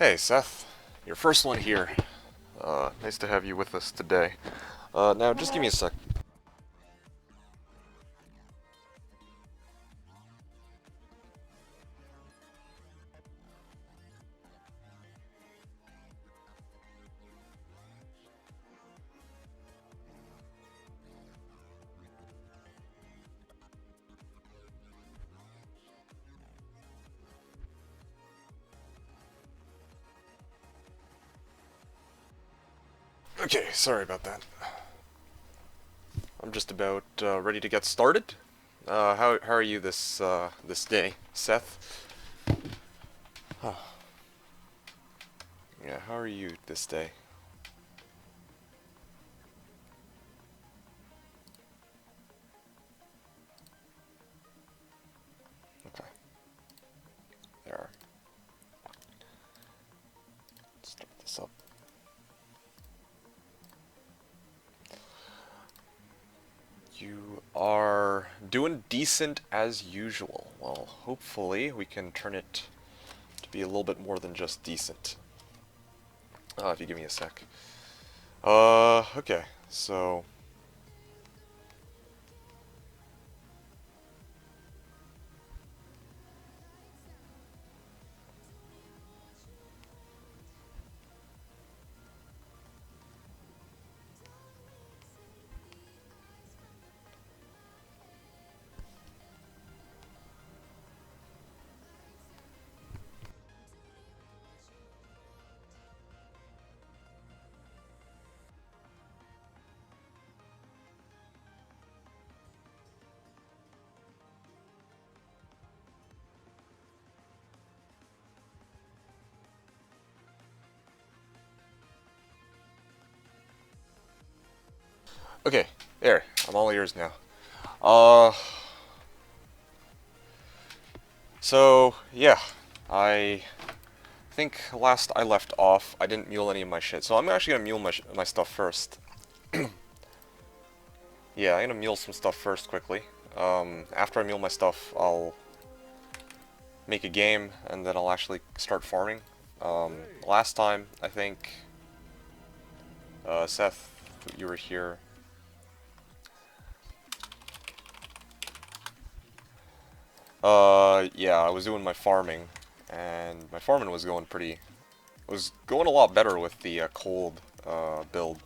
Hey, Seth. Your first one here. Nice to have you with us today. Now, just give me a sec. Okay, sorry about that. I'm just about ready to get started. How are you this day, Seth? Huh. Yeah, how are you this day? Okay, there. Start this up. You are doing decent as usual. Well, hopefully we can turn it to be a little bit more than just decent. If you give me a sec. Okay, so okay, there. I'm all ears now. Uh, so yeah, I think last I left off, I didn't mule any of my shit. So I'm actually gonna mule my stuff first. Yeah, I'm gonna mule some stuff first quickly. After I mule my stuff, I'll make a game and then I'll actually start farming. Last time, I think, Seth, you were here. Yeah, I was doing my farming, and my farming was going was going a lot better with the cold build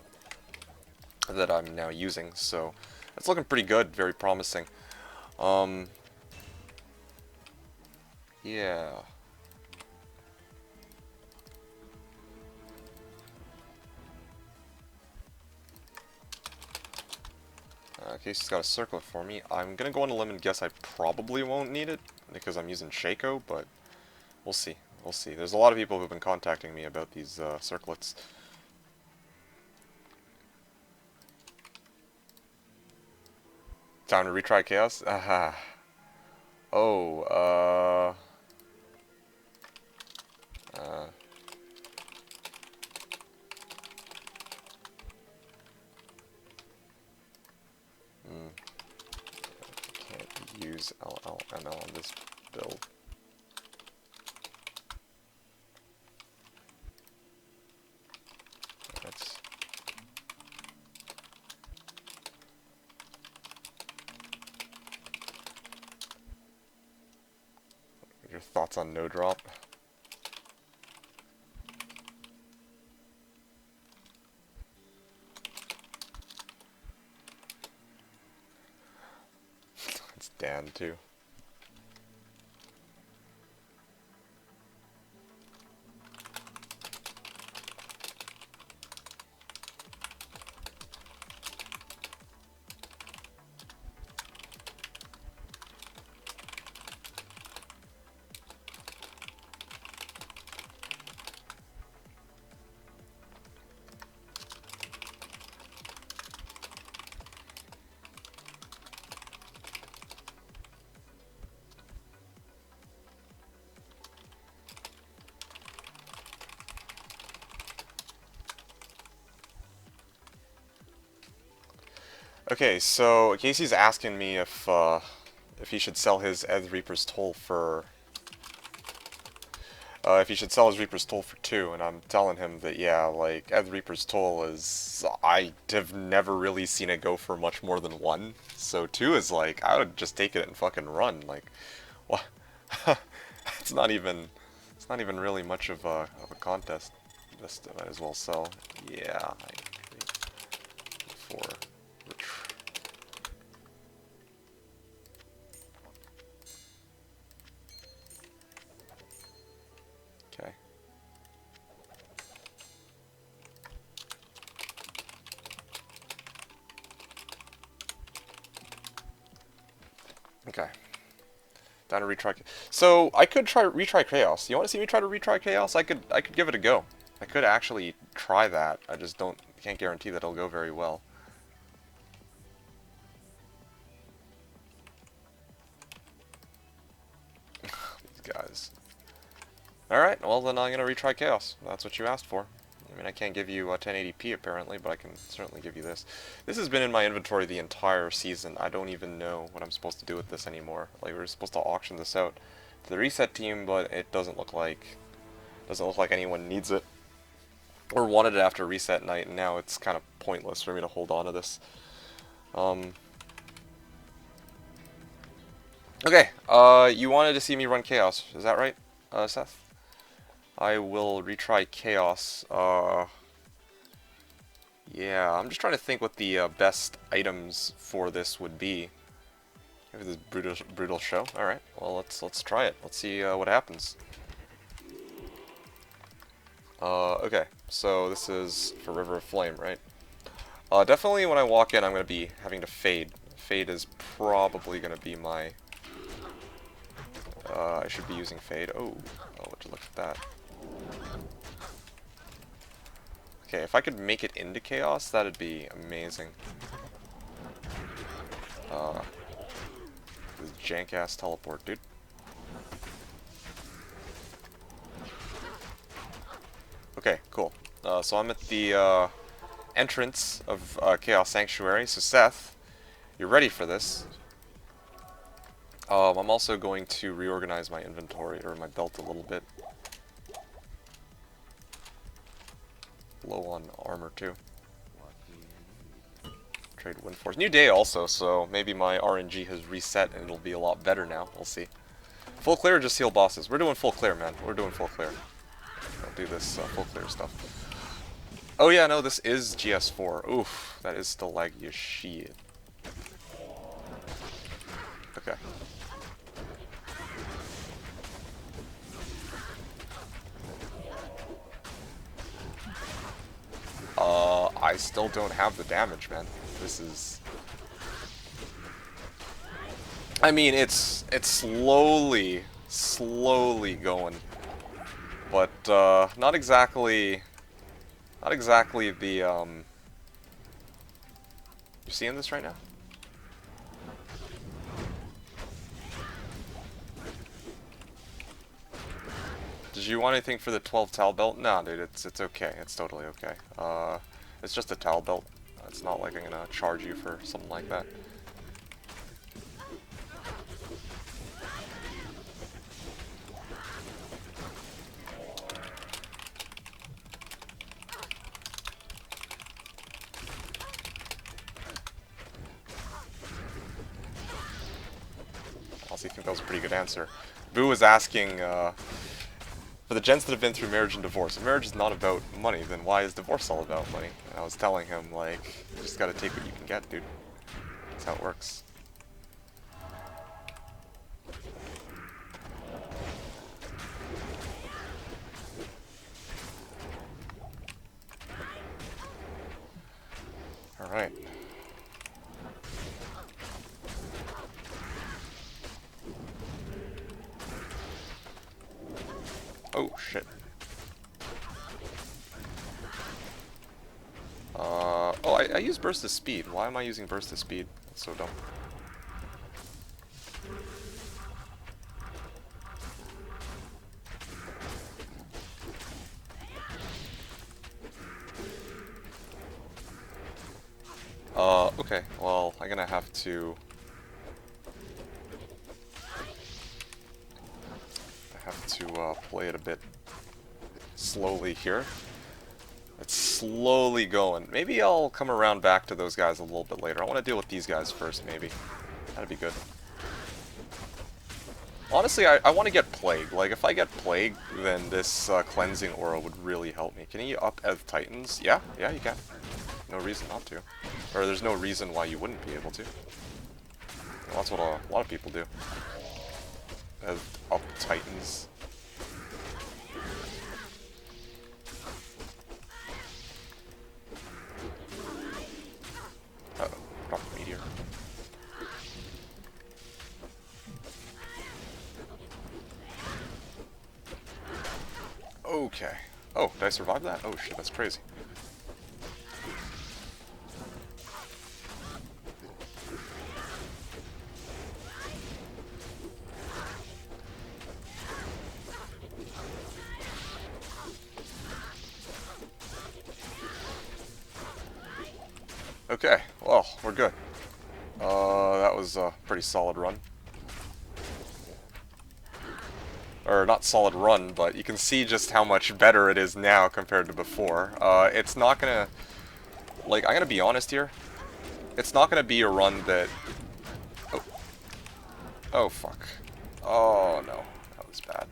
that I'm now using, so it's looking pretty good, very promising. Um, yeah. Casey's got a circlet for me. I'm gonna go on a limb and guess I probably won't need it, because I'm using Shaco, but we'll see. We'll see. There's a lot of people who've been contacting me about these circlets. Time to retry Chaos? Aha. Oh, uh, hmm. Can't use LLML on this build. That's your thoughts on no drop. It's Dan too. Okay, so Casey's asking me if he should sell his Ed Reaper's Toll for if he should sell his Reaper's Toll for 2, and I'm telling him that, yeah, like, Ed Reaper's Toll is... I have never really seen it go for much more than 1, so 2 is like, I would just take it and fucking run, like, what? it's not even really much of a contest. Just might as well sell. Yeah, I agree. For... Okay. Okay. Down to retry. So I could retry Chaos. You want to see me try to retry Chaos? I could give it a go. I could actually try that. I just can't guarantee that it'll go very well. These guys. Alright, well then I'm gonna retry Chaos. That's what you asked for. I mean, I can't give you 1080p apparently, but I can certainly give you this. This has been in my inventory the entire season. I don't even know what I'm supposed to do with this anymore. Like, we were supposed to auction this out to the reset team, but it doesn't look like anyone needs it or wanted it after reset night, and now it's kind of pointless for me to hold on to this. Okay, you wanted to see me run Chaos, is that right, Seth? I will retry Chaos. Yeah, I'm just trying to think what the best items for this would be. Maybe this brutal show. All right, well let's try it. Let's see what happens. Okay, so this is for River of Flame, right? Definitely when I walk in, I'm gonna be having to fade. Fade is probably gonna be my. I should be using fade. Oh, would you look at that? Okay, if I could make it into Chaos, that'd be amazing. This jank-ass teleport, dude. Okay, cool. So I'm at the entrance of Chaos Sanctuary. So Seth, you're ready for this. I'm also going to reorganize my inventory, or my belt a little bit. Low on armor too. Trade Wind Force. New day also, so maybe my RNG has reset and it'll be a lot better now. We'll see. Full clear or just heal bosses? We're doing full clear, man. We're doing full clear. I'll do this full clear stuff. Oh yeah, no, this is GS4. Oof, that is still laggy as shit. Okay. I still don't have the damage, man. This is... I mean, it's slowly going. But, not exactly the, You seeing this right now? Did you want anything for the 12 towel belt? No, dude, it's okay. It's totally okay. It's just a towel belt. It's not like I'm gonna charge you for something like that. I also think that was a pretty good answer. Boo was asking, for the gents that have been through marriage and divorce, if marriage is not about money, then why is divorce all about money? And I was telling him, like, you just gotta take what you can get, dude. That's how it works. Alright. Oh, shit. Oh, I used Burst of Speed. Why am I using Burst of Speed? That's so dumb. Okay, well, I'm gonna have to... play it a bit slowly here. It's slowly going. Maybe I'll come around back to those guys a little bit later. I want to deal with these guys first, maybe. That'd be good. Honestly, I want to get Plague. Like, if I get Plague, then this Cleansing Aura would really help me. Can you up Ev Titans? Yeah, you can. No reason not to. Or there's no reason why you wouldn't be able to. Well, that's what a lot of people do. Ev up Titans. Uh-oh, drop a meteor. Okay. Oh, did I survive that? Oh shit, that's crazy. Okay, well, we're good. That was a pretty solid run. Or, not solid run, but you can see just how much better it is now compared to before. It's not gonna... Like, I'm gonna be honest here. It's not gonna be a run that... Oh, oh fuck. Oh, no. That was bad.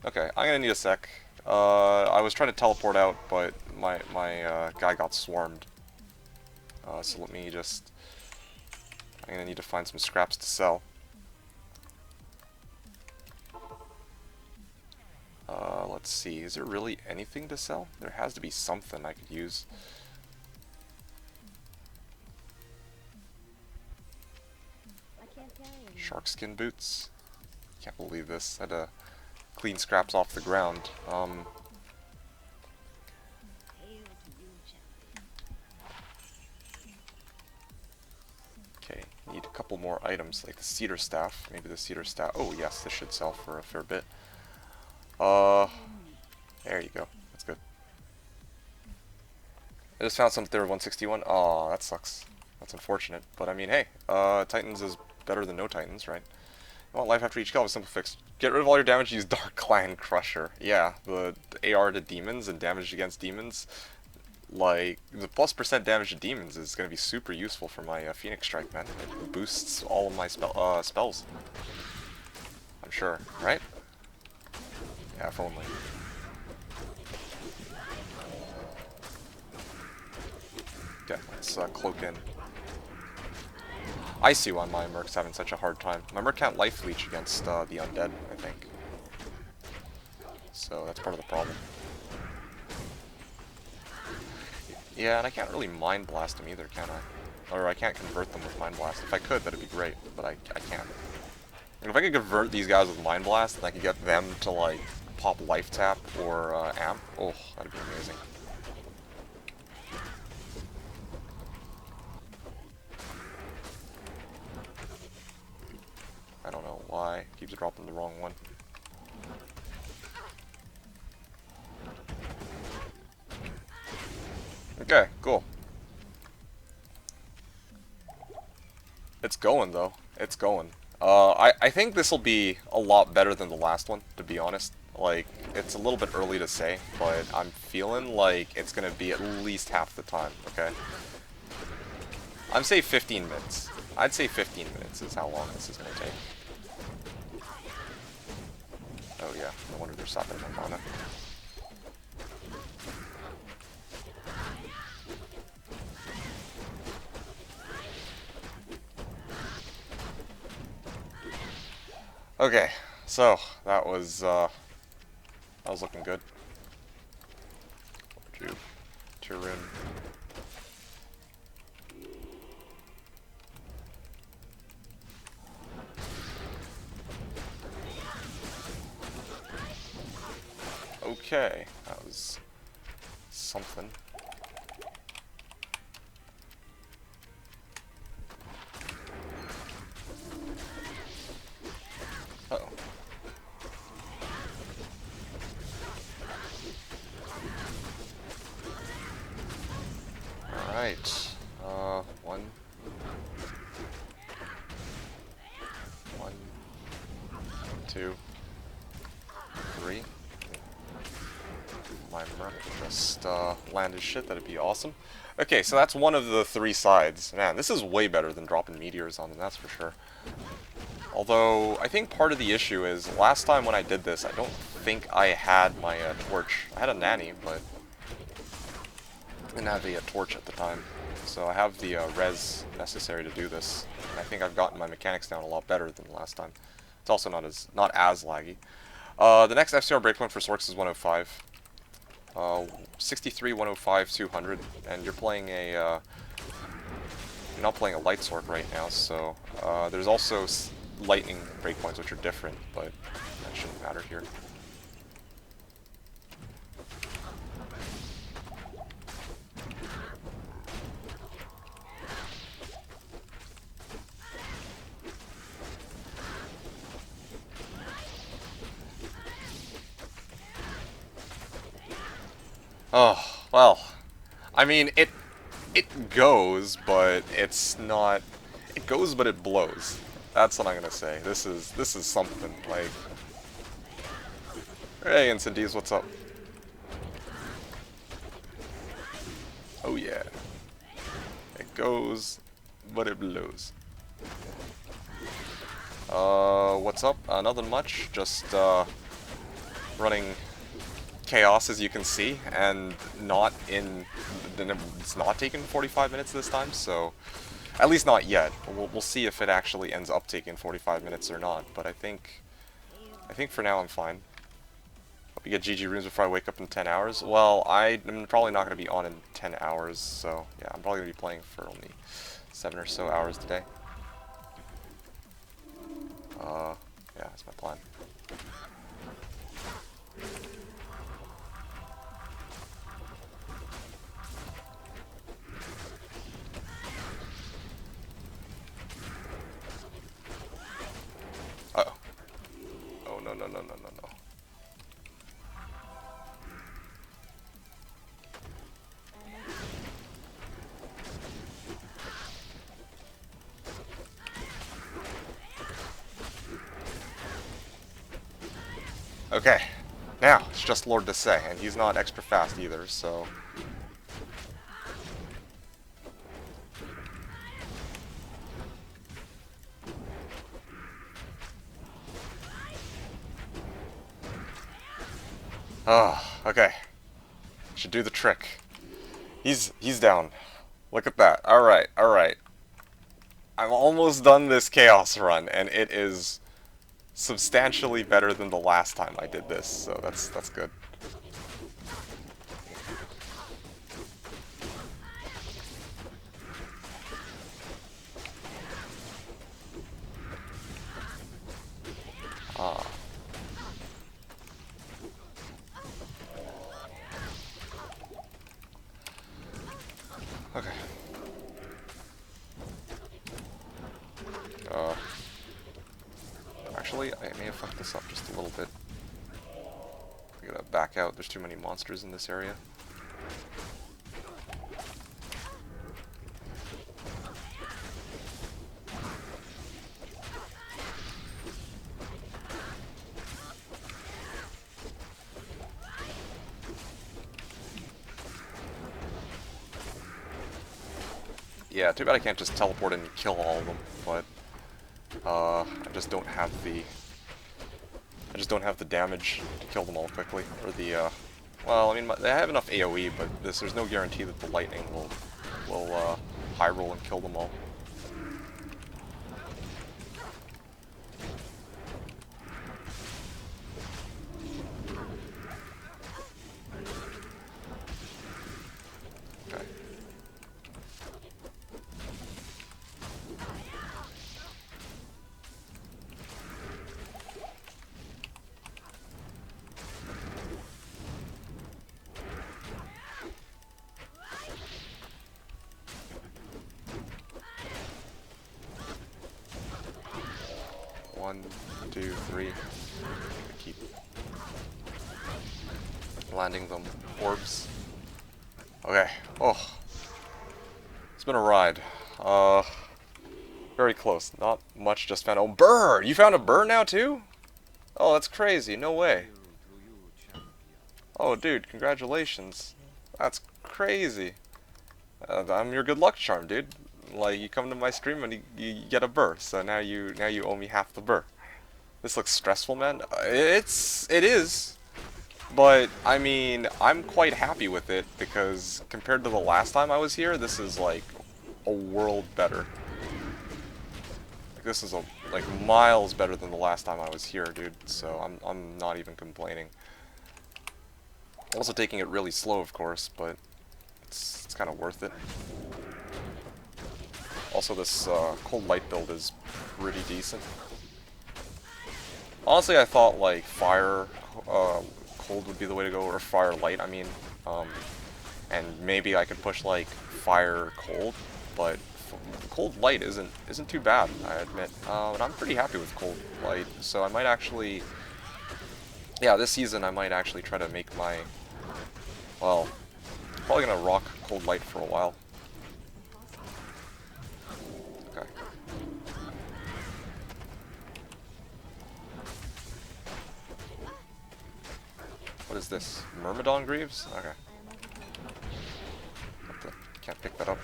Okay, I'm gonna need a sec. I was trying to teleport out, but my guy got swarmed. So let me just... I'm gonna need to find some scraps to sell. Let's see, is there really anything to sell? There has to be something I could use. Shark skin boots? Can't believe this. I had to clean scraps off the ground. Okay, need a couple more items, like the cedar staff. Maybe the cedar staff. Oh yes, this should sell for a fair bit. There you go. That's good. I just found something there, 161. Aw, that sucks. That's unfortunate. But I mean, hey, Titans is better than no Titans, right? You want life after each kill, a simple fix. Get rid of all your damage, use Dark Clan Crusher. Yeah, the AR to demons and damage against demons. Like, the +% damage to demons is going to be super useful for my Phoenix Strike, man. It boosts all of my spells. I'm sure, right? Yeah, if only. Okay, let's cloak in. I see why my Merc's having such a hard time. My Merc can't life leech against the undead, I think. So that's part of the problem. Yeah, and I can't really Mind Blast them either, can I? Or I can't convert them with Mind Blast. If I could, that'd be great, but I can't. And if I could convert these guys with Mind Blast, and I could get them to, like, pop Life Tap or Amp, oh, that'd be amazing. I don't know why. It keeps dropping the wrong one. Okay, cool. It's going, though. It's going. I think this will be a lot better than the last one, to be honest. Like, it's a little bit early to say, but I'm feeling like it's gonna be at least half the time, okay? I'd say 15 minutes. I'd say 15 minutes is how long this is gonna take. Oh yeah, no wonder they're stopping my mana. Okay, so that was looking good. Turun. Okay, that was something. Uh-oh. Alright. One. Two. armor. Just land his shit, that'd be awesome. Okay, so that's one of the 3 sides. Man, this is way better than dropping meteors on them, that's for sure. Although, I think part of the issue is, last time when I did this, I don't think I had my torch. I had a nanny, but I didn't have a torch at the time. So I have the res necessary to do this. And I think I've gotten my mechanics down a lot better than last time. It's also not as laggy. The next FCR breakpoint for Sorks is 105. 63, 105, 200, and you're playing a, you're not playing a light sword right now, so, there's also lightning breakpoints which are different, but that shouldn't matter here. Oh, well, I mean, it goes, but it's not, it goes, but it blows. That's what I'm gonna say. This is something, like, hey, Incendies, what's up? Oh yeah. It goes, but it blows. What's up? Nothing much, just, running chaos, as you can see, and not in, it's not taking 45 minutes this time, so at least not yet. We'll see if it actually ends up taking 45 minutes or not, but I think for now I'm fine. Hope you get GG runes before I wake up in 10 hours. Well, I'm probably not going to be on in 10 hours, so yeah, I'm probably going to be playing for only 7 or so hours today. Yeah, that's my plan. Uh-oh. Oh, no, no, no, no, no, no. Okay, now, it's just Lord to say, and he's not extra fast either, so... Oh, okay. Should do the trick. He's down. Look at that. Alright, alright. I'm almost done this chaos run, and it is substantially better than the last time I did this, so that's good. Ah. Okay. Actually, I may have fucked this up just a little bit. We're gonna back out. There's too many monsters in this area. Yeah, too bad I can't just teleport in and kill all of them, but I just don't have the damage to kill them all quickly, or the well, I mean, they have enough AoE, but there's no guarantee that the lightning will high roll and kill them all. Okay. One, two, three. Keep landing them orbs. Okay. Oh, it's been a ride. Very close. Not much. Just found. Oh, burr! You found a burr now too? Oh, that's crazy. No way. Oh, dude, congratulations. That's crazy. I'm your good luck charm, dude. Like, you come to my stream and you get a burr, so now you owe me half the burr. This looks stressful, man. It is, but I mean, I'm quite happy with it because compared to the last time I was here, this is like a world better. Like, this is like miles better than the last time I was here, dude. So I'm not even complaining. Also taking it really slow, of course, but it's kind of worth it. Also, this cold light build is pretty decent. Honestly, I thought like fire, cold would be the way to go, or fire light. I mean, and maybe I could push like fire cold, but cold light isn't too bad, I admit. And I'm pretty happy with cold light, so I might actually, yeah, this season I might actually try to make my, well, probably gonna rock cold light for a while. Okay. What is this? Myrmidon Greaves? Okay. Can't pick that up.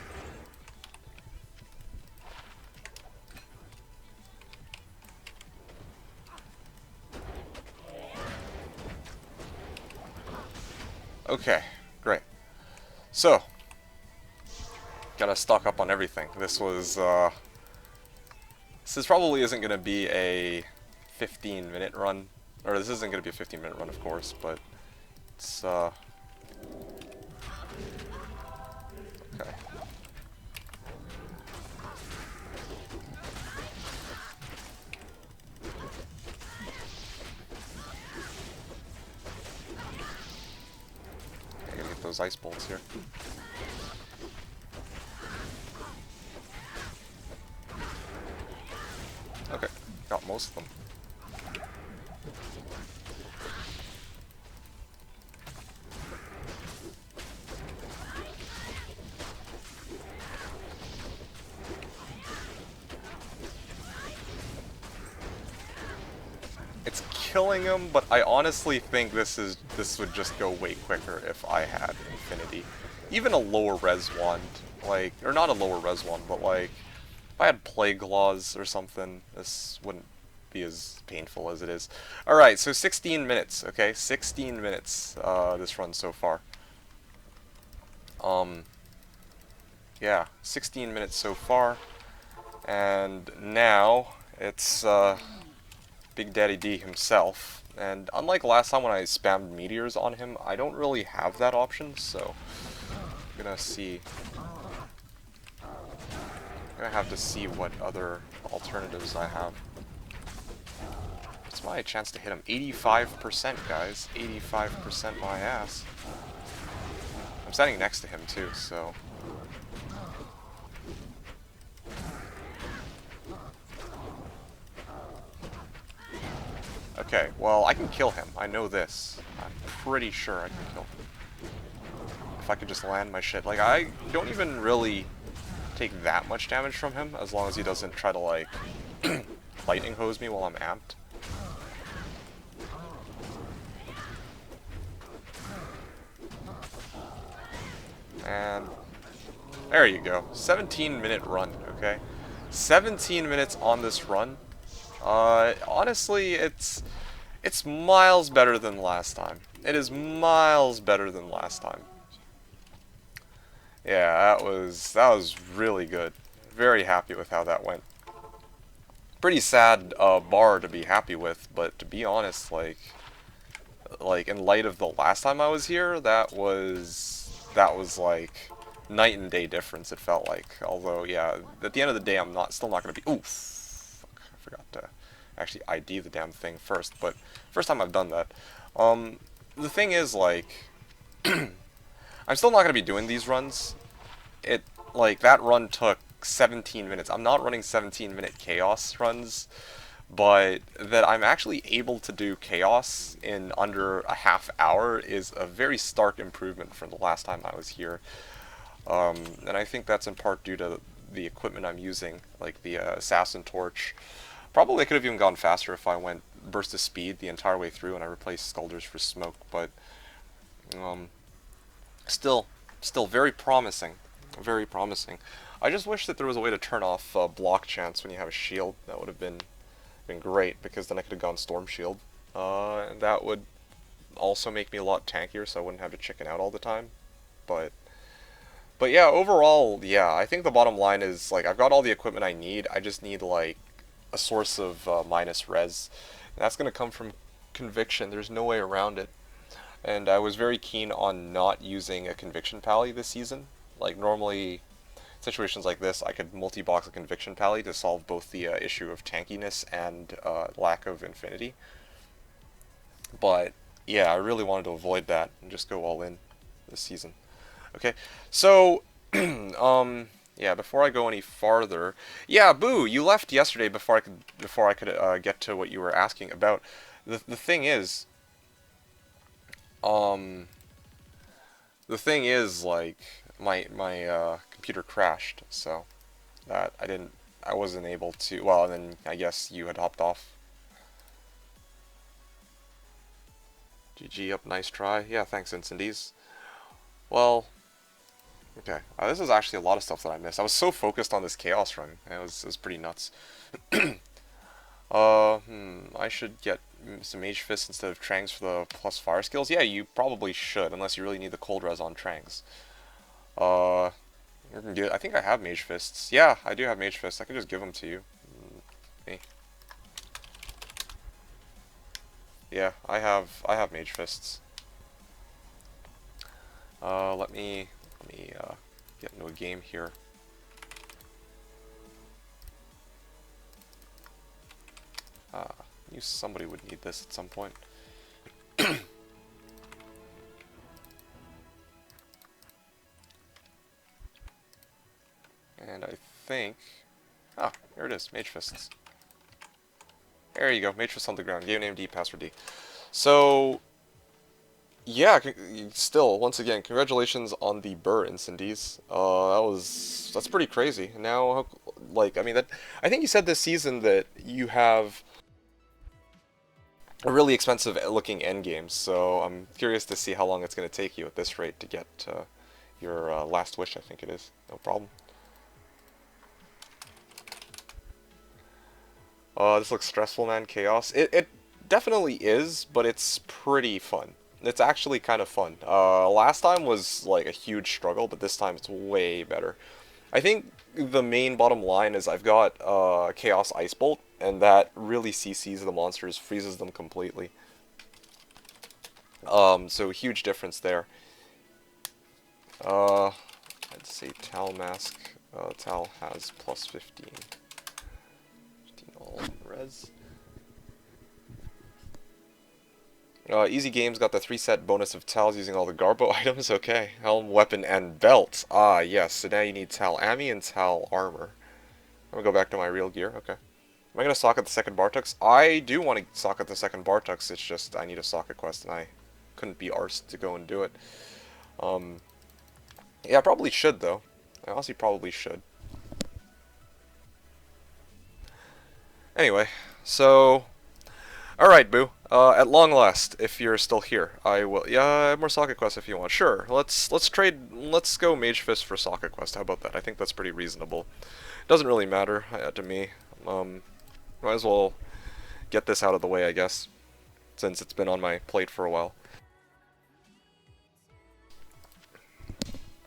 Okay, great. So, gotta stock up on everything. This probably isn't gonna be a 15-minute run. Or this isn't gonna be a 15-minute run, of course, but it's, okay. I gotta get those ice bolts here. Okay, got most of them. It's killing him, but I honestly think this would just go way quicker if I had Infinity. Even a lower res wand, like, or not a lower res wand, but like, if I had Plague Laws or something, this wouldn't be as painful as it is. Alright, so 16 minutes, okay? 16 minutes, this run so far. Yeah, 16 minutes so far. And now, it's, Big Daddy D himself. And unlike last time when I spammed meteors on him, I don't really have that option, so I'm gonna see. I'm gonna have to see what other alternatives I have. It's my chance to hit him. 85%, guys. 85% my ass. I'm standing next to him too, so. Okay, well, I can kill him. I know this. I'm pretty sure I can kill him. If I could just land my shit. Like, I don't even really take that much damage from him, as long as he doesn't try to, like, lightning hose me while I'm amped. And there you go. 17-minute run, okay? 17 minutes on this run. Honestly, it's miles better than last time. It is miles better than last time. Yeah, that was really good. Very happy with how that went. Pretty sad bar to be happy with, but to be honest, like in light of the last time I was here, that was like night and day difference. It felt like. Although, yeah, at the end of the day, I'm still not gonna be. Oof, fuck, I forgot to actually ID the damn thing first. But first time I've done that. The thing is, like, I'm still not gonna be doing these runs. Like, that run took 17 minutes. I'm not running 17-minute chaos runs, but that I'm actually able to do chaos in under a half hour is a very stark improvement from the last time I was here. And I think that's in part due to the equipment I'm using, like the Assassin Torch. Probably I could have even gone faster if I went Burst of Speed the entire way through and I replaced Skulders for Smoke, but Um, still, still very promising. Very promising. I just wish that there was a way to turn off block chance when you have a shield. That would have been great, because then I could have gone Storm Shield. And that would also make me a lot tankier, so I wouldn't have to chicken out all the time. But yeah, overall, yeah, I think the bottom line is, like, I've got all the equipment I need. I just need, like, a source of minus res. And that's going to come from Conviction. There's no way around it. And I was very keen on not using a Conviction Pally this season. Like, normally, situations like this, I could multi-box a Conviction Pally to solve both the issue of tankiness and lack of infinity. But, yeah, I really wanted to avoid that and just go all in this season. Okay, so, yeah, before I go any farther, yeah, Boo, you left yesterday before I could get to what you were asking about. The thing is, um, like, my computer crashed, so that I wasn't able to. Well, and then I guess you had hopped off. GG up, nice try. Yeah, thanks, Incendies. Well. Okay, this is actually a lot of stuff that I missed. I was so focused on this Chaos run. It was pretty nuts. I should get some Mage Fists instead of Trangs for the plus fire skills. Yeah, you probably should, unless you really need the cold res on Trangs. I think I have Mage Fists. Yeah, I do have Mage Fists. I could just give them to you. Me. Yeah, I have Mage Fists. Let me get into a game here. Knew somebody would need this at some point. And I think... Ah, here it is, Mage Fists. There you go, Mage Fists on the ground. Game name D, password D. So... yeah, still, once again, congratulations on the Burr Incendies. That's pretty crazy. Now, like, I mean, I think you said this season that you have a really expensive looking endgame, so I'm curious to see how long it's going to take you at this rate to get your last wish, I think it is. No problem. This looks stressful, man. Chaos. It definitely is, but it's pretty fun. It's actually kind of fun. Last time was like a huge struggle, but this time it's way better. I think the main bottom line is I've got Chaos Ice Bolt, and that really CCs the monsters, freezes them completely. So huge difference there. I'd say Tal Mask. Tal has plus 15. 15 all res. Easy Games got the 3-set bonus of Tal's using all the Garbo items. Okay. Helm, weapon, and belt. Ah, yes. So now you need Tal Ami and Tal Armor. I'm going to go back to my real gear. Okay. Am I going to socket the second Bartux? I do want to socket the second Bartux. It's just I need a socket quest, and I couldn't be arsed to go and do it. Yeah, I probably should, though. I honestly probably should. Anyway, so... Alright, Boo. At long last, if you're still here, I will... Yeah, I have more socket quests if you want. Sure, let's trade... Let's go Mage Fist for socket quest. How about that? I think that's pretty reasonable. Doesn't really matter to me. Might as well get this out of the way, I guess, since it's been on my plate for a while.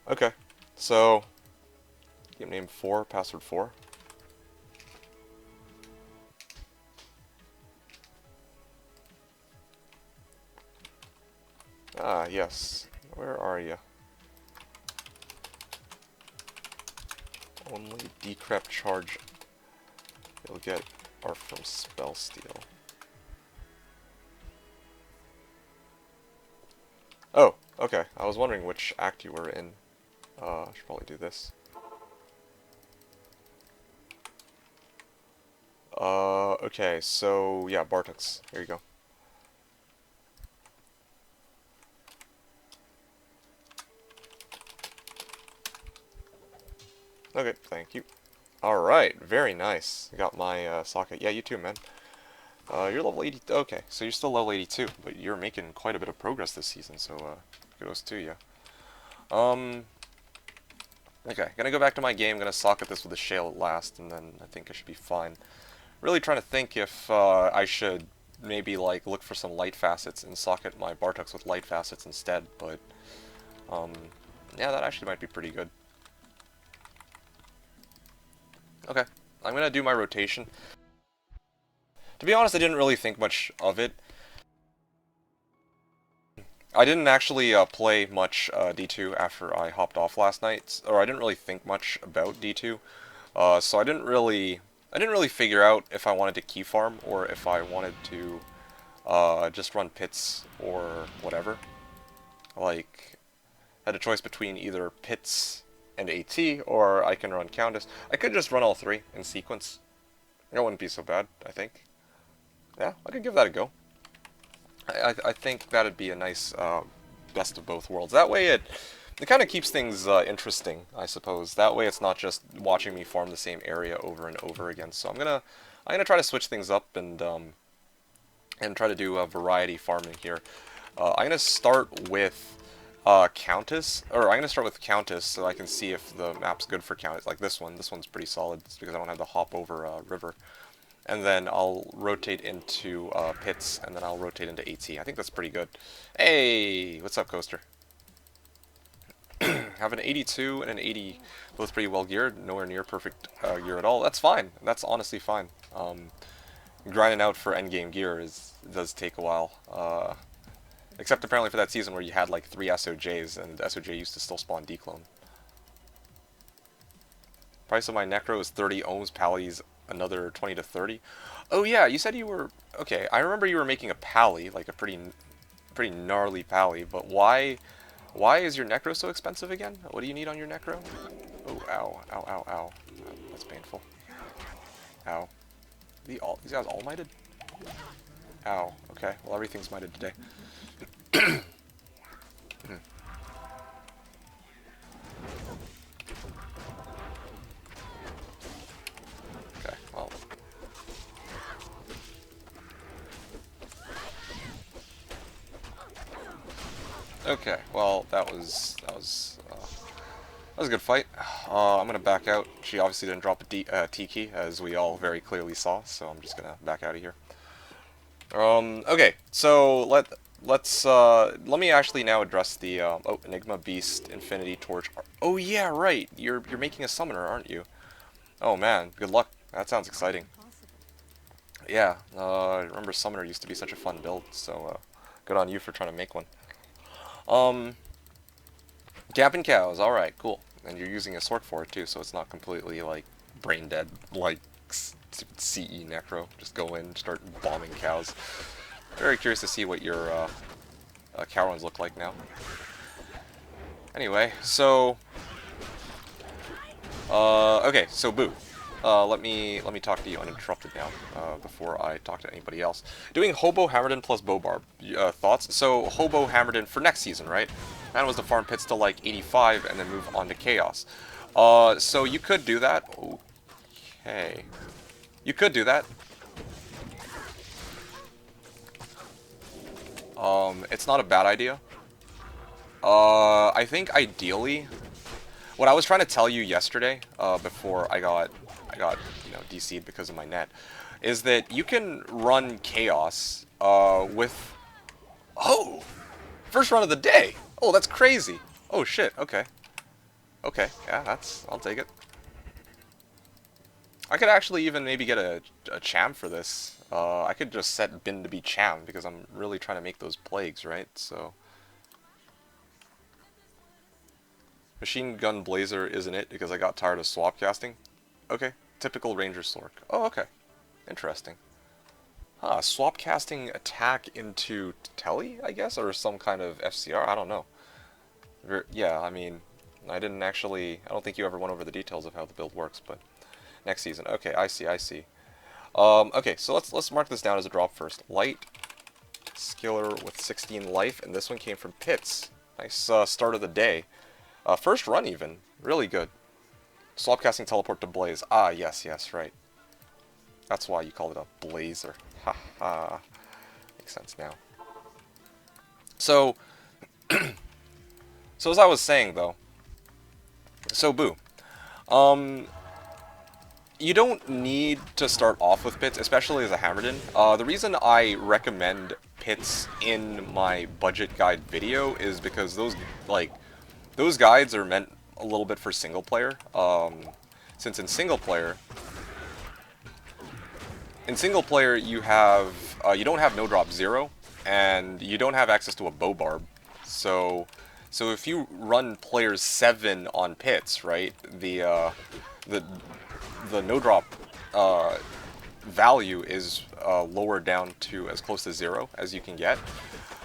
Okay, so... Game name 4, password 4. Ah, yes. Where are you? Only decrep charge you'll get are from Spell Steal. Oh, okay. I was wondering which act you were in. I should probably do this. Okay, so yeah, Bartux. Here you go. Okay, thank you. Alright, very nice. I got my socket. Yeah, you too, man. You're level 80. Okay, so you're still level 82, but you're making quite a bit of progress this season, so kudos to you. Okay, gonna go back to my game, gonna socket this with a shale at last, and then I think I should be fine. Really trying to think if I should maybe like look for some light facets and socket my Bartux with light facets instead, but yeah, that actually might be pretty good. Okay, I'm gonna do my rotation. To be honest, I didn't really think much of it. I didn't actually play much D2 after I hopped off last night, or I didn't really think much about D2, so I didn't really figure out if I wanted to key farm or if I wanted to just run pits or whatever. Like, I had a choice between either pits and AT, or I can run Countess. I could just run all three in sequence. It wouldn't be so bad, I think. Yeah, I could give that a go. I think that'd be a nice best of both worlds. That way it kind of keeps things interesting, I suppose. That way it's not just watching me farm the same area over and over again. So I'm gonna try to switch things up and try to do a variety farming here. I'm gonna start with Countess, or I'm gonna start with Countess so I can see if the map's good for Countess. Like this one. This one's pretty solid. It's because I don't have to hop over river. And then I'll rotate into pits, and then I'll rotate into AT. I think that's pretty good. Hey, what's up, Coaster? Have an 82 and an 80, both pretty well geared. Nowhere near perfect gear at all. That's fine. That's honestly fine. Grinding out for endgame gear does take a while. Except apparently for that season where you had like 3 SOJs, and the SOJ used to still spawn declone. Price of my Necro is 30 ohms, Pally's another 20 to 30. Oh yeah, you said you were... Okay, I remember you were making a Pally, like a pretty gnarly Pally, but why is your Necro so expensive again? What do you need on your Necro? Oh, ow, ow, ow, ow. That's painful. Ow. These guys all mited? Ow, okay, well everything's mited today. Okay, well, that was a good fight. I'm gonna back out. She obviously didn't drop a T key, as we all very clearly saw, so I'm just gonna back out of here. Okay, so let me actually now address the oh, Enigma Beast Infinity Torch. Oh yeah, right. You're making a summoner, aren't you? Oh man, good luck. That sounds exciting. Yeah, I remember summoner used to be such a fun build, so good on you for trying to make one. Capping cows, alright, cool. And you're using a Sork for it too, so it's not completely, like, brain dead, like CE Necro. Just go in and start bombing cows. Very curious to see what your cow runs look like now. Anyway, so... okay, so Boo. Let me talk to you uninterrupted now, before I talk to anybody else. Doing Hobo Hammerden plus Bobarb. Thoughts? So, Hobo Hammerden for next season, right? Plan was to farm pits to like 85 and then move on to Chaos. So you could do that. Okay. You could do that. It's not a bad idea. I think ideally... What I was trying to tell you yesterday, before I got you know, DC'd because of my net, is that you can run Chaos with... Oh! First run of the day! Oh, that's crazy! Oh shit, okay. Okay, yeah, I'll take it. I could actually even maybe get a Cham for this. I could just set Bin to be Cham, because I'm really trying to make those plagues, right? So... Machine Gun Blazer isn't it, because I got tired of swap casting? Okay. Typical Ranger Sork. Oh, okay. Interesting. Huh, swap casting attack into Telly, I guess? Or some kind of FCR? I don't know. Yeah, I mean, I don't think you ever went over the details of how the build works, but next season. Okay, I see. Okay, so let's mark this down as a drop first. Light, Skiller with 16 life, and this one came from Pits. Nice start of the day. First run even. Really good. Swap casting teleport to Blaze. Ah, yes, right. That's why you call it a Blazer. Ha ha. Makes sense now. So, So as I was saying though, so Boo, um, you don't need to start off with pits, especially as a Hammerden. The reason I recommend pits in my budget guide video is because those guides are meant a little bit for single player. Since in single player you have you don't have no drop 0, and you don't have access to a bow barb. So if you run players 7 on pits, right, the no drop value is lowered down to as close to 0 as you can get.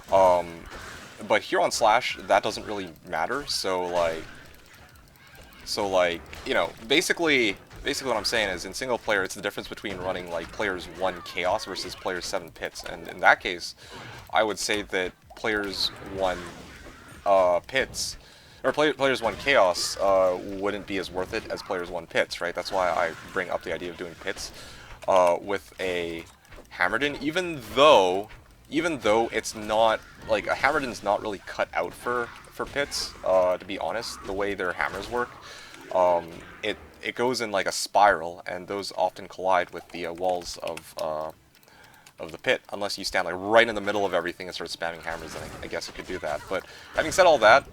But here on Slash, that doesn't really matter. So you know, basically what I'm saying is in single player, it's the difference between running like players 1 Chaos versus players 7 Pits. And in that case, I would say that players 1 Pits, or players 1 Chaos wouldn't be as worth it as players 1 Pits, right? That's why I bring up the idea of doing Pits with a Hammerden, even though it's not, like, a Hammerden's not really cut out for Pits, to be honest, the way their hammers work. It goes in like a spiral, and those often collide with the walls of the pit, unless you stand like right in the middle of everything and start spamming hammers. Then I guess it could do that. But having said all that,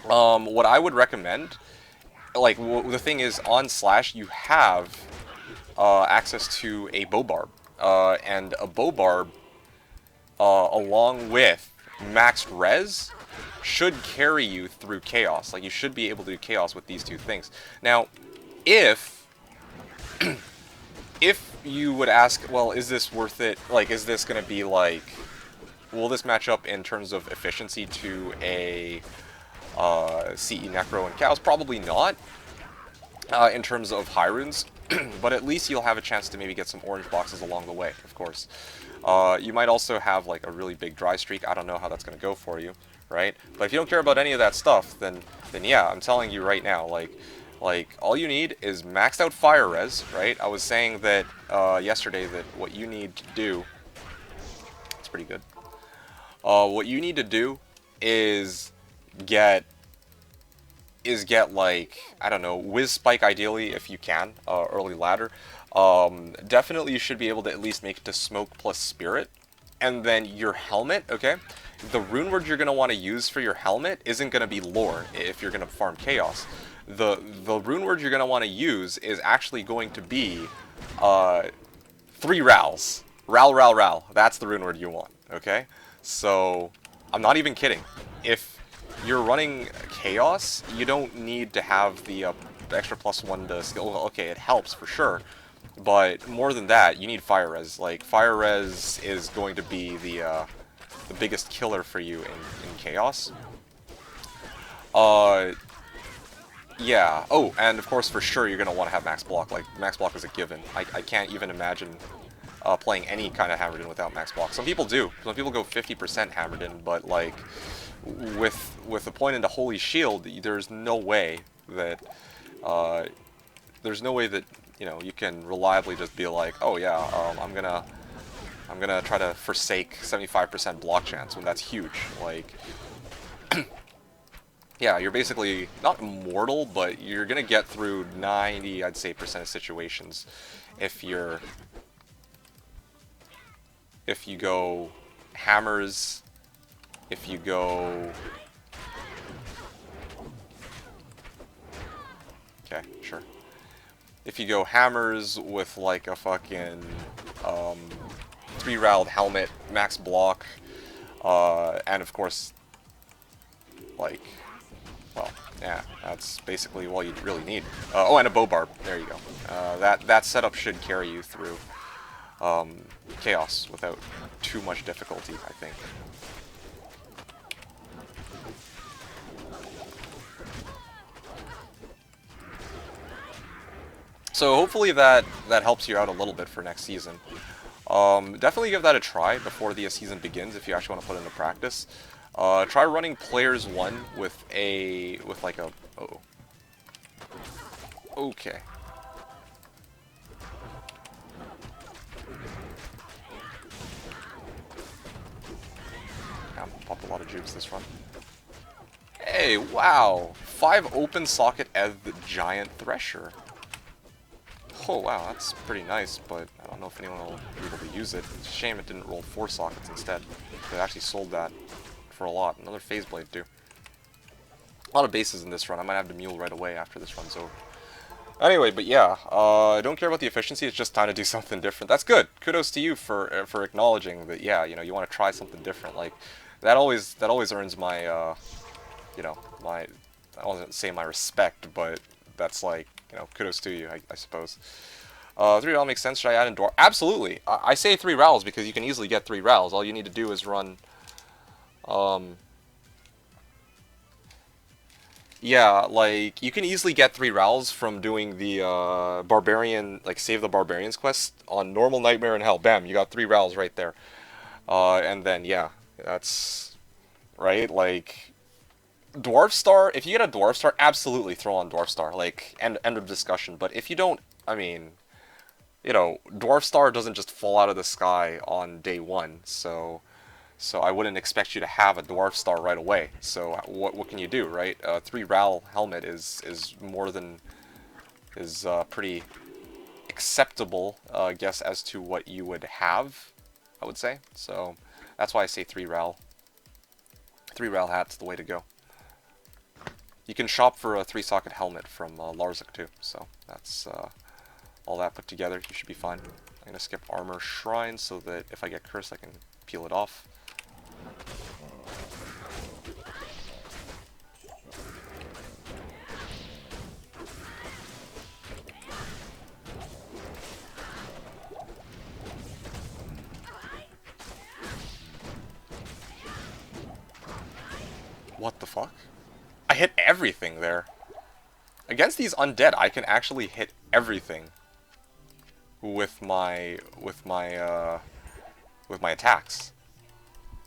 what I would recommend, like, the thing is, on Slash you have access to a bow barb, and a bow barb along with maxed res should carry you through Chaos. Like, you should be able to do Chaos with these two things. Now, if if you would ask, well, is this worth it? Like, is this going to be like, will this match up in terms of efficiency to a CE Necro and Cows? Probably not, in terms of high runes, but at least you'll have a chance to maybe get some orange boxes along the way, of course. You might also have like a really big dry streak. I don't know how that's going to go for you, right? But if you don't care about any of that stuff, then yeah, I'm telling you right now, like all you need is maxed out fire res, right? I was saying that yesterday that what you need to do, it's pretty good. What you need to do is get like, I don't know, Whiz Spike ideally if you can, early ladder. Definitely you should be able to at least make it to Smoke plus Spirit. And then your helmet, okay? The rune word you're going to want to use for your helmet isn't going to be Lore if you're going to farm Chaos. The rune word you're going to want to use is actually going to be 3 Rals. Ral. That's the rune word you want, okay? So, I'm not even kidding. If you're running Chaos, you don't need to have the extra +1 to skill. Okay, it helps for sure, but more than that, you need Fire Res. Like, Fire Res is going to be the biggest killer for you in Chaos. Yeah. Oh, and of course, for sure, you're going to want to have Max Block. Like, Max Block is a given. I can't even imagine playing any kind of Hammerden without Max Block. Some people do. Some people go 50% Hammerden, but, like, with the point into Holy Shield, there's no way that you know, you can reliably just be like, oh yeah, I'm gonna try to forsake 75% block chance when that's huge. Like, yeah, you're basically not immortal, but you're gonna get through 90, I'd say, % of situations if you go hammers. If you go... Okay, sure. If you go hammers with like a fucking 3-round helmet, max block, and of course, like, well, yeah, that's basically all you really need. Oh, and a bow barb. There you go. That setup should carry you through Chaos without too much difficulty, I think. So hopefully that helps you out a little bit for next season. Definitely give that a try before the season begins if you actually want to put it into practice. Try running players 1 with like a... Oh. Okay. I'm gonna pop a lot of jukes this run. Hey, wow. 5 open socket as the giant thresher. Oh, wow, that's pretty nice, but I don't know if anyone will be able to use it. It's a shame it didn't roll 4 sockets instead. They actually sold that for a lot. Another phase blade, too. A lot of bases in this run. I might have to mule right away after this run's over. Anyway, but yeah, I don't care about the efficiency. It's just time to do something different. That's good. Kudos to you for acknowledging that. Yeah, you know, you want to try something different. Like that always earns my you know, my, I won't say my respect, but that's like, you know, kudos to you, I suppose. 3 RAL makes sense. Should I add in Dwarf? Absolutely. I say 3 RALs because you can easily get 3 RALs. All you need to do is run, yeah, like, you can easily get 3 RALs from doing the, Barbarian, like, Save the Barbarians quest on Normal, Nightmare, and Hell. Bam, you got 3 RALs right there. And then, yeah, that's, right, like, Dwarf Star, if you get a Dwarf Star, absolutely throw on Dwarf Star, like, end of discussion. But if you don't, I mean, you know, Dwarf Star doesn't just fall out of the sky on day 1, so I wouldn't expect you to have a Dwarf Star right away. So what can you do, right? 3 RAL helmet is more than, is pretty acceptable guess as to what you would have, I would say. So that's why I say 3 RAL. 3 RAL hat's the way to go. You can shop for a 3-socket helmet from Larzik too, so that's all that put together. You should be fine. I'm gonna skip Armor Shrine so that if I get cursed, I can peel it off. What the fuck? I hit everything there. Against these undead, I can actually hit everything with my attacks.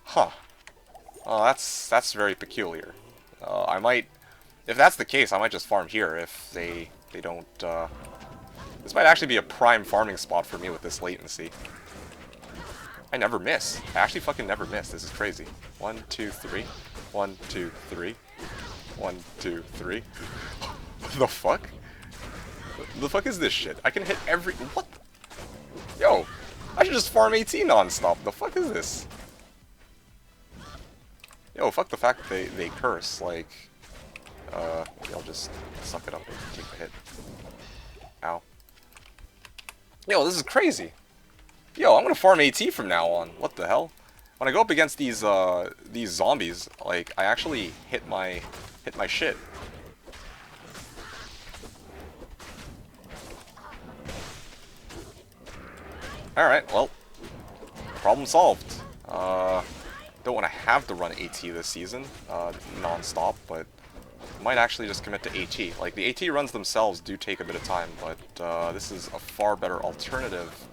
Huh. Oh, that's very peculiar. I might, if that's the case, I might just farm here if they don't. This might actually be a prime farming spot for me with this latency. I never miss. I actually fucking never miss. This is crazy. 1, 2, 3. 1, 2, 3. 1, 2, 3. The fuck? The fuck is this shit? I can hit every... What? Yo, I should just farm AT non-stop. The fuck is this? Yo, fuck the fact that they curse. Like, I'll just suck it up and take the hit. Ow. Yo, this is crazy. Yo, I'm gonna farm AT from now on. What the hell? When I go up against these zombies, like, I actually hit my shit. Alright, well, problem solved. Don't want to have to run AT this season, non-stop, but might actually just commit to AT. Like, the AT runs themselves do take a bit of time, but this is a far better alternative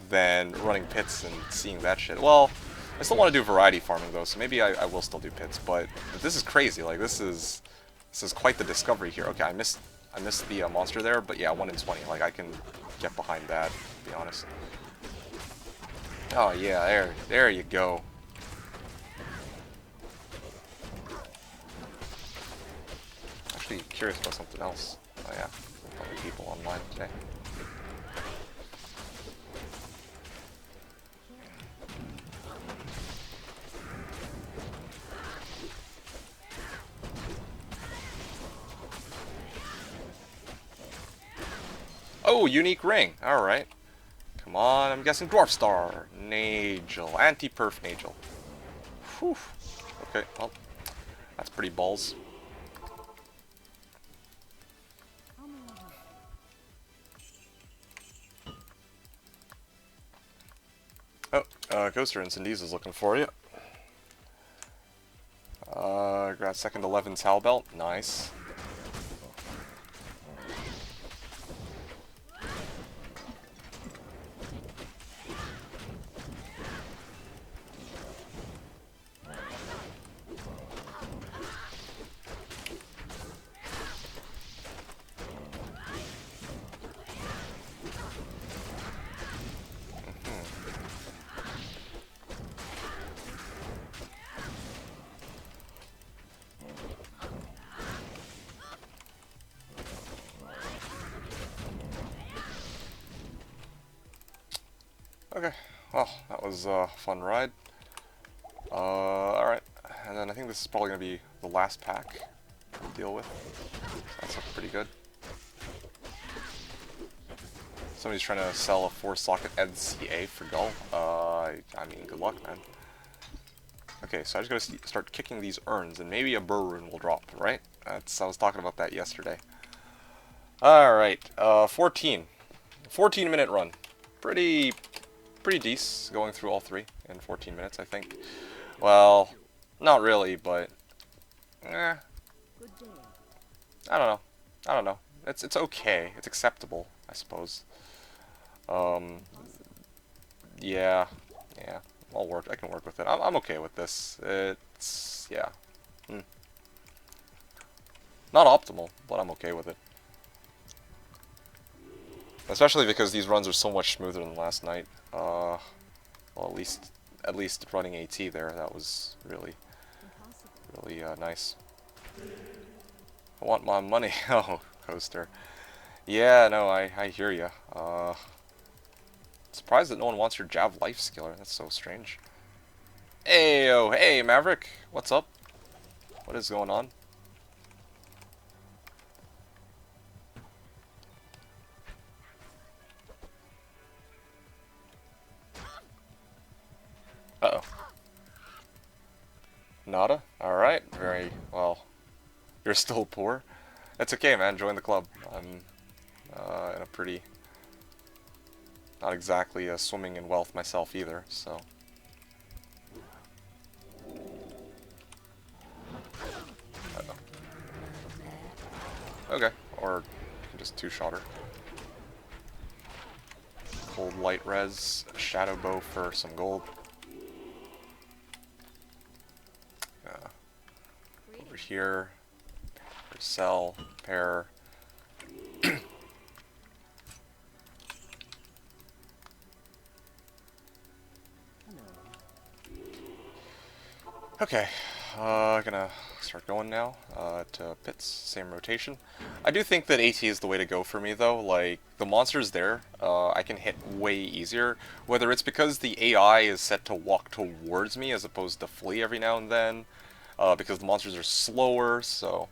than running pits and seeing that shit. Well, I still want to do variety farming though, so maybe I will still do pits, but this is crazy. Like, this is quite the discovery here. Okay, I missed the monster there, but yeah, 1 in 20. Like, I can get behind that, to be honest. Oh yeah, there you go. Actually curious about something else. Oh yeah, probably people online today. Oh, unique ring. Alright. Come on, I'm guessing Dwarf Star. Nagel. Anti-perf Nagel. Whew. Okay, well, that's pretty balls. Oh, Ghoster and Cindy's is looking for you. Grab second 11 Tal Belt. Nice. Okay, well, that was a fun ride. Alright, and then I think this is probably going to be the last pack to deal with. So that's looking pretty good. Somebody's trying to sell a 4-socket NCA for Gull. I mean, good luck, man. Okay, so I just gotta start kicking these urns, and maybe a burr rune will drop, right? I was talking about that yesterday. Alright, 14. 14-minute run. Pretty decent, going through all 3 in 14 minutes, I think. Well, not really, but... I don't know. I don't know. It's okay. It's acceptable, I suppose. Yeah. I can work with it. I'm okay with this. It's... yeah. Not optimal, but I'm okay with it. Especially because these runs are so much smoother than last night. Well, at least running AT there, that was really nice. I want my money. Oh, coaster. Yeah, no, I hear ya. Surprised that no one wants your Jav life skiller. That's so strange. Hey, hey, Maverick. What's up? What is going on? Uh-oh. Nada? Alright, very well. You're still poor? That's okay, man. Join the club. I'm in a pretty... not exactly swimming in wealth myself either, so... Uh-oh. Okay, or you can just two-shot her. Cold light res, shadow bow for some gold. Over here, sell, pair. Okay, gonna start going now to pits, same rotation. I do think that AT is the way to go for me though. Like, the monsters there, I can hit way easier. Whether it's because the AI is set to walk towards me as opposed to flee every now and then, because the monsters are slower, so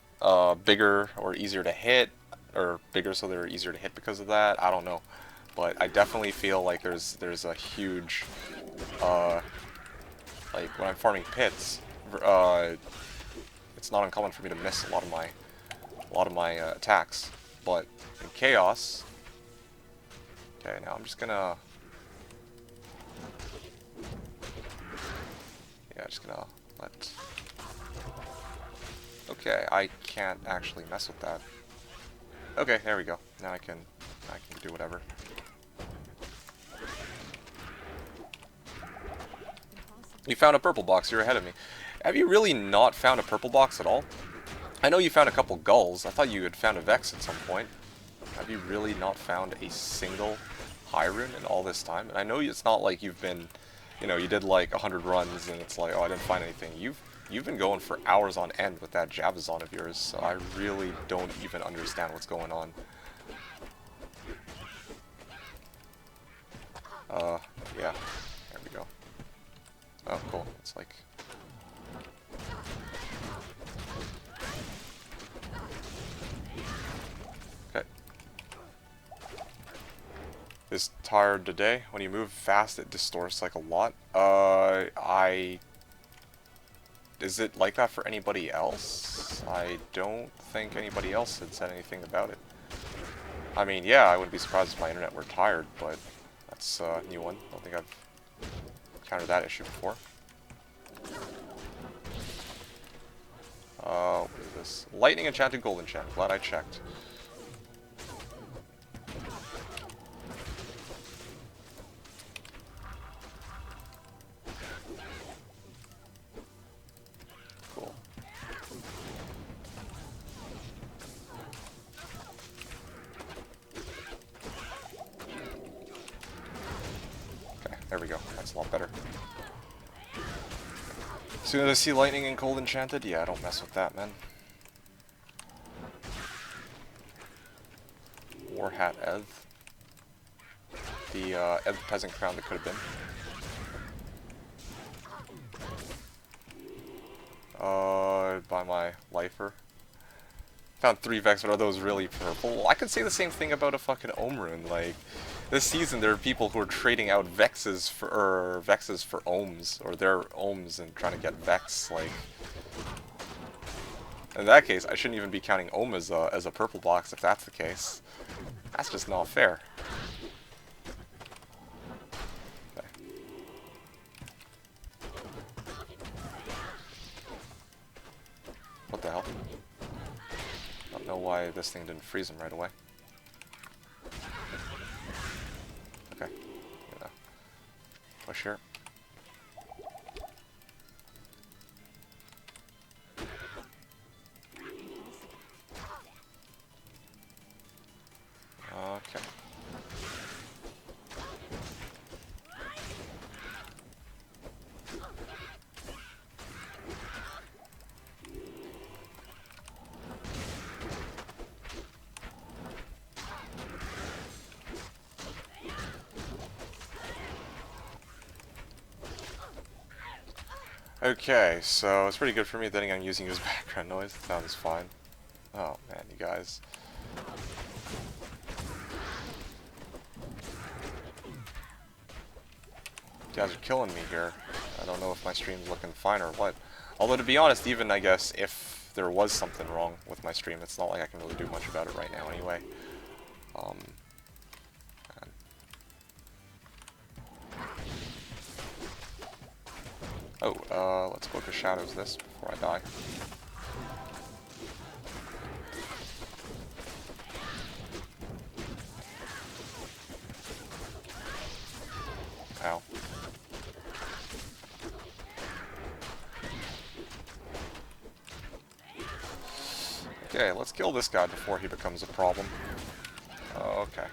bigger or easier to hit, or bigger so they're easier to hit because of that. I don't know, but I definitely feel like there's a huge like when I'm farming pits, it's not uncommon for me to miss a lot of my attacks. But in chaos, okay, now I'm just gonna let. Okay, I can't actually mess with that. Okay, there we go. Now I can do whatever. You found a purple box, you're ahead of me. Have you really not found a purple box at all? I know you found a couple gulls. I thought you had found a Vex at some point. Have you really not found a single high rune in all this time? And I know it's not like you've been, you know, you did like 100 runs and it's like, oh, I didn't find anything. You've been going for hours on end with that Javazon of yours, so I really don't even understand what's going on. Yeah. There we go. Oh, cool. It's like... okay. Is tired today? When you move fast, it distorts like a lot. Is it like that for anybody else? I don't think anybody else had said anything about it. I mean, yeah, I wouldn't be surprised if my internet were tired, but that's a new one. I don't think I've encountered that issue before. What is this? Lightning enchanted gold enchant. Glad I checked. Cool. Okay, there we go. That's a lot better. As soon as I see lightning and cold enchanted, yeah, I don't mess with that, man. Warhat Eth. the peasant crown that could have been. By my lifer. Found 3 Vex, but are those really purple? I could say the same thing about a fucking Ohm rune. Like, this season there are people who are trading out Vexes for Ohms, or their Ohms and trying to get Vex, like... In that case, I shouldn't even be counting Ohm as a purple box if that's the case. That's just not fair. Okay. What the hell? I don't know why this thing didn't freeze him right away. Okay. Yeah. Push here. Okay. Okay, so it's pretty good for me. Then again, using his background noise. That sounds fine. Oh man, you guys. You guys are killing me here. I don't know if my stream's looking fine or what. Although to be honest, even I guess if there was something wrong with my stream, it's not like I can really do much about it right now anyway. Let's go to Shadows this before I die. Ow. Okay, let's kill this guy before he becomes a problem. Okay.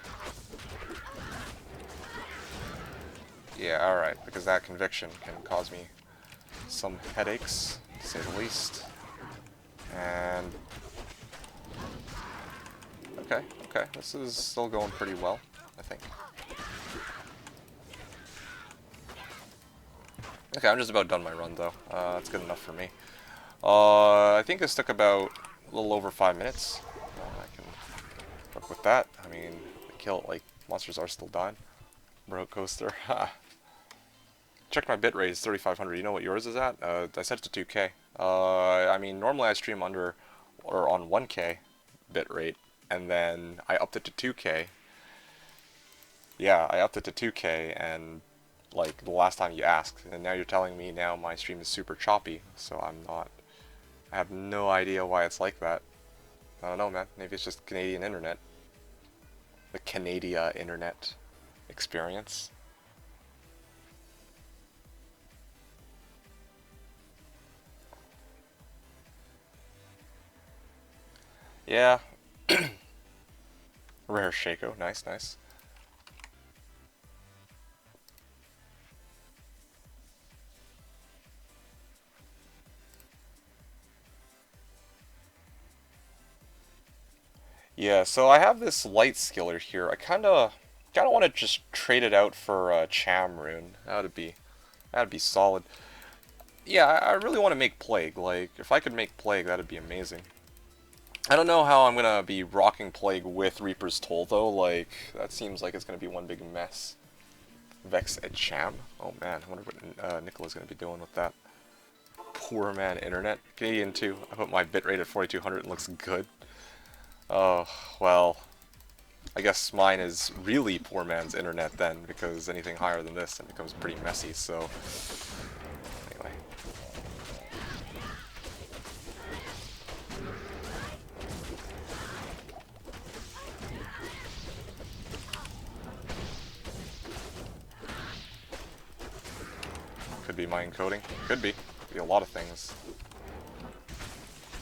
Yeah, alright, because that conviction can cause me some headaches, to say the least. And... okay, this is still going pretty well, I think. Okay, I'm just about done my run, though. That's good enough for me. I think this took about a little over 5 minutes. I can work with that. I mean, like, monsters are still dying. Bro coaster, ha. Check my bitrate, it's 3500. You know what yours is at? I set it to 2K. I mean, normally I stream under or on 1K bitrate, and then I upped it to 2K. Yeah, I upped it to 2K, and like the last time you asked, and now you're telling me now my stream is super choppy, so I have no idea why it's like that. I don't know, man. Maybe it's just Canadian internet. The Canada internet experience. Yeah. Rare Shaco. Nice, nice. Yeah, so I have this light skiller here. I kinda want to just trade it out for a Cham rune. That'd be solid. Yeah, I really want to make Plague. Like, if I could make Plague, that'd be amazing. I don't know how I'm gonna be rocking Plague with Reaper's Toll though. Like, that seems like it's gonna be one big mess. Vex at Cham? Oh man, I wonder what Nicola's gonna be doing with that. Poor man internet. Canadian 2. I put my bitrate at 4200 and looks good. Oh, well. I guess mine is really poor man's internet then, because anything higher than this then becomes pretty messy, so... Anyway. Could be my encoding. Could be. Could be a lot of things.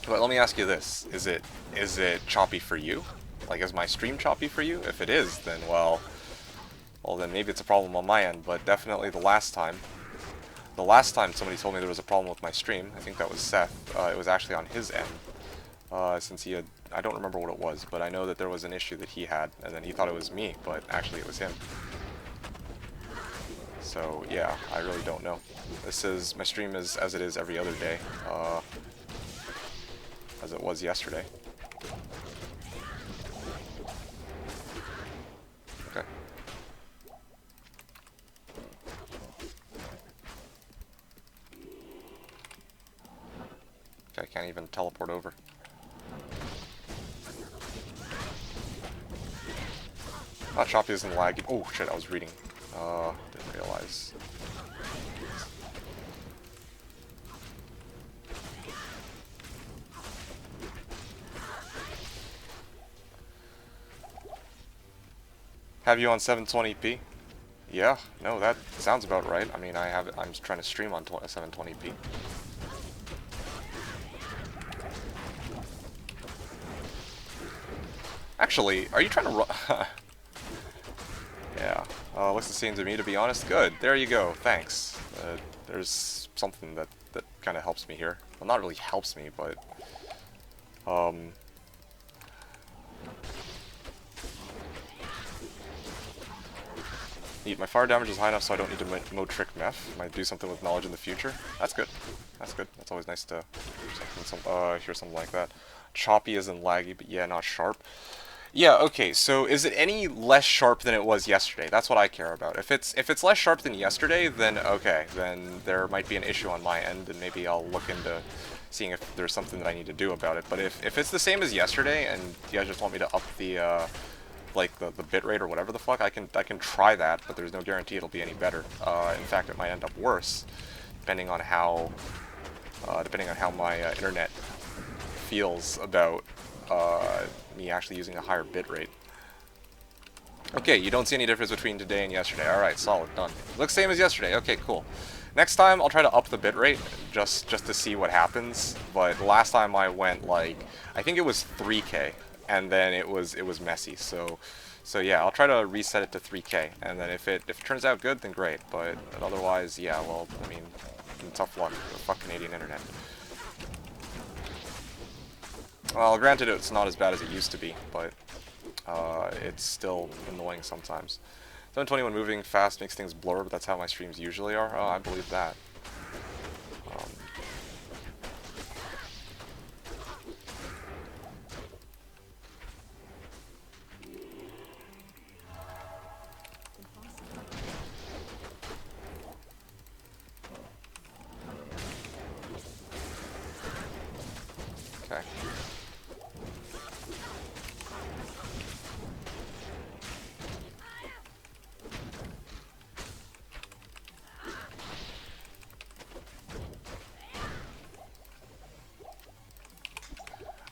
But let me ask you this. Is it choppy for you? Like, is my stream choppy for you? If it is, then, well, then maybe it's a problem on my end, but definitely the last time somebody told me there was a problem with my stream, I think that was Seth, it was actually on his end, since he had, I don't remember what it was, but I know that there was an issue that he had, and then he thought it was me, but actually it was him. So yeah, I really don't know. My stream is as it is every other day, as it was yesterday. Okay. Okay, I can't even teleport over. Not choppy isn't laggy. Oh shit, I was reading. Didn't realize. Have you on 720p? Yeah, no, that sounds about right. I mean, I'm just trying to stream on 720p. Actually, are you trying to run? Yeah, looks the same to me, to be honest. Good, there you go, thanks. There's something that kind of helps me here. Well, not really helps me, but... Neat, my fire damage is high enough so I don't need to mode trick meth. Might do something with knowledge in the future. That's good. That's good. That's always nice to hear something like that. Choppy isn't laggy, but yeah, not sharp. Yeah, okay, so is it any less sharp than it was yesterday? That's what I care about. If it's less sharp than yesterday, then okay, then there might be an issue on my end, and maybe I'll look into seeing if there's something that I need to do about it. But if it's the same as yesterday, and you guys just want me to up the like the bitrate or whatever the fuck, I can try that, but there's no guarantee it'll be any better. In fact, it might end up worse, depending on how my internet feels about me actually using a higher bitrate. Okay, you don't see any difference between today and yesterday. Alright, solid, done. Looks same as yesterday. Okay, cool. Next time, I'll try to up the bitrate, just to see what happens. But last time I went, like, I think it was 3K, and then it was messy. So yeah, I'll try to reset it to 3K, and then if it turns out good, then great. But otherwise, yeah, well, I mean, tough luck. Fuck Canadian internet. Well, granted, it's not as bad as it used to be, but it's still annoying sometimes. 721 moving fast makes things blur, but that's how my streams usually are. Oh, I believe that. Okay.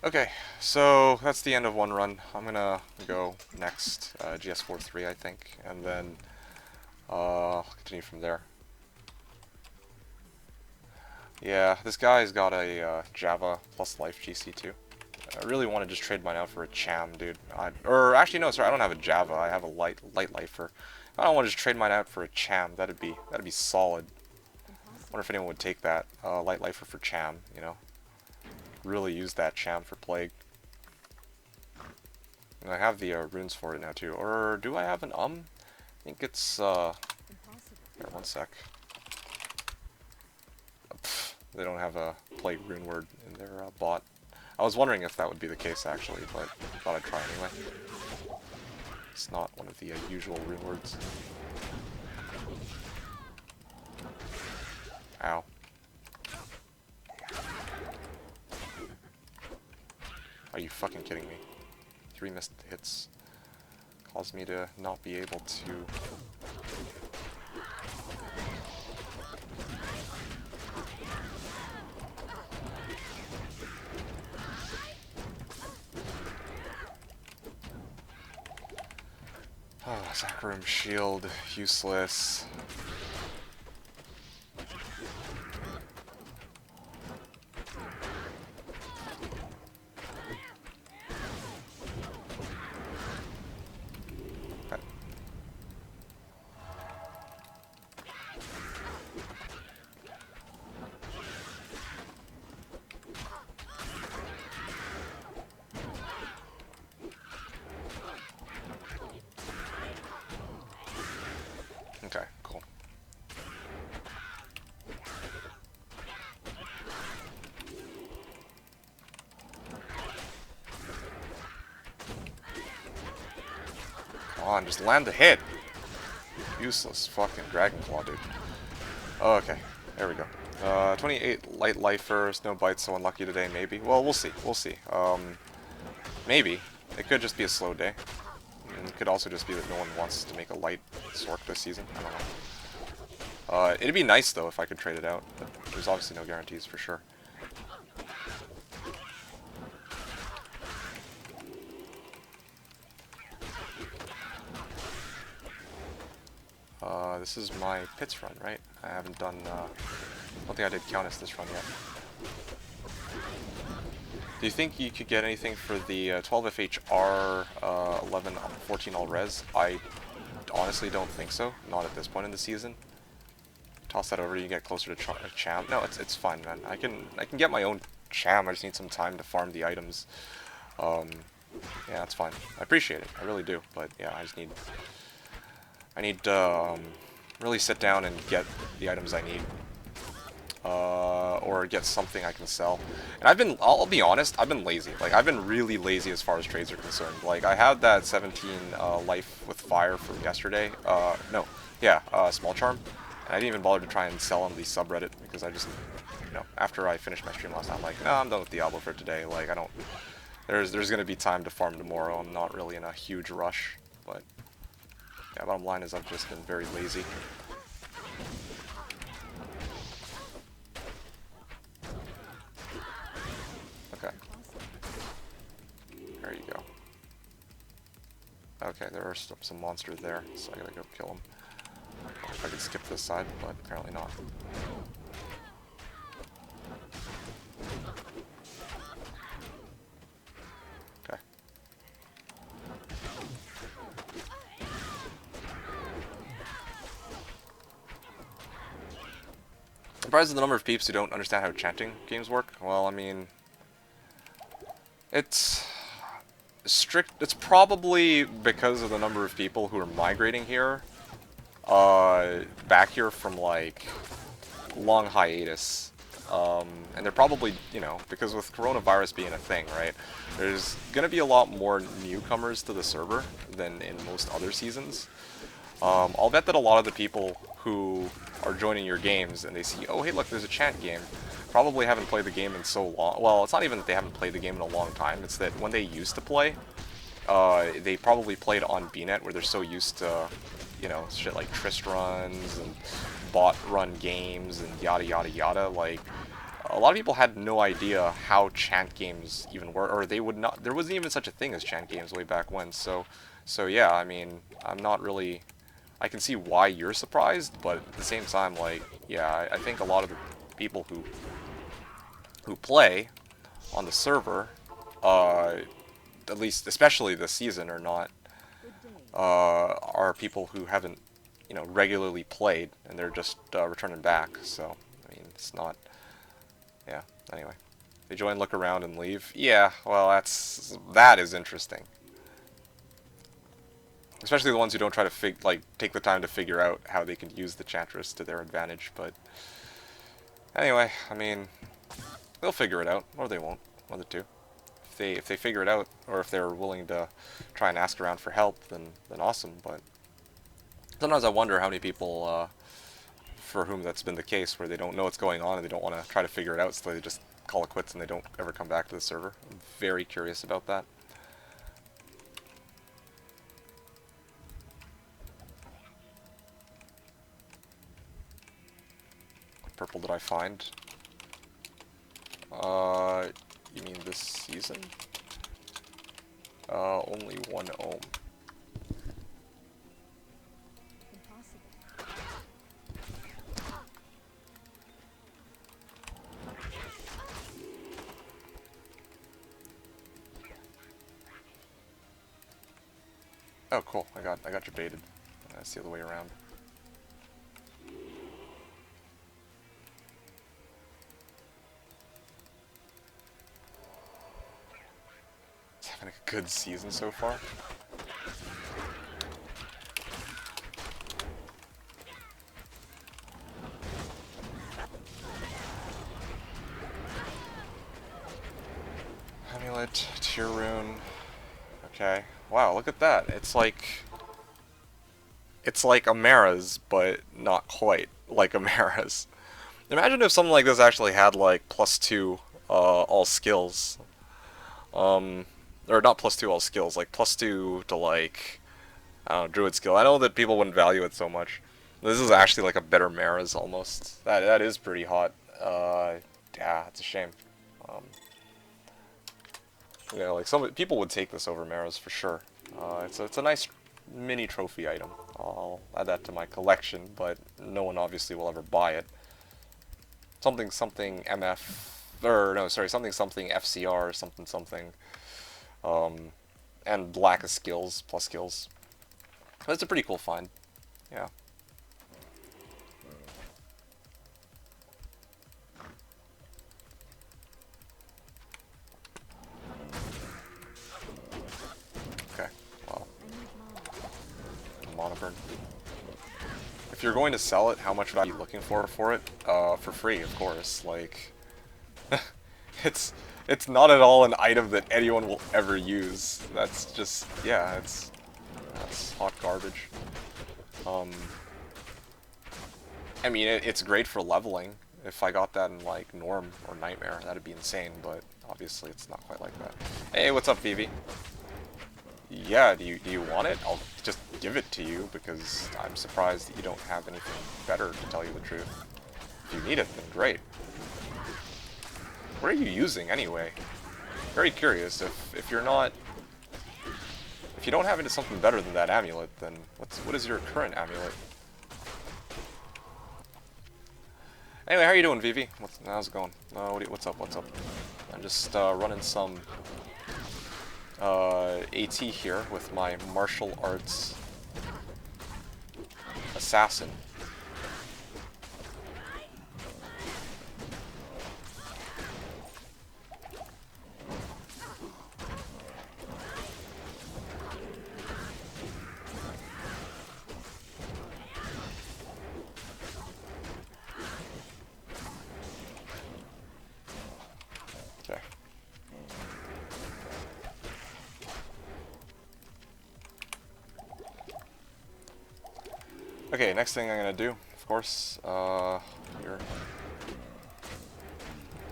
Okay, so that's the end of one run. I'm gonna go next, GS43, I think, and then continue from there. Yeah, this guy's got a Java plus life GC2. I really want to just trade mine out for a Cham, dude. Or actually, no, sorry, I don't have a Java. I have a light lifer. I don't want to just trade mine out for a Cham. That'd be solid. Wonder if anyone would take that light lifer for Cham. You know, really use that Cham for Plague. And I have the runes for it now too. Or do I have an I think it's here, one sec. Pfft, they don't have a Plague rune word in their bot. I was wondering if that would be the case actually, but I thought I'd try anyway. It's not one of the usual rune words. Ow. Are you fucking kidding me? 3 missed hits caused me to not be able to... Oh, Saccharum shield, useless. Okay, on, just land the hit. Useless fucking Dragon Claw, dude. Oh, okay, there we go. 28 light lifers, no bites, so unlucky today, maybe. Well, we'll see, we'll see. Maybe. It could just be a slow day. And it could also just be that no one wants to make a light Sork this season. I don't know. It'd be nice, though, if I could trade it out, but there's obviously no guarantees for sure. This is my pits run, right? I haven't done, I don't think I did Countess this run yet. Do you think you could get anything for the 12FHR 11 14 all res? I honestly don't think so. Not at this point in the season. Toss that over, you get closer to Cham. No, it's fine, man. I can get my own Cham. I just need some time to farm the items. Yeah, that's fine. I appreciate it. I really do. But yeah, I need to really sit down and get the items I need. Or get something I can sell. And I'll be honest, I've been lazy. Like, I've been really lazy as far as trades are concerned. Like, I had that 17 life with fire from yesterday. Small charm. And I didn't even bother to try and sell on the subreddit because I just, after I finished my stream last night, I'm like, no, I'm done with Diablo for today. Like, I don't, there's going to be time to farm tomorrow. I'm not really in a huge rush, but yeah, bottom line is I've just been very lazy. Okay. There you go. Okay, there are some monsters there, so I gotta go kill them. If I could skip this side, but apparently not. Okay. Surprised at the number of peeps who don't understand how chanting games work. Well, I mean, it's strict. It's probably because of the number of people who are migrating here, back here from like long hiatus, and they're probably, because with coronavirus being a thing, right? There's gonna be a lot more newcomers to the server than in most other seasons. I'll bet that a lot of the people who are joining your games and they see, oh hey look, there's a chant game, probably haven't played the game in so long. Well, it's not even that they haven't played the game in a long time, it's that when they used to play, they probably played on BNet where they're so used to, shit like Trist runs and bot run games and yada yada yada. Like, a lot of people had no idea how chant games even were, or they would not, there wasn't even such a thing as chant games way back when. So yeah, I mean, I'm not really, I can see why you're surprised, but at the same time, like, yeah, I think a lot of the people who play on the server, at least, especially this season, are people who haven't, regularly played, and they're just returning back. So, I mean, it's not, yeah. Anyway, they join, look around, and leave. Yeah, well, that is interesting. Especially the ones who don't try to take the time to figure out how they can use the Chantress to their advantage. But anyway, I mean, they'll figure it out, or they won't. One of the two. If they figure it out, or if they're willing to try and ask around for help, then awesome. But sometimes I wonder how many people for whom that's been the case, where they don't know what's going on and they don't want to try to figure it out, so they just call it quits and they don't ever come back to the server. I'm very curious about that. Purple did I find? You mean this season? Only one ohm. Oh, cool. I got you baited. That's the other way around. It's having a good season so far. Amulet, Tear Rune. Okay. Wow, look at that. It's like It's like Amara's, but not quite like Amara's. Imagine if something like this actually had like +2 all skills. Or not +2 all skills, like +2 to like, I don't know, druid skill. I know that people wouldn't value it so much. This is actually like a better Mara's almost. That is pretty hot. Yeah, it's a shame. Um, yeah, like some people would take this over Mara's for sure. It's a nice mini trophy item. I'll add that to my collection, but no one obviously will ever buy it. Something MF, or no, sorry, something FCR, something, and lack of skills, plus skills. But it's a pretty cool find. Yeah. Okay. Well, mana burn. If you're going to sell it, how much would I be looking for it? For free, of course. Like, it's it's not at all an item that anyone will ever use. That's just, yeah, that's hot garbage. Um, I mean, it's great for leveling. If I got that in like Norm or Nightmare, that'd be insane. But obviously, it's not quite like that. Hey, what's up, Vivi? Yeah, do you want it? I'll just give it to you because I'm surprised that you don't have anything better, to tell you the truth. If you need it, then great. What are you using anyway? Very curious. If you're not, if you don't have something better than that amulet, then what is your current amulet? Anyway, how are you doing, Vivi? How's it going? What's up? What's up? I'm just running some AT here with my martial arts assassin. Okay. Okay, next thing I'm gonna do, of course, here.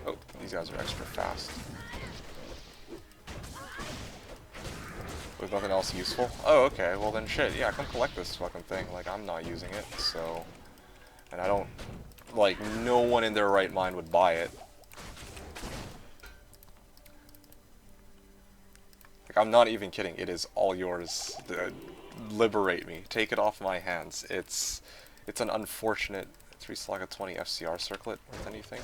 Oh, these guys are extra fast. With nothing else useful? Oh, okay, well then shit, yeah, come collect this fucking thing. Like, I'm not using it, so... And I don't... Like, no one in their right mind would buy it. Like, I'm not even kidding, it is all yours. Liberate me. Take it off my hands. It's an unfortunate 3-slot 20 FCR circlet with anything.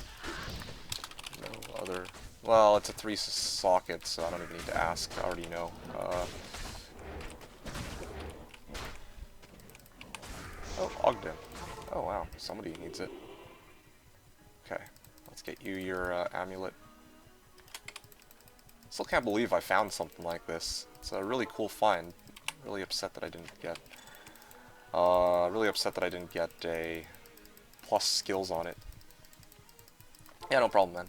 No other... Well, it's a 3-socket, so I don't even need to ask. I already know. Oh, Ogden. Oh, wow. Somebody needs it. Okay. Let's get you your amulet. Still can't believe I found something like this. It's a really cool find. Really upset that I didn't get... really upset that I didn't get a plus skills on it. Yeah, no problem, man.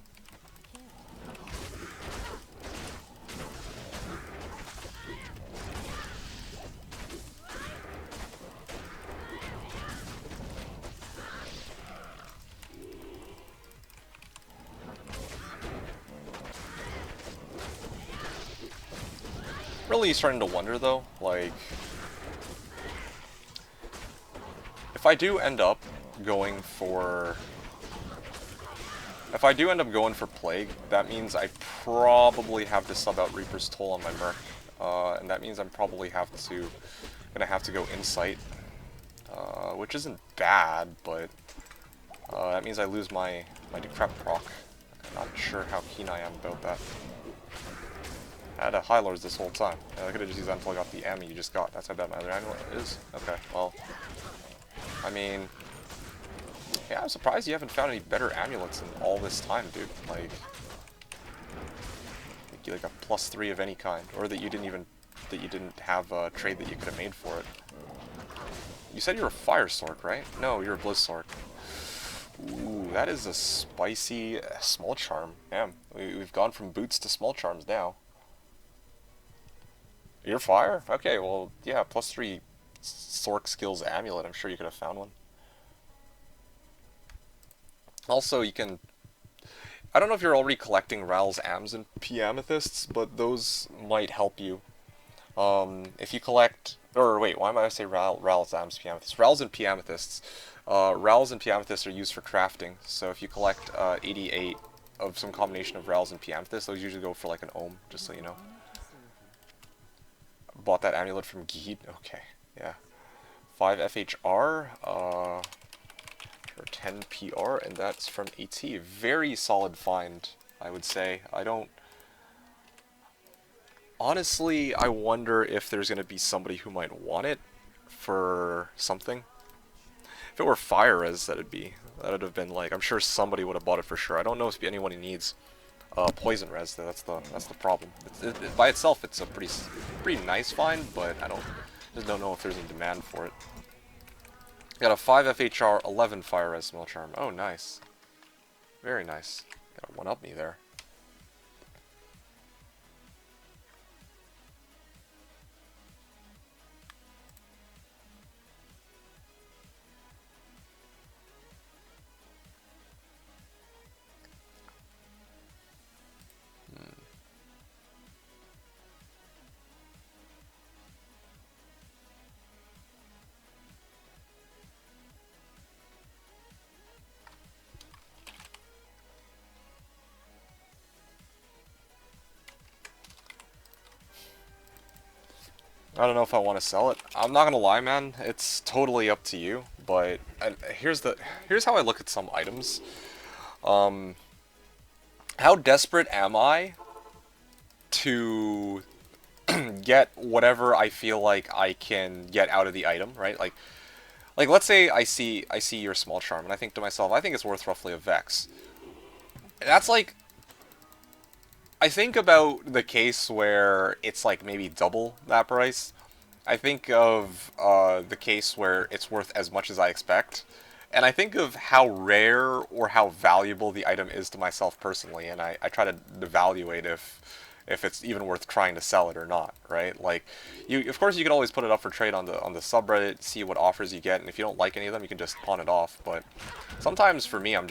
Really starting to wonder though, like, if I do end up going for Plague, that means I probably have to sub out Reaper's Toll on my Merc, and that means I'm probably gonna have to go Insight, which isn't bad, but that means I lose my Decrep proc. I'm not sure how keen I am about that. I had a High Lords this whole time. I could have just used that until I got the M you just got. That's how bad my other amulet is. Okay, well, I mean, yeah, I'm surprised you haven't found any better amulets in all this time, dude. Like a +3 of any kind, or that you didn't have a trade that you could have made for it. You said you're a Fire Sork, right? No, you're a Blizz Sork. Ooh, that is a spicy Small Charm. Damn, we've gone from boots to Small Charms now. You're fire? Okay, well, yeah, +3 Sork Skills Amulet. I'm sure you could have found one. Also, you can... I don't know if you're already collecting Ral's Ams and P Amethysts, but those might help you. If you collect... Or wait, why am I say Ral's Ams P Amethysts? Ral's and P Amethysts. Ral's and P Amethysts are used for crafting, so if you collect 88 of some combination of Ral's and P Amethysts, those usually go for like an ohm, just so you know. Bought that amulet from Geed. Okay, yeah. 5 FHR, or 10 PR, and that's from AT. Very solid find, I would say. I don't... Honestly, I wonder if there's going to be somebody who might want it for something. If it were Fire Res, that would have been like... I'm sure somebody would have bought it for sure. I don't know if anyone needs Poison Res, though. That's the problem. By itself, it's a pretty nice find, but just don't know if there's any demand for it. Got a 5 FHR, 11 Fire Res Smell Charm. Oh, nice. Very nice. Got a 1-up me there. I don't know if I want to sell it. I'm not gonna lie, man. It's totally up to you. But here's how I look at some items. How desperate am I to get whatever I feel like I can get out of the item, right? Like let's say I see your small charm, and I think to myself, I think it's worth roughly a Vex. That's like... I think about the case where it's like maybe double that price. I think of the case where it's worth as much as I expect. And I think of how rare or how valuable the item is to myself personally, and I try to evaluate if it's even worth trying to sell it or not, right? Like, of course you can always put it up for trade on the subreddit, see what offers you get, and if you don't like any of them, you can just pawn it off. But sometimes for me, I'm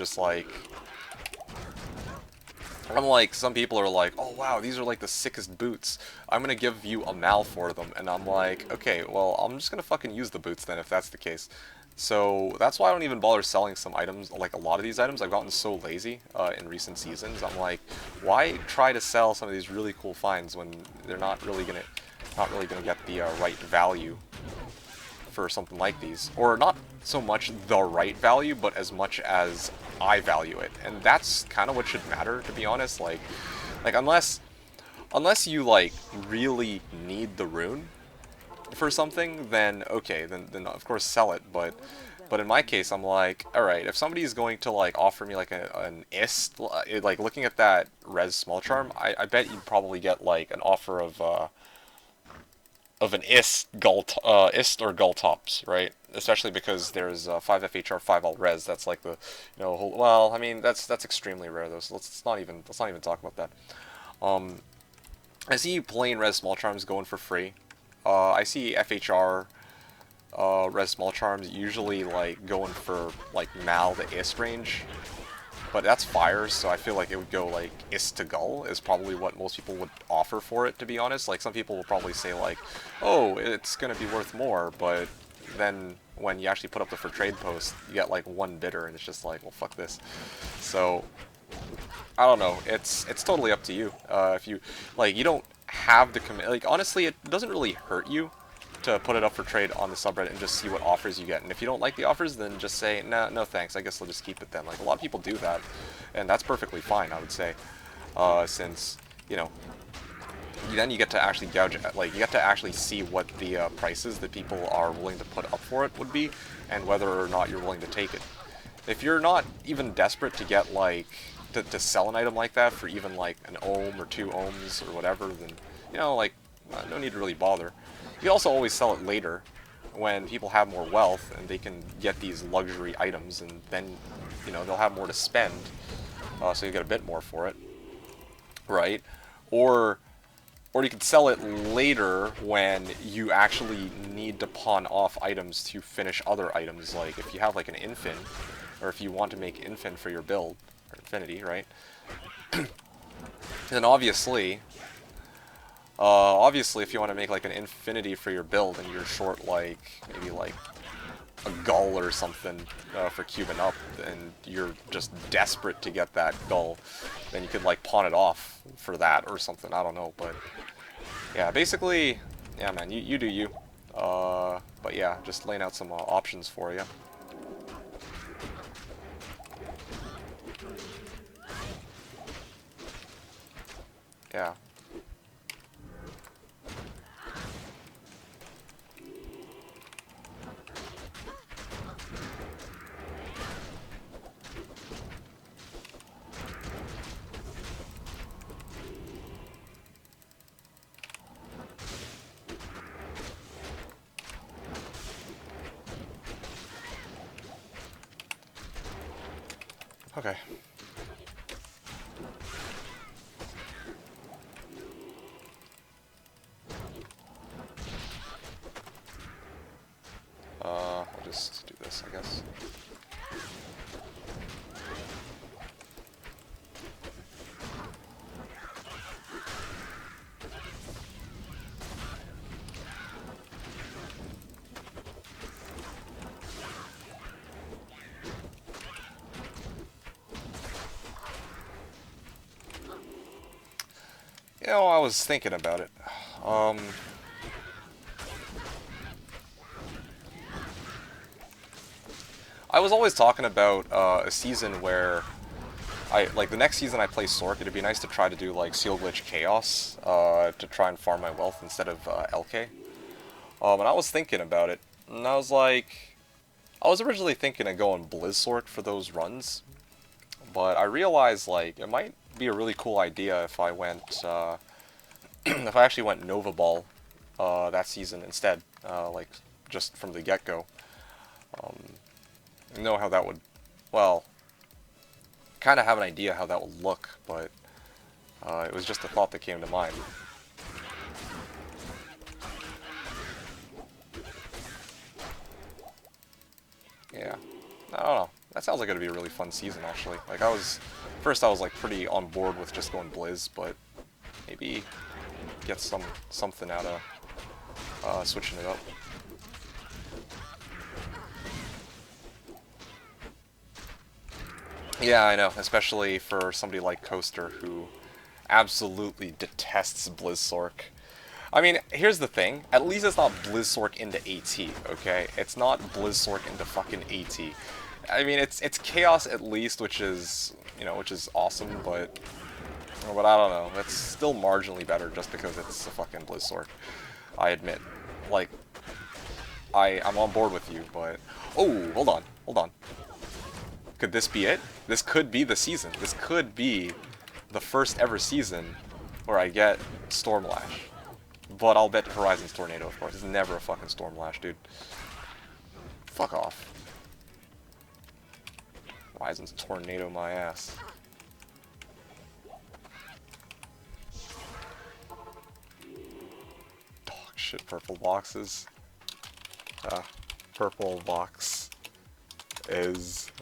like, some people are like, oh wow, these are like the sickest boots. I'm gonna give you a mal for them. And I'm like, okay, well, I'm just gonna fucking use the boots then if that's the case. So that's why I don't even bother selling some items, like a lot of these items. I've gotten so lazy in recent seasons. I'm like, why try to sell some of these really cool finds when they're not really gonna get the right value for something like these, or not so much the right value, but as much as I value it, and that's kind of what should matter, to be honest. Like unless you like really need the rune for something, then okay, then of course sell it. But in my case, I'm like, all right, if somebody's going to like offer me like an ist, like looking at that res small charm, I bet you'd probably get like an offer of an ist or gull tops, right? Especially because there's 5 FHR 5 alt res. That's like the, well, I mean that's extremely rare though. So let's not even talk about that. I see plain res small charms going for free. I see FHR res small charms usually like going for like mal to ist range. But that's fires, so I feel like it would go like ist to gull is probably what most people would offer for it, to be honest. Like some people will probably say like, oh, it's gonna be worth more, but then when you actually put up the for trade post, you get like one bidder, and it's just like, well, fuck this. So I don't know. It's totally up to you. If you like, you don't have to commit. Like honestly, it doesn't really hurt you to put it up for trade on the subreddit and just see what offers you get. And if you don't like the offers, then just say, nah, no thanks, I guess I'll just keep it then. Like, a lot of people do that, and that's perfectly fine, I would say. Since, then you get to actually gouge, like, you get to actually see what the prices that people are willing to put up for it would be, and whether or not you're willing to take it. If you're not even desperate to get, like, to sell an item like that for even, like, an ohm or 2 ohms or whatever, then, like, no need to really bother. You can also always sell it later when people have more wealth and they can get these luxury items, and then, they'll have more to spend, so you get a bit more for it, right? Or Or you could sell it later when you actually need to pawn off items to finish other items. Like if you have like an infin, or if you want to make infin for your build, or infinity, right? Then obviously if you want to make like an infinity for your build and you're short like, maybe like a gull or something for cubing up, and you're just desperate to get that gull, then you could like pawn it off for that or something, I don't know, but yeah, basically, yeah man, you do you. But yeah, just laying out some options for you. Yeah. Okay. I'll just do this, I guess. You know, I was thinking about it. I was always talking about a season where like the next season I play Sork, it'd be nice to try to do like Seal Glitch Chaos to try and farm my wealth instead of LK. And I was thinking about it, and I was like, I was originally thinking of going Blizz Sork for those runs, but I realized like it might be a really cool idea if I went, if I actually went Nova Ball that season instead, like just from the get-go. Know how that would, well, kind of have an idea how that would look, but it was just a thought that came to mind. Yeah, I don't know. That sounds like it'd be a really fun season, actually. Like first I was like pretty on board with just going Blizz, but maybe get something out of switching it up. Yeah, I know, especially for somebody like Coaster who absolutely detests Blizzsork. I mean, here's the thing. At least it's not Blizzsork into AT, okay? It's not Blizzsork into fucking AT. I mean, it's Chaos at least, which is, you know, which is awesome, but I don't know. It's still marginally better just because it's a fucking Blizzsork. I admit. Like, I'm on board with you, but... Oh, hold on. Hold on. Could this be it? This could be the season. This could be the first ever season where I get Stormlash. But I'll bet Horizon's Tornado, of course. It's never a fucking Stormlash, dude. Fuck off. Horizon's Tornado my ass. Dog shit, purple boxes. Purple box is...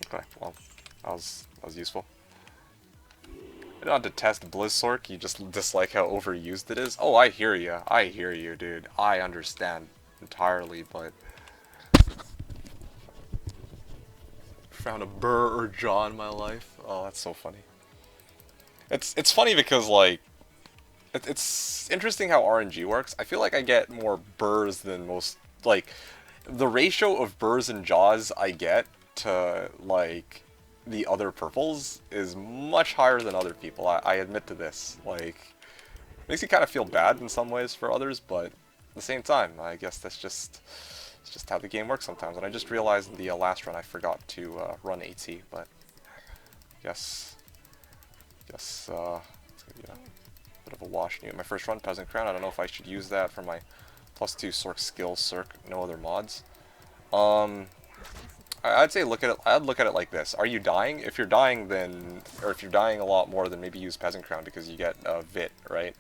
Okay, well, that was useful. I don't detest Blizzsork, you just dislike how overused it is. Oh, I hear you, dude. I understand entirely, but... Found a burr or jaw in my life. Oh, that's so funny. It's funny because, like, it's interesting how RNG works. I feel like I get more burrs than most, like, the ratio of burrs and jaws I get to, like, the other purples is much higher than other people. I admit to this. Like, makes you kind of feel bad in some ways for others, but at the same time, I guess that's just, it's just how the game works sometimes. And I just realized in the last run I forgot to run AT, but guess, it's gonna be a bit of a wash. My first run, Peasant Crown, I don't know if I should use that for my +2 Sork skill, Circ, no other mods. I'd say I'd look at it like this. Are you dying? If you're dying, then, or if you're dying a lot more, then maybe use Peasant Crown because you get Vit, right?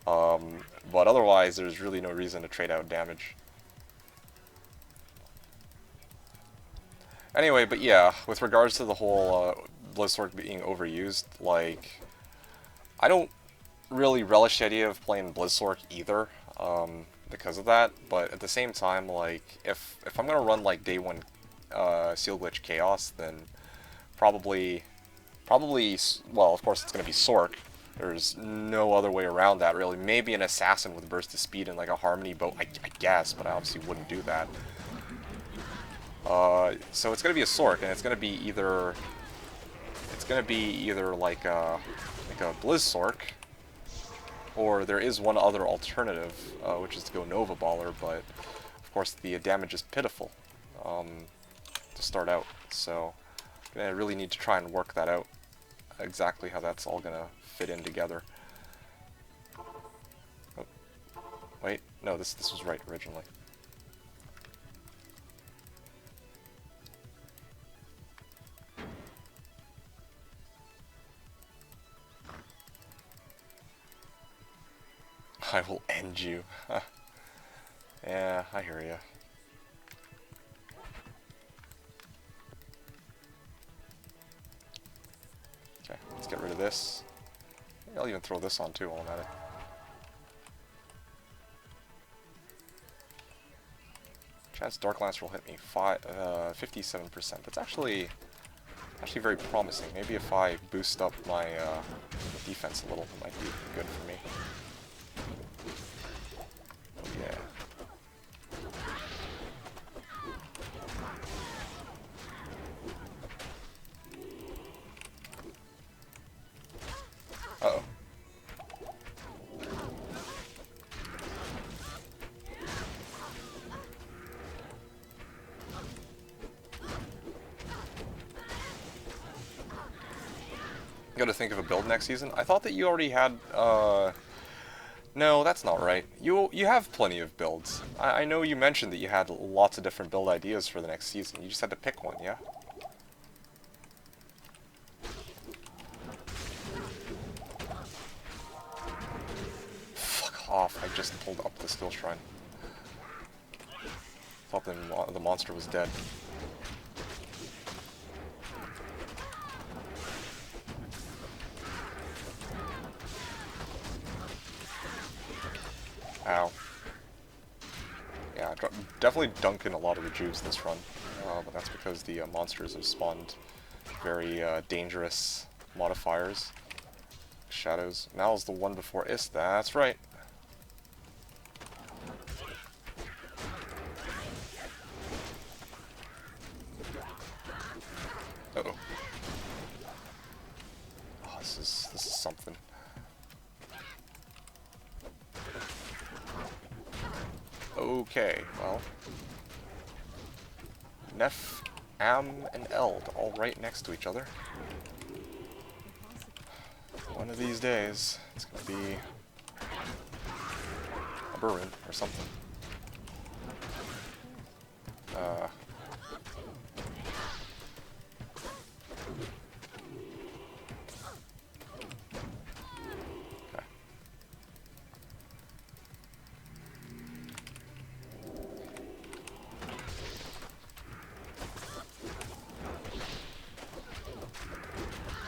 But otherwise, there's really no reason to trade out damage. Anyway, but yeah, with regards to the whole Blizzard being overused, like, I don't really relish the idea of playing Blizzard either, because of that, but at the same time, like, if I'm gonna run, like, day one Seal Glitch Chaos, then probably, well, of course it's gonna be Sork. There's no other way around that, really. Maybe an Assassin with Burst of Speed and, like, a Harmony Bow, I guess, but I obviously wouldn't do that. So it's gonna be a Sork, and it's gonna be either like a Blizz Sork, or there is one other alternative, which is to go Nova Baller, but of course the damage is pitiful to start out, so I really need to try and work that out, exactly how that's all gonna fit in together. Oh, wait, no, this was right originally. I will end you. Yeah, I hear ya. Okay, let's get rid of this. Maybe I'll even throw this on too while I'm at it. Chance Dark Lancer will hit me 57%. That's actually very promising. Maybe if I boost up my defense a little, it might be good for me. Yeah. Uh-oh. Gotta think of a build next season. I thought that you already had, no, that's not right. You have plenty of builds. I know you mentioned that you had lots of different build ideas for the next season. You just had to pick one, yeah? Fuck off, I just pulled up the skill shrine. Thought the monster was dead. Ow. Yeah, definitely dunking a lot of the juice this run, but that's because the monsters have spawned very dangerous modifiers. Shadows. Now's the one before Ist, that's right. Uh-oh. Oh, this is something. Okay, well. Neff, Am, and Eld all right next to each other. One of these days, it's gonna be a Burun or something.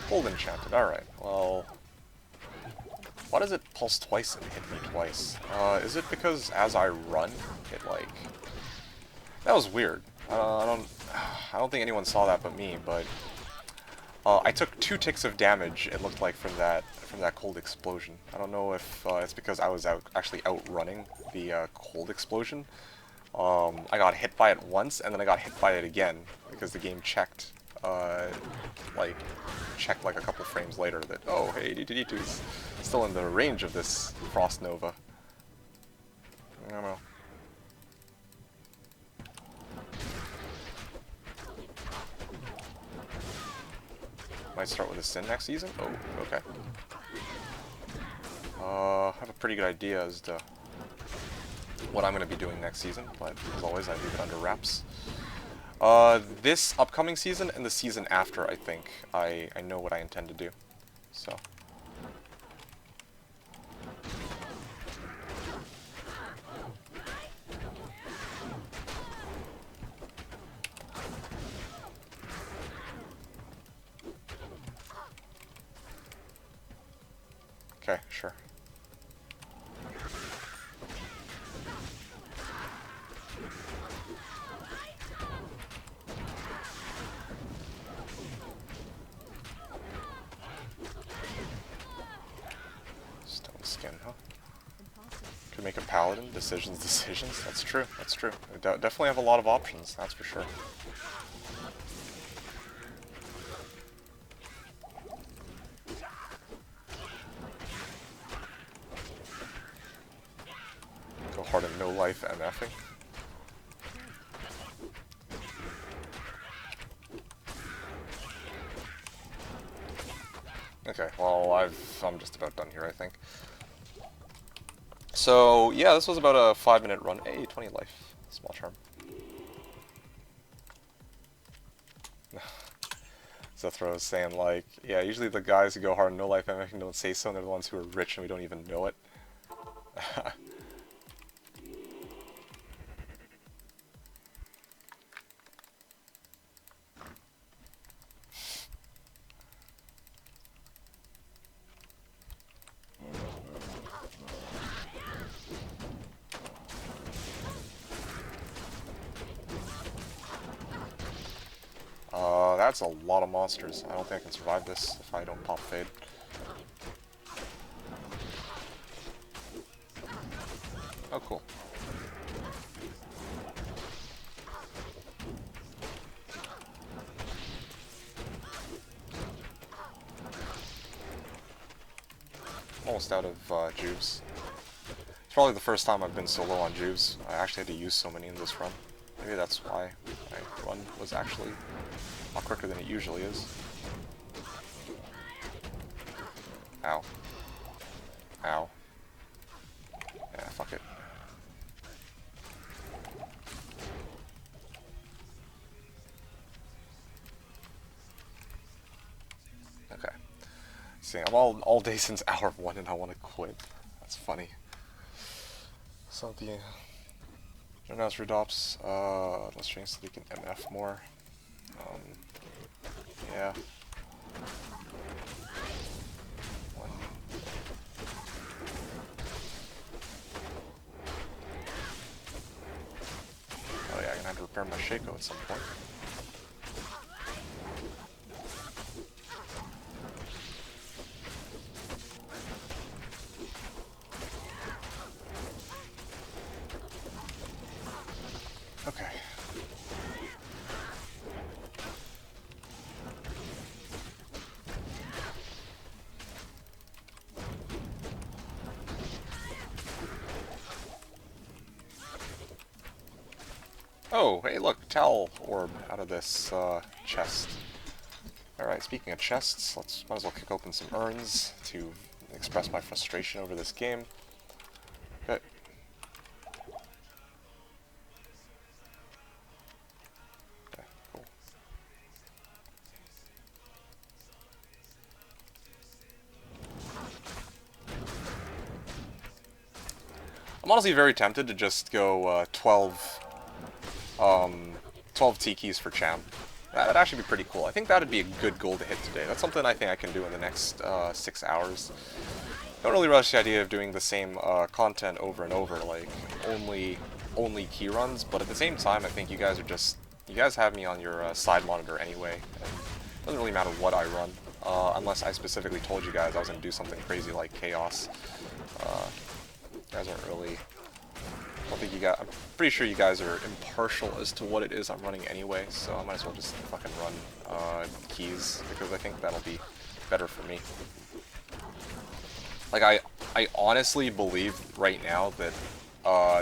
Gold enchanted, alright, well... Why does it pulse twice and hit me twice? Is it because as I run, it like... That was weird. I don't think anyone saw that but me, but... I took 2 ticks of damage, it looked like, from that cold explosion. I don't know if it's because I was actually outrunning the cold explosion. I got hit by it once, and then I got hit by it again, because the game checked like a couple frames later that, oh, hey, D2D2's still in the range of this Frost Nova. I don't know. Might start with a Sin next season? Oh, okay. I have a pretty good idea as to what I'm going to be doing next season, but as always, I leave it under wraps. This upcoming season and the season after, I think. I know what I intend to do. So. Okay, sure. Stone skin, huh? Could make a paladin. Decisions. That's true. That's true. We definitely have a lot of options, that's for sure. Go hard and no life MFing. Okay, well, I'm just about done here, I think. So, yeah, this was about a 5-minute run. Hey, 20 life. Small charm. Zethro is saying, like, yeah, usually the guys who go hard and no life MFing don't say so, and they're the ones who are rich and we don't even know it. That's a lot of monsters. I don't think I can survive this if I don't pop fade. Oh, cool. Almost out of juice. It's probably the first time I've been so low on juice. I actually had to use so many in this run. Maybe that's why my run was actually a lot quicker than it usually is. Ow. Ow. Yeah, fuck it. Okay. See, I'm all day since hour 1 and I want to quit. That's funny. So the Jonas Redops, let's change so they can MF more. Yeah. Oh yeah, I'm gonna have to repair my Shaco at some point. Okay. Oh, hey look, towel orb out of this chest. Alright, speaking of chests, might as well kick open some urns to express my frustration over this game. Okay. Okay, cool. I'm honestly very tempted to just go 12 Tikis for champ. That would actually be pretty cool. I think that would be a good goal to hit today. That's something I think I can do in the next 6 hours. Don't really rush the idea of doing the same content over and over, like only key runs, but at the same time I think you guys have me on your side monitor anyway. It doesn't really matter what I run, unless I specifically told you guys I was going to do something crazy like Chaos. You guys aren't really... I'm pretty sure you guys are impartial as to what it is I'm running anyway, so I might as well just fucking run keys, because I think that'll be better for me. Like, I honestly believe right now that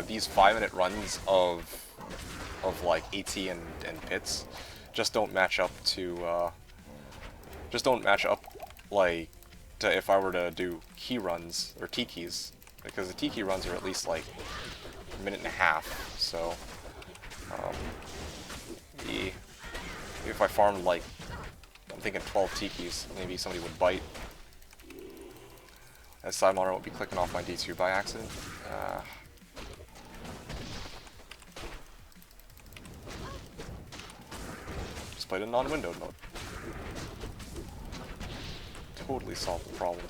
these 5-minute runs of like AT and pits just don't match up to like to if I were to do key runs or T keys, because the T key runs are at least like a minute and a half, so Maybe if I farmed like, I'm thinking 12 tikis, maybe somebody would bite. As side monitor won't be clicking off my D2 by accident. Just played in non-windowed mode. Totally solved the problem.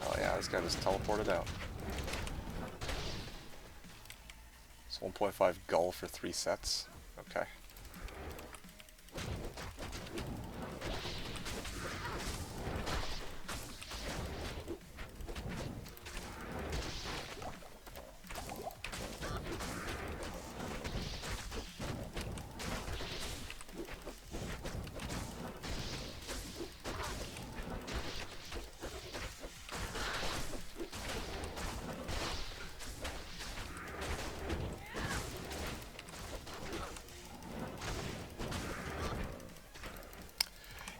Oh yeah, this guy just teleported out. It's 1.5 gull for 3 sets. Okay.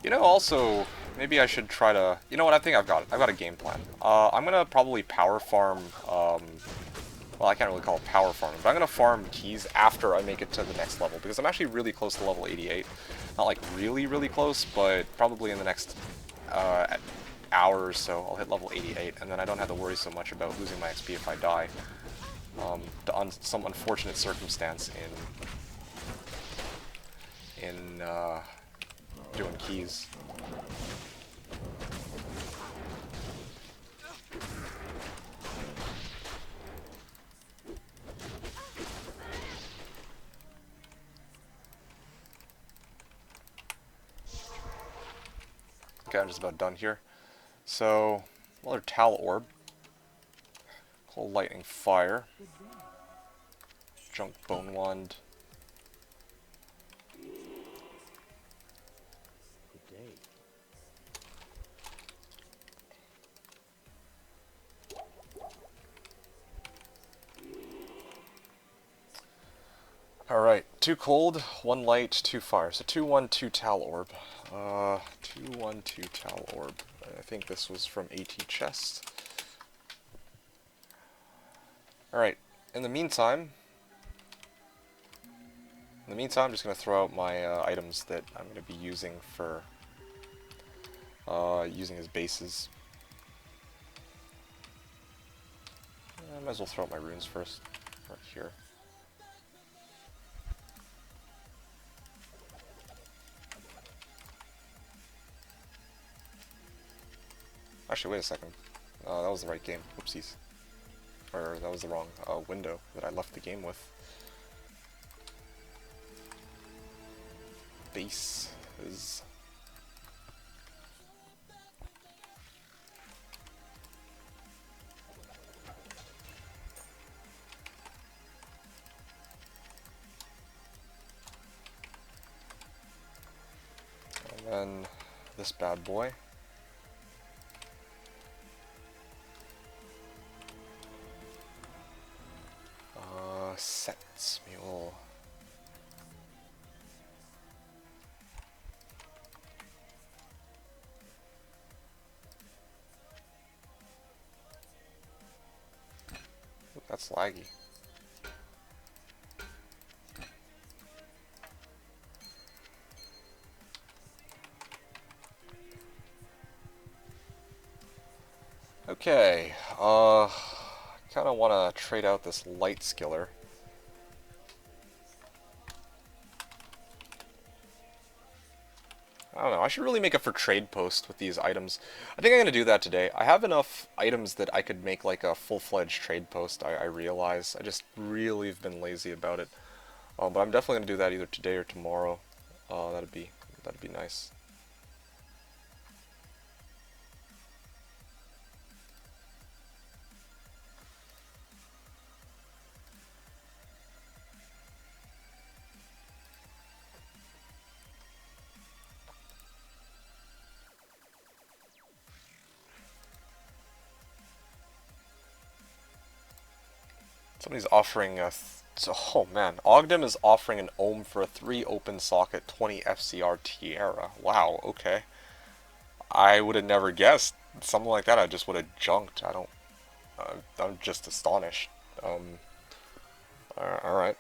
You know, also, maybe I should try to... You know what, I think I've got it. I've got a game plan. I'm gonna probably power farm, well, I can't really call it power farming, but I'm gonna farm keys after I make it to the next level, because I'm actually really close to level 88. Not like really, really close, but probably in the next, hour or so, I'll hit level 88, and then I don't have to worry so much about losing my XP if I die. Some unfortunate circumstance in doing keys. Okay, I'm just about done here. So, another Tal Orb. Cold Lightning Fire. Junk Bone Wand. Alright, 2 cold, 1 light, 2 fire. So 2, 1, 2 Tal Orb. 2, 1, 2 Tal Orb. I think this was from AT Chest. Alright, in the meantime, I'm just going to throw out my items that I'm going to be using for using as bases. I might as well throw out my runes first, right here. Actually, wait a second. That was the right game. Whoopsies. Or that was the wrong window that I left the game with. Base is... And then this bad boy. Sets mule. Ooh, that's laggy. Okay, kind of want to trade out this light skiller. I don't know, I should really make a for trade post with these items. I think I'm going to do that today. I have enough items that I could make like a full-fledged trade post, I realize. I just really have been lazy about it. But I'm definitely going to do that either today or tomorrow. That'd be nice. Somebody's offering a... oh man, Ogden is offering an ohm for a 3 open socket 20 FCR Tiara. Wow, okay. I would have never guessed. Something like that I just would have junked. I don't... I'm just astonished. Alright.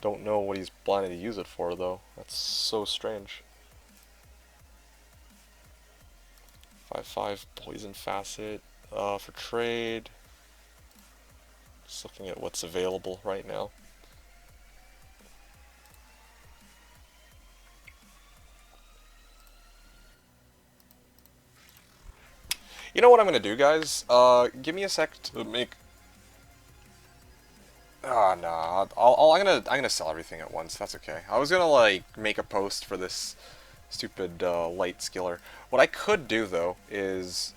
Don't know what he's planning to use it for, though. That's so strange. 5/5 poison facet for trade. Just looking at what's available right now. You know what I'm gonna do, guys? Give me a sec to make. Ah, nah. I'm gonna sell everything at once. That's okay. I was gonna like make a post for this stupid light skiller. What I could do though is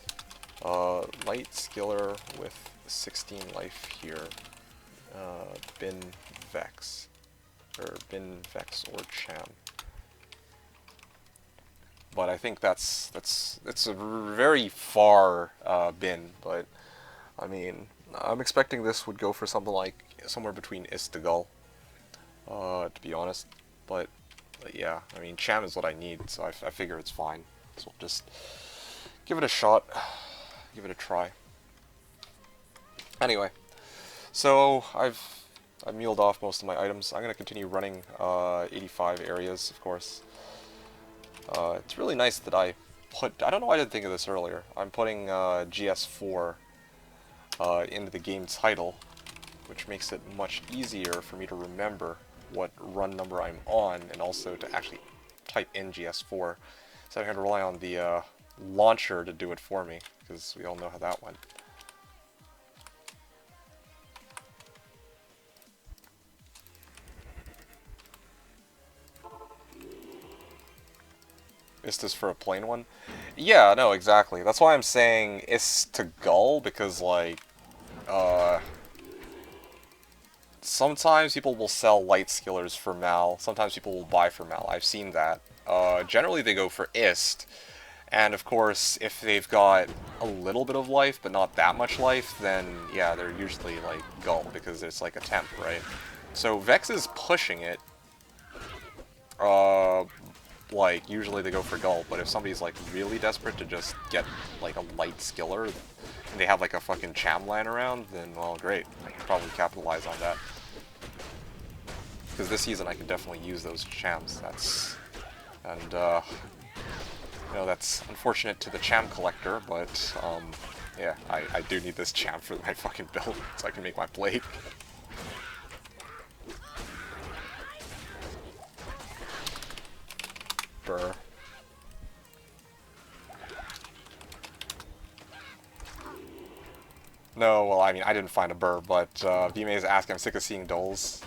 light skiller with 16 life here. Bin Vex or Bin Vex or Cham. But I think it's a very far bin. But I mean, I'm expecting this would go for something like somewhere between Ist to Gull, to be honest. But yeah, I mean, Cham is what I need, so I figure it's fine. So we'll just give it a shot, give it a try. Anyway, so I've muled off most of my items. I'm gonna continue running 85 areas, of course. It's really nice that I don't know why I didn't think of this earlier. I'm putting GS4 into the game title, which makes it much easier for me to remember what run number I'm on, and also to actually type in GS4. So I have to rely on the launcher to do it for me, because we all know how that went. Is this for a plain one? Yeah, no, exactly. That's why I'm saying is to Gull, because, like, sometimes people will sell light skillers for Mal, sometimes people will buy for Mal. I've seen that. Generally they go for Ist, and of course, if they've got a little bit of life, but not that much life, then, yeah, they're usually, like, Gull, because it's, like, a temp, right? So Vex is pushing it. Like, usually they go for Gull, but if somebody's, like, really desperate to just get, like, a light skiller, and they have, like, a fucking Cham lying around, then, well, great. I can probably capitalize on that. Because this season I can definitely use those Chams. And, you know, that's unfortunate to the Cham collector, but, yeah, I do need this Cham for my fucking build, so I can make my blade. Burr. No, well, I mean, I didn't find a burr, but Vime is asking, I'm sick of seeing doles.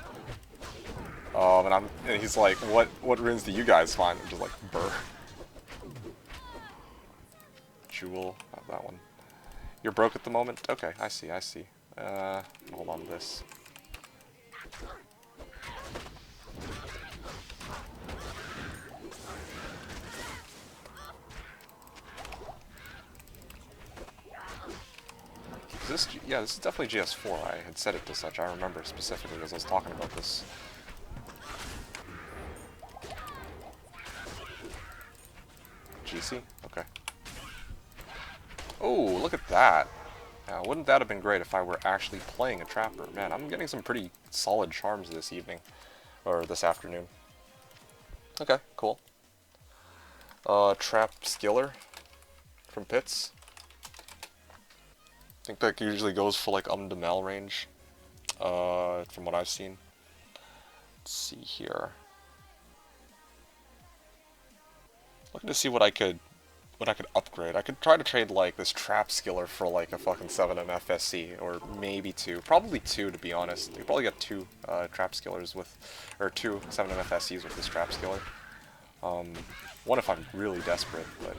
And he's like, what runes do you guys find? I'm just like, burr. Jewel, not that one. You're broke at the moment? Okay, I see. Hold on to this. Yeah, this is definitely GS4. I had set it to such. I remember specifically as I was talking about this. GC? Okay. Oh, look at that. Now, wouldn't that have been great if I were actually playing a Trapper? Man, I'm getting some pretty solid charms this evening. Or this afternoon. Okay, cool. Trap Skiller from Pits. I think that usually goes for like to Mal range, from what I've seen. Let's see here. Looking to see what I could upgrade. I could try to trade like this Trap Skiller for like a fucking 7M FSC, or maybe 2. Probably 2 to be honest. You probably got 2 Trap Skillers with, or 2 7M FSCs with this Trap Skiller. One if I'm really desperate, but.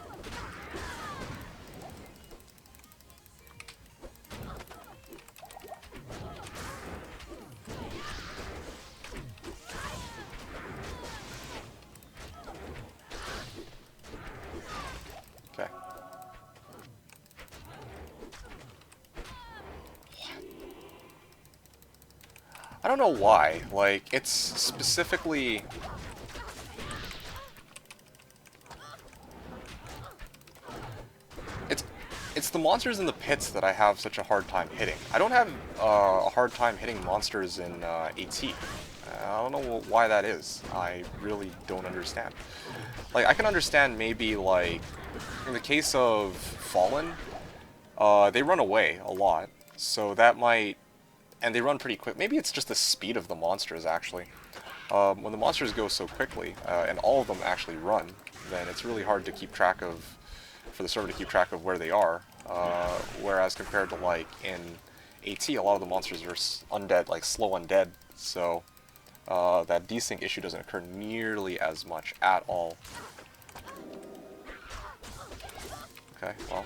Okay. I don't know why. Like, it's specifically. It's the monsters in the pits that I have such a hard time hitting. I don't have a hard time hitting monsters in AT. I don't know why that is. I really don't understand. Like, I can understand maybe, like, in the case of Fallen, they run away a lot, so that might... And they run pretty quick. Maybe it's just the speed of the monsters, actually. When the monsters go so quickly, and all of them actually run, then it's really hard to keep track of... for the server to keep track of where they are. Whereas compared to, like, in AT, a lot of the monsters are undead, like, slow undead, so... that desync issue doesn't occur nearly as much at all. Okay, well.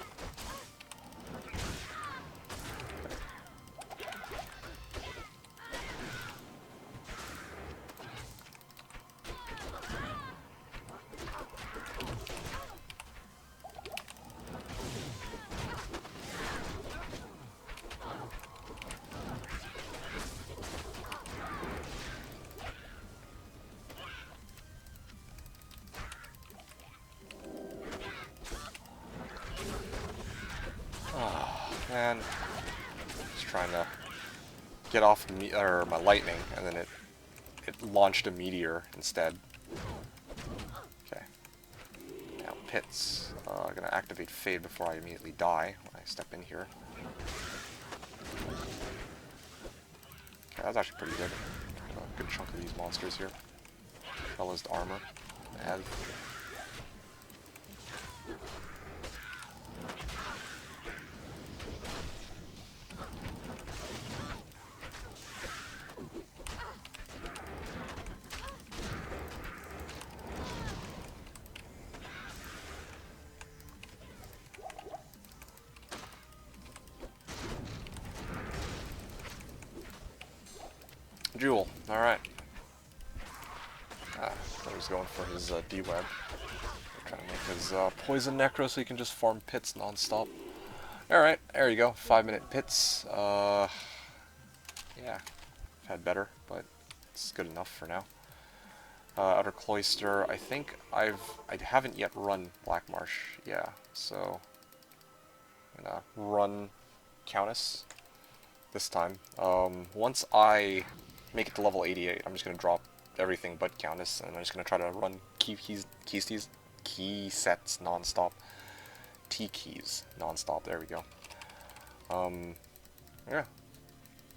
Man, just trying to get off my lightning, and then it launched a meteor instead. Okay. Now pits. I'm gonna activate Fade before I immediately die when I step in here. Okay, that's actually pretty good. A good chunk of these monsters here. As well as the armor. And Jewel, alright. So he's going for his D-Web. Trying to make his Poison Necro so he can just farm pits non-stop. Alright, there you go. 5-minute pits. Yeah, I've had better, but it's good enough for now. Outer Cloister, I think I haven't yet run Black Marsh, yeah, so I'm gonna run Countess this time. Once I make it to level 88, I'm just gonna drop everything but Countess, and I'm just gonna try to run key sets non-stop. T-keys non-stop, there we go. Yeah.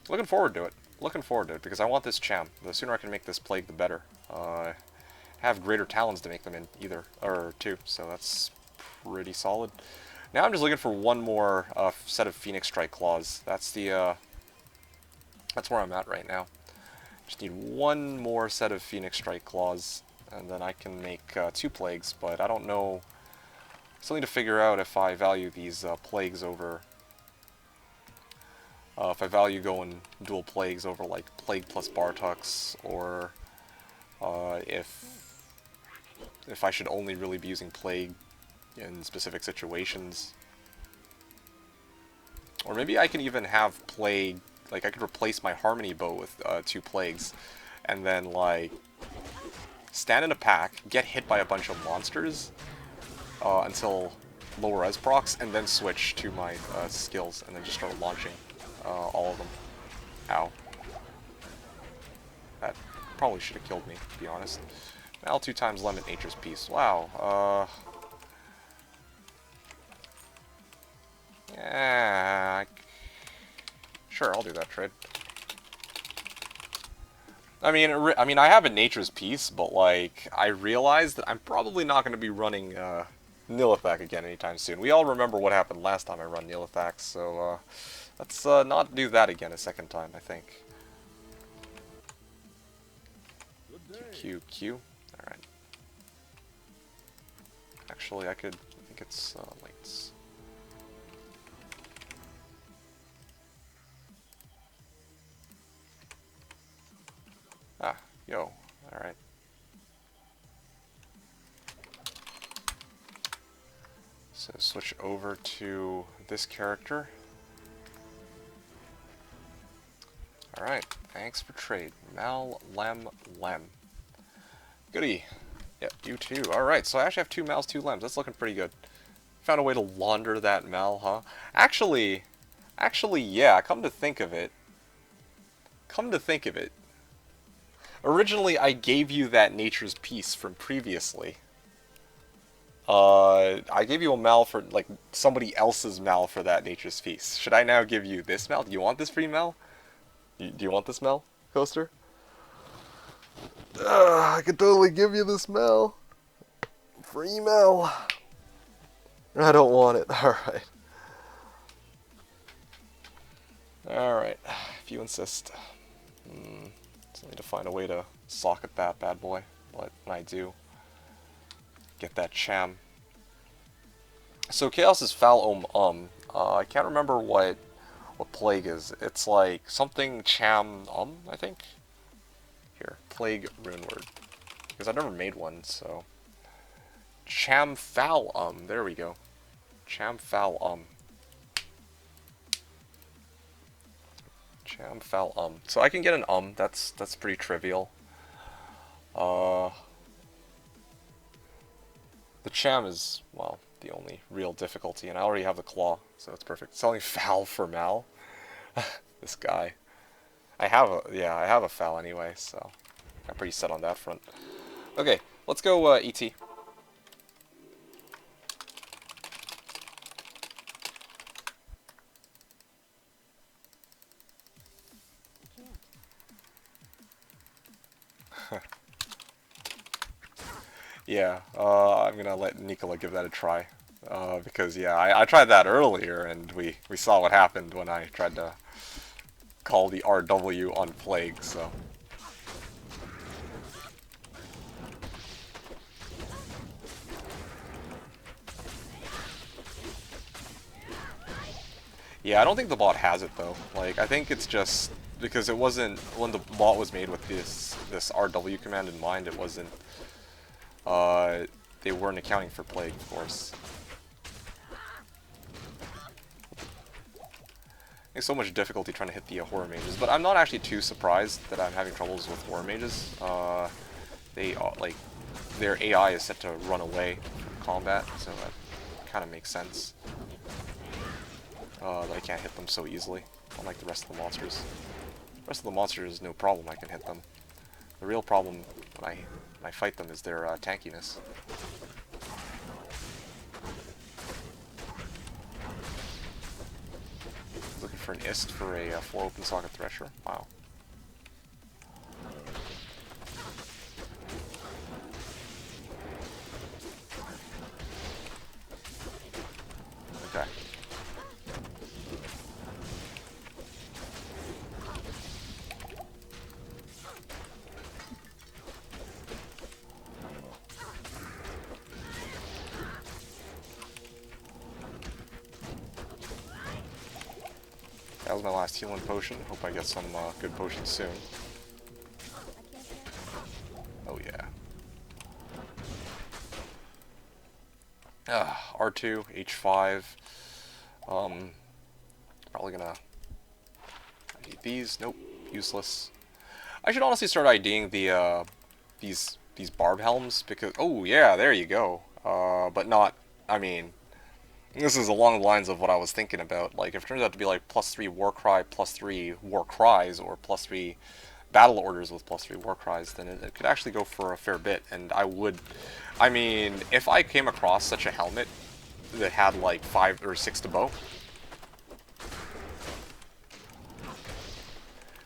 Looking forward to it. Looking forward to it, because I want this Cham. The sooner I can make this Plague, the better. Have greater talons to make them in either, or two, so that's pretty solid. Now I'm just looking for one more set of Phoenix Strike Claws. That's the, that's where I'm at right now. Just need one more set of Phoenix Strike Claws, and then I can make 2 Plagues, but I don't know. Still need to figure out if I value these Plagues over... if I value going dual Plagues over, like, Plague plus Bartux, or if I should only really be using Plague in specific situations. Or maybe I can even have Plague, like I could replace my Harmony Bow with 2 Plagues, and then like stand in a pack, get hit by a bunch of monsters until lower res procs, and then switch to my skills, and then just start launching all of them. Ow. That probably should have killed me, to be honest. Mal 2 times Lemon Nature's Peace. Wow. Yeah. Sure, I'll do that trade. I mean, I have a Nature's Peace, but like, I realized that I'm probably not going to be running Nilithak again anytime soon. We all remember what happened last time I run Nilithak, so let's not do that again a second time, I think. Q. Alright. Actually, I think it's lights. Ah, yo. Alright. So switch over to this character. Alright, thanks for trade. Lem. Goody. Yep, you too. Alright, so I actually have 2 Mals, 2 Lems. That's looking pretty good. Found a way to launder that Mal, huh? Actually, yeah, come to think of it. Originally, I gave you that nature's piece from previously. I gave you a mal for, like, somebody else's mal for that nature's feast. Should I now give you this mal? Do you want this free mal? Do you want this mal, Coaster? I could totally give you this mal. Free mal. I don't want it. Alright. Alright, if you insist. Just need to find a way to socket that bad boy. When I do, get that cham. So Chaos is foul I can't remember what plague is. It's like something cham I think. Here, plague rune word. Because I've never made one, so cham foul there we go. Cham foul Cham foul So I can get an that's pretty trivial. The cham is, well, the only real difficulty, and I already have the claw, so it's perfect. Selling foul for mal? This guy. I have a foul anyway, so I'm pretty set on that front. Okay, let's go ET. Yeah, I'm gonna let Nicola give that a try. Because, yeah, I tried that earlier, and we saw what happened when I tried to call the RW on Plague, so... Yeah, I don't think the bot has it, though. Like, I think it's just... because it wasn't... when the bot was made with this RW command in mind, it wasn't... they weren't accounting for Plague, of course. There's so much difficulty trying to hit the horror mages, but I'm not actually too surprised that I'm having troubles with horror mages. They like their AI is set to run away from combat, so that kind of makes sense. That I can't hit them so easily, unlike the rest of the monsters. The rest of the monsters, no problem, I can hit them. The real problem when I fight them is their tankiness. Looking for an ist for a 4 open socket thresher. Wow. Okay. That was my last healing potion. Hope I get some good potions soon. Oh yeah. R2, H5. Probably gonna need these. Nope, useless. I should honestly start IDing the these barb helms because yeah, there you go. But not. I mean, this is along the lines of what I was thinking about. Like, if it turns out to be like +3 Warcry, +3 Warcries, or +3 battle orders with +3 Warcries, then it could actually go for a fair bit. And I mean, if I came across such a helmet that had like 5 or 6 to bow,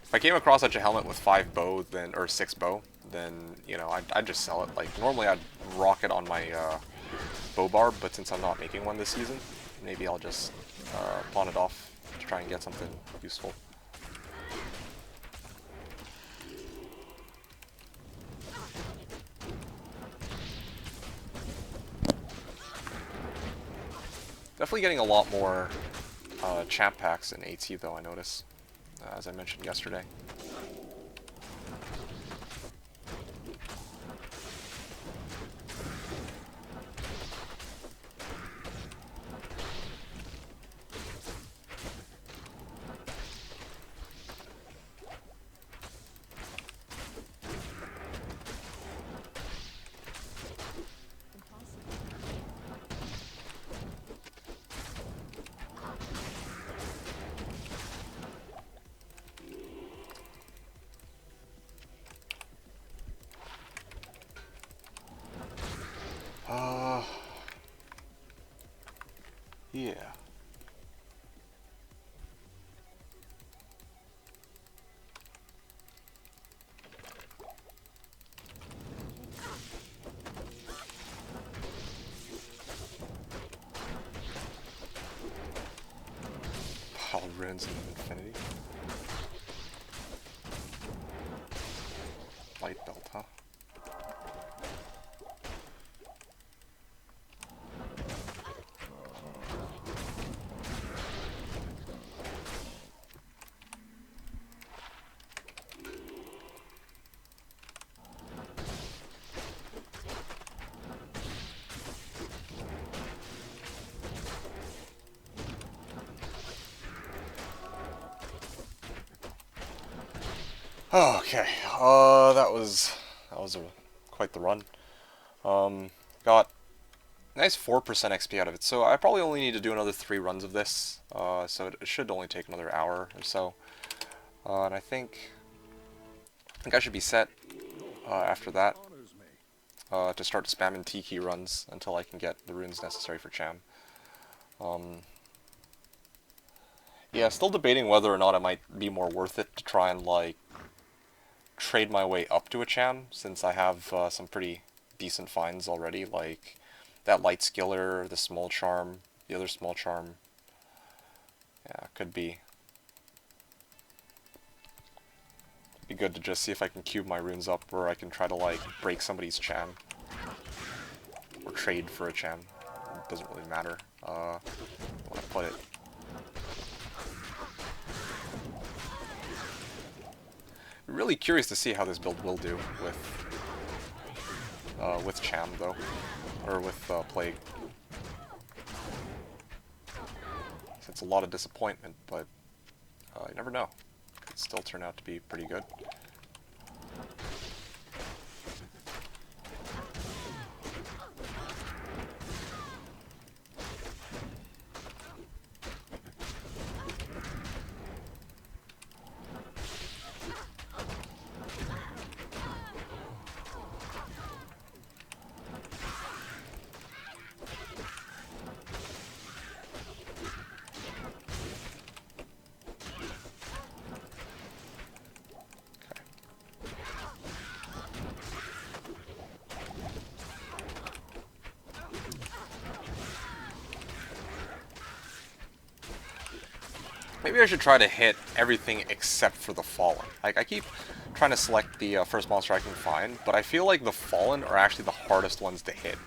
if I came across such a helmet with 5 bow, or 6 bow, then, you know, I'd just sell it. Like, normally I'd rock it on my bow barb, but since I'm not making one this season, maybe I'll just pawn it off to try and get something useful. Definitely getting a lot more champ packs in AT though, I notice, as I mentioned yesterday. Yeah. All runes of infinity. Light belt, huh? Okay, that was quite the run. Got nice 4% XP out of it, so I probably only need to do another 3 runs of this, so it should only take another hour or so. And I think I should be set after that to start spamming T-key runs until I can get the runes necessary for Cham. Yeah, still debating whether or not it might be more worth it to try and, like, trade my way up to a Cham, since I have some pretty decent finds already, like that light skiller, the small charm, the other small charm. Yeah, could be good to just see if I can cube my runes up, or I can try to, like, break somebody's Cham. Or trade for a Cham. It doesn't really matter. I want to put it. Really curious to see how this build will do with Cham, though. Or with Plague. It's a lot of disappointment, but you never know. It could still turn out to be pretty good. Maybe I should try to hit everything except for the Fallen. Like, I keep trying to select the first monster I can find, but I feel like the Fallen are actually the hardest ones to hit.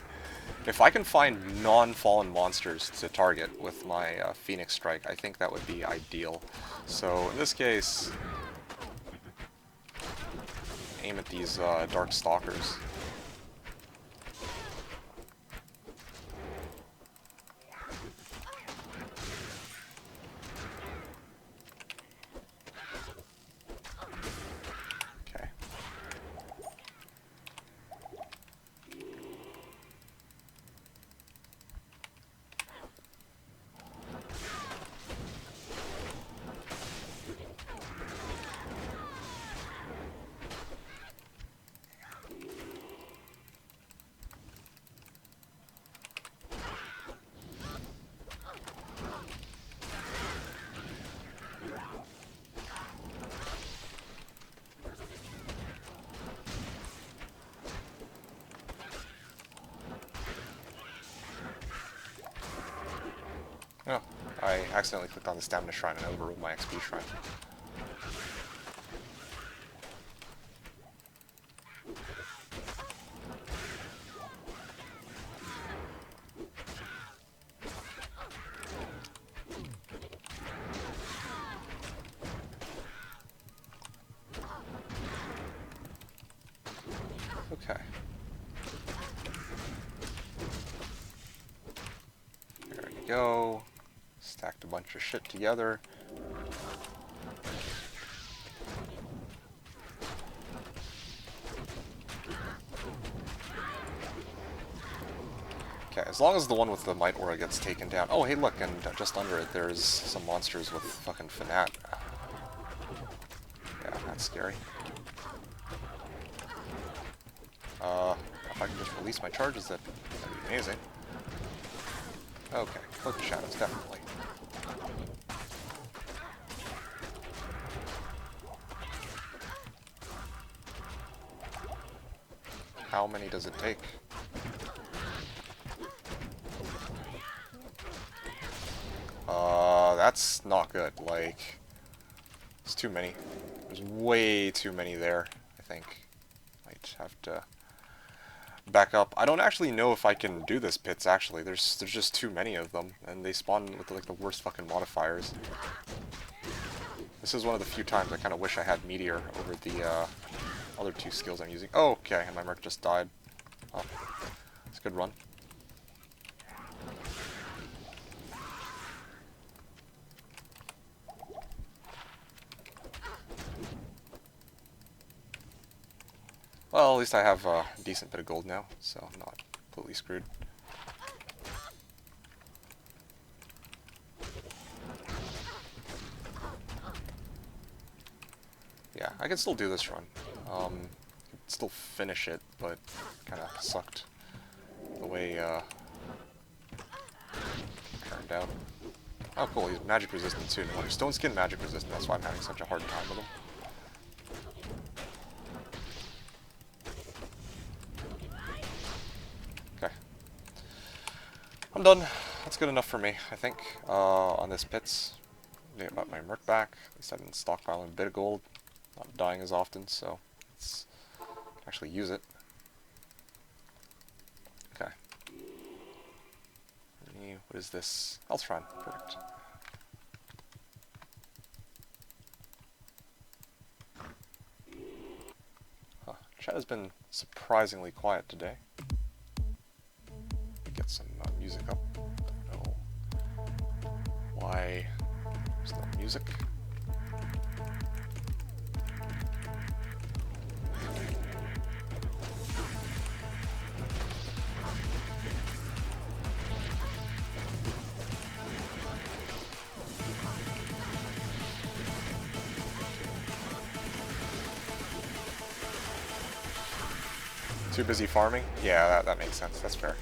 If I can find non-Fallen monsters to target with my Phoenix Strike, I think that would be ideal. So, in this case, aim at these Dark Stalkers. Oh, I accidentally clicked on the Stamina Shrine and overrode my XP Shrine. Okay. There we go. Stacked a bunch of shit together. Okay, as long as the one with the Might Aura gets taken down. Oh, hey, look, and just under it there's some monsters with fucking Fanat. Yeah, that's scary. If I can just release my charges, that'd be amazing. Okay, Cloak of Shadows, definitely. How many does it take? That's not good. Like, it's too many. There's way too many there, I think. Might have to back up. I don't actually know if I can do this pits, actually. There's just too many of them, and they spawn with, like, the worst fucking modifiers. This is one of the few times I kind of wish I had Meteor over the, other two skills I'm using. Oh, okay, and my Merc just died. Oh, it's a good run. Well, at least I have a decent bit of gold now, so I'm not completely screwed. Yeah, I can still do this run. Still finish it, but kind of sucked the way turned out. Oh, cool, he's magic resistant too. No, he's stone skin magic resistant, that's why I'm having such a hard time with him. Okay. I'm done. That's good enough for me, I think, on this pits. I got my Merc back. At least I didn't stockpile a bit of gold. Not dying as often, so let's actually use it. Okay. What is this? Eltron. Perfect. Huh. Chat has been surprisingly quiet today. Get some music up. Don't know why there's no music. Too busy farming? Yeah, that makes sense. That's fair.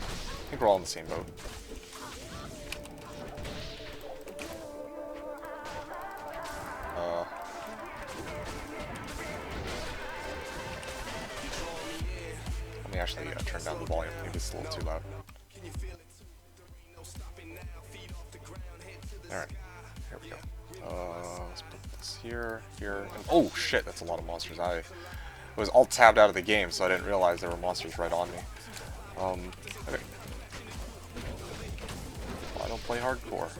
I think we're all in the same boat. Let me actually turn down the volume. Maybe it's a little too loud. Alright, here we go. Let's put this here, here, and oh shit, that's a lot of monsters. I was alt-tabbed out of the game, so I didn't realize there were monsters right on me. Okay. Well, I don't play hardcore.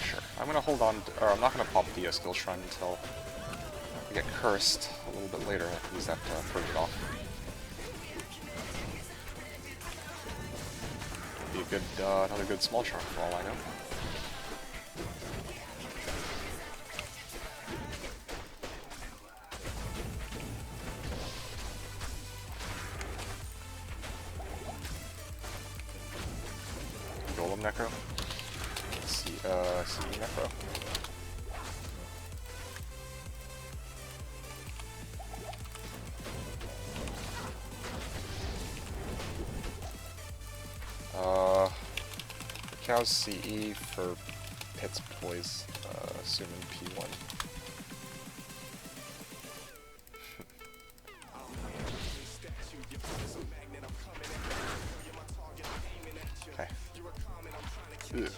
Sure. I'm gonna hold on, or I'm not gonna pop the skill shrine until we get cursed a little bit later. I can use that to purge it off. Be a good, another good small shrine for all I know. Golem Necro. See Necro. Cow's CE for Pit's Poise, assuming P1. Okay. Ugh.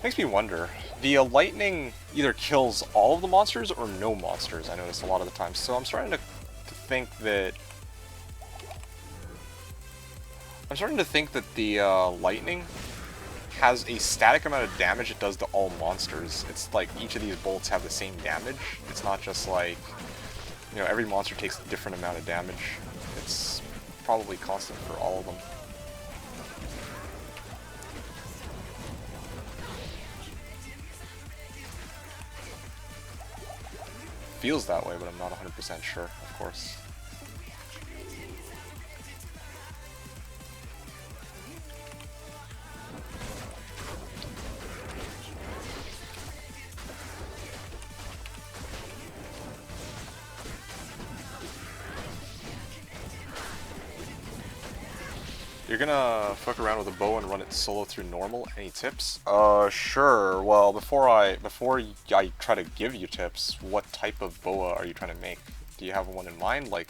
Makes me wonder. The lightning either kills all of the monsters or no monsters, I notice a lot of the time. So I'm starting to think that... the lightning has a static amount of damage it does to all monsters. It's like each of these bolts have the same damage. It's not just like, you know, every monster takes a different amount of damage. It's probably constant for all of them. Feels that way, but I'm not 100% sure, of course. You're gonna fuck around with a bow and run it solo through normal? Any tips? Sure. Well, before I try to give you tips, what type of boa are you trying to make? Do you have one in mind? Like,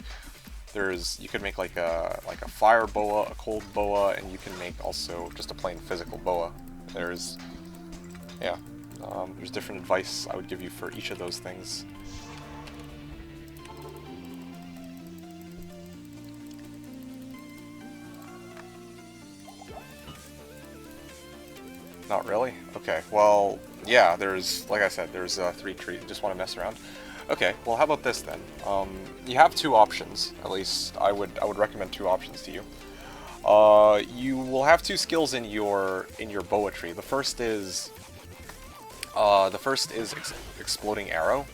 you could make like a fire boa, a cold boa, and you can make also just a plain physical boa. There's different advice I would give you for each of those things. Not really? Okay, well, yeah, like I said, there's 3 trees. Just want to mess around. Okay, well, how about this then? You have 2 options. At least I would recommend 2 options to you. You will have 2 skills in your boa tree. The first is exploding arrow.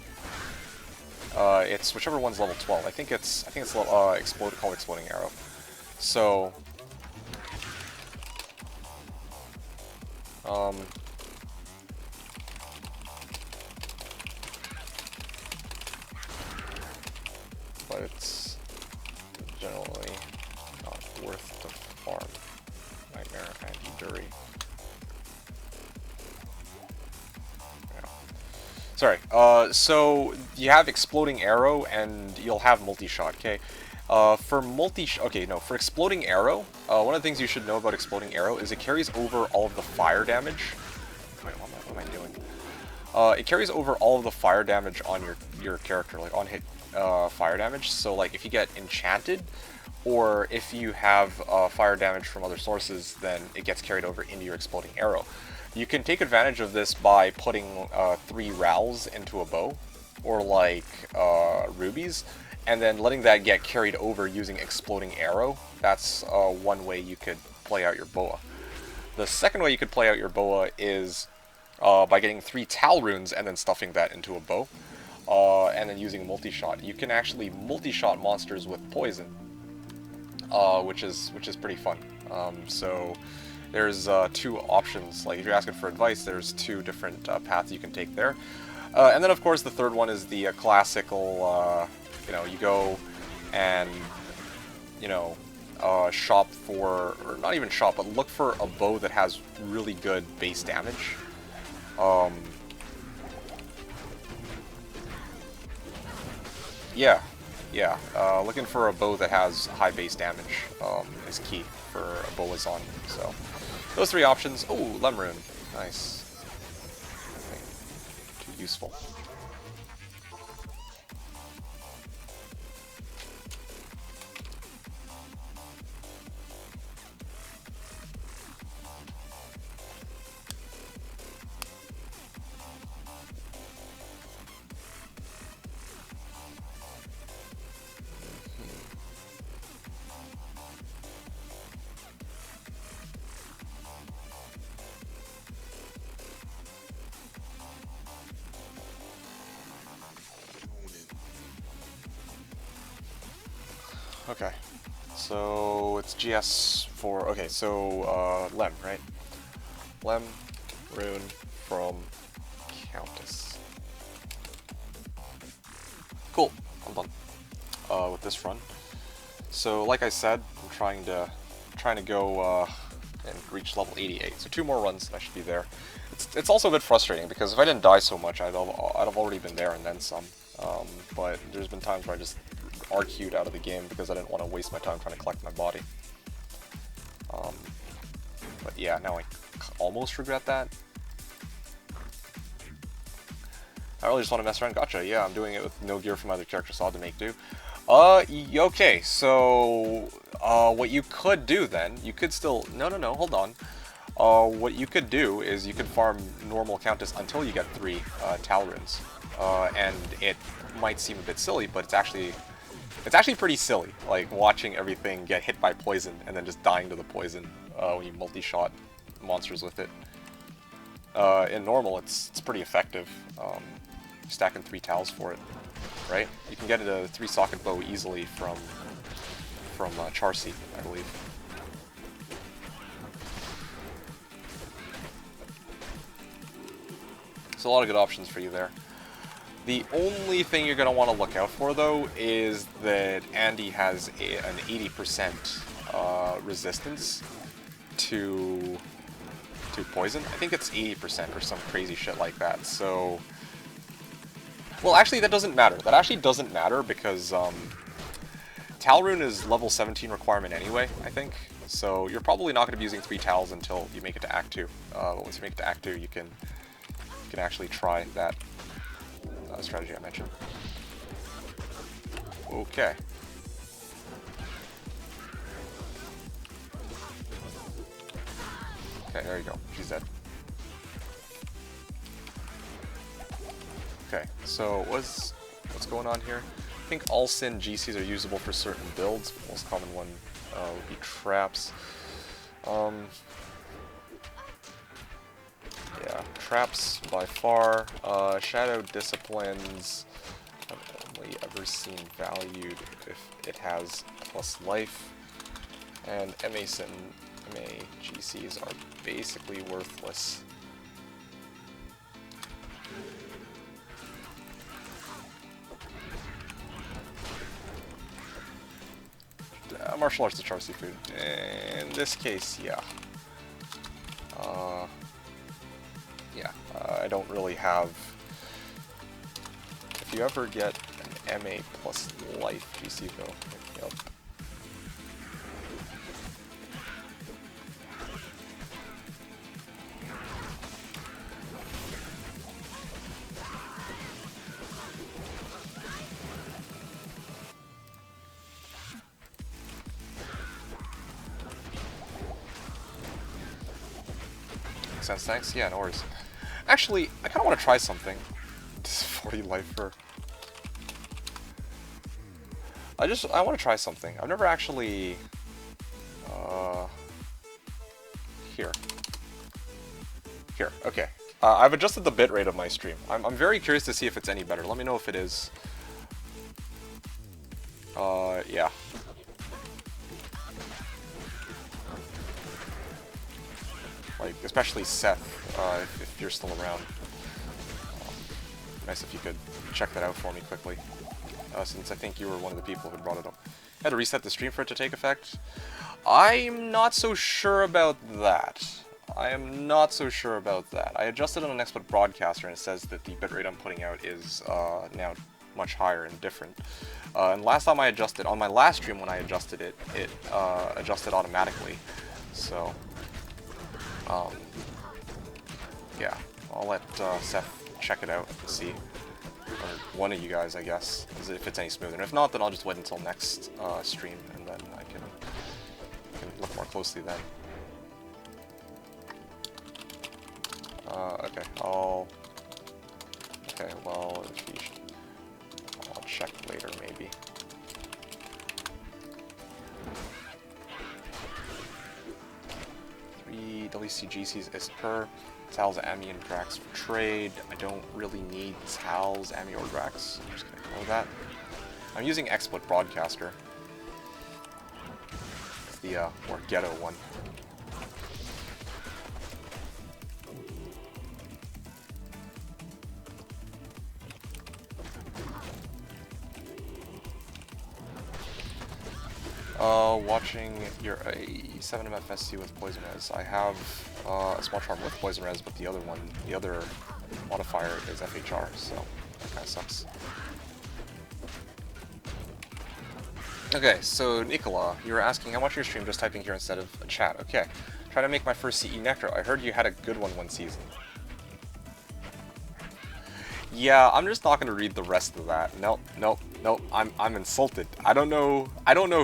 It's whichever one's level 12. I think it's called exploding arrow. So. But it's generally not worth the farm. Nightmare and Duri. Yeah. Sorry. So you have exploding arrow and you'll have multi-shot. Okay. For exploding arrow, one of the things you should know about exploding arrow is it carries over all of the fire damage. Wait, what am I doing? It carries over all of the fire damage on your character, like on hit fire damage. So like if you get enchanted, or if you have fire damage from other sources, then it gets carried over into your exploding arrow. You can take advantage of this by putting 3 rowels into a bow, or like rubies, and then letting that get carried over using exploding arrow. That's one way you could play out your boa. The second way you could play out your boa is by getting 3 Tal runes and then stuffing that into a bow, and then using multi-shot. You can actually multi-shot monsters with poison, which is pretty fun. So there's 2 options. Like if you're asking for advice, there's 2 different paths you can take there. And then of course the third one is the classical. You go and, shop for, or not even shop, but look for a bow that has really good base damage. Looking for a bow that has high base damage is key for a boazon. So, those 3 options. Oh, Lemrune. Nice. Okay. Too useful. Okay, so it's GS for, okay, so Lem, right? Lem, rune from Countess. Cool, I'm done with this run. So like I said, I'm trying to go and reach level 88. So 2 more runs and I should be there. It's also a bit frustrating because if I didn't die so much, I'd have already been there and then some. But there's been times where I just RQ'd out of the game because I didn't want to waste my time trying to collect my body. But yeah, now I almost regret that. I really just want to mess around. Gotcha. Yeah, I'm doing it with no gear from my other character, so I'll have to make do. Okay, so, what you could do then, you could still, no, hold on. What you could do is you could farm normal Countess until you get 3, Tal runes. And it might seem a bit silly, but it's actually pretty silly, like, watching everything get hit by poison and then just dying to the poison, when you multi-shot monsters with it. In normal, it's pretty effective, stacking 3 Tals for it. Right? You can get a 3-socket bow easily from Charcy, I believe. So a lot of good options for you there. The only thing you're going to want to look out for, though, is that Andy has an 80% resistance to poison. I think it's 80% or some crazy shit like that, so... Well, actually, that doesn't matter. That actually doesn't matter because Talrune is level 17 requirement anyway, I think. So you're probably not going to be using 3 Tals until you make it to Act 2. But once you make it to Act 2, you can actually try that strategy I mentioned. Okay. Okay, there you go. She's dead. Okay, so what's going on here? I think all Sin GCs are usable for certain builds. The most common one would be traps. Yeah, traps by far. Shadow Disciplines, I've only ever seen valued if it has plus life. And MA GCs are basically worthless. Martial arts to Charcy food. In this case, yeah. I don't really have... If you ever get an MA plus life GC though, hit me up. Makes sense, thanks. Yeah, no worries. Actually, I kind of want to try something. This is 40 life for... I want to try something. I've never actually... Here, okay. I've adjusted the bitrate of my stream. I'm very curious to see if it's any better. Let me know if it is. Yeah. Like, especially Seth, if you're still around. Nice if you could check that out for me quickly, since I think you were one of the people who brought it up. Had to reset the stream for it to take effect? I'm not so sure about that. I adjusted on an Expert Broadcaster, and it says that the bitrate I'm putting out is now much higher and different. And last time I adjusted, on my last stream when I adjusted it, it adjusted automatically. So... yeah, I'll let Seth check it out and see, or one of you guys, I guess, if it's any smoother. And if not, then I'll just wait until next stream, and then I can look more closely then. Okay, okay, well, I'll check later, maybe. WCGCs is per Tal's, Ami, and Drax for trade. I don't really need Tal's, Ami, or Drax. I'm just gonna ignore that. I'm using XSplit Broadcaster. It's the more ghetto one. Watching your 7MFSC with Poison Res. I have a small charm with Poison Res, but the other modifier is FHR, so that kind of sucks. Okay, so Nicola, you were asking how much of your stream just typing here instead of a chat. Okay, trying to make my first CE Necro. I heard you had a good one season. Yeah, I'm just not gonna read the rest of that. Nope, nope, nope. I'm insulted. I don't know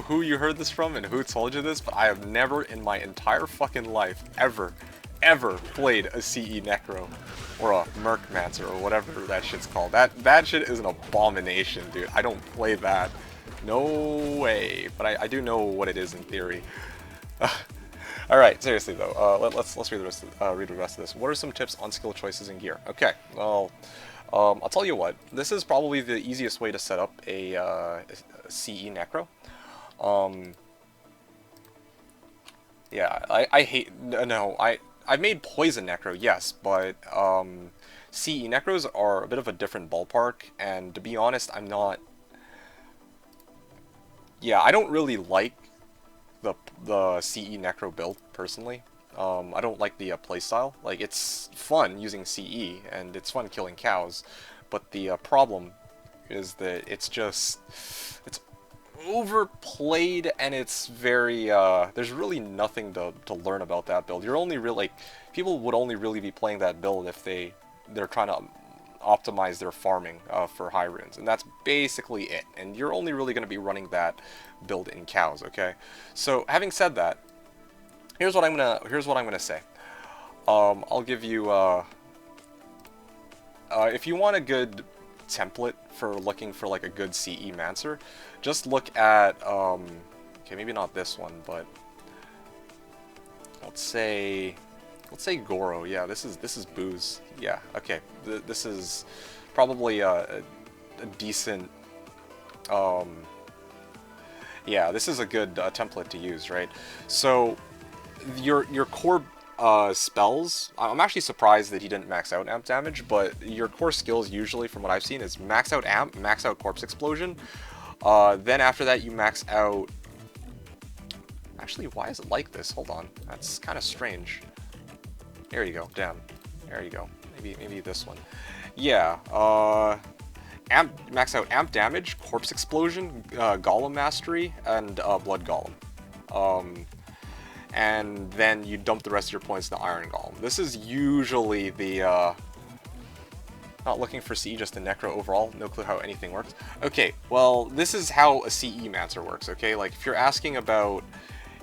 who you heard this from and who told you this, but I have never in my entire fucking life ever played a CE Necro or a Mercmancer or whatever that shit's called. That shit is an abomination, dude. I don't play that. No way. But I do know what it is in theory. All right, seriously though, let's read the rest of this. What are some tips on skill choices and gear? Okay, well, I'll tell you what. This is probably the easiest way to set up a CE Necro. Yeah, I hate no. I've made Poison Necro, yes, but CE Necros are a bit of a different ballpark, and to be honest, I'm not. Yeah, I don't really like the CE Necro build personally. I don't like the playstyle. Like, it's fun using CE and it's fun killing cows, but the problem is that it's overplayed and it's very there's really nothing to learn about that build. You're only really like people would only really be playing that build if they're trying to optimize their farming for high runes, and that's basically it. And you're only really going to be running that build in cows, okay? So having said that, here's what I'm gonna say. I'll give you if you want a good template for looking for like a good CE Mancer, just look at okay, maybe not this one, but let's say Goro. Yeah, this is booze. Yeah, okay. This is probably a decent. Yeah, this is a good template to use, right? So your core spells. I'm actually surprised that he didn't max out amp damage, but your core skills usually, from what I've seen, is max out amp, max out corpse explosion. Then after that, you max out. Actually, why is it like this? Hold on, that's kind of strange. There you go. Damn. There you go. Maybe this one. Yeah. Max out amp damage, corpse explosion, golem mastery, and blood golem. And then you dump the rest of your points in the iron golem. This is usually the not looking for CE, just a necro overall. No clue how anything works. Okay. Well, this is how a CE Mancer works. Okay. Like if you're asking about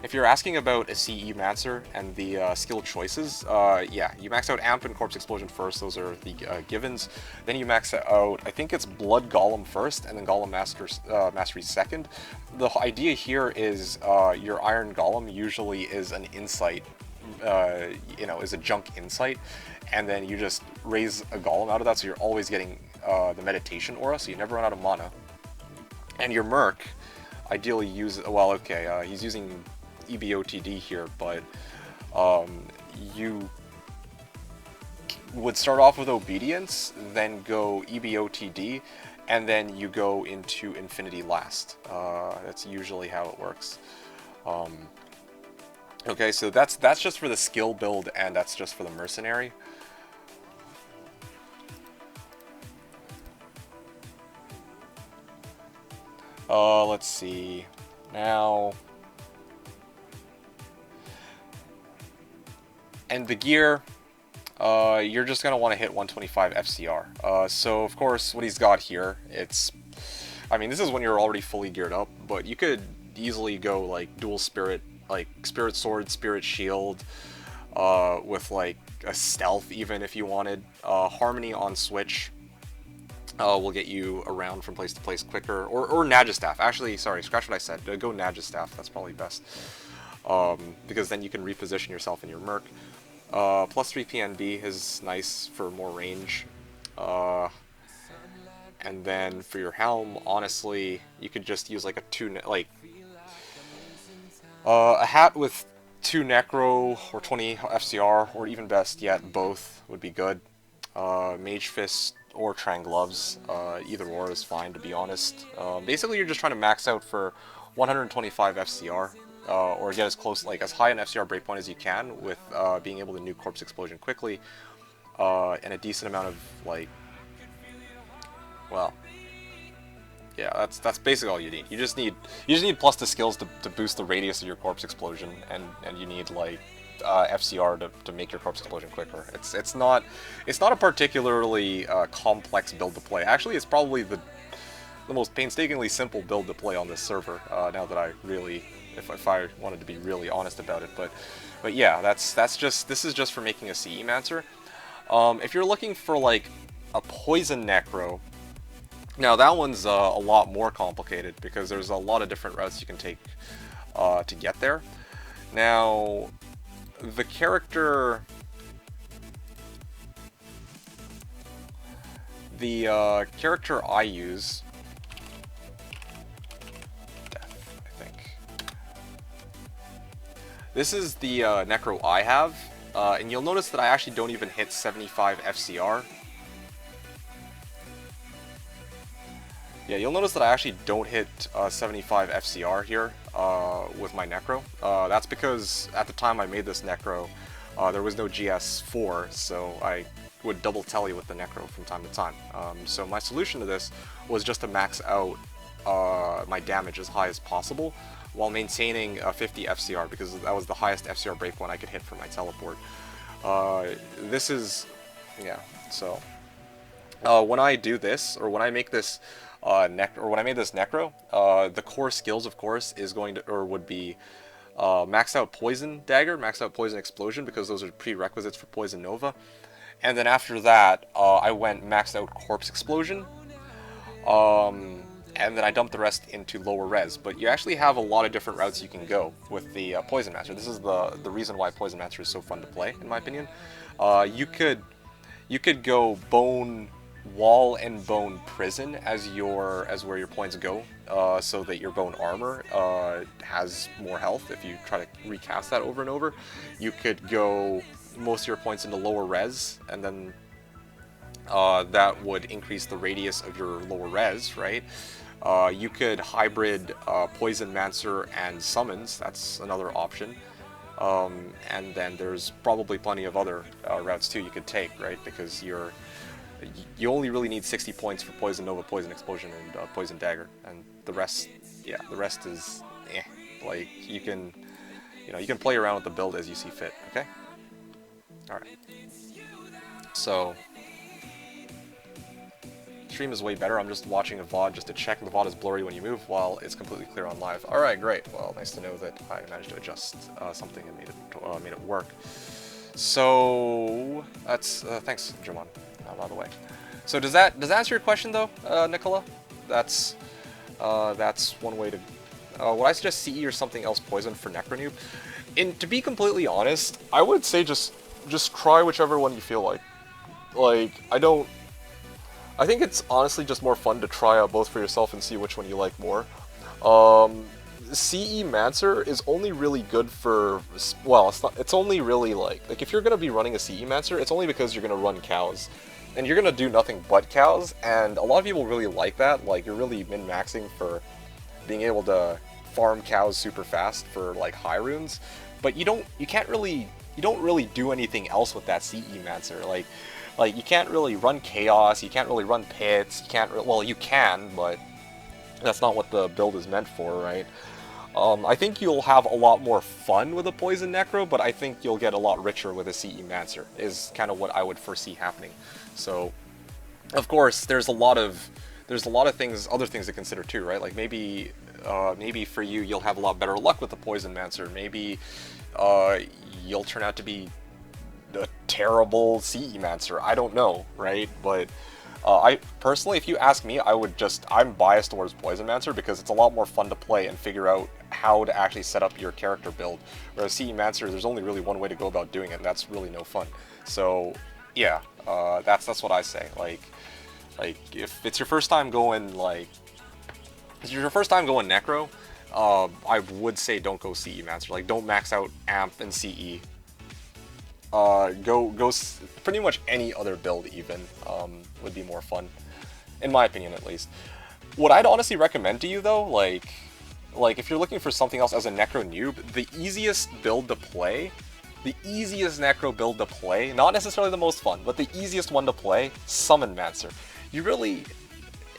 a CE Mancer and the skill choices, yeah, you max out Amp and Corpse Explosion first, those are the givens. Then you max out, I think it's Blood Golem first, and then Golem Mastery second. The idea here is your Iron Golem usually is an insight, is a junk insight, and then you just raise a Golem out of that, so you're always getting the Meditation Aura, so you never run out of mana. And your Merc, ideally well, okay, he's using EBOTD here, but you would start off with Obedience, then go EBOTD, and then you go into Infinity last. That's usually how it works. Okay, so that's just for the skill build, and that's just for the mercenary. Let's see. Now, and the gear, you're just going to want to hit 125 FCR. So, of course, what he's got here, I mean, this is when you're already fully geared up, but you could easily go, like, dual spirit, like, spirit sword, spirit shield, with, like, a stealth even if you wanted. Harmony on switch will get you around from place to place quicker. Or Nagistaff. Actually, sorry, scratch what I said. Go Nagistaff. That's probably best. Because then you can reposition yourself in your Merc. Plus 3 PNB is nice for more range. And then for your helm, honestly, you could just use like a hat with 2 Necro or 20 FCR, or even best yet, both would be good. Mage Fist or Trang Gloves, either or is fine, to be honest. Basically, you're just trying to max out for 125 FCR. Or get as close, like as high an FCR breakpoint as you can, with being able to nuke Corpse Explosion quickly, and a decent amount of, like, well, yeah, that's basically all you need. You just need plus the skills to boost the radius of your Corpse Explosion, and you need, like, FCR to make your corpse explosion quicker. It's not a particularly complex build to play. Actually, it's probably the most painstakingly simple build to play on this server. Now that I really, if I wanted to be really honest about it, but yeah, this is just for making a CE Mancer. If you're looking for like a poison necro, now that one's a lot more complicated because there's a lot of different routes you can take to get there. Now, the character, character I use, Death, I think. This is the necro I have, and you'll notice that I actually don't even hit 75 FCR. Yeah, you'll notice that I actually don't hit 75 FCR here with my Necro. That's because at the time I made this Necro, there was no GS4, so I would double tally with the Necro from time to time. So my solution to this was just to max out my damage as high as possible while maintaining 50 FCR, because that was the highest FCR break one I could hit for my teleport. This is, yeah, so when I do this, or when I make this when I made this Necro, the core skills, of course, is going to, or would be max out Poison Dagger, max out Poison Explosion, because those are prerequisites for Poison Nova. And then after that, I went maxed out Corpse Explosion, and then I dumped the rest into lower res. But you actually have a lot of different routes you can go with the Poison Mancer. This is the reason why Poison Mancer is so fun to play, in my opinion. You could go Bone Wall and Bone Prison as where your points go, so that your Bone Armor has more health if you try to recast that over and over. You could go most of your points into lower res, and then that would increase the radius of your lower res, right? You could hybrid Poison Mancer and Summons, that's another option. And then there's probably plenty of other routes too you could take, right? Because you only really need 60 points for Poison Nova, Poison Explosion, and Poison Dagger, and the rest, yeah, the rest is, like, you can play around with the build as you see fit, okay? Alright. So, stream is way better. I'm just watching a VOD just to check the VOD is blurry when you move while it's completely clear on live. Alright, great. Well, nice to know that I managed to adjust something and made it work. So, that's, thanks, Jomon, by the way. So does that answer your question though, Nicola? That's one way to, would I suggest CE or something else Poison for Necronoob? And to be completely honest, I would say just try whichever one you feel like. Like, I think it's honestly just more fun to try out both for yourself and see which one you like more. CE Mancer is only really good for, well, it's only really like if you're going to be running a CE Mancer, it's only because you're going to run cows. And you're going to do nothing but cows, and a lot of people really like that. Like, you're really min-maxing for being able to farm cows super fast for, like, high runes. But you don't really do anything else with that CE Mancer. Like, you can't really run Chaos, you can't really run Pits, well, you can, but that's not what the build is meant for, right? I think you'll have a lot more fun with a Poison Necro, but I think you'll get a lot richer with a CE Mancer, is kind of what I would foresee happening. So, of course, there's a lot of other things to consider too, right? Like maybe for you, you'll have a lot better luck with the Poison Mancer. Maybe you'll turn out to be a terrible CE Mancer. I don't know, right? But I personally, if you ask me, I'm biased towards Poison Mancer because it's a lot more fun to play and figure out how to actually set up your character build. Whereas CE Mancer, there's only really one way to go about doing it, and that's really no fun. So, yeah, that's what I say. Like if it's your first time going Necro, I would say don't go CE Mancer. Like, don't max out Amp and CE. Go pretty much any other build even would be more fun, in my opinion at least. What I'd honestly recommend to you though, like if you're looking for something else as a Necro noob, the easiest Necro build to play, not necessarily the most fun, but the easiest one to play, Summon Mancer. You really,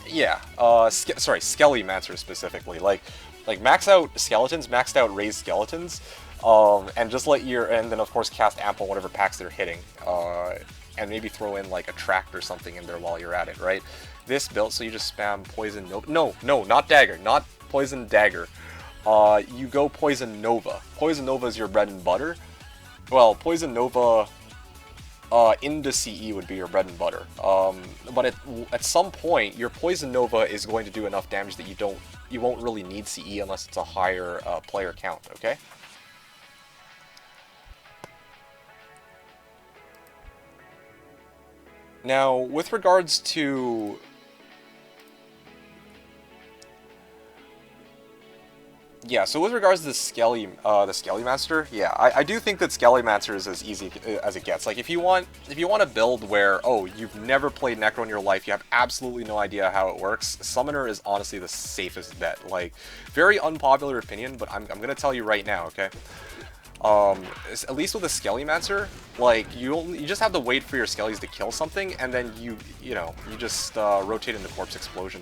yeah, Skelly Mancer specifically, like max out skeletons, maxed out raised skeletons. And just let your, and then of course cast ample on whatever packs they're hitting, and maybe throw in like a tract or something in there while you're at it, right? This build, so you just spam poison no, not dagger, not poison dagger. You go poison nova. Poison nova is your bread and butter. Well, poison nova into CE would be your bread and butter. But at some point, your poison nova is going to do enough damage that you won't really need CE unless it's a higher player count. Okay. Now, with regards to... Yeah, so with regards to the Skelly Master, yeah, I do think that Skelly Master is as easy as it gets. Like, if you want a build where, oh, you've never played Necro in your life, you have absolutely no idea how it works, Summoner is honestly the safest bet. Like, very unpopular opinion, but I'm gonna tell you right now, okay? At least with a Skelly Master, like, you just have to wait for your Skellies to kill something, and then you just rotate into Corpse Explosion.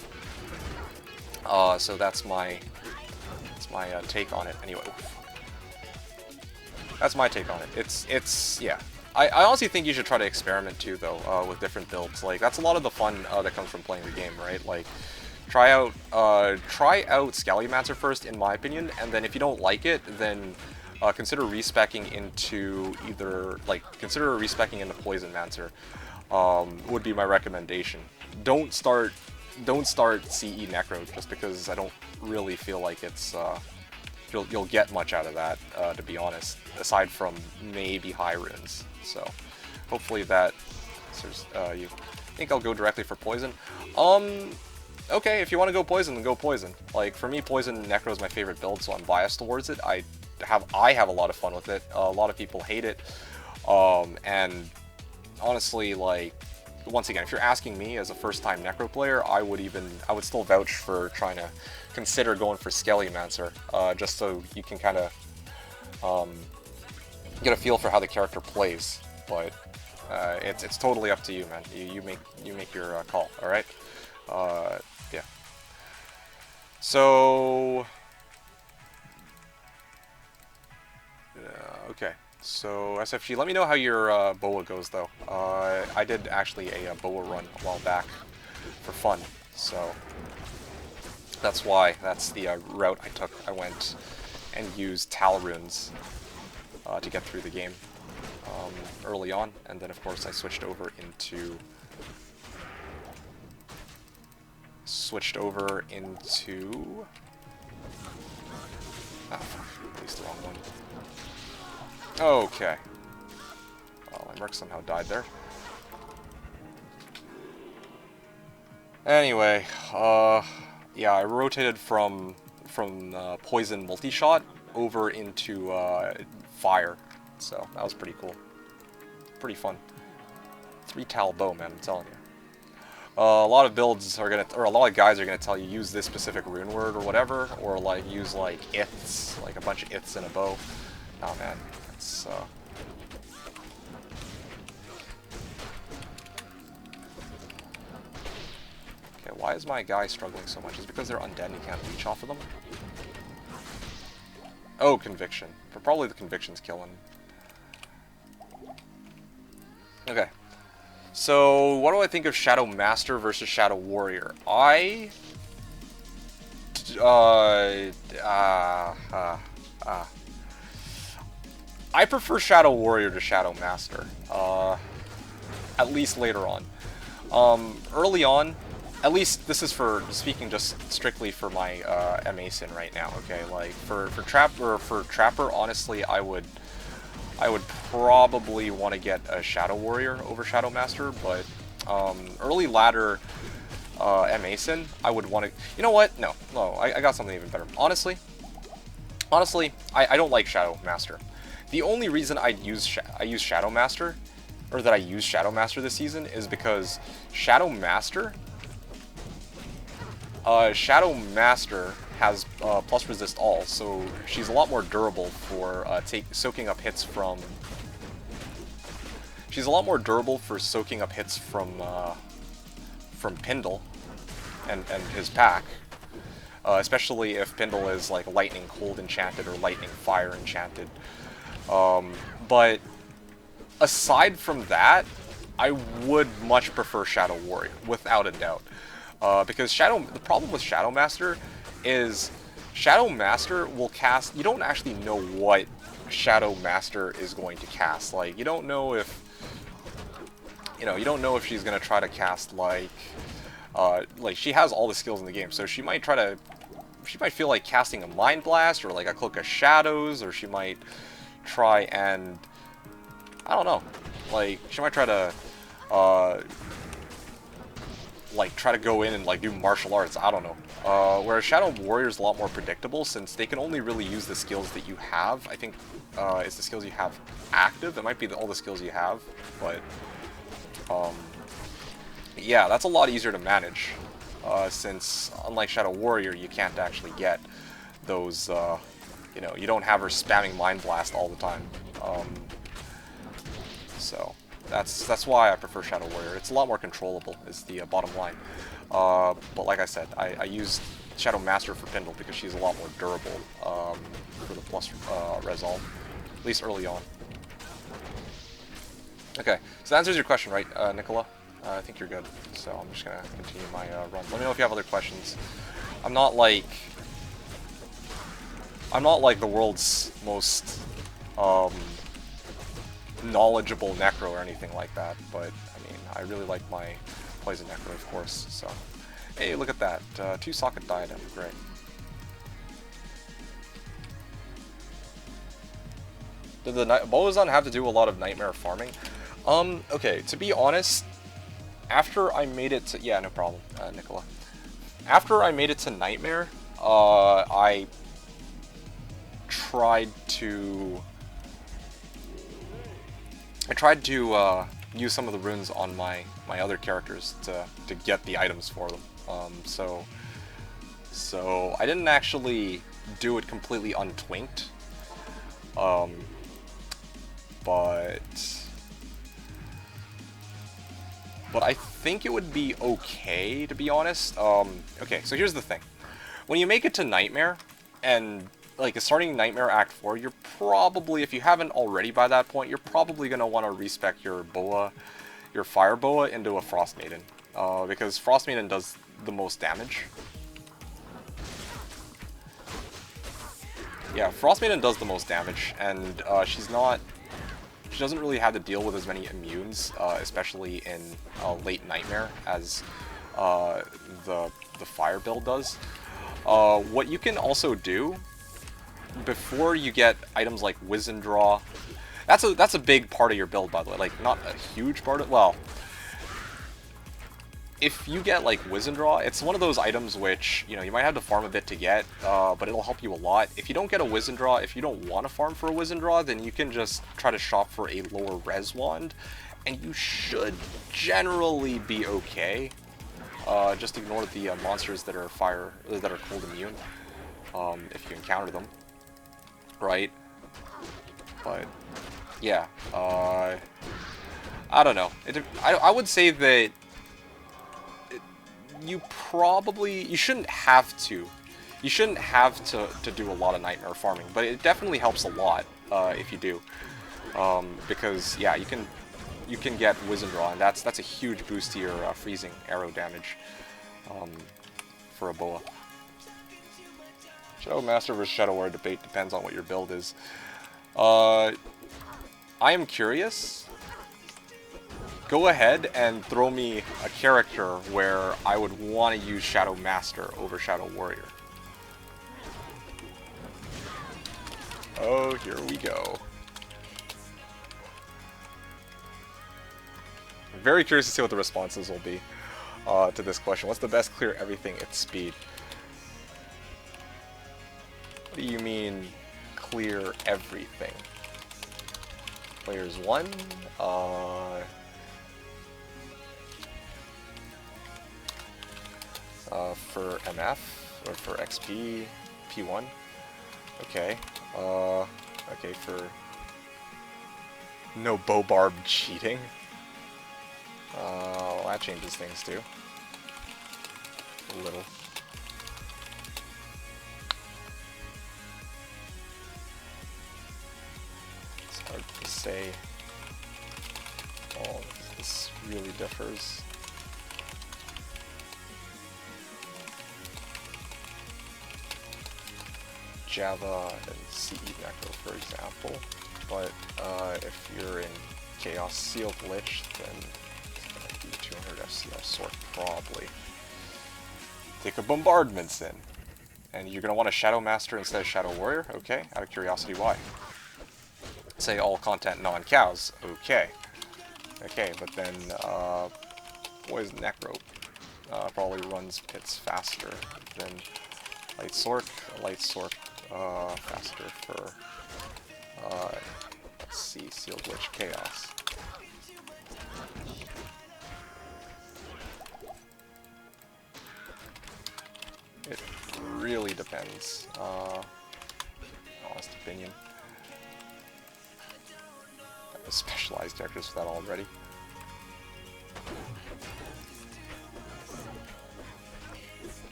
So that's my take on it. Anyway, that's my take on it. Yeah. I honestly think you should try to experiment too, though, with different builds. Like, that's a lot of the fun that comes from playing the game, right? Like, try out Scallymancer first, in my opinion, and then if you don't like it, then consider respecking into Poison Mancer. Would be my recommendation. Don't start CE Necro just because I don't really feel like it's you'll get much out of that, to be honest, aside from maybe high runes. So hopefully that you think I'll go directly for poison. Okay, if you want to go poison, then go poison. Like, for me, poison Necro is my favorite build, so I'm biased towards it. I have a lot of fun with it. A lot of people hate it, and honestly, like, once again, if you're asking me as a first-time Necro player, I would still vouch for trying to consider going for Skellymancer, just so you can kind of get a feel for how the character plays. But it's totally up to you, man. You make your call. All right. Yeah. So. Okay. So, SFG, let me know how your BOA goes, though. I did actually a BOA run a while back for fun, so that's the route I took. I went and used Tal runes to get through the game early on, and then of course I switched over into oh, at least the wrong one. Okay. Well, my Merc somehow died there. Anyway, yeah, I rotated from poison multi-shot over into fire, so that was pretty cool. Pretty fun. 3 Tal bow, man, I'm telling you. A lot of builds are gonna, or a lot of guys are gonna tell you use this specific rune word or whatever, or like use like iths, like a bunch of iths in a bow. Oh man. Okay, why is my guy struggling so much? Is it because they're undead and you can't leech off of them? Oh, Conviction. Probably the Conviction's killing. Okay. So, what do I think of Shadow Master versus Shadow Warrior? I prefer Shadow Warrior to Shadow Master, at least later on. Early on, at least this is for speaking just strictly for my MA Sin right now. Okay, like for Trapper, honestly, I would probably want to get a Shadow Warrior over Shadow Master, but early ladder MA Sin, I would want to. You know what? No, I got something even better. Honestly, I don't like Shadow Master. The only reason I use Shadow Master, or that I use Shadow Master this season, is because Shadow Master has plus resist all, so she's a lot more durable for soaking up hits from. She's a lot more durable for soaking up hits from Pindle and his pack. especially if Pindle is like Lightning Cold enchanted or Lightning Fire enchanted. But aside from that, I would much prefer Shadow Warrior, without a doubt. Because the problem with Shadow Master is Shadow Master will cast, you don't actually know what Shadow Master is going to cast. Like, you don't know if, you don't know if she's going to try to cast, like, she has all the skills in the game, so she might feel like casting a Mind Blast, or like a Cloak of Shadows, or she might try and, I don't know, like, she might try to, try to go in and, like, do martial arts, I don't know. Whereas Shadow Warrior is a lot more predictable, since they can only really use the skills that you have. I think, it's the skills you have active. It might be all the skills you have, but, yeah, that's a lot easier to manage, since, unlike Shadow Warrior, you can't actually get those, you don't have her spamming Mind Blast all the time. So, that's why I prefer Shadow Warrior. It's a lot more controllable, is the bottom line. But like I said, I used Shadow Master for Pindle because she's a lot more durable, for the plus resolve, at least early on. Okay, so that answers your question, right, Nicola? I think you're good, so I'm just gonna continue my run. Let me know if you have other questions. I'm not like the world's most knowledgeable Necro or anything like that, but I mean, I really like my Poison Necro, of course. So, hey, look at that, 2-socket diadem, great. Did the Boazon have to do a lot of nightmare farming? Okay, to be honest, after I made it to... Yeah, no problem, Nicola. After I made it to Nightmare, I tried to use some of the runes on my other characters to get the items for them. So I didn't actually do it completely untwinked. But I think it would be okay, to be honest. Okay, so here's the thing. When you make it to Nightmare, and, like, starting Nightmare Act 4, you're probably, if you haven't already by that point, you're probably going to want to respec your boa, your Fire Boa, into a Frost Maiden. Because Frost Maiden does the most damage. Yeah, Frost Maiden does the most damage, and she doesn't really have to deal with as many immunes, especially in late Nightmare, as the Fire build does. What you can also do before you get items like Wizen Draw, that's a big part of your build, by the way. Like, not a huge part of, well, if you get like Wizen Draw, it's one of those items which, you might have to farm a bit to get, but it'll help you a lot. If you don't get a Wizen Draw, if you don't want to farm for a Wizen Draw, then you can just try to shop for a lower res wand, and you should generally be okay. Just ignore the monsters that are cold immune, if you encounter them, right? But yeah, I don't know. I would say that you shouldn't have to do a lot of Nightmare farming, but it definitely helps a lot if you do, because yeah, you can get Wizen Draw, and that's a huge boost to your freezing arrow damage for a boa. Shadow Master versus Shadow Warrior debate depends on what your build is. I am curious. Go ahead and throw me a character where I would want to use Shadow Master over Shadow Warrior. Oh, here we go. I'm very curious to see what the responses will be to this question. What's the best clear everything at speed? What do you mean, clear everything? Players 1? For MF, or for XP, P1. Okay. Okay, for no bow barb cheating. Well, that changes things too. A little. say, oh, this really differs. Java and CE Necro, for example, but if you're in Chaos Seal Glitch, then it's going to be 200 FCR sort probably. Take a Bombardment in, and you're going to want a Shadow Master instead of Shadow Warrior, okay, out of curiosity why? Say all content non-cows, okay. Okay, but then, Poison Necro probably runs pits faster than Light Sork. Light Sork faster for, let's see, Seal Glitch Chaos. It really depends, honest opinion. I have specialized characters for that already.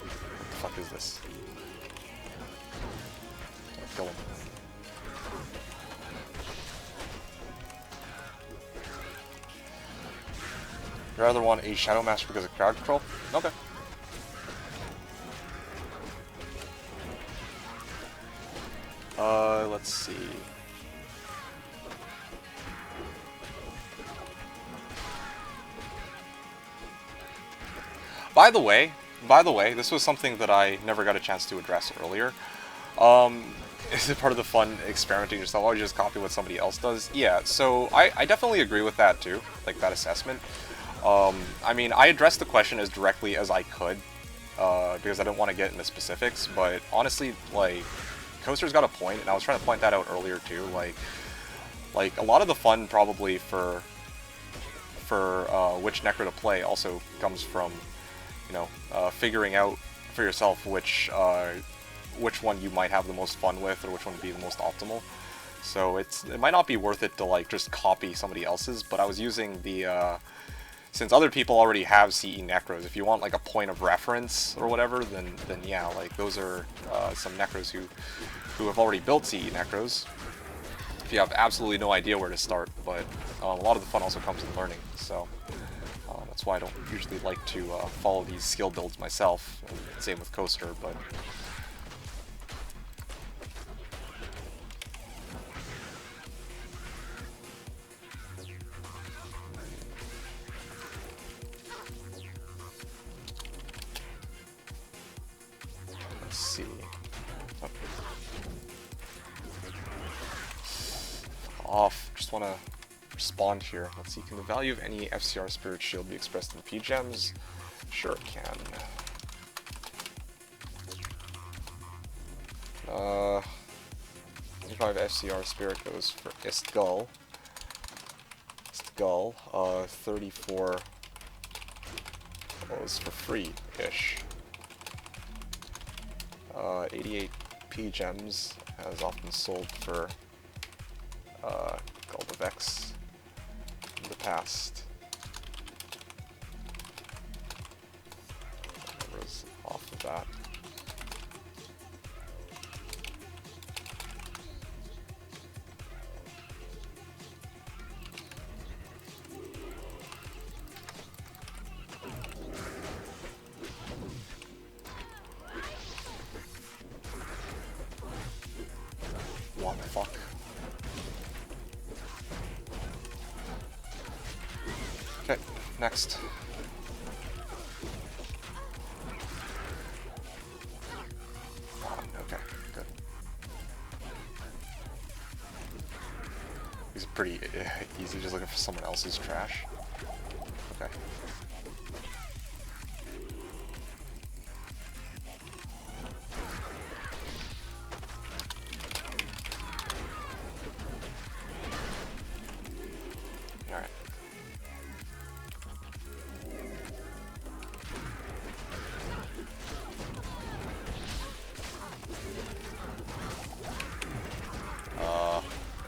What the fuck is this? Don't kill him. You rather want a Shadow Master because of crowd control? Okay. Let's see. By the way, this was something that I never got a chance to address earlier. Is it part of the fun experimenting yourself? Oh, you just copy what somebody else does? Yeah, so I definitely agree with that too, like that assessment. I mean, I addressed the question as directly as I could, because I didn't want to get into specifics, but honestly, like, Coaster's got a point, and I was trying to point that out earlier too, like a lot of the fun probably for which Necro to play also comes from, you know, figuring out for yourself which one you might have the most fun with, or which one would be the most optimal. So it might not be worth it to like just copy somebody else's, but I was using the since other people already have CE Necros, if you want like a point of reference or whatever, then yeah, like those are some Necros who have already built CE Necros. If you have absolutely no idea where to start, but a lot of the fun also comes in learning, so that's why I don't usually like to follow these skill builds myself, and same with Coaster, but let's see. Off. Just want to respond here. Let's see. Can the value of any FCR Spirit Shield be expressed in PGEMs? Sure it can. 25 FCR Spirit goes for Istgull. 34 goes for free-ish. 88 PGEMs has often sold for Gold of X in the past. Numbers off of that. What the fuck? Okay, next. Okay, good. He's pretty easy, just looking for someone else's trash. Okay. Alright.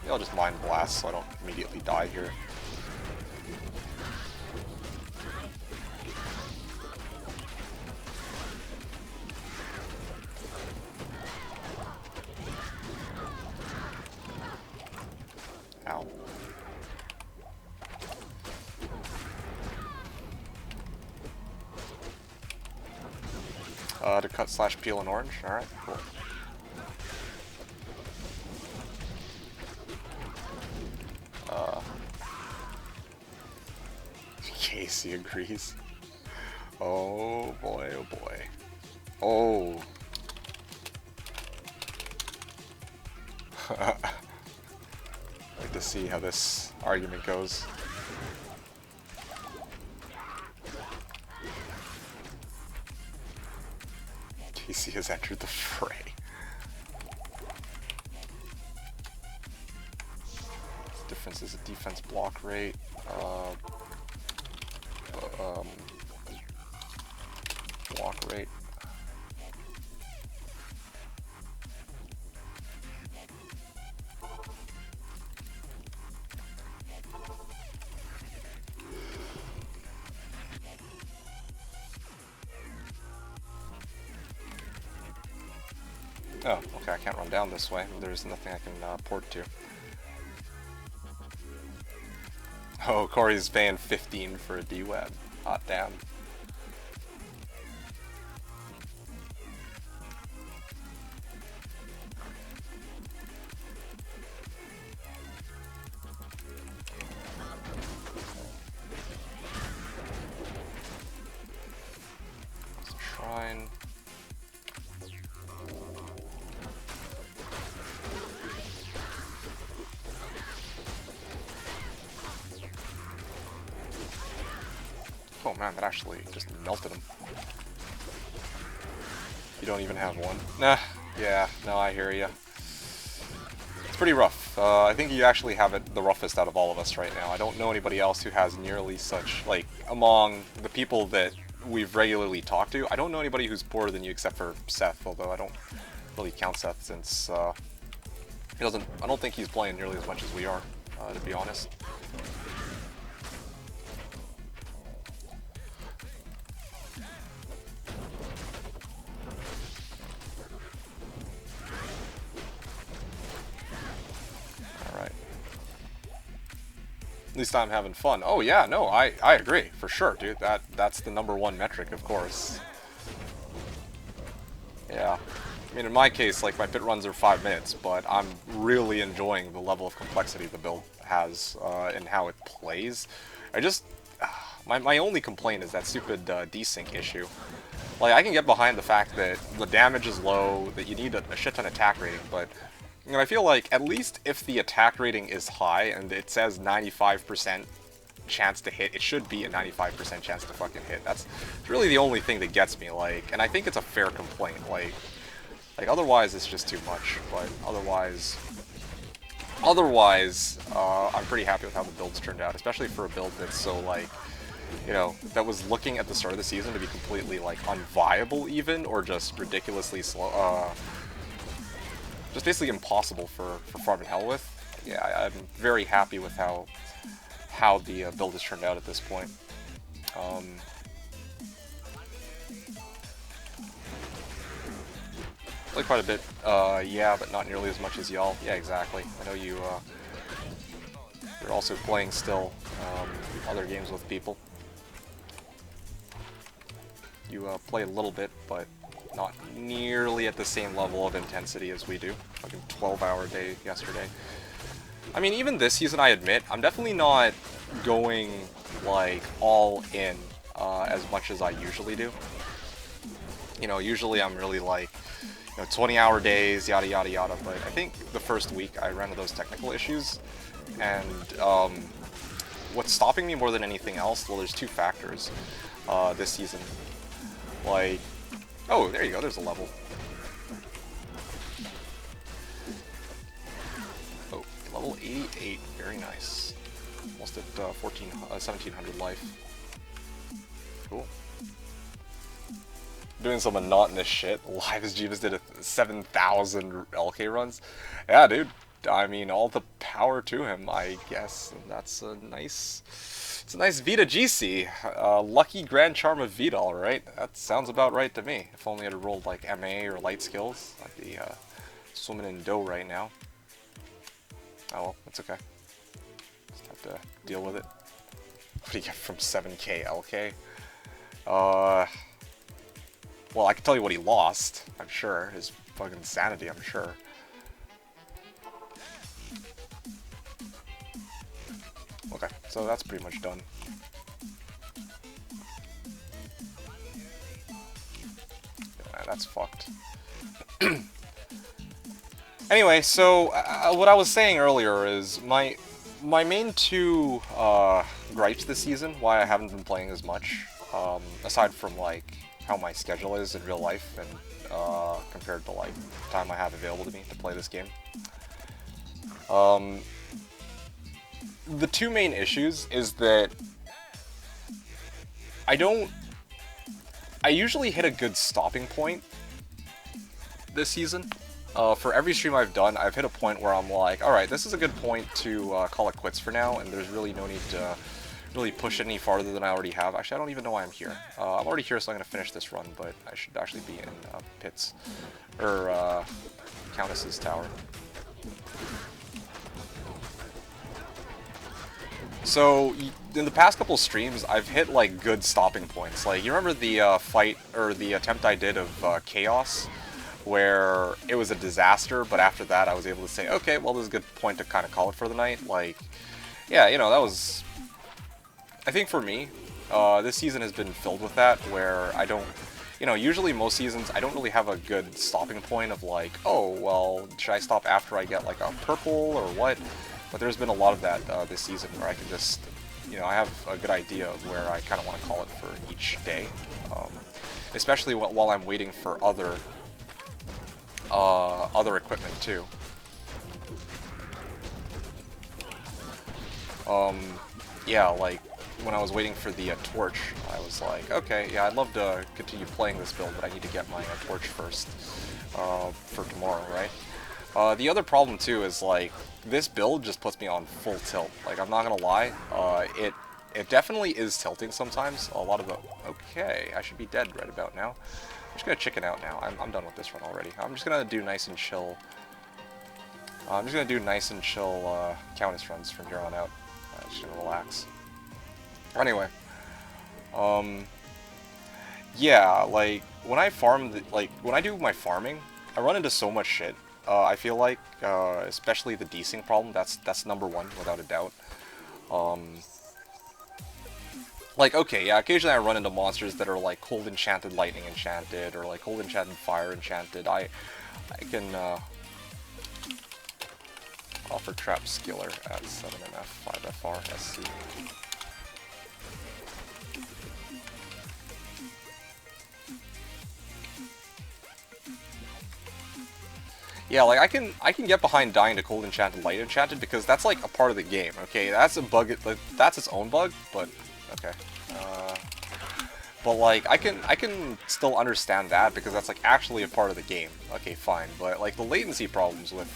Maybe I'll just Mind Blast so I don't immediately die here. to cut slash peel an orange. Alright, cool. Casey agrees. Oh boy, oh boy. Oh. Like to see how this argument goes. Casey has entered the fray. Difference is a defense block rate. Block rate. Oh, okay, I can't run down this way. There's nothing I can port to. Oh, Corey's paying 15 for a D-Web. Hot damn. Shrine. Oh man, that actually just melted him. You don't even have one. Nah, yeah, no, I hear ya. It's pretty rough. I think you actually have it the roughest out of all of us right now. I don't know anybody else who has nearly such, like, among the people that we've regularly talked to, I don't know anybody who's poorer than you except for Seth, although I don't really count Seth since, I don't think he's playing nearly as much as we are, to be honest. At least I'm having fun. Oh yeah, no, I agree, for sure, dude. That's the #1 metric, of course. Yeah. I mean, in my case, like, my pit runs are 5 minutes, but I'm really enjoying the level of complexity the build has, and how it plays. I just... my only complaint is that stupid desync issue. Like, I can get behind the fact that the damage is low, that you need a shit ton attack rating, but... You know, I feel like, at least if the attack rating is high and it says 95% chance to hit, it should be a 95% chance to fucking hit. That's really the only thing that gets me, like, and I think it's a fair complaint, like otherwise it's just too much, but otherwise, I'm pretty happy with how the build's turned out, especially for a build that's so, like, you know, that was looking at the start of the season to be completely, like, unviable even, or just ridiculously slow, just basically impossible for farming hell with. Yeah, I'm very happy with how the build has turned out at this point. Play quite a bit, yeah, but not nearly as much as y'all. Yeah, exactly. I know you're also playing still other games with people. You play a little bit, but not nearly at the same level of intensity as we do. Fucking 12-hour day yesterday. I mean, even this season, I admit, I'm definitely not going, like, all in as much as I usually do. You know, usually I'm really, like, you know, 20-hour days, yada yada yada, but I think the first week I ran into those technical issues, and what's stopping me more than anything else, well, there's two factors this season. Like, oh, there you go, there's a level. Oh, level 88, very nice. Almost at 1700 life. Cool. Doing some monotonous shit. Live as Jeebus did 7,000 LK runs. Yeah, dude. I mean, all the power to him, I guess. And that's a nice... It's a nice Vita GC. Lucky Grand Charm of Vita, alright? That sounds about right to me. If only I'd have rolled, like, MA or light skills. I'd be swimming in dough right now. Oh well, it's okay. Just have to deal with it. What do you get from 7k LK? Well, I can tell you what he lost, I'm sure. His fucking sanity, I'm sure. Okay, so that's pretty much done. Yeah, that's fucked. Anyway, so what I was saying earlier is my main two gripes this season, why I haven't been playing as much, aside from like how my schedule is in real life and compared to like the time I have available to me to play this game. The two main issues is that I usually hit a good stopping point this season. For every stream I've done, I've hit a point where I'm like, alright, this is a good point to call it quits for now, and there's really no need to really push it any farther than I already have. Actually, I don't even know why I'm here. I'm already here, so I'm going to finish this run, but I should actually be in Pitt's, or Countess's tower. So, in the past couple streams, I've hit, like, good stopping points. Like, you remember the fight, or the attempt I did of Chaos? Where it was a disaster, but after that I was able to say, okay, well, this is a good point to kind of call it for the night. Like, yeah, you know, that was... I think for me, this season has been filled with that, where I don't... You know, usually most seasons, I don't really have a good stopping point of like, oh, well, should I stop after I get, like, a purple, or what? But there's been a lot of that this season, where I can just... You know, I have a good idea of where I kind of want to call it for each day. Especially while I'm waiting for other equipment too. Yeah, like when I was waiting for the torch, I was like, okay, yeah, I'd love to continue playing this build, but I need to get my torch first for tomorrow, right? The other problem too is like this build just puts me on full tilt. Like, I'm not gonna lie, it definitely is tilting sometimes. A lot of the... Okay, I should be dead right about now. I'm just gonna chicken out now. I'm done with this run already. I'm just gonna do nice and chill. I'm just gonna do nice and chill Countess runs from here on out. Just gonna relax. Anyway, yeah, like when I farm, when I do my farming, I run into so much shit. I feel like, especially the desync problem. That's number one without a doubt. Like, okay, yeah, occasionally I run into monsters that are like cold enchanted, lightning enchanted, or like cold enchanted, fire enchanted. I can offer trap skiller at 7MF, 5FR, SC. Yeah, like I can get behind dying to cold enchanted, light enchanted because that's like a part of the game. Okay, that's a bug. That's its own bug, but. Okay. But like I can still understand that because that's like actually a part of the game. Okay, fine. But like the latency problems with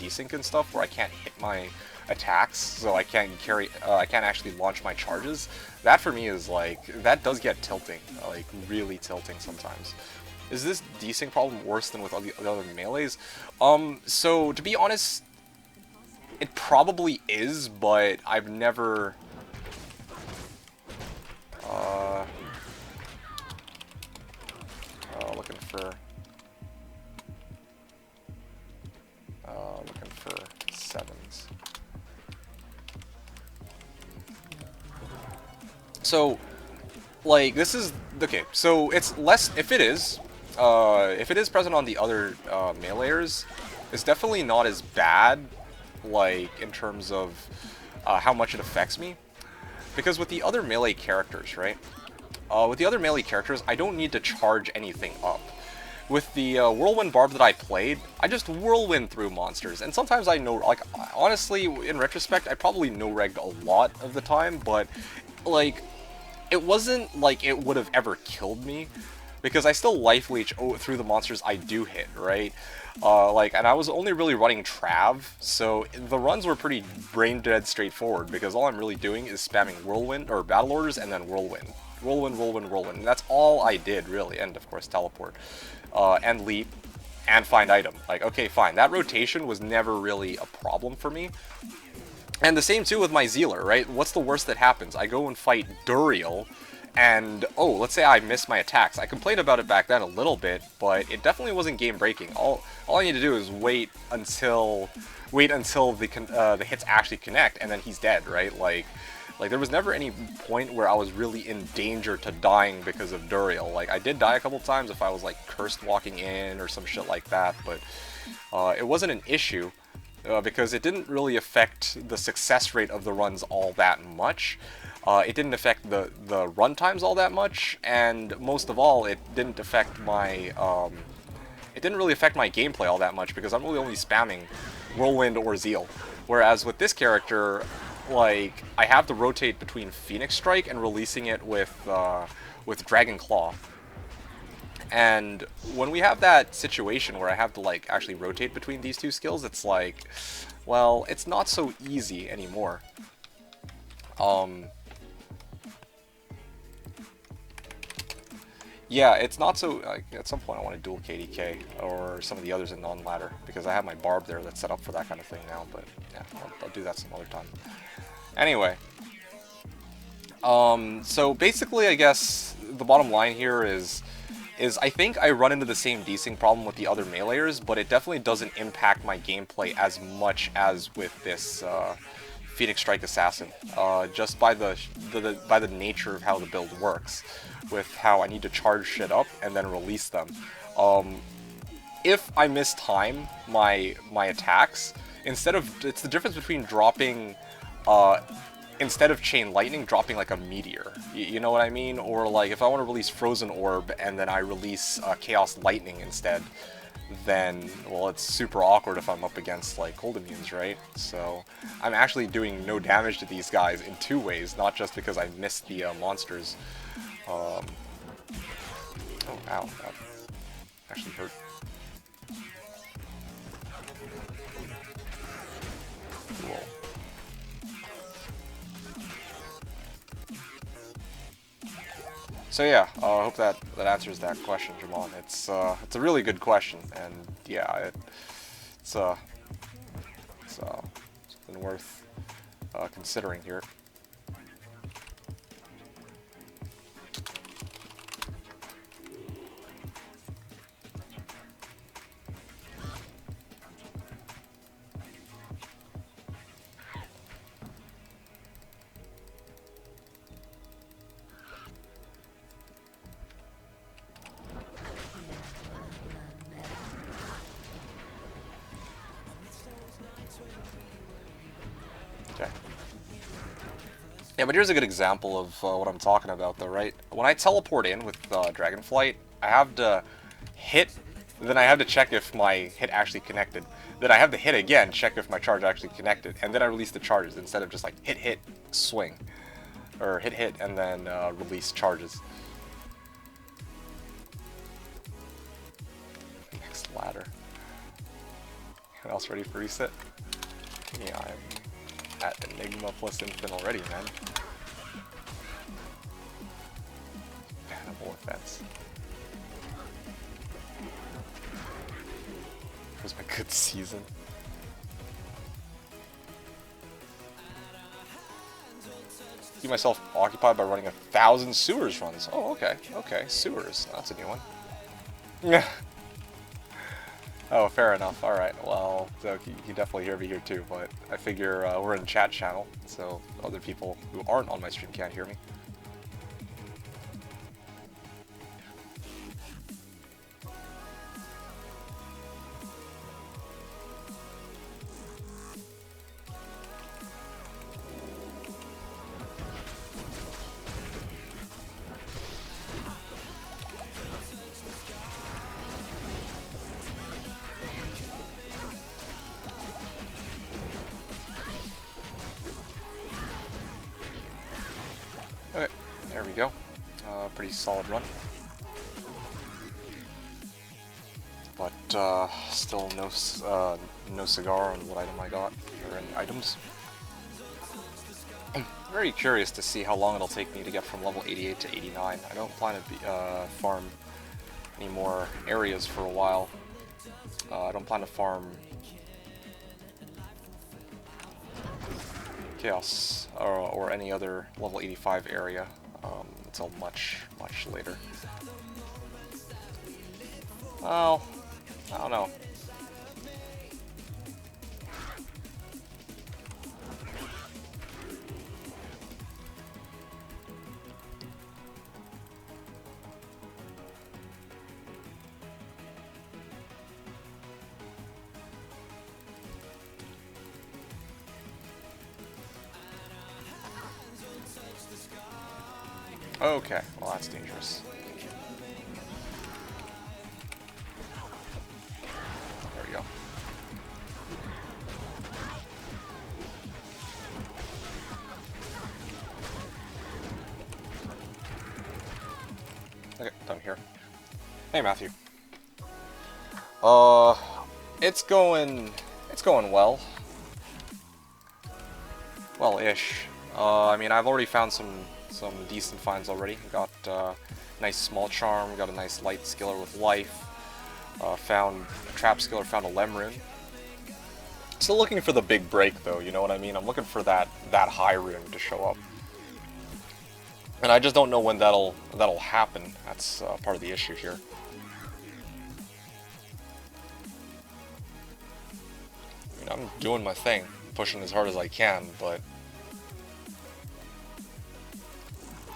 desync and stuff, where I can't hit my attacks, so I can't I can't actually launch my charges. That for me is like that does get tilting, like really tilting sometimes. Is this desync problem worse than with all the other melees? So to be honest, it probably is, but I've never. Looking for sevens. So, like, this is okay. So it's less if it is present on the other meleeers, it's definitely not as bad, like in terms of how much it affects me. Because with the other melee characters, right? With the other melee characters, I don't need to charge anything up. With the Whirlwind Barb that I played, I just whirlwind through monsters. And sometimes I know, like, honestly, in retrospect, I probably no-regged a lot of the time, but, like, it wasn't like it would have ever killed me, because I still life leech through the monsters I do hit, right? And I was only really running Trav, so the runs were pretty brain-dead straightforward, because all I'm really doing is spamming Whirlwind, or Battle Orders, and then Whirlwind. Whirlwind, Whirlwind, Whirlwind. And that's all I did, really. And, of course, Teleport. And Leap. And Find Item. Like, okay, fine. That rotation was never really a problem for me. And the same, too, with my Zealer, right? What's the worst that happens? I go and fight Duriel, And, oh, let's say I missed my attacks. I complained about it back then a little bit, but it definitely wasn't game-breaking. All I need to do is wait until the hits actually connect, and then he's dead, right? Like there was never any point where I was really in danger to dying because of Duriel. Like, I did die a couple times if I was, like, cursed walking in or some shit like that, but it wasn't an issue because it didn't really affect the success rate of the runs all that much. It didn't affect the run times all that much, and most of all, it didn't affect my it didn't really affect my gameplay all that much because I'm really only spamming Whirlwind or Zeal. Whereas with this character, like, I have to rotate between Phoenix Strike and releasing it with Dragon Claw. And when we have that situation where I have to, like, actually rotate between these two skills, it's like, well, it's not so easy anymore. Yeah, it's not so, like, at some point I want to dual KDK or some of the others in non-ladder because I have my barb there that's set up for that kind of thing now, but yeah, I'll do that some other time. Anyway, so basically I guess the bottom line here is I think I run into the same desync problem with the other meleeers, but it definitely doesn't impact my gameplay as much as with this Phoenix Strike Assassin, just by the nature of how the build works, with how I need to charge shit up and then release them. If I mistime my attacks, it's the difference between dropping, instead of Chain Lightning, dropping like a meteor. You know what I mean? Or like if I want to release Frozen Orb and then I release Chaos Lightning instead, then, well, it's super awkward if I'm up against, like, cold immunes, right? So I'm actually doing no damage to these guys in two ways, not just because I missed the monsters. Oh, ow, that actually hurt. Cool. So yeah, I hope that answers that question, Jamon. It's a really good question, and yeah, it's something worth considering here. Okay. Yeah, but here's a good example of what I'm talking about, though, right? When I teleport in with Dragonflight, I have to hit, then I have to check if my hit actually connected. Then I have to hit again, check if my charge actually connected, and then I release the charges instead of just like hit, swing. Or hit, and then release charges. Next ladder. Anyone else ready for reset? Yeah, I'm at Enigma plus Infinite already, man. Animal offense. Where's my good season? Keep myself occupied by running 1,000 sewers runs. Oh, okay, sewers. That's a new one. Yeah. Oh, fair enough. All right. Well, so you can definitely hear me here too, but I figure we're in a chat channel, so other people who aren't on my stream can't hear me. Okay, there we go. Pretty solid run. But still no cigar on what item I got, or any items. I'm very curious to see how long it'll take me to get from level 88 to 89. I don't plan to farm any more areas for a while. I don't plan to farm Chaos or any other level 85 area until much later. Well, I don't know. Okay, well that's dangerous. There we go. Okay, done here. Hey Matthew. It's going well. Well-ish. I mean, I've already found some decent finds already. Got nice small charm, got a nice light skiller with life. Found a trap skiller, found a lem rune. Still looking for the big break though, you know what I mean? I'm looking for that high rune to show up. And I just don't know when that'll happen. That's part of the issue here. I mean, I'm doing my thing, pushing as hard as I can, but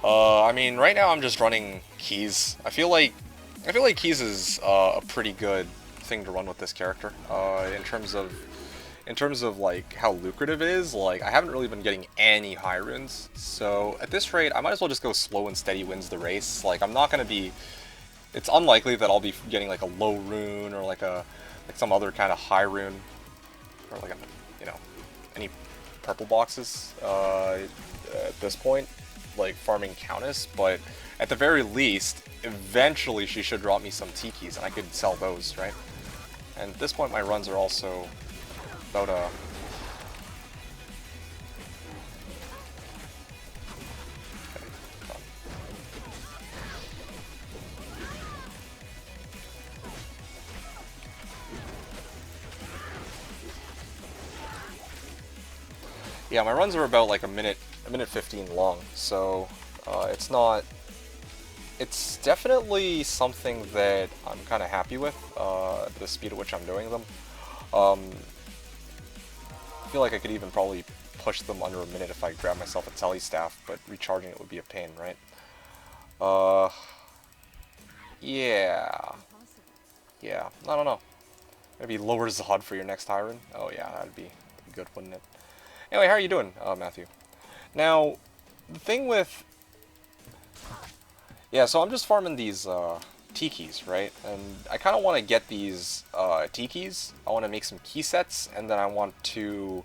I mean, right now I'm just running keys. I feel like keys is a pretty good thing to run with this character. In terms of like how lucrative it is, like I haven't really been getting any high runes. So at this rate, I might as well just go slow and steady wins the race. Like I'm not gonna be. It's unlikely that I'll be getting like a low rune or like some other kind of high rune, or like any purple boxes at this point. Like farming Countess, but at the very least, eventually she should drop me some Tikis, and I could sell those, right? And at this point, my runs are also about yeah, my runs are about like a minute 15 long, so it's not. It's definitely something that I'm kind of happy with, the speed at which I'm doing them. I feel like I could even probably push them under a minute if I grab myself a telly staff, but recharging it would be a pain, right? Yeah. Yeah, I don't know. Maybe lower Zod for your next Hyron? Oh yeah, that'd be good, wouldn't it? Anyway, how are you doing, Matthew? Now, the thing with... Yeah, so I'm just farming these Tikis, right? And I kind of want to get these Tikis. I want to make some key sets, and then I want to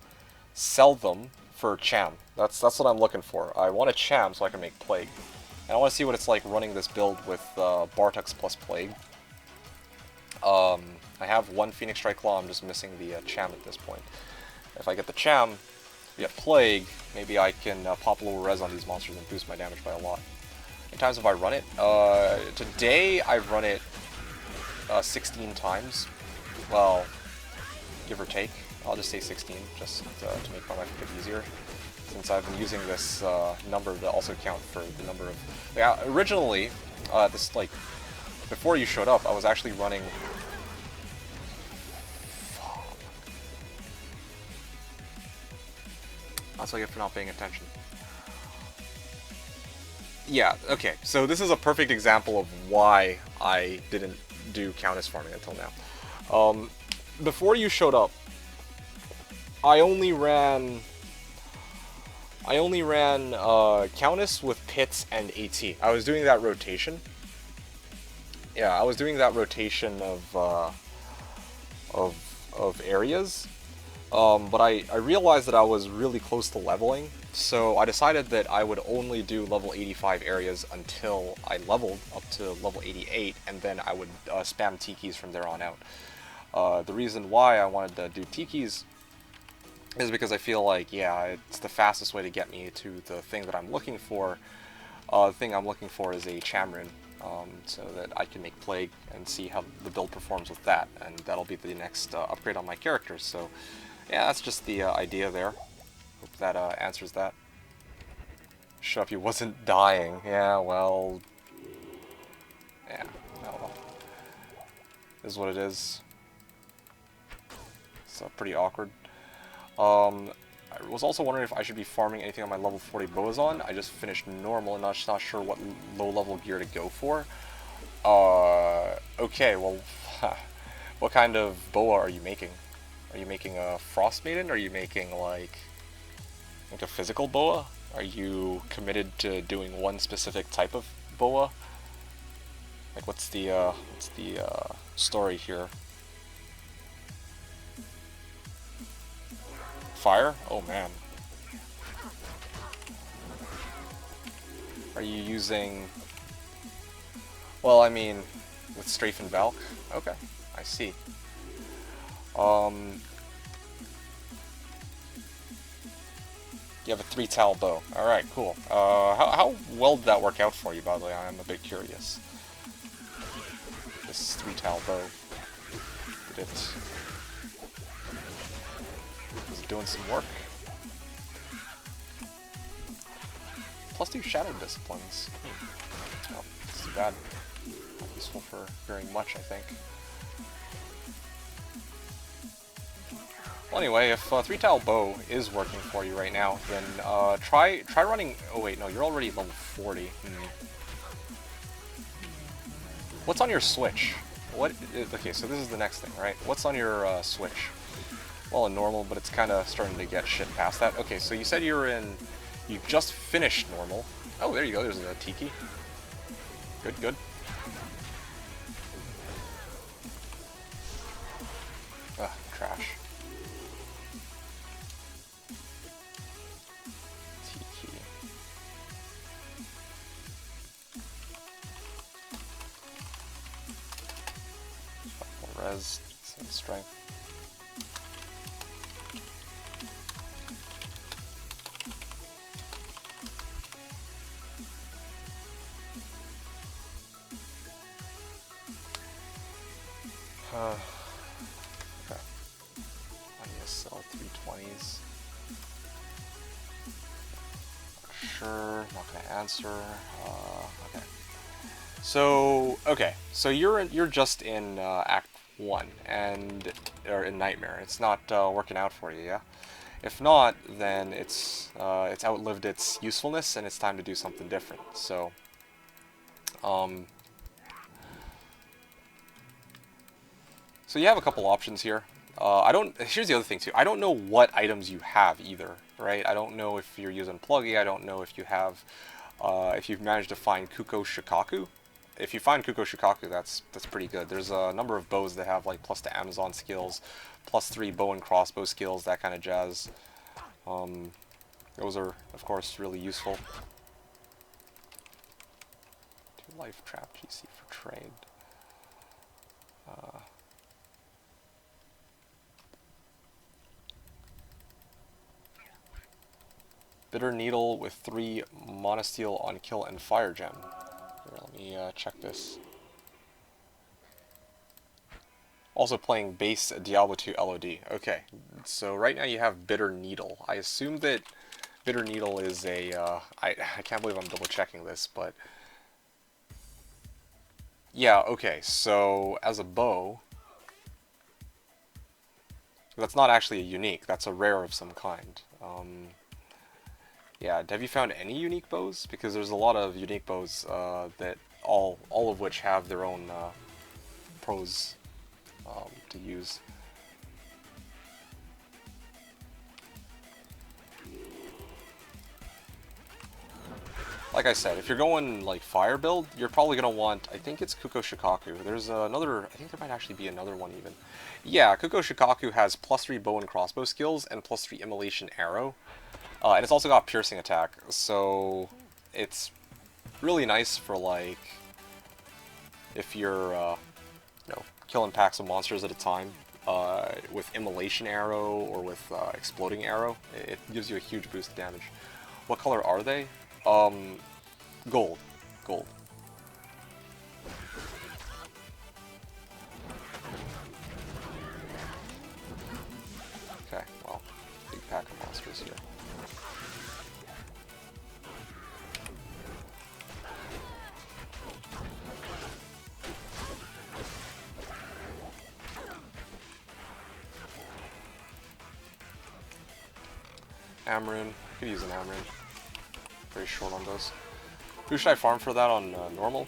sell them for Cham. That's what I'm looking for. I want a Cham so I can make Plague. And I want to see what it's like running this build with Bartux plus Plague. I have one Phoenix Strike Claw, I'm just missing the Cham at this point. If I get the Cham, via Plague, maybe I can pop a little res on these monsters and boost my damage by a lot. How many times have I run it? Today I've run it 16 times. Well, give or take. I'll just say 16, just to make my life a bit easier. Since I've been using this number to also count for the number of... Yeah, originally, this, like, before you showed up, I was actually running... That's what I get for not paying attention. Yeah, okay, so this is a perfect example of why I didn't do Countess farming until now. Before you showed up, I only ran Countess with Pits and AT. I was doing that rotation. Yeah, I was doing that rotation of areas. But I realized that I was really close to leveling, so I decided that I would only do level 85 areas until I leveled up to level 88, and then I would spam Tikis from there on out. The reason why I wanted to do Tikis is because I feel like, yeah, it's the fastest way to get me to the thing that I'm looking for. The thing I'm looking for is a Chamrin, so that I can make Plague and see how the build performs with that, and that'll be the next upgrade on my characters. So yeah, that's just the idea there. Hope that answers that. Shut up, he wasn't dying. Yeah, well... Yeah, I don't know. Is what it is. It's pretty awkward. I was also wondering if I should be farming anything on my level 40 Boazon. I just finished normal and not sure what low-level gear to go for. Okay, well, what kind of boa are you making? Are you making a Frost Maiden? Are you making, like a physical boa? Are you committed to doing one specific type of boa? Like, what's the story here? Fire? Oh, man. Are you using... Well, I mean, with Strafe and Valk? Okay, I see. You have a 3-tal bow. Alright, cool. How well did that work out for you, by the way? I'm a bit curious. This 3-tal bow. Did it... Was it doing some work? +2 Shadow Disciplines. Oh, that's too bad. Not useful for very much, I think. Well, anyway, if 3-tal bow is working for you right now, then try running... Oh wait, no, you're already level 40. What's on your Switch? Okay, so this is the next thing, right? What's on your Switch? Well, in normal, but it's kind of starting to get shit past that. Okay, so you said you're in... You just finished normal. Oh, there you go, there's a Tiki. Good, good. Ugh, trash. Tiki. Res, some strength. Okay. I need to sell 320s. Sure, not gonna answer. Okay. So you're just in Act 1 or in Nightmare. It's not working out for you, yeah? If not, then it's outlived its usefulness and it's time to do something different. So, so you have a couple options here. Here's the other thing too. I don't know what items you have either, right? I don't know if you're using Pluggy. I don't know if you have, if you've managed to find Kuko Shikaku. If you find Kuko Shikaku, that's pretty good. There's a number of bows that have like +2 Amazon skills, +3 bow and crossbow skills, that kind of jazz. Those are, of course, really useful. 2 life trap GC for trade. Bitter Needle with 3 Monosteel on Kill and Fire Gem. Here, let me check this. Also playing base Diablo 2 LOD. Okay, so right now you have Bitter Needle. I assume that Bitter Needle is a... I can't believe I'm double checking this, but... Yeah, okay, so as a bow... That's not actually a unique, that's a rare of some kind. Yeah, have you found any unique bows? Because there's a lot of unique bows that all of which have their own pros to use. Like I said, if you're going like fire build, you're probably gonna want, I think it's Kuko Shikaku. There's another, I think there might actually be another one even. Yeah, Kuko Shikaku has +3 bow and crossbow skills and +3 immolation arrow. And it's also got piercing attack, so it's really nice for like if you're you know, killing packs of monsters at a time with immolation arrow or with exploding arrow. It gives you a huge boost of damage. What color are they? Gold. Gold. Okay, well, big pack of monsters here. Amrune. Could use an Amrune. Very short on those. Who should I farm for that on normal?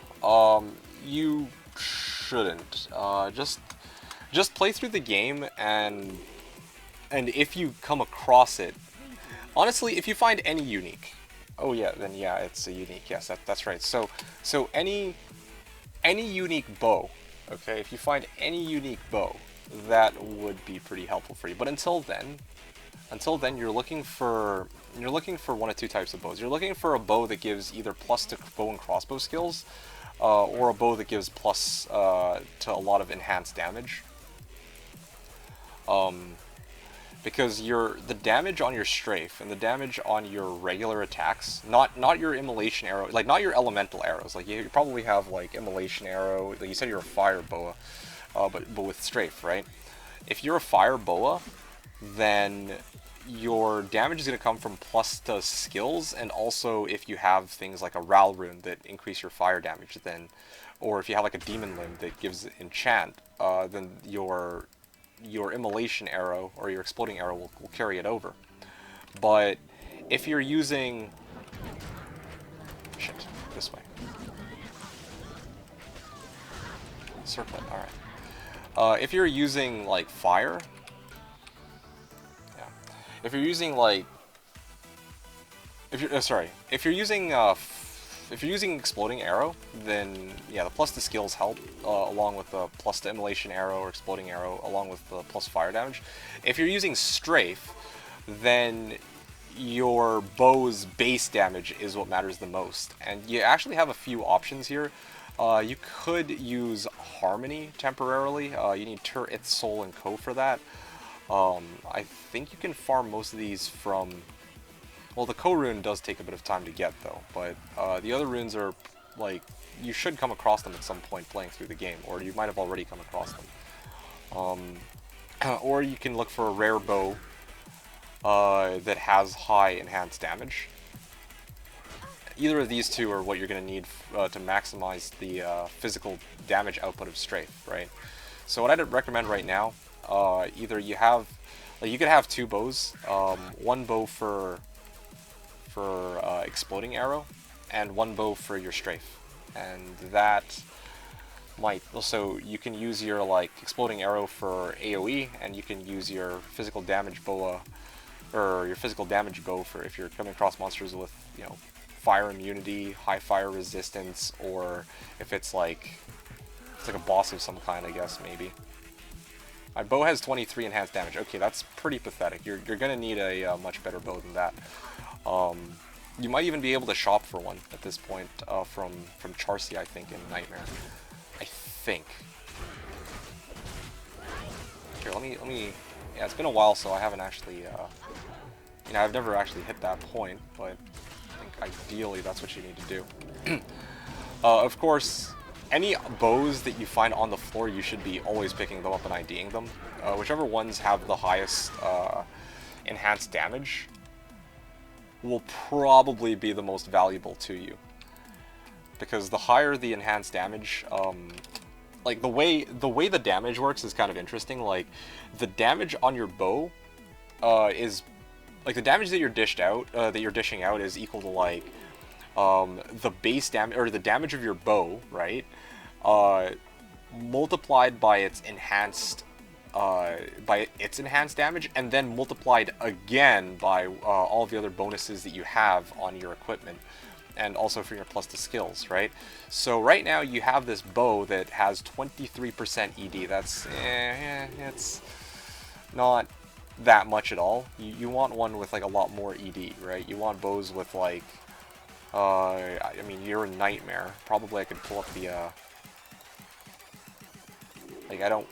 You shouldn't. Just play through the game, and if you come across it, honestly, if you find any unique, oh yeah, then yeah, it's a unique. Yes, that's right. So any unique bow, okay? If you find any unique bow, that would be pretty helpful for you. But until then, you're looking for one of two types of bows. You're looking for a bow that gives either plus to bow and crossbow skills, or a bow that gives plus to a lot of enhanced damage. Because the damage on your strafe and the damage on your regular attacks, not your immolation arrow, like not your elemental arrows. Like you probably have like immolation arrow. Like you said, you're a fire boa, but with strafe, right? If you're a fire boa, then your damage is going to come from plus to skills, and also if you have things like a Ral rune that increase your fire damage, then, or if you have like a demon limb that gives enchant, then your immolation arrow or your exploding arrow will carry it over. But if you're using shit this way, circlet, all right. If you're using like fire. If you're using like, if you're using exploding arrow, then yeah, the plus to skills help, along with the plus to immolation arrow or exploding arrow, along with the plus fire damage. If you're using strafe, then your bow's base damage is what matters the most, and you actually have a few options here. You could use Harmony temporarily. You need Tur, Its, Soul, and Co for that. I think you can farm most of these from... Well, the Ko rune does take a bit of time to get, though, but the other runes are, like, you should come across them at some point playing through the game, or you might have already come across them. Or you can look for a rare bow that has high enhanced damage. Either of these two are what you're going to need to maximize the physical damage output of strafe, right? So what I'd recommend right now, either you have, like, you could have two bows, one bow for exploding arrow, and one bow for your strafe, and that might also, you can use your like exploding arrow for AoE, and you can use your physical damage boa, or your physical damage bow for if you're coming across monsters with, you know, fire immunity, high fire resistance, or if it's like a boss of some kind, I guess, maybe. My bow has 23 enhanced damage. Okay, that's pretty pathetic. You're gonna need a much better bow than that. You might even be able to shop for one at this point from Charcy, I think, in Nightmare. I think. Here, let me. Yeah, it's been a while, so I haven't actually. You know, I've never actually hit that point, but I think ideally that's what you need to do. Of course, any bows that you find on the floor, you should be always picking them up and IDing them. Whichever ones have the highest enhanced damage will probably be the most valuable to you. Because the higher the enhanced damage, like the way the damage works is kind of interesting. Like, the damage on your bow is, like, the damage that you're dishing out is equal to, like, the base damage, or the damage of your bow, right? Multiplied by its enhanced damage, and then multiplied again by all the other bonuses that you have on your equipment, and also for your plus to skills, right? So right now you have this bow that has 23% ED. That's it's not that much at all. You want one with like a lot more ED, right? You want bows with like I mean, you're a Nightmare. Probably I could pull up the like, I don't...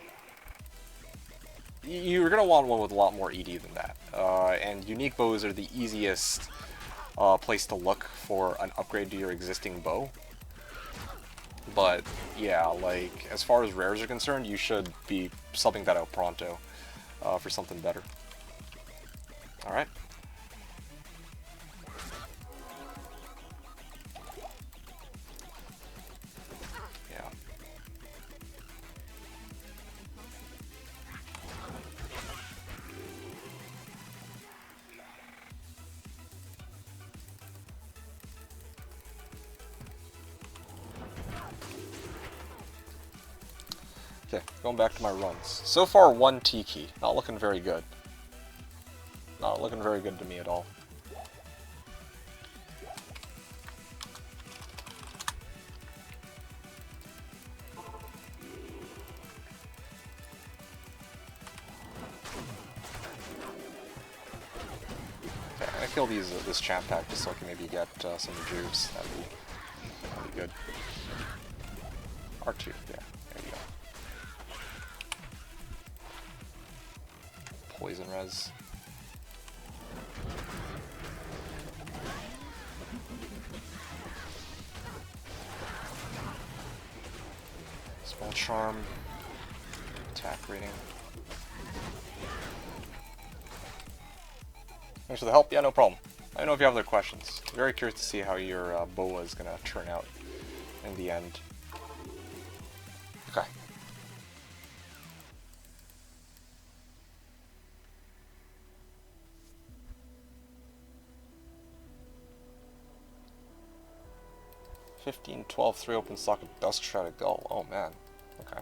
You're going to want one with a lot more ED than that. And unique bows are the easiest place to look for an upgrade to your existing bow. But, yeah, like, as far as rares are concerned, you should be subbing that out pronto for something better. Alright. Okay, going back to my runs. So far, 1 T-key. Not looking very good. Not looking very good to me at all. Okay, I'm gonna kill this champ pack just so I can maybe get some juice. That'd be good. R2, yeah, there you go. Poison res. Small charm. Attack rating. Thanks for the help. Yeah, no problem. I don't know if you have other questions. Very curious to see how your boa is gonna turn out in the end. Okay. $15, $12, 3 open socket, dusk shrouded gull. Oh man. Okay.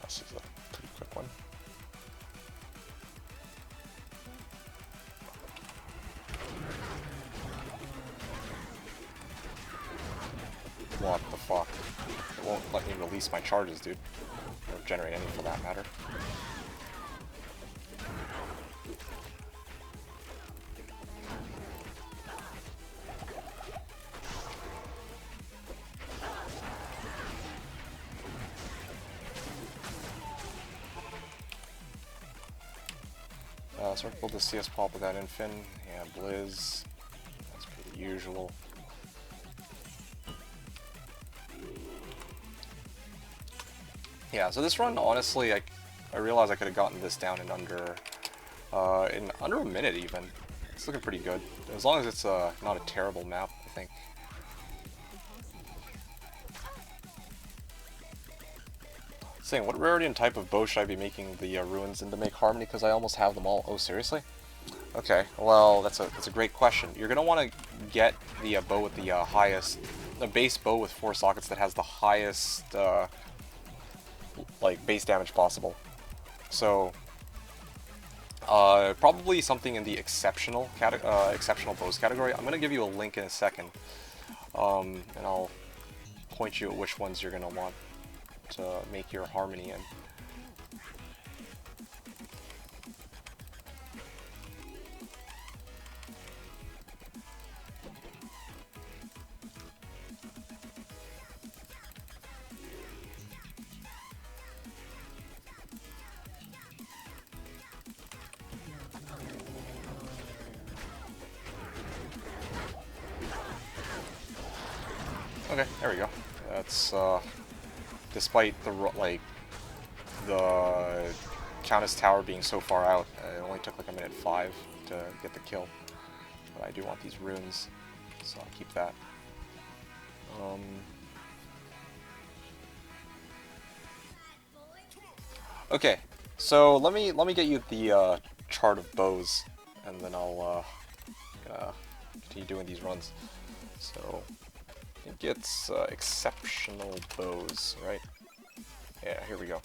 This is a pretty quick one. What the fuck? It won't let me release my charges, dude. Or generate any for that matter. Circle the CS pop with that infin. Yeah, Blizz. That's pretty usual. Yeah, so this run, honestly, I realized I could have gotten this down in under a minute even. It's looking pretty good. As long as it's not a terrible map, I think. Saying, what rarity and type of bow should I be making the ruins in to make Harmony? Because I almost have them all. Oh, seriously? Okay, well, that's a great question. You're gonna want to get the bow with the highest, the base bow with 4 sockets that has the highest, like base damage possible. So, probably something in the exceptional bows category. I'm gonna give you a link in a second, and I'll point you at which ones you're gonna want to make your Harmony in. Okay, there we go. That's despite the Countess Tower being so far out, it only took like a minute 5 to get the kill. But I do want these runes, so I'll keep that. Okay, so let me get you the chart of bows, and then I'll continue doing these runs. So I think it's exceptional bows, right? Yeah, here we go.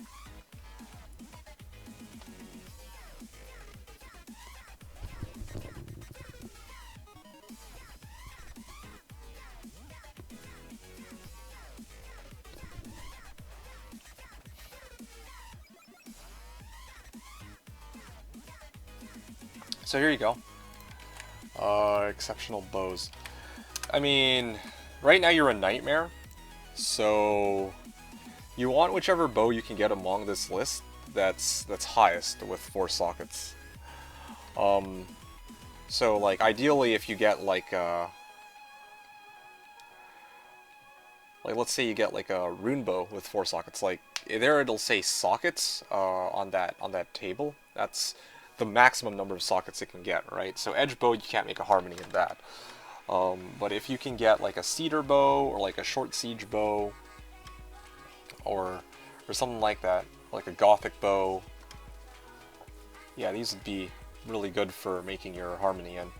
So here you go. Exceptional bows. I mean, right now you're a nightmare, so you want whichever bow you can get among this list that's highest with 4 sockets. So like ideally if you get like let's say you get like a rune bow with 4 sockets, like there it'll say sockets on that table. That's the maximum number of sockets it can get, right? So edge bow, you can't make a harmony in that. But if you can get like a cedar bow or like a short siege bow or something like that, like a gothic bow, yeah, these would be really good for making your harmony in.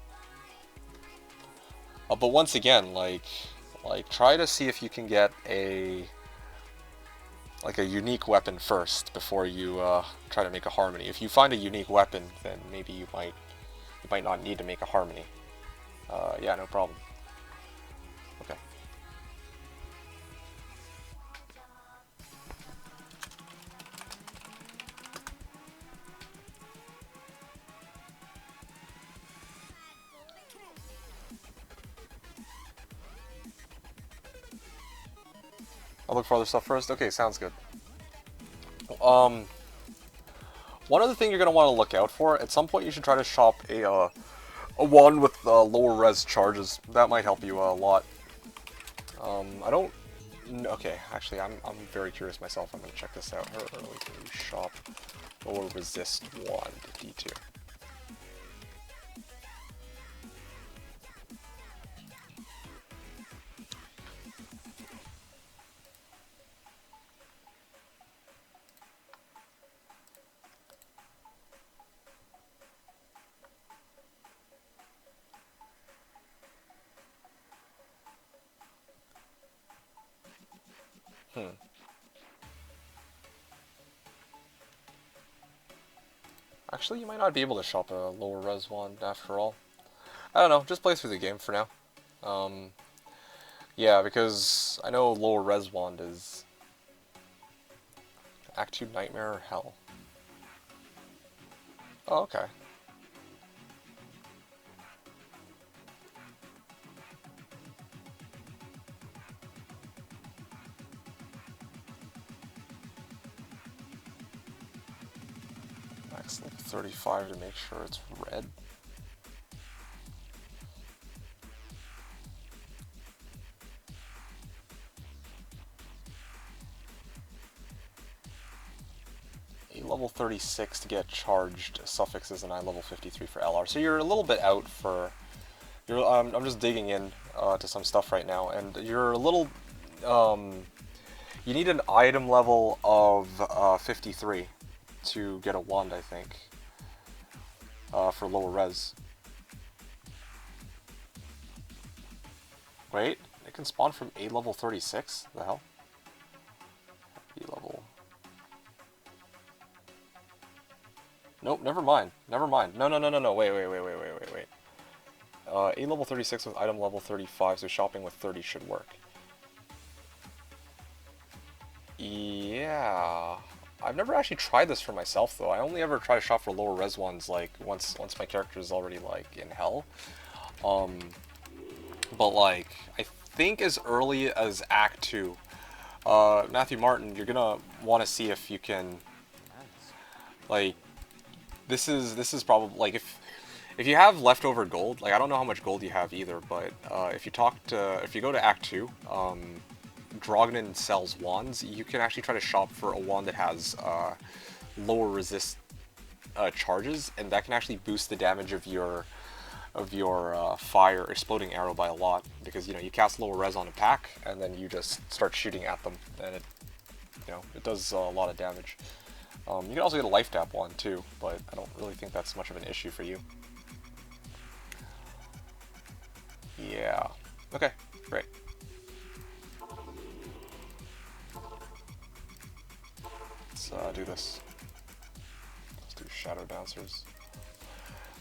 But once again, like try to see if you can get a unique weapon first before you try to make a harmony. If you find a unique weapon, then maybe you might not need to make a harmony. Yeah, no problem. Okay. I'll look for other stuff first. Okay, sounds good. One other thing you're gonna want to look out for, at some point you should try to shop a wand with lower res charges. That might help you a lot. I don't. Okay, actually, I'm very curious myself. I'm gonna check this out. How early can you shop lower resist wand D2? Actually, you might not be able to shop a lower res wand after all. I don't know, just play through the game for now. Yeah, because I know lower res wand is Act 2 Nightmare or Hell. Oh, okay. Max level 35 to make sure it's red. A level 36 to get charged suffixes, and I level 53 for LR. So you're a little bit out for. I'm just digging in to some stuff right now, and you're a little. You need an item level of 53 to get a wand, I think, for lower res. Wait, it can spawn from A level 36? The hell? B level. Nope, never mind. Never mind. No. Wait. A level 36 with item level 35, so shopping with 30 should work. Yeah. I've never actually tried this for myself, though. I only ever try to shop for lower res ones, like, once my character is already, like, in hell. But, like, I think as early as Act 2, Matthew Martin, you're gonna want to see if you can, like, this is probably, like, if you have leftover gold, like, I don't know how much gold you have either, but if you go to Act 2, Drognin sells wands. You can actually try to shop for a wand that has lower resist charges, and that can actually boost the damage of your fire exploding arrow by a lot, because you cast lower res on a pack and then you just start shooting at them, and it does a lot of damage. You can also get a life tap wand too, but I don't really think that's much of an issue for you. Yeah. Okay, great. Let's do this. Let's do Shadow Dancers.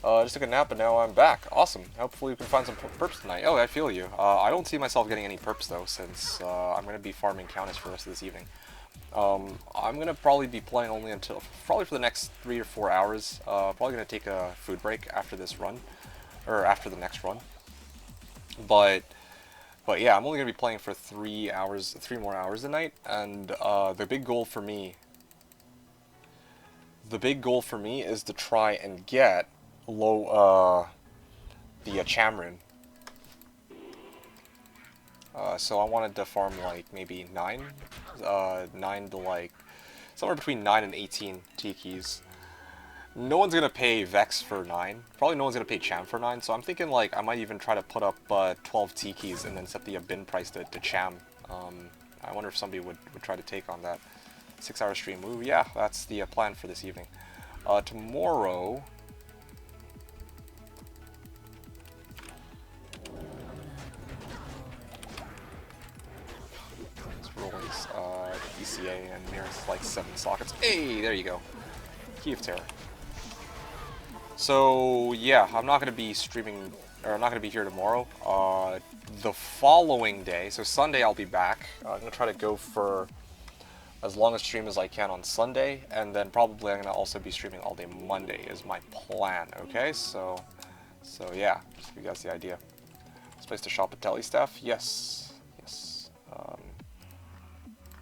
I just took a nap, but now I'm back. Awesome. Hopefully we can find some perps tonight. Oh, I feel you. I don't see myself getting any perps, though, since I'm going to be farming Countess for the rest of this evening. I'm going to probably be playing only probably for the next 3 or 4 hours. Probably going to take a food break after this run, or after the next run. But yeah, I'm only going to be playing for 3 more hours a night, and the big goal for me is to try and get the Chamrin. So I wanted to farm like maybe 9 to like somewhere between 9 and 18 tikis. no one's gonna pay Vex for 9. Probably no one's gonna pay Cham for 9, so I'm thinking like I might even try to put up 12 Tikis and then set the bin price to Cham. I wonder if somebody would try to take on that 6-hour stream. Ooh, yeah, that's the plan for this evening. Tomorrow... Let's roll his ECA and nearest like 7 sockets. Hey, there you go. Key of Terror. So yeah, I'm not gonna be streaming, or I'm not gonna be here tomorrow. The following day, so Sunday, I'll be back. I'm gonna try to go for as long a stream as I can on Sunday, and then probably I'm gonna also be streaming all day Monday is my plan. Okay, so yeah, just to give you guys the idea. This place to shop at Telly Staff? Yes, yes.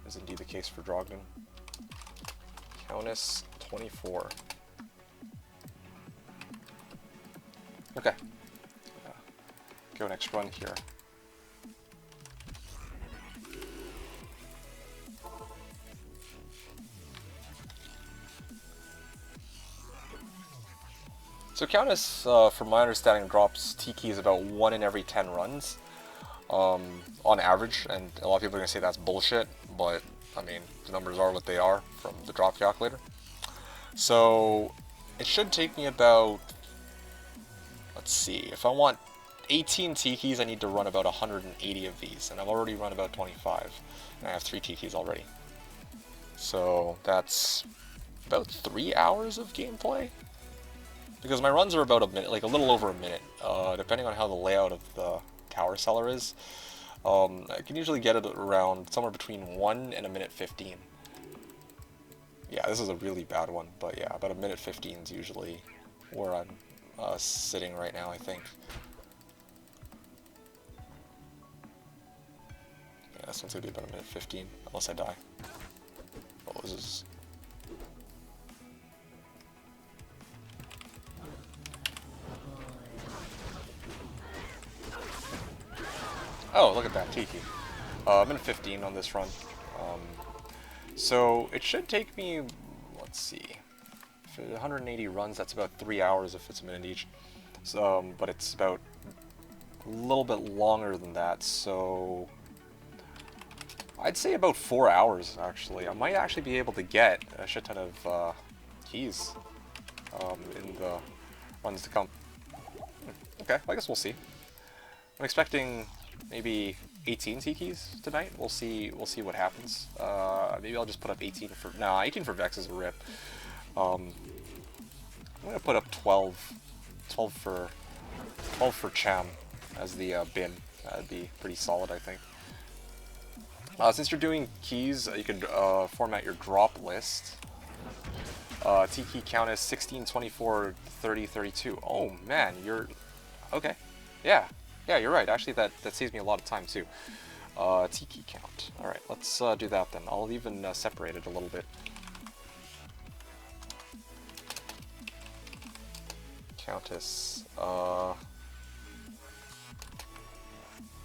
Is indeed the case for Drogden. Countess 24. Okay. Go next run here. So Countess, from my understanding, drops T-keys about 1 in every 10 runs, on average, and a lot of people are going to say that's bullshit, but, I mean, the numbers are what they are from the drop calculator. So, it should take me about, let's see, if I want 18 T-keys, I need to run about 180 of these, and I've already run about 25, and I have 3 T-keys already. So, that's about 3 hours of gameplay? Because my runs are about a minute, like a little over a minute, depending on how the layout of the tower cellar is. I can usually get it around somewhere between 1 and a minute 15. Yeah, this is a really bad one, but yeah, about a minute 15 is usually where I'm sitting right now, I think. Yeah, this one's gonna be about a minute 15, unless I die. Oh, this is... Oh, look at that, Tiki. Minute 15 on this run. So it should take me, let's see, for 180 runs, that's about 3 hours if it's a minute each. So, but it's about a little bit longer than that, so I'd say about 4 hours, actually. I might actually be able to get a shit ton of keys in the runs to come. Okay, I guess we'll see. I'm expecting maybe 18 T-keys tonight. We'll see what happens. Maybe I'll just put up 18 for... No, 18 for Vex is a rip. I'm gonna put up 12 for Cham as the bin. That'd be pretty solid, I think. Since you're doing keys, you could format your drop list. T-key count is 16, 24, 30, 32. Oh man, you're... Okay. Yeah. Yeah, you're right. Actually, that saves me a lot of time, too. T-key count. Alright, let's do that then. I'll even separate it a little bit. Countess.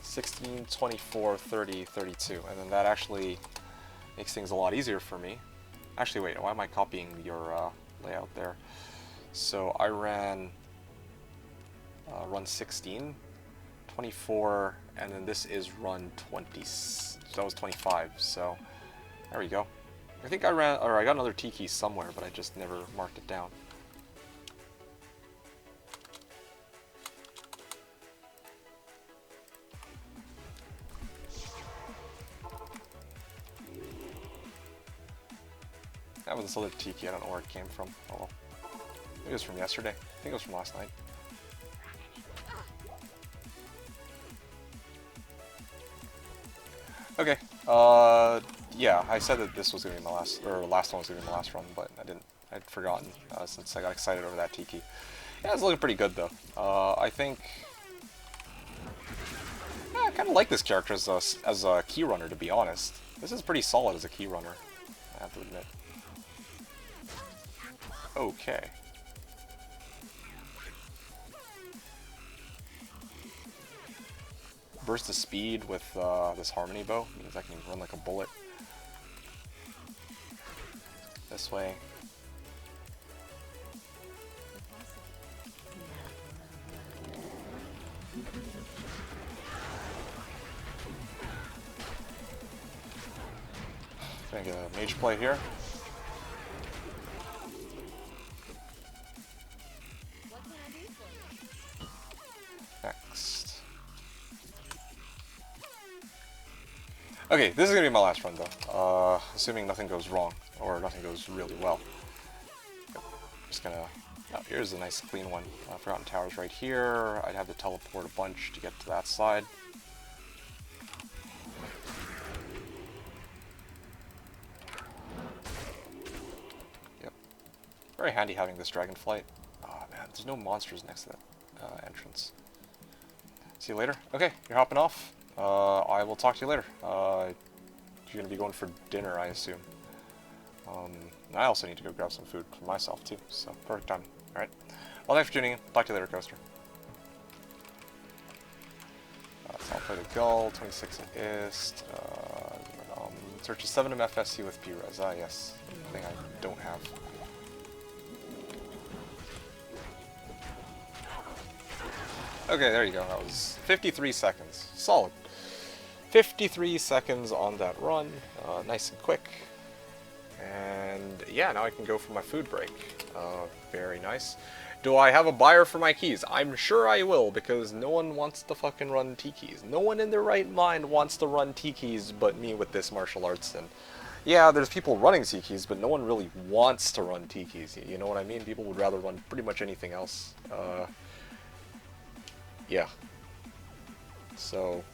16, 24, 30, 32. And then that actually makes things a lot easier for me. Actually, wait, why am I copying your layout there? So I ran run 16. 24, and then this is run 20, so that was 25, so there we go. I think I ran, or I got another T-key somewhere, but I just never marked it down. That was this other T-key, I don't know where it came from. Oh well. Maybe it was from yesterday. I think it was from last night. Okay, yeah, I said that this was gonna be my last, or last one was gonna be my last run, but I'd forgotten, since I got excited over that Tiki. Yeah, it's looking pretty good, though. I think, yeah, I kind of like this character as a key runner, to be honest. This is pretty solid as a key runner, I have to admit. Okay. Burst of speed with this harmony bow means I can run like a bullet. This way. gonna get a mage play here. Next. Okay, this is gonna be my last run though. Assuming nothing goes wrong, or nothing goes really well. Yep. Just gonna... Oh, here's a nice clean one. Forgotten Tower's right here. I'd have to teleport a bunch to get to that side. Yep. Very handy having this Dragonflight. Oh man, there's no monsters next to that entrance. See you later. Okay, you're hopping off. I will talk to you later. You're gonna be going for dinner, I assume. I also need to go grab some food for myself too, so perfect timing. Alright. Well, thanks for tuning in. Talk to you later, Coaster. So I'll play the Gull, 26 in Ist. Search a 7 MFSC with P-Res. Ah, yes. Thing I don't have. Okay, there you go. That was 53 seconds. Solid. 53 seconds on that run. Nice and quick. And yeah, now I can go for my food break. Very nice. Do I have a buyer for my keys? I'm sure I will, because no one wants to fucking run T-keys. No one in their right mind wants to run T-keys but me with this martial arts. And yeah, there's people running T-keys, but no one really wants to run T-keys. You know what I mean? People would rather run pretty much anything else. Yeah. So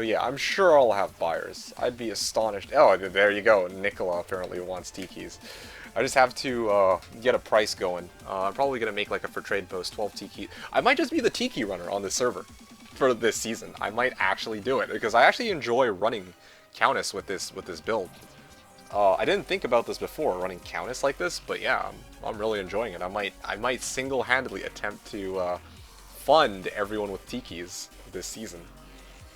yeah, I'm sure I'll have buyers. I'd be astonished. Oh, there you go. Nicola apparently wants T-keys. I just have to get a price going. I'm probably going to make like a for trade post, 12 T-key. I might just be the T-key runner on this server for this season. I might actually do it, because I actually enjoy running Countess with this build. I didn't think about this before, running Countess like this, but yeah, I'm really enjoying it. I might single-handedly attempt to fund everyone with T-keys this season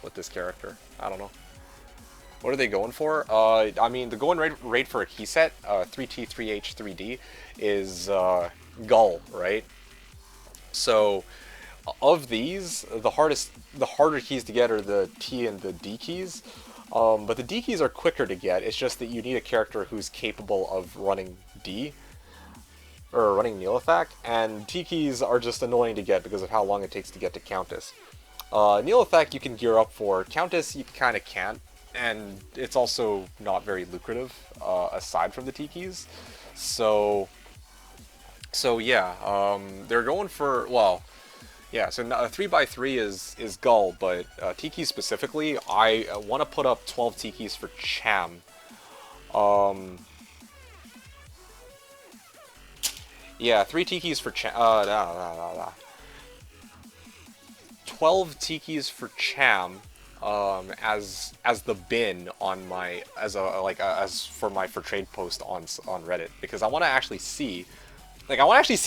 with this character. I don't know. What are they going for? I mean, the going rate for a key set, 3T, 3H, 3D, is Gull, right? So, of these, the harder keys to get are the T and the D keys. But the D keys are quicker to get. It's just that you need a character who's capable of running D, or running Neolithak, and T keys are just annoying to get because of how long it takes to get to Countess. Neolithak you can gear up for. Countess you kind of can't. And it's also not very lucrative, aside from the T-keys. So yeah, they're going for, well, yeah, so 3x3 is Gull, but T-keys specifically, I want to put up 12 T-keys for Cham. Yeah, 3 T-keys for Cham, 12 T-keys for Cham. As the bin on my as for my for trade post on Reddit, because I want to actually see,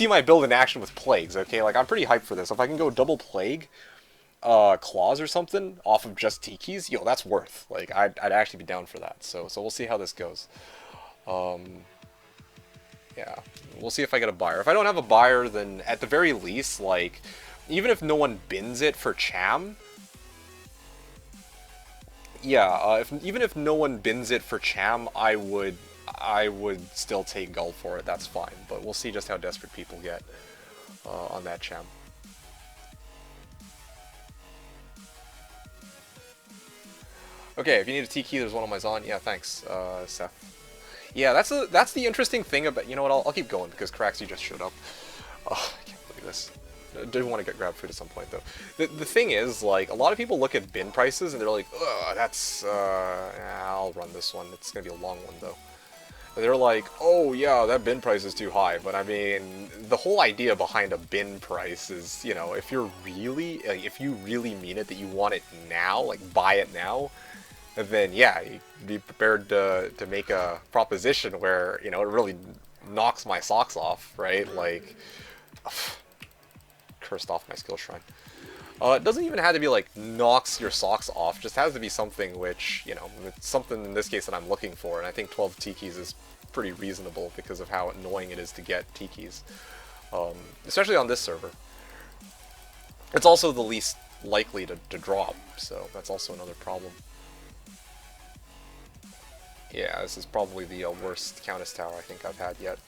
my build in action with plagues. Okay, like I'm pretty hyped for this. If I can go double plague, claws or something off of just T-keys, yo, that's worth. Like I'd actually be down for that. So we'll see how this goes. Yeah, we'll see if I get a buyer. If I don't have a buyer, then at the very least, like even if no one bins it for Cham. Yeah, even if no one bins it for Cham, I would still take Gull for it. That's fine, but we'll see just how desperate people get on that Cham. Okay, if you need a T-key, there's one on my Zon. Yeah, thanks, Seth. Yeah, that's the interesting thing about. You know what? I'll keep going because Caraxy just showed up. Oh, I can't believe this. I do want to grab food at some point, though. The thing is, like, a lot of people look at bin prices and they're like, ugh, that's, I'll run this one. It's going to be a long one, though. They're like, oh, yeah, that bin price is too high. But, I mean, the whole idea behind a bin price is, you know, if you really mean it, that you want it now, like, buy it now, then, yeah, you be prepared to make a proposition where, you know, it really knocks my socks off, right? Like, cursed off my skill shrine. It doesn't even have to be like knocks your socks off, just has to be something which, you know, it's something in this case that I'm looking for, and I think 12 T-keys is pretty reasonable because of how annoying it is to get T-keys, especially on this server. It's also the least likely to drop, so that's also another problem. Yeah, this is probably the worst Countess Tower I think I've had yet.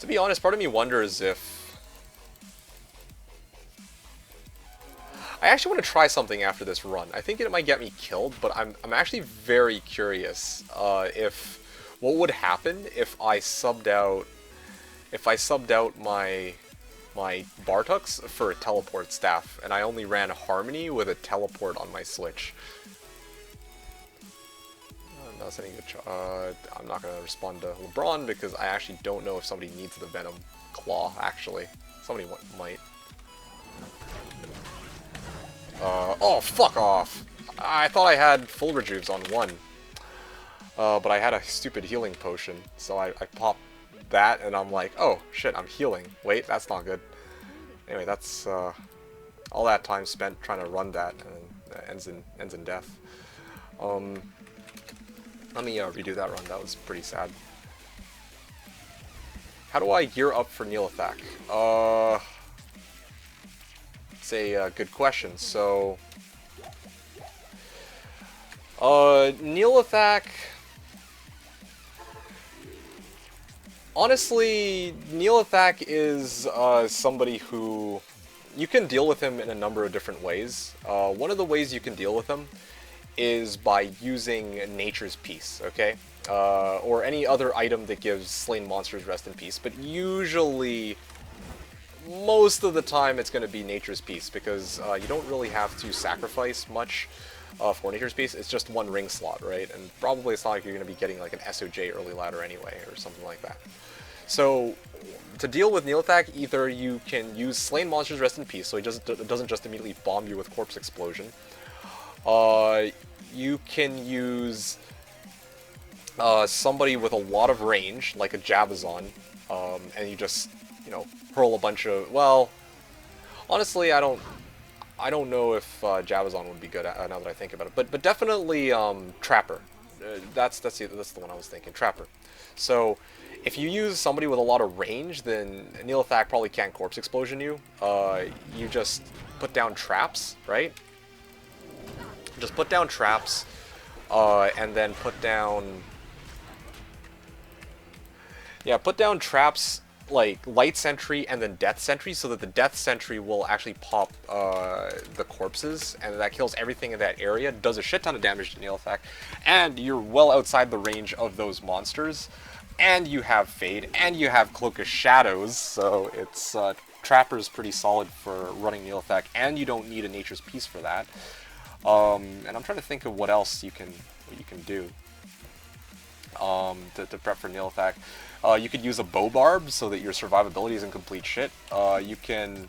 To be honest, part of me wonders if... I actually want to try something after this run. I think it might get me killed, but I'm actually very curious if... what would happen if I subbed out... my Bartux for a teleport staff, and I only ran Harmony with a teleport on my switch. That's any good. I'm not gonna respond to LeBron because I actually don't know if somebody needs the Venom Claw. Actually, somebody might. Oh, fuck off! I thought I had full rejuves on one, but I had a stupid healing potion, so I popped that, and I'm like, oh shit, I'm healing. Wait, that's not good. Anyway, that's all that time spent trying to run that, and ends in death. Let me redo that run. That was pretty sad. How do I gear up for Neelathak? It's a good question. So, Neelathak. Honestly, Neelathak is somebody who you can deal with him in a number of different ways. One of the ways you can deal with him is by using Nature's Peace, okay? Or any other item that gives slain monsters rest in peace. But usually, most of the time, it's going to be Nature's Peace, because you don't really have to sacrifice much for Nature's Peace. It's just one ring slot, right? And probably it's not like you're going to be getting like an SOJ early ladder anyway, or something like that. So, to deal with Neelathak, either you can use slain monsters rest in peace, so it doesn't just immediately bomb you with corpse explosion. You can use somebody with a lot of range, like a Jabazon, and you just, you know, hurl a bunch of... Well, honestly, I don't know if Jabazon would be good now that I think about it, but definitely Trapper. That's the one I was thinking, Trapper. So, if you use somebody with a lot of range, then Neelathak probably can't corpse explosion you. You just put down traps, right? Just put down traps, and then put down... Yeah, put down traps like Light Sentry and then Death Sentry, so that the Death Sentry will actually pop the corpses, and that kills everything in that area, does a shit ton of damage to Neelathak, and you're well outside the range of those monsters, and you have Fade, and you have Cloak of Shadows, so it's Trapper's pretty solid for running Neelathak, and you don't need a Nature's Peace for that. And I'm trying to think of what else you can do to prep for Neelathak. You could use a Bow Barb so that your survivability isn't complete shit. You can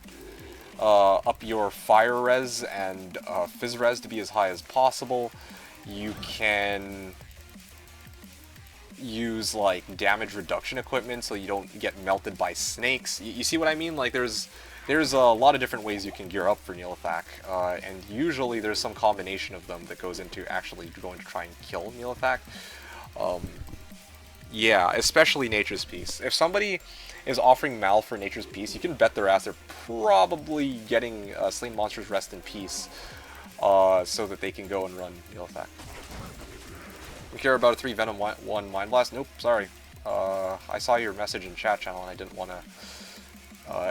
up your Fire Res and Fizz Res to be as high as possible. You can use like damage reduction equipment so you don't get melted by snakes. You see what I mean? Like there's a lot of different ways you can gear up for Neelathak, and usually there's some combination of them that goes into actually going to try and kill Neelathak. Yeah, especially Nature's Peace. If somebody is offering Mal for Nature's Peace, you can bet their ass they're probably getting Slain Monsters Rest in Peace, so that they can go and run Neelathak. You care about a 3 Venom 1 Mind Blast? Nope, sorry. I saw your message in chat channel and I didn't want to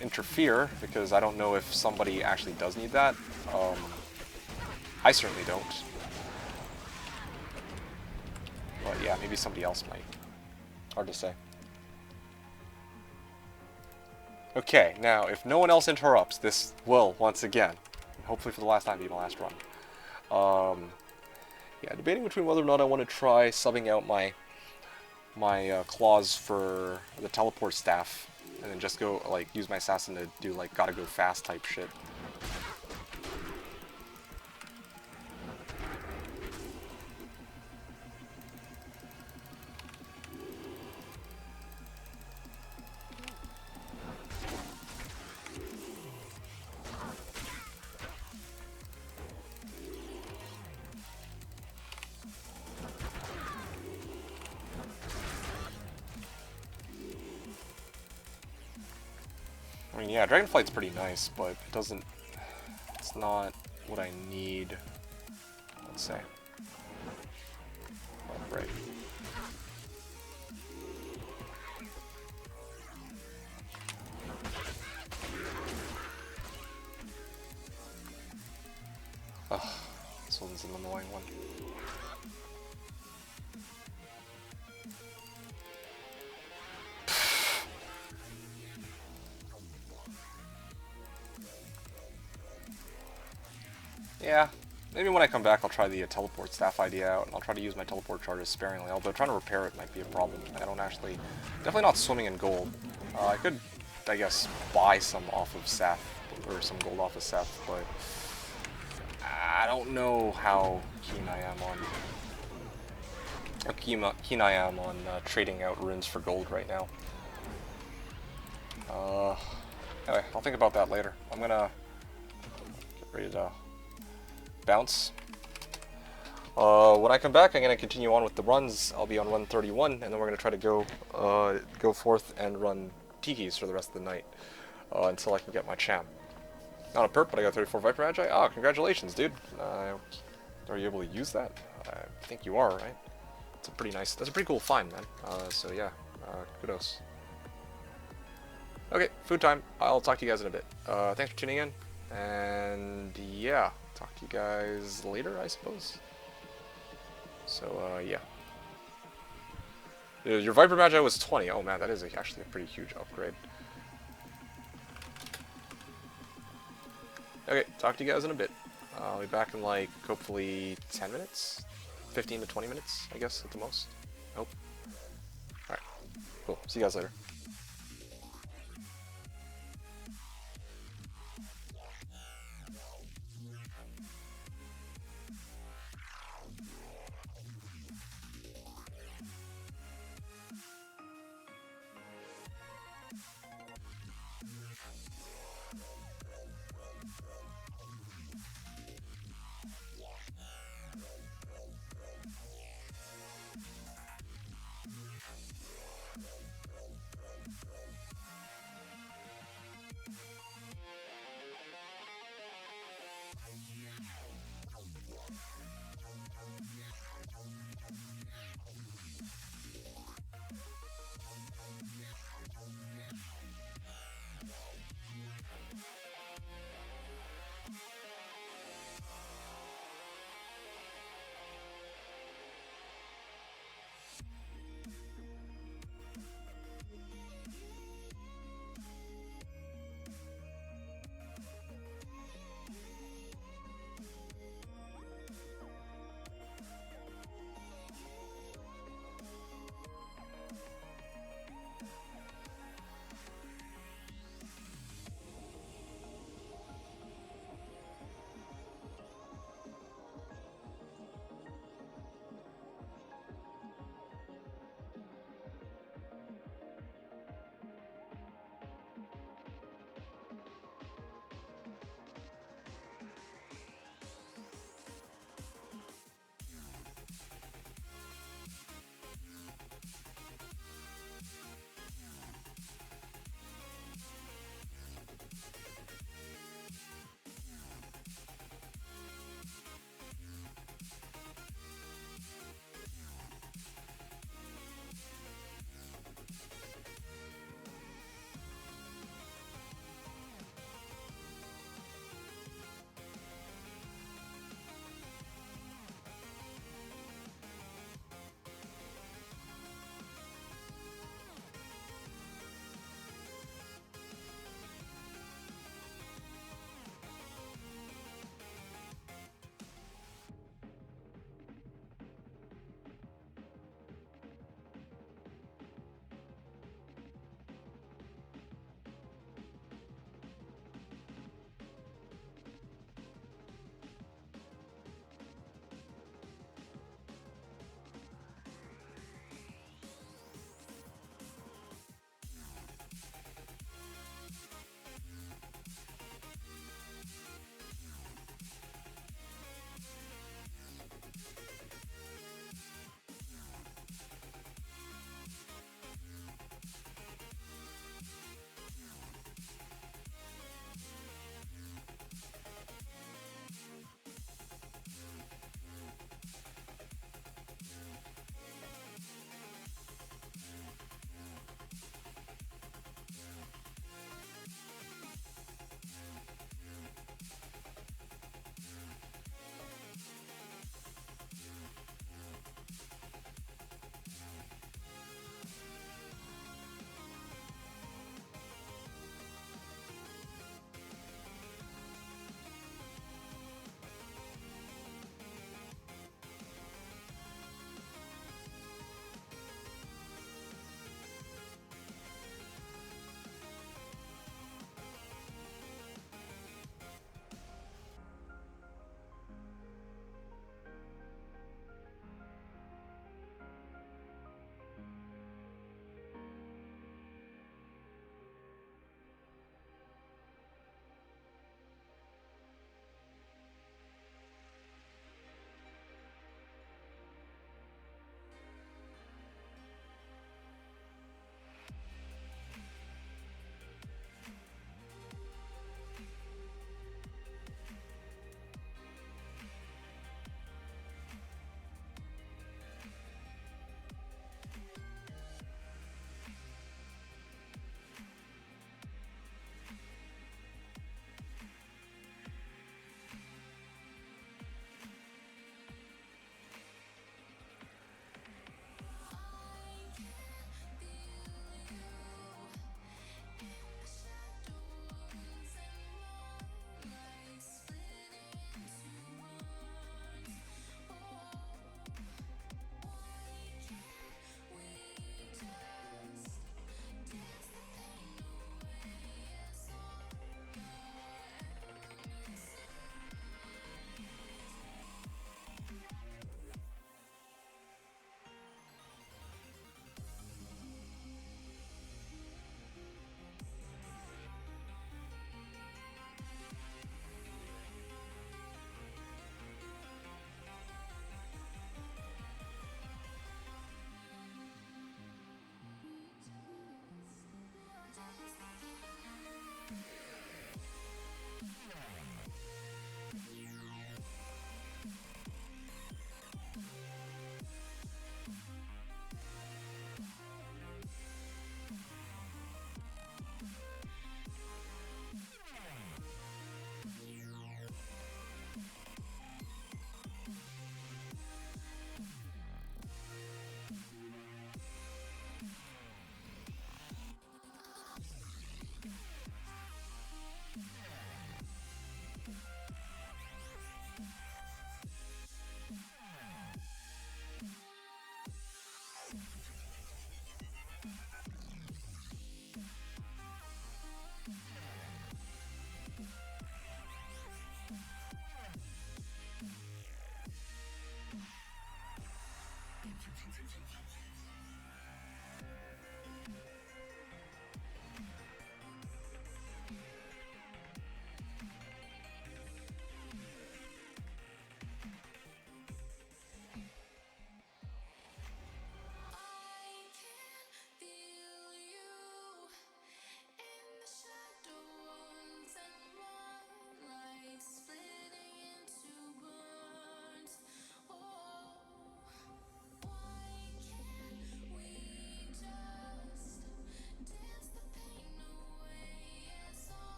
interfere, because I don't know if somebody actually does need that. I certainly don't. But yeah, maybe somebody else might. Hard to say. Okay, now, if no one else interrupts, this will, once again, hopefully for the last time, be my last run. Yeah, debating between whether or not I want to try subbing out my claws for the teleport staff, and then just go, like, use my assassin to do, like, gotta go fast type shit. mean, yeah, Dragonflight's pretty nice, but it doesn't... It's not what I need, let's say. Oh, right. Ugh, this one's an annoying one. Yeah, maybe when I come back I'll try the teleport staff idea out, and I'll try to use my teleport charges sparingly, although trying to repair it might be a problem. I don't actually... Definitely not swimming in gold. I could, I guess, buy some off of Seth, or some gold off of Seth, but... I don't know how keen I am on... keen I am on trading out runes for gold right now. Anyway, I'll think about that later. I'm gonna get ready to bounce. When I come back, I'm gonna continue on with the runs. I'll be on run 31, and then we're gonna try to go forth and run Tikis for the rest of the night until I can get my cham. Not a perp, but I got 34 Viper Magi. Oh, congratulations, dude! Are you able to use that? I think you are, right? It's a pretty nice. That's a pretty cool find, man. So yeah, kudos. Okay, food time. I'll talk to you guys in a bit. Thanks for tuning in, and yeah, talk to you guys later, I suppose. So, yeah. Your Viper Magi was 20. Oh man, that is actually a pretty huge upgrade. Okay, talk to you guys in a bit. I'll be back in like, hopefully 10 minutes? 15 to 20 minutes, I guess, at the most. Nope. Alright, cool. See you guys later.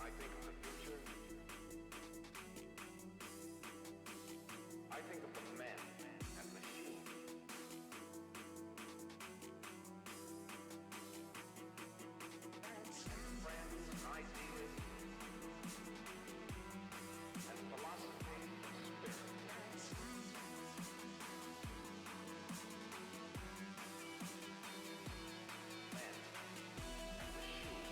I think of the future, I think of the men and machines. And friends and ideas and philosophy and spirit. Men and machines.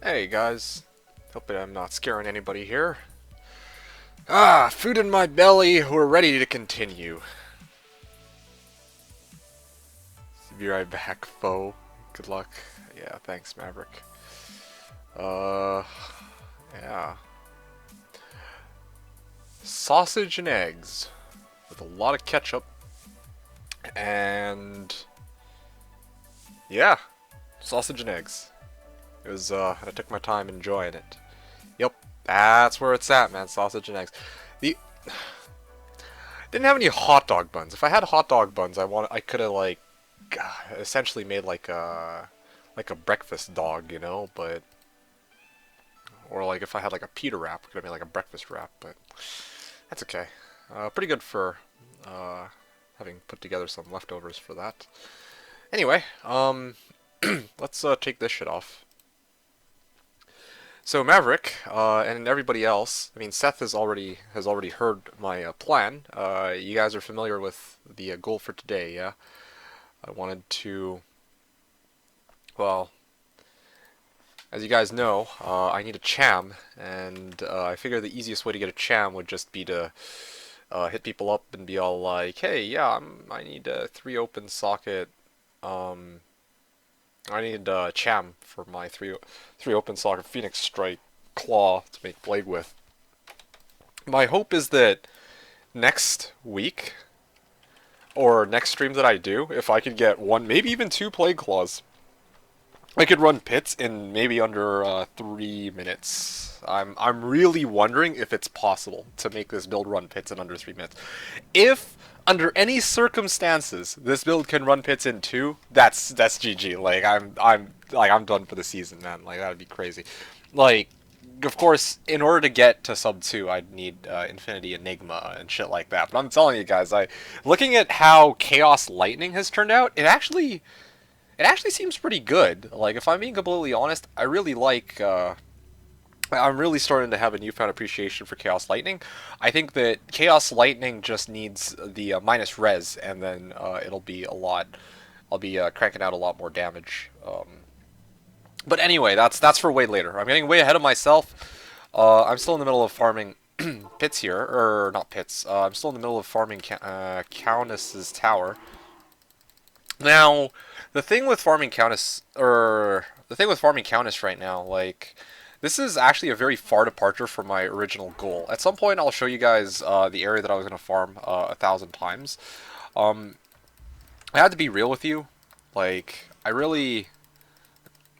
Hey guys, hope I'm not scaring anybody here. Ah, food in my belly, we're ready to continue. Be right back, foe. Good luck. Yeah, thanks, Maverick. Uh, yeah. Sausage and eggs with a lot of ketchup. And yeah, sausage and eggs. I took my time enjoying it. Yep, that's where it's at, man. Sausage and eggs. The didn't have any hot dog buns. If I had hot dog buns, I could have like essentially made like a breakfast dog, you know, but or like if I had like a pita wrap, could have made like a breakfast wrap, but that's okay. Pretty good for having put together some leftovers for that. Anyway, let's take this shit off. So Maverick and everybody else, I mean Seth has already heard my plan. You guys are familiar with the goal for today, yeah? I wanted to, well, as you guys know, I need a cham, and I figure the easiest way to get a cham would just be to hit people up and be all like, "Hey, yeah, I need a 3-open socket. Um, I need a cham for my three open socket Phoenix Strike claw to make blade with." My hope is that next week or next stream that I do, if I could get one, maybe even two plague claws, I could run pits in maybe under 3 minutes. I'm really wondering if it's possible to make this build run pits in under 3 minutes. If under any circumstances this build can run pits in two, that's GG. Like I'm done for the season, man. Like that would be crazy. Like of course, in order to get to sub 2, I'd need Infinity Enigma and shit like that. But I'm telling you guys, looking at how Chaos Lightning has turned out, it actually seems pretty good. Like, if I'm being completely honest, I really like. I'm really starting to have a newfound appreciation for Chaos Lightning. I think that Chaos Lightning just needs the minus res, and then it'll be a lot. I'll be cranking out a lot more damage. But anyway, that's for way later. I'm getting way ahead of myself. I'm still in the middle of farming pits here, or not pits. I'm still in the middle of farming Countess's tower. Now, the thing with farming Countess, or the thing with farming Countess right now, like, this is actually a very far departure from my original goal. At some point, I'll show you guys the area that I was going to farm 1,000 times. Um, I had to be real with you. Like, I really,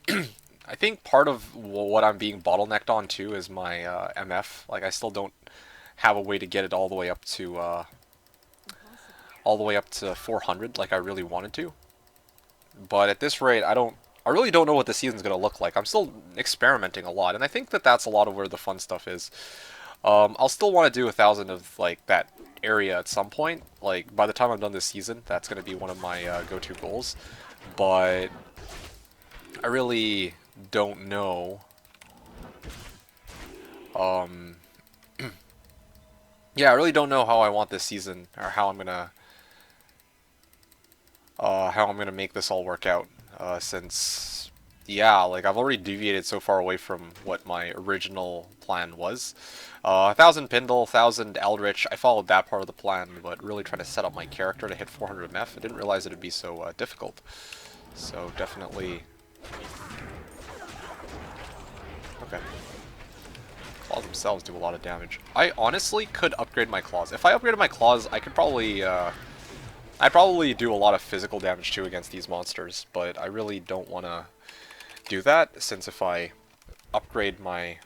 I think part of what I'm being bottlenecked on too is my MF. Like, I still don't have a way to get it all the way up to 400 like I really wanted to. But at this rate, I really don't know what the season's going to look like. I'm still experimenting a lot, and I think that that's a lot of where the fun stuff is. I'll still want to do 1,000 of, like, that area at some point. Like, by the time I'm done this season, that's going to be one of my go-to goals. But I really don't know. Yeah, I really don't know how I want this season, or how I'm gonna make this all work out. Since, yeah, like I've already deviated so far away from what my original plan was. 1,000 Pindle, 1,000 Eldritch. I followed that part of the plan, but really trying to set up my character to hit 400 MF. I didn't realize it'd be so difficult. So definitely. Okay. Claws themselves do a lot of damage. I honestly could upgrade my claws. If I upgraded my claws, I could probably I'd probably do a lot of physical damage too against these monsters, but I really don't want to do that, since if I upgrade my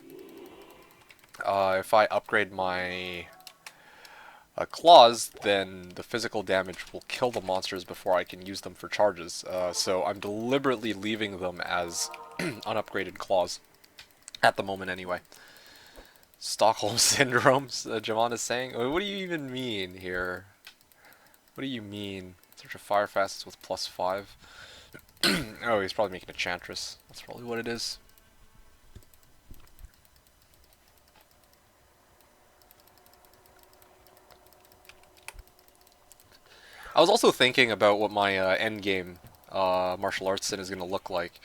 claws, then the physical damage will kill the monsters before I can use them for charges. So I'm deliberately leaving them as unupgraded claws at the moment anyway. Stockholm Syndrome, Javon is saying. What do you even mean here? What do you mean? Search a fire fastest with +5. Oh, he's probably making a Chantress. That's probably what it is. I was also thinking about what my endgame martial arts sin is going to look like.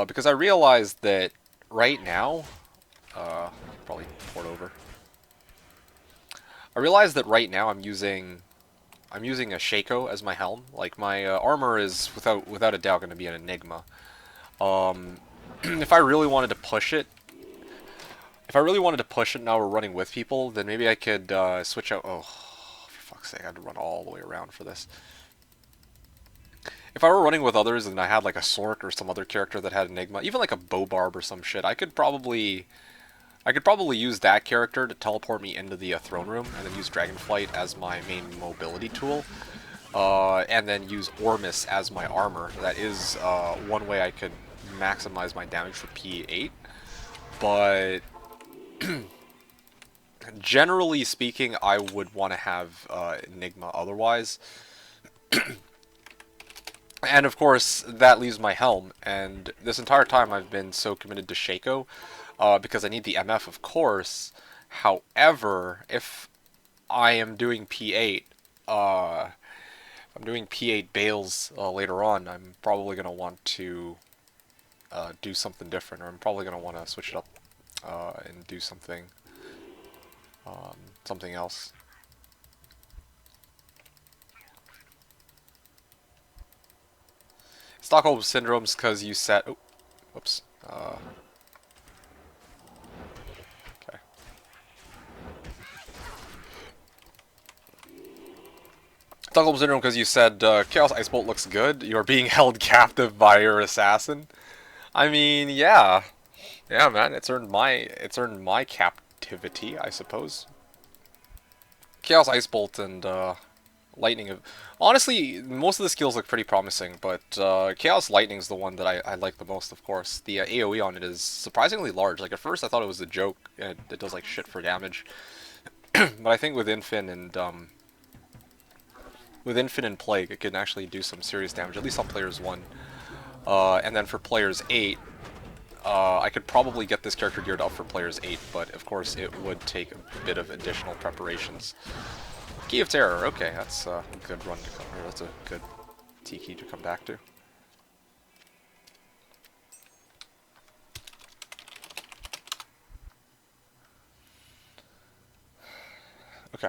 Because I realized that right now, probably port over. I realize that right now I'm using a Shaco as my helm. Like my armor is without a doubt going to be an Enigma. If I really wanted to push it, now we're running with people, then maybe I could switch out. Oh, for fuck's sake! I had to run all the way around for this. If I were running with others and I had like a Sork or some other character that had Enigma, even like a Bobarb or some shit, I could probably use that character to teleport me into the throne room, and then use Dragonflight as my main mobility tool, and then use Ormus as my armor. That is one way I could maximize my damage for P8, but generally speaking, I would want to have Enigma otherwise. And of course, that leaves my helm, and this entire time I've been so committed to Shaco, because I need the MF, of course. However, if I am doing P8, Bales later on, I'm probably going to want to do something different, or I'm probably going to want to switch it up and do something else. Stockholm Syndrome's because you set... Oh, whoops. Okay. Stockholm Syndrome because you said Chaos Ice Bolt looks good. You're being held captive by your assassin. I mean, yeah. Yeah, man, it's earned my captivity, I suppose. Chaos Ice Bolt and Lightning. Honestly, most of the skills look pretty promising, but Chaos Lightning's the one that I like the most, of course. The AoE on it is surprisingly large. Like, at first I thought it was a joke, and it does, like, shit for damage. But I think with Infin and Plague, it can actually do some serious damage, at least on players 1. And then for players 8, I could probably get this character geared up for players 8, but of course it would take a bit of additional preparations. Key of Terror, okay, that's a good run to come here. That's a good T-key to come back to. Okay.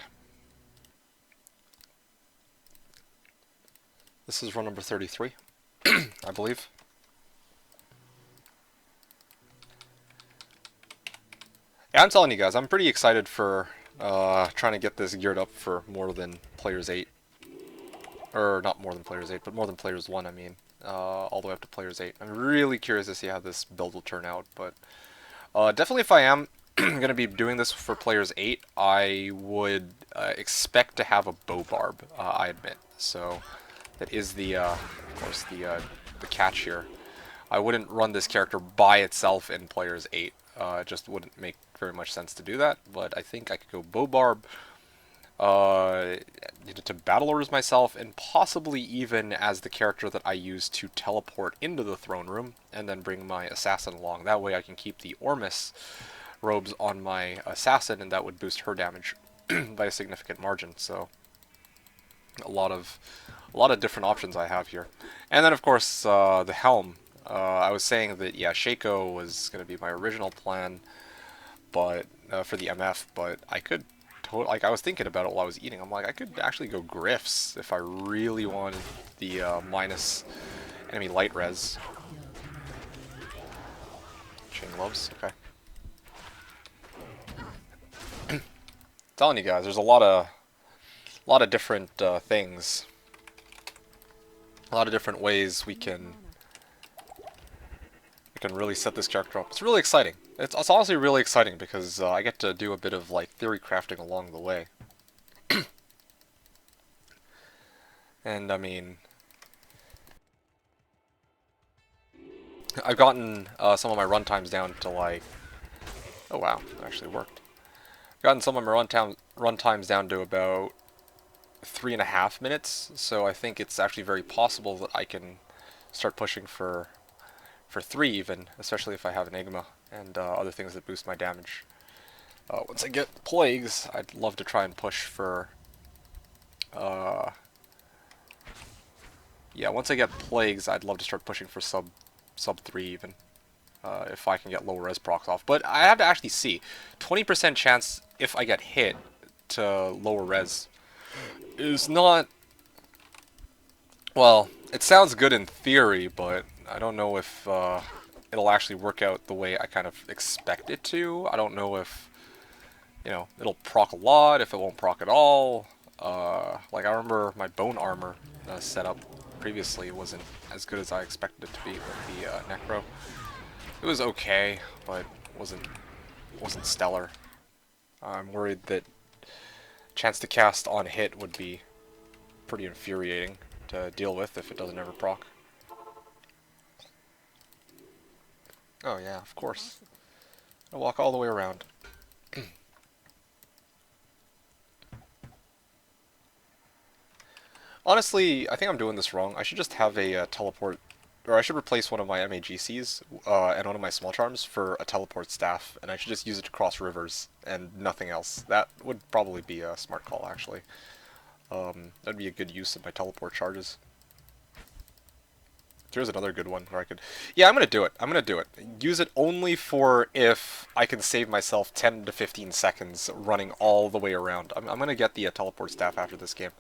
This is run number 33, I believe. Yeah, I'm telling you guys, I'm pretty excited for trying to get this geared up for more than players 8. Or not more than players 8, but more than players 1, I mean. All the way up to players 8. I'm really curious to see how this build will turn out, but definitely if I am going to be doing this for players 8, I would expect to have a Bobarb, I admit. So that is of course, the catch here. I wouldn't run this character by itself in players 8. It just wouldn't make very much sense to do that, but I think I could go Bobarb, to Battle Orders myself, and possibly even as the character that I use to teleport into the throne room, and then bring my assassin along. That way I can keep the Ormus robes on my assassin, and that would boost her damage by a significant margin. So a lot of different options I have here. And then of course the helm. I was saying that, yeah, Shaco was going to be my original plan, but for the MF, but I could like, I was thinking about it while I was eating. I'm like, I could actually go Griffs if I really wanted the minus enemy light res. Chain gloves, okay. Telling you guys, there's a lot of different things, a lot of different ways we can really set this character up. It's really exciting. It's honestly really exciting because I get to do a bit of like theory crafting along the way. And I mean, I've gotten some of my run times down to like, oh wow, it actually worked. Gotten some of my run times down to about 3.5 minutes, so I think it's actually very possible that I can start pushing for 3 even, especially if I have Enigma and other things that boost my damage. Once I get Plagues, I'd love to try and push for... yeah, once I get Plagues, I'd love to start pushing for sub 3 even. if I can get low res procs off. But I have to actually see. 20% chance if I get hit to lower res is not... Well, it sounds good in theory, but I don't know if it'll actually work out the way I kind of expect it to. I don't know if, you know, it'll proc a lot, if it won't proc at all. Like, I remember my bone armor setup previously wasn't as good as I expected it to be with the Necro. It was okay, but wasn't stellar. I'm worried that chance to cast on hit would be pretty infuriating to deal with if it doesn't ever proc. Oh yeah, of course. I'll walk all the way around. Honestly, I think I'm doing this wrong. I should just have a teleport, or I should replace one of my MAGCs and one of my small charms for a teleport staff, and I should just use it to cross rivers and nothing else. That would probably be a smart call, actually. That'd be a good use of my teleport charges. Here's another good one where I could... Yeah, I'm gonna do it. I'm gonna do it. Use it only for if I can save myself 10 to 15 seconds running all the way around. I'm gonna get the teleport staff after this game.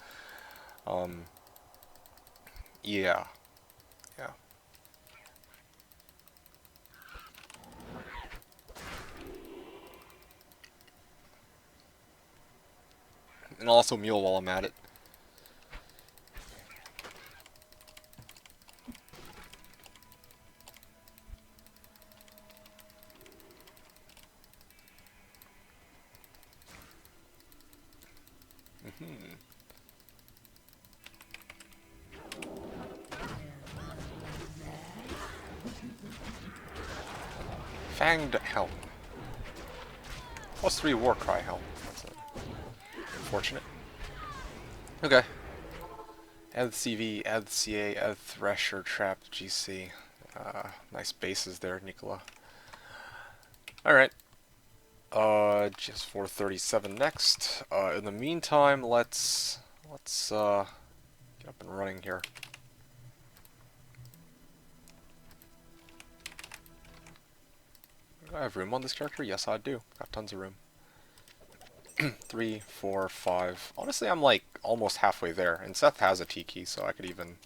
Yeah. Yeah. And also mule while I'm at it. Fanged Helm. +3 Warcry Helm. That's unfortunate. Okay. Add CV, add CA, add Thresher, Trap, GC. Nice bases there, Nicola. Alright. Just 437 next. In the meantime, let's get up and running here. Do I have room on this character? Yes, I do. Got tons of room. 3, 4, 5. Honestly, I'm like almost halfway there. And Seth has a T key, so I could even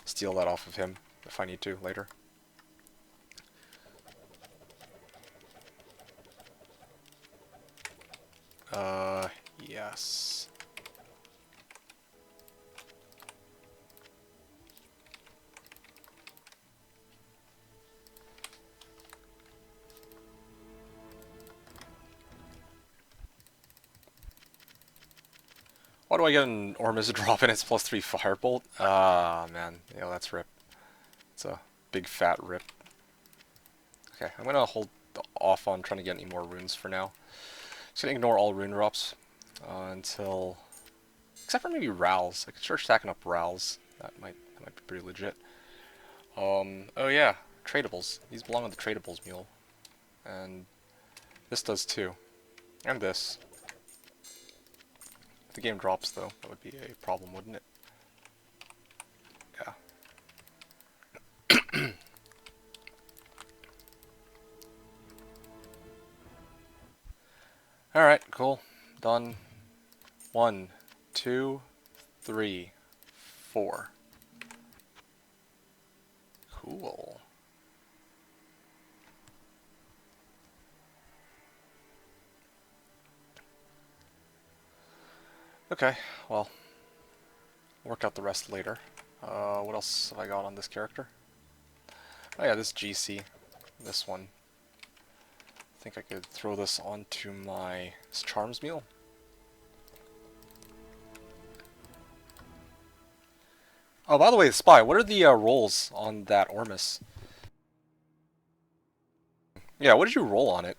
steal that off of him if I need to later. Yes. Why do I get an Ormus drop and it's +3 Firebolt? Ah, man. Yeah, that's rip. It's a big fat rip. Okay, I'm gonna hold off on trying to get any more runes for now. Just gonna ignore all rune drops until... Except for maybe Rals. I could start stacking up Rals. That might be pretty legit. Oh yeah, tradables. These belong on the tradables mule. And this does too. And this. If the game drops though, that would be a problem, wouldn't it? Yeah. Alright, cool. Done. 1, 2, 3, 4. Cool. Okay, well, work out the rest later. What else have I got on this character? Oh yeah, this GC. This one. I think I could throw this onto my Charms Meal. Oh, by the way, Spy, what are the rolls on that Ormus? Yeah, what did you roll on it?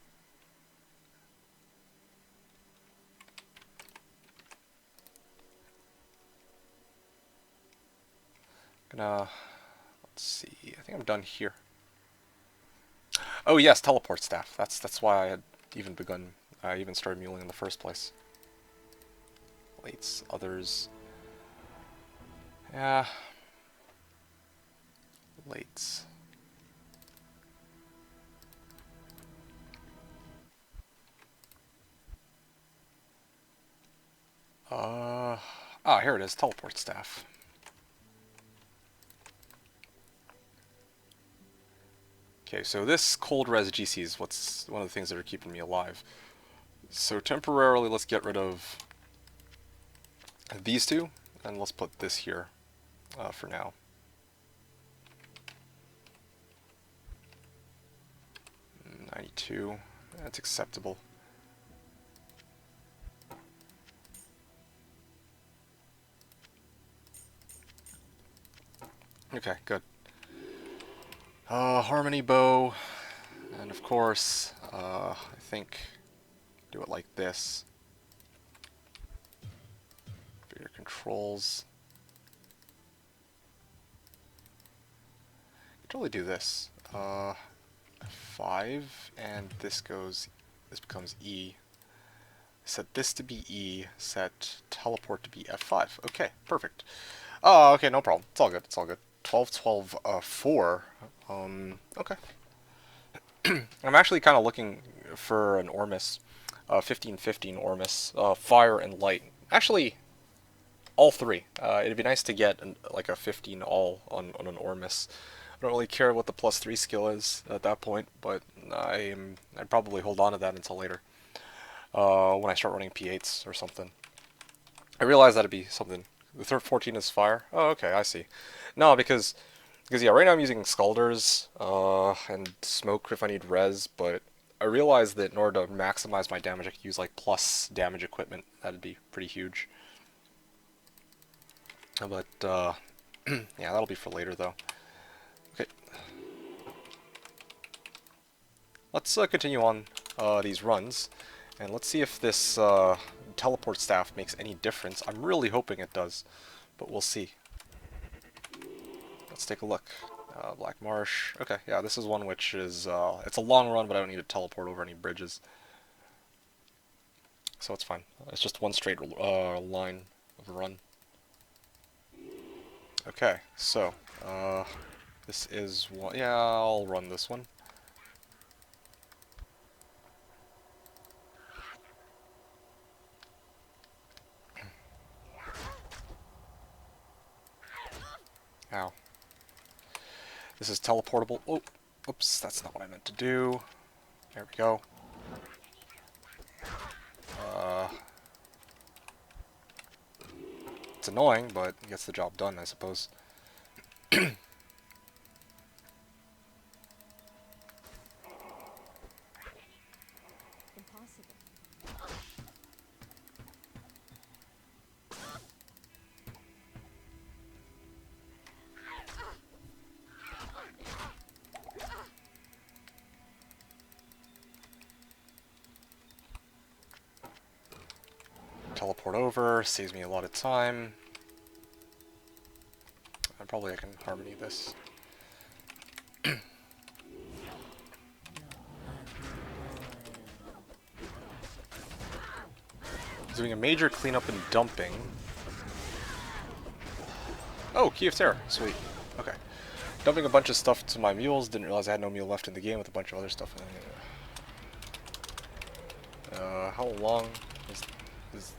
Let's see, I think I'm done here. Oh yes, teleport staff. That's why I had even begun, I even started muling in the first place. Lates, others. Yeah. Lates. Ah, here it is, teleport staff. Okay, so this cold res GC is what's one of the things that are keeping me alive. So temporarily, let's get rid of these two, and let's put this here for now. $92, that's acceptable. Okay, good. Harmony bow, and of course, I think do it like this. Bigger controls. Could totally do this. 5, and this becomes E. Set this to be E, set teleport to be F5. Okay, perfect. Oh, okay, no problem. It's all good, it's all good. 12, 12, 4. Okay. I'm actually kind of looking for an Ormus, 15, 15 Ormus, fire and light. Actually, all three. It'd be nice to get like a 15 all on an Ormus. I don't really care what the +3 skill is at that point, but I'd probably hold on to that until later. When I start running P8s or something. I realize that'd be something. The third 14 is fire. Oh, okay, I see. No, because yeah, right now I'm using Scalders and Smoke if I need res, but I realize that in order to maximize my damage, I could use like plus damage equipment. That'd be pretty huge. But yeah, that'll be for later though. Okay, let's continue on these runs, and let's see if this teleport staff makes any difference. I'm really hoping it does, but we'll see. Let's take a look. Black Marsh. Okay, yeah, this is one which is, it's a long run, but I don't need to teleport over any bridges. So it's fine. It's just one straight line of a run. Okay, so, this is one. Yeah, I'll run this one. Ow. This is teleportable. Oh, oops, that's not what I meant to do. There we go. It's annoying, but it gets the job done, I suppose. Teleport over, saves me a lot of time. And probably I can harmony this. Doing a major cleanup and dumping. Oh, Key of Terror. Sweet. Okay. Dumping a bunch of stuff to my mules. Didn't realize I had no mule left in the game with a bunch of other stuff in it. How long is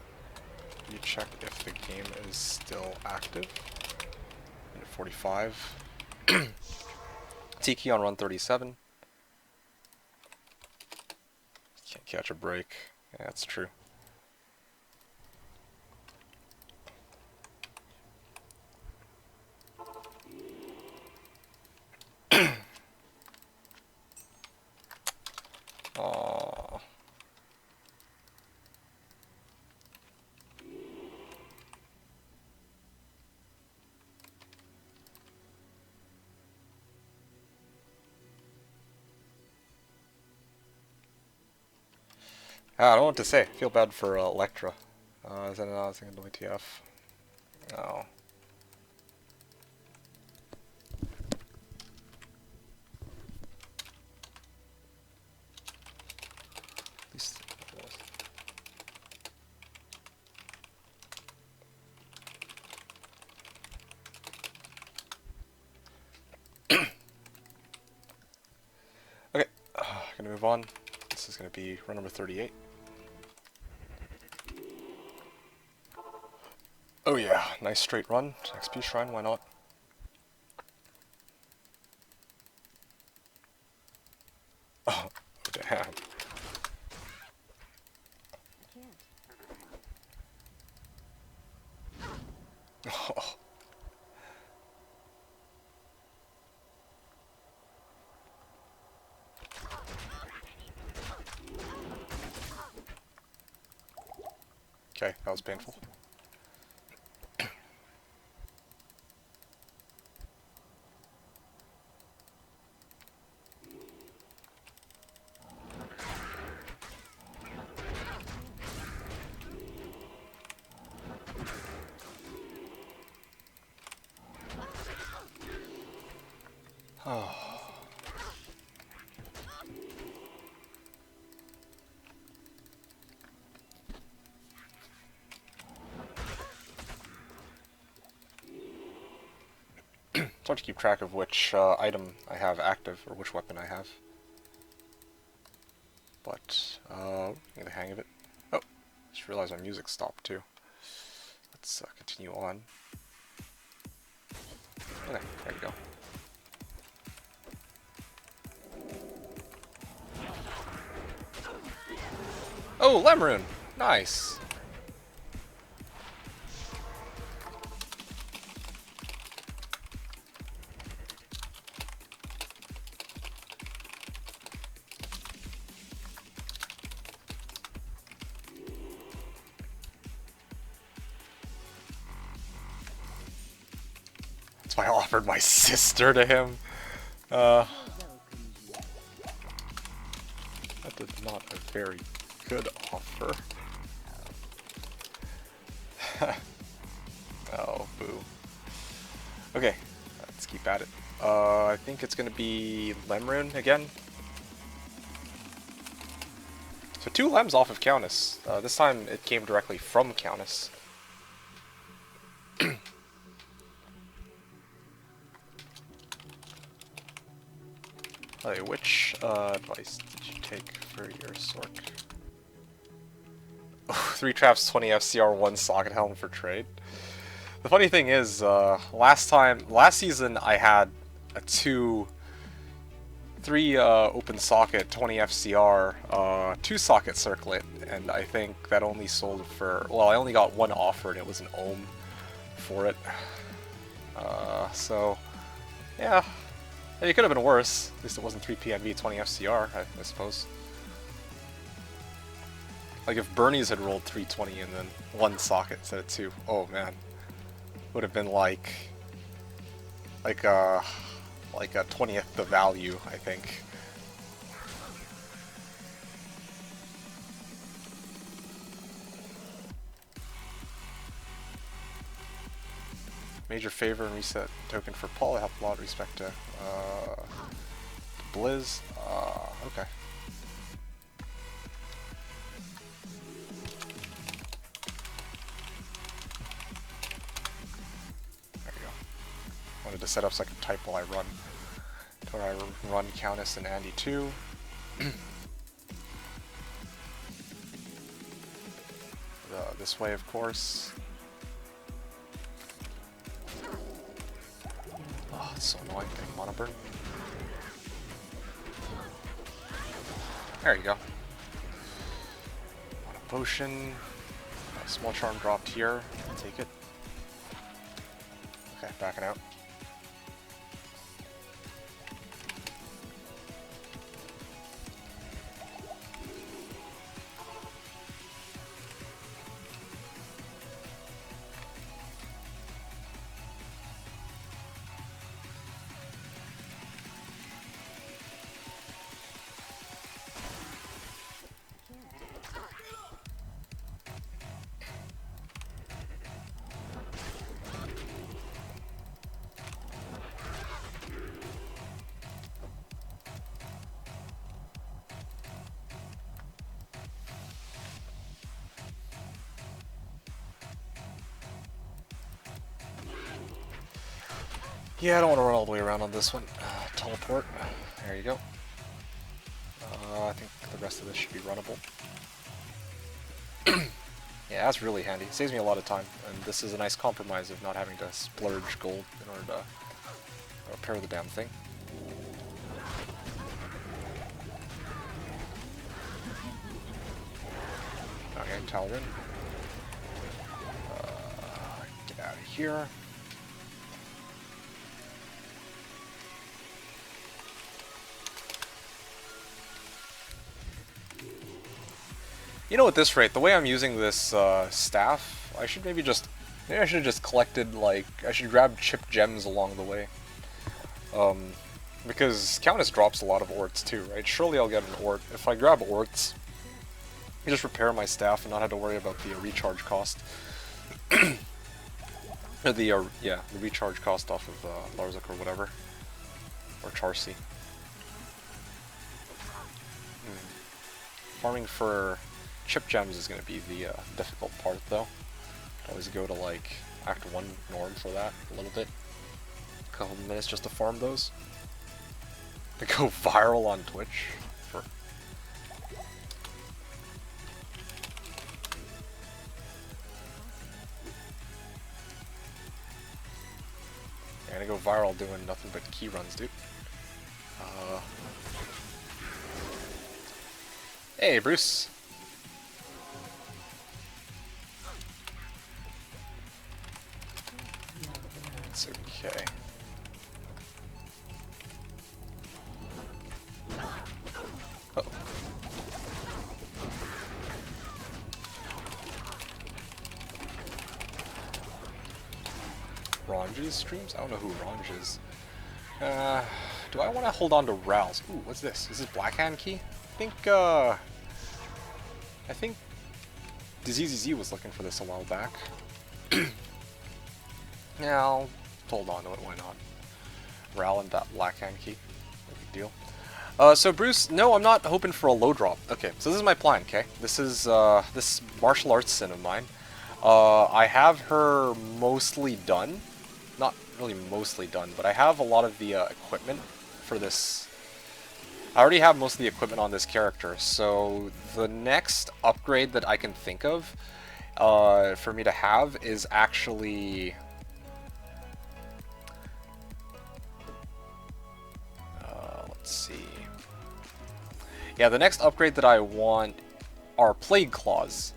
you check if the game is still active? Minute 45. T-Key on run 37. Can't catch a break. Yeah, that's true. Aww. I don't know what to say. I feel bad for Electra. Is that another thing in WTF? Oh. At least okay, gonna move on. This is gonna be run number 38. Oh yeah, nice straight run. XP shrine, why not? Oh, damn. Okay, that was painful. It's hard to keep track of which item I have active, or which weapon I have. But, get the hang of it. Oh, just realized my music stopped too. Let's continue on. Okay, there we go. Oh, Lemrune! Nice! That's why I offered my sister to him. That is not a very good offer. Oh, boo. Okay, let's keep at it. I think it's gonna be Lemrune again. So 2 Lems off of Countess. This time it came directly from Countess. Hey, which advice did you take for your Sork? 3 traps, 20 FCR, 1 socket helm for trade. The funny thing is, last season I had a 3 open socket, 20 FCR, 2 socket circlet, and I think that only sold for, well, I only got 1 offer and it was an ohm for it. So, yeah. It could have been worse. At least it wasn't 3 PNV, 20 FCR, I suppose. Like if Bernie's had rolled 320 and then 1 socket instead of 2, oh man. Would have been like a 20th the value, I think. Major favor and reset token for Paul. I have a lot of respect to Blizz. Okay. There we go. Wanted to set up so I could type while I run. When I run Countess and Andy too. This way, of course. Oh, it's so annoying getting mana burn. There you go. Mana potion. A small charm dropped here. I'll take it. Okay, backing out. Yeah, I don't want to run all the way around on this one. Teleport. There you go. I think the rest of this should be runnable. Yeah, that's really handy. It saves me a lot of time, and this is a nice compromise of not having to splurge gold in order to repair the damn thing. Okay, Talrin. Get out of here. You know, at this rate, the way I'm using this staff, I should maybe I should have just collected, like, I should grab chip gems along the way. Because Countess drops a lot of orts too, right? Surely I'll get an ort. If I grab orts, I just repair my staff and not have to worry about the recharge cost. Or the, yeah, the recharge cost off of Larzik or whatever. Or Charcy. Farming for chip gems is going to be the difficult part, though. Always go to, like, Act 1 norm for that a little bit. A couple of minutes just to farm those. To go viral on Twitch. For I'm gonna go viral doing nothing but key runs, dude. Hey, Bruce. It's okay. Uh-oh. Ronge's streams? I don't know who Ronge is. Do I want to hold on to Ral's? Ooh, what's this? Is this Blackhand key? I think DZZZ was looking for this a while back. Yeah, I'll hold on to it, why not? Ral and that Blackhand key. No big deal. So Bruce, no, I'm not hoping for a low drop. Okay, so this is my plan, okay? This is this martial arts sin of mine. I have her mostly done. Not really mostly done, but I have a lot of the equipment for this. I already have most of the equipment on this character, so the next upgrade that I can think of for me to have is actually... let's see... Yeah, the next upgrade that I want are Plague Claws,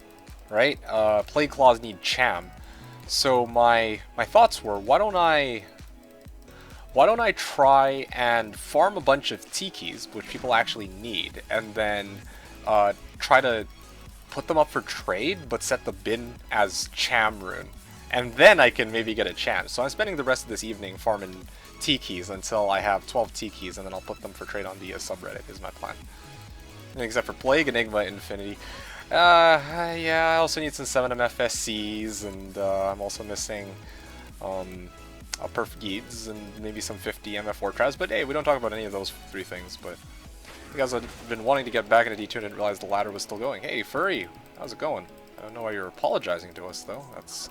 right? Plague Claws need Cham. So my thoughts were, why don't I try and farm a bunch of Tikis, which people actually need, and then try to put them up for trade, but set the bin as Cham rune. And then I can maybe get a Cham. So I'm spending the rest of this evening farming Tikis until I have 12 Tikis, and then I'll put them for trade on the subreddit, is my plan. Except for Plague, Enigma, Infinity. Yeah, I also need some 7 MFSCs, and I'm also missing Perf Geeds and maybe some 50 MF4 Travs, but hey, we don't talk about any of those 3 things, but you guys have been wanting to get back into D2 and didn't realize the ladder was still going. Hey, Furry, how's it going? I don't know why you're apologizing to us, though. That's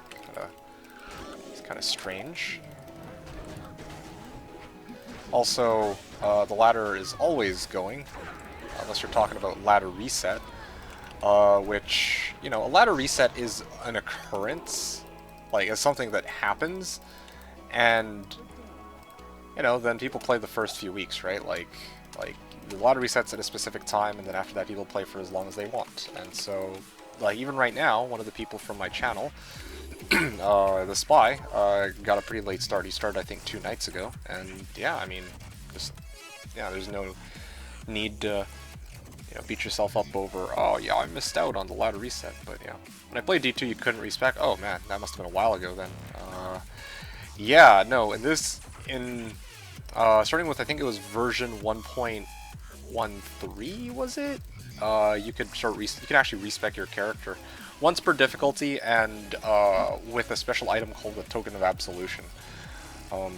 kind of strange. Also, the ladder is always going, unless you're talking about ladder reset, which, you know, a ladder reset is an occurrence, like, it's something that happens, and, you know, then people play the first few weeks, right? Like the ladder resets at a specific time, and then after that people play for as long as they want. And so, like, even right now, one of the people from my channel, the Spy, got a pretty late start. He started, I think, 2 nights ago, and yeah, I mean, just, yeah, there's no need to, you know, beat yourself up over, oh yeah, I missed out on the ladder reset. But yeah, when I played D2 you couldn't respec. Oh man, that must have been a while ago then. Yeah, no, starting with, I think it was version 1.13, was it? You could actually respec your character once per difficulty, and with a special item called the Token of Absolution. Not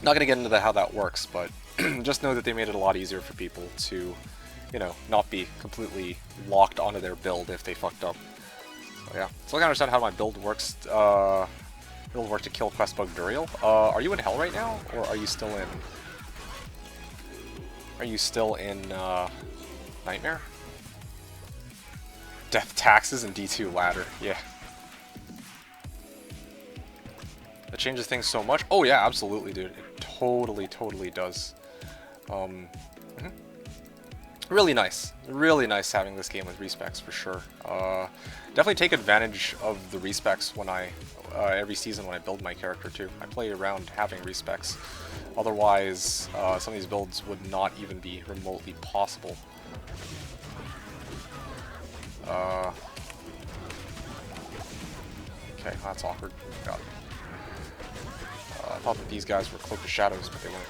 gonna get into how that works, but just know that they made it a lot easier for people to, you know, not be completely locked onto their build if they fucked up. So yeah, so I can understand how my build works. It'll work to kill Questbug Duriel. Are you in Hell right now, or are you still in? Are you still in Nightmare? Death taxes and D2 ladder. Yeah. That changes things so much. Oh yeah, absolutely, dude. It totally does. Mhm. Really nice. Really nice having this game with respecs for sure. Definitely take advantage of the respecs when I every season when I build my character too. I play around having respecs. Otherwise, some of these builds would not even be remotely possible. Okay, that's awkward. Got it. I thought that these guys were Cloak of Shadows, but they weren't.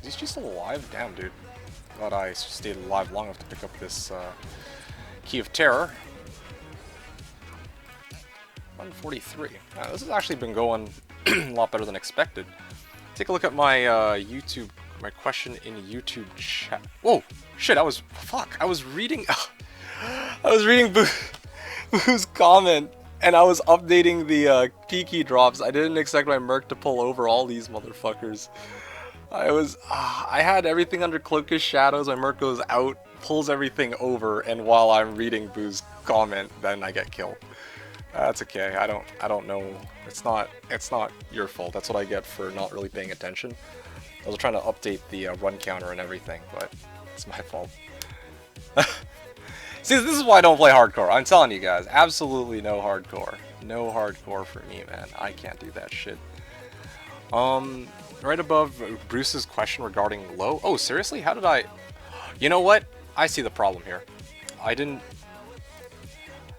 Is he still alive? Damn, dude. Glad I stayed alive long enough to pick up this Key of Terror. 143. This has actually been going a lot better than expected. Take a look at my YouTube, my question in YouTube chat. Whoa, shit! I was reading. I was reading Boo's comment, and I was updating the Tiki drops. I didn't expect my Merc to pull over all these motherfuckers. I had everything under Cloak of Shadows. My Merc goes out, pulls everything over, and while I'm reading Boo's comment, then I get killed. That's okay. I don't know. It's not your fault. That's what I get for not really paying attention. I was trying to update the run counter and everything, but it's my fault. See, this is why I don't play hardcore. I'm telling you guys, absolutely no hardcore. No hardcore for me, man. I can't do that shit. Right above Bruce's question regarding low. Oh, seriously? How did I... You know what? I see the problem here. I didn't...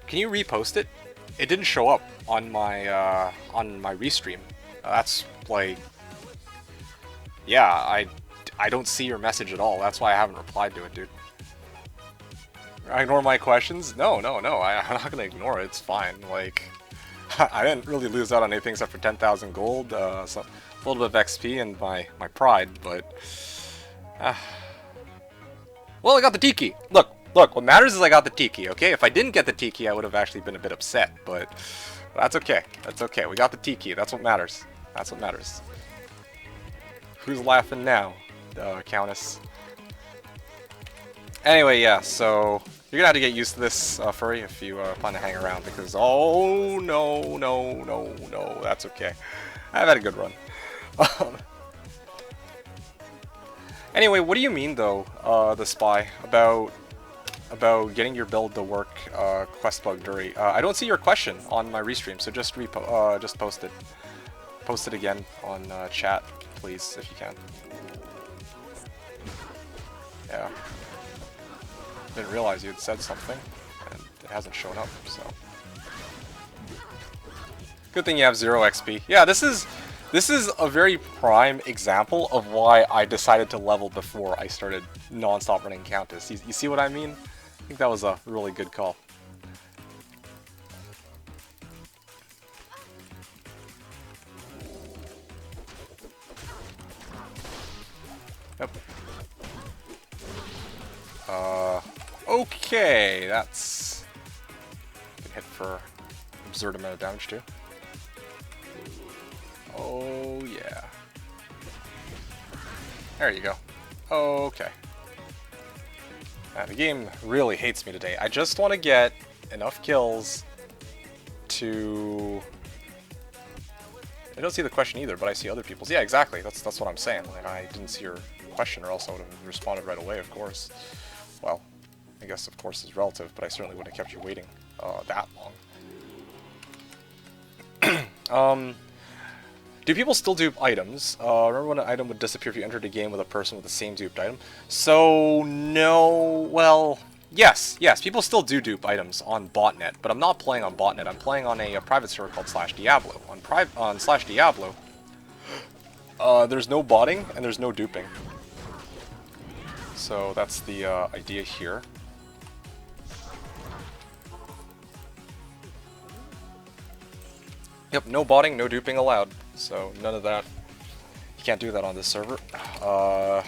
Can you repost it? It didn't show up on my restream. That's like... Yeah, I don't see your message at all. That's why I haven't replied to it, dude. I ignore my questions? No. I'm not gonna ignore it. It's fine. Like, I didn't really lose out on anything except for 10,000 gold, so a little bit of XP and my pride, but... Well, I got the Tiki! Look, what matters is I got the Tiki, okay? If I didn't get the Tiki, I would have actually been a bit upset, but that's okay. That's okay. We got the Tiki. That's what matters. That's what matters. Who's laughing now, Countess? Anyway, yeah, so you're gonna have to get used to this, Furry, if you plan to hang around, because oh no, that's okay. I've had a good run. Anyway, what do you mean though, the spy, about getting your build to work, quest bug Dury? I don't see your question on my restream, so just post it. Post it again on chat, please, if you can. Yeah. Didn't realize you had said something, and it hasn't shown up, so. Good thing you have 0 XP. Yeah, this is a very prime example of why I decided to level before I started non-stop running Countess. You see what I mean? I think that was a really good call. Yep. Okay, that's... Been hit for an absurd amount of damage too. Oh yeah. There you go. Okay. The game really hates me today. I just want to get enough kills to... I don't see the question either, but I see other people's. Yeah, exactly. That's what I'm saying. Like, I didn't see your question, or else I would have responded right away, of course. Well, I guess of course is relative, but I certainly wouldn't have kept you waiting that long. Do people still dupe items? Remember when an item would disappear if you entered a game with a person with the same duped item? So, no, well, yes, people still do dupe items on botnet, but I'm not playing on botnet. I'm playing on a private server called Slashdiablo. On Slashdiablo, there's no botting and there's no duping. So that's the idea here. Yep, no botting, no duping allowed. So none of that. You can't do that on this server. I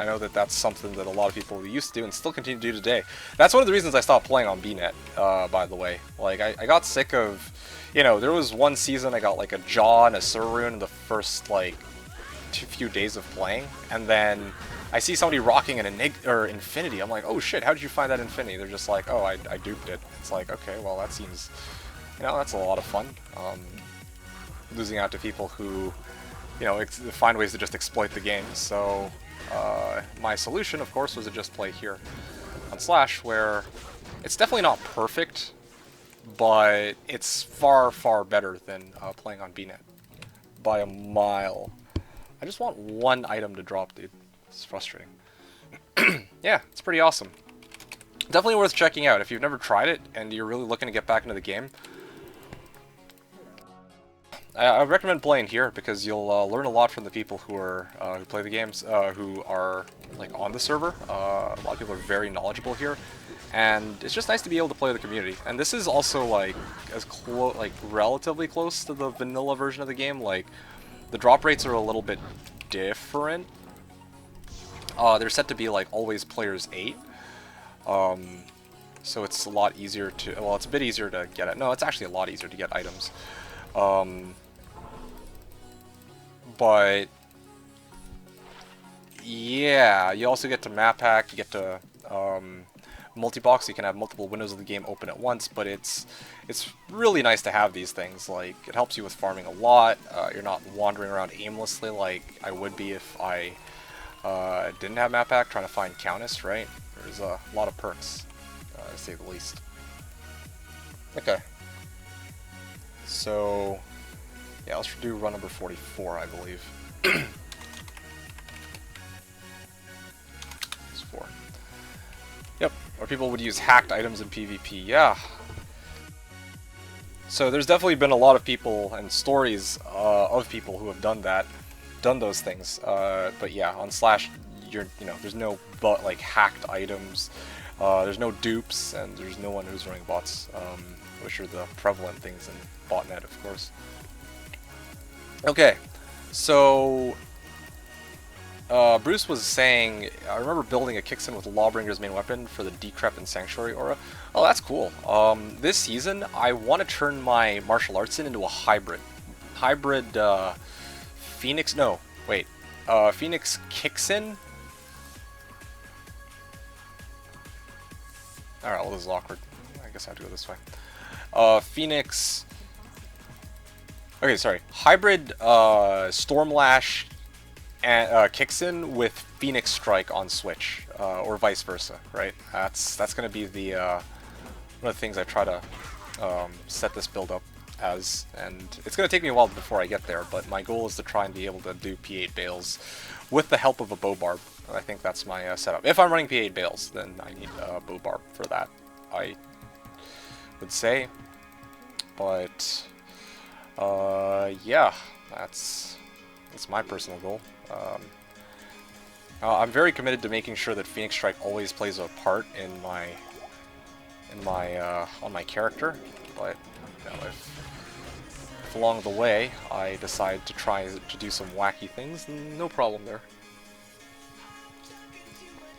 know that that's something that a lot of people used to do and still continue to do today. That's one of the reasons I stopped playing on BNet, by the way. Like, I got sick of, you know, there was one season I got like a Jaw and a Surrune in the first, like, few days of playing, and then I see somebody rocking an Infinity. I'm like, oh shit, how did you find that Infinity? They're just like, oh, I duped it. It's like, okay, well that seems, that's a lot of fun. Losing out to people who, find ways to just exploit the game. So my solution, of course, was to just play here on Slash, where it's definitely not perfect, but it's far, far better than playing on BNet by a mile. I just want one item to drop, dude. It's frustrating. Yeah, it's pretty awesome. Definitely worth checking out if you've never tried it and you're really looking to get back into the game. I recommend playing here because you'll learn a lot from the people who are who play the games, who are like on the server. A lot of people are very knowledgeable here, and it's just nice to be able to play with the community. And this is also like relatively close to the vanilla version of the game. Like the drop rates are a little bit different. They're set to be like always players 8. So it's a lot easier to, well, it's a bit easier to get it. No, it's actually a lot easier to get items. But yeah, you also get to map hack, you get to multi-box, you can have multiple windows of the game open at once, but it's really nice to have these things. Like, it helps you with farming a lot. You're not wandering around aimlessly like I would be if I didn't have map hack trying to find Countess, right? There's a lot of perks, to say the least. Okay. So, yeah, let's do run number 44, I believe. It's 4. Yep, or people would use hacked items in PvP, yeah. So there's definitely been a lot of people and stories of people who have done those things. But yeah, on Slash, there's no hacked items. There's no dupes, and there's no one who's running bots, which are the prevalent things in botnet, of course. Okay, so Bruce was saying, I remember building a Kixin with Lawbringer's main weapon for the Decrepit Sanctuary aura. Oh, that's cool. This season, I want to turn my martial arts into a hybrid. Phoenix, no, wait. Phoenix Kixin? Alright, well, this is awkward. I guess I have to go this way. Phoenix... Okay, sorry. Hybrid Stormlash and Kixin with Phoenix Strike on Switch, or vice versa, right? That's going to be the one of the things I try to set this build up as, and it's going to take me a while before I get there, but my goal is to try and be able to do P8 bales with the help of a bow barb. I think that's my setup. If I'm running P8 bales, then I need a bow barb for that, I would say. But yeah, that's my personal goal. I'm very committed to making sure that Phoenix Strike always plays a part in my on my character, but if along the way I decide to try to do some wacky things, then no problem there.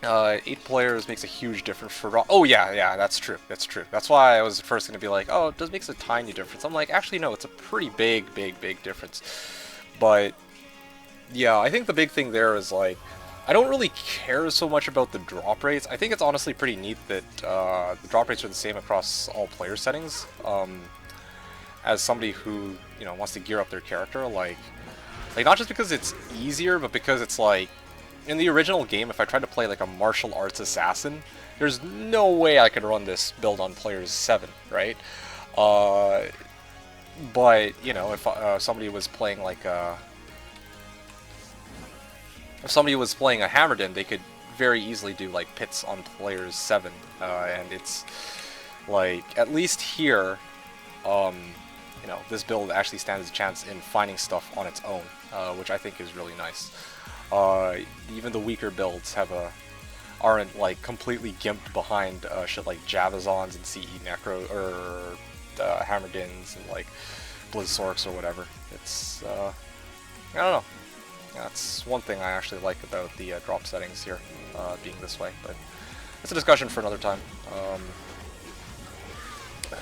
8 players makes a huge difference for oh yeah, that's true. That's why I was first going to be like, oh, it does makes a tiny difference. I'm like, actually no, it's a pretty big difference. But yeah, I think the big thing there is like, I don't really care so much about the drop rates. I think it's honestly pretty neat that the drop rates are the same across all player settings. As somebody who wants to gear up their character, like not just because it's easier, but because it's like, in the original game, if I tried to play like a martial arts assassin, there's no way I could run this build on players 7, right? But if somebody was playing like if somebody was playing a Hammerdin, they could very easily do like pits on players 7, and it's like, at least here, this build actually stands a chance in finding stuff on its own, which I think is really nice. Even the weaker builds aren't like completely gimped behind shit like Javazons and CE Necro or Hammerdins and like Blizzorks or whatever. It's I don't know. That's one thing I actually like about the drop settings here being this way, but it's a discussion for another time.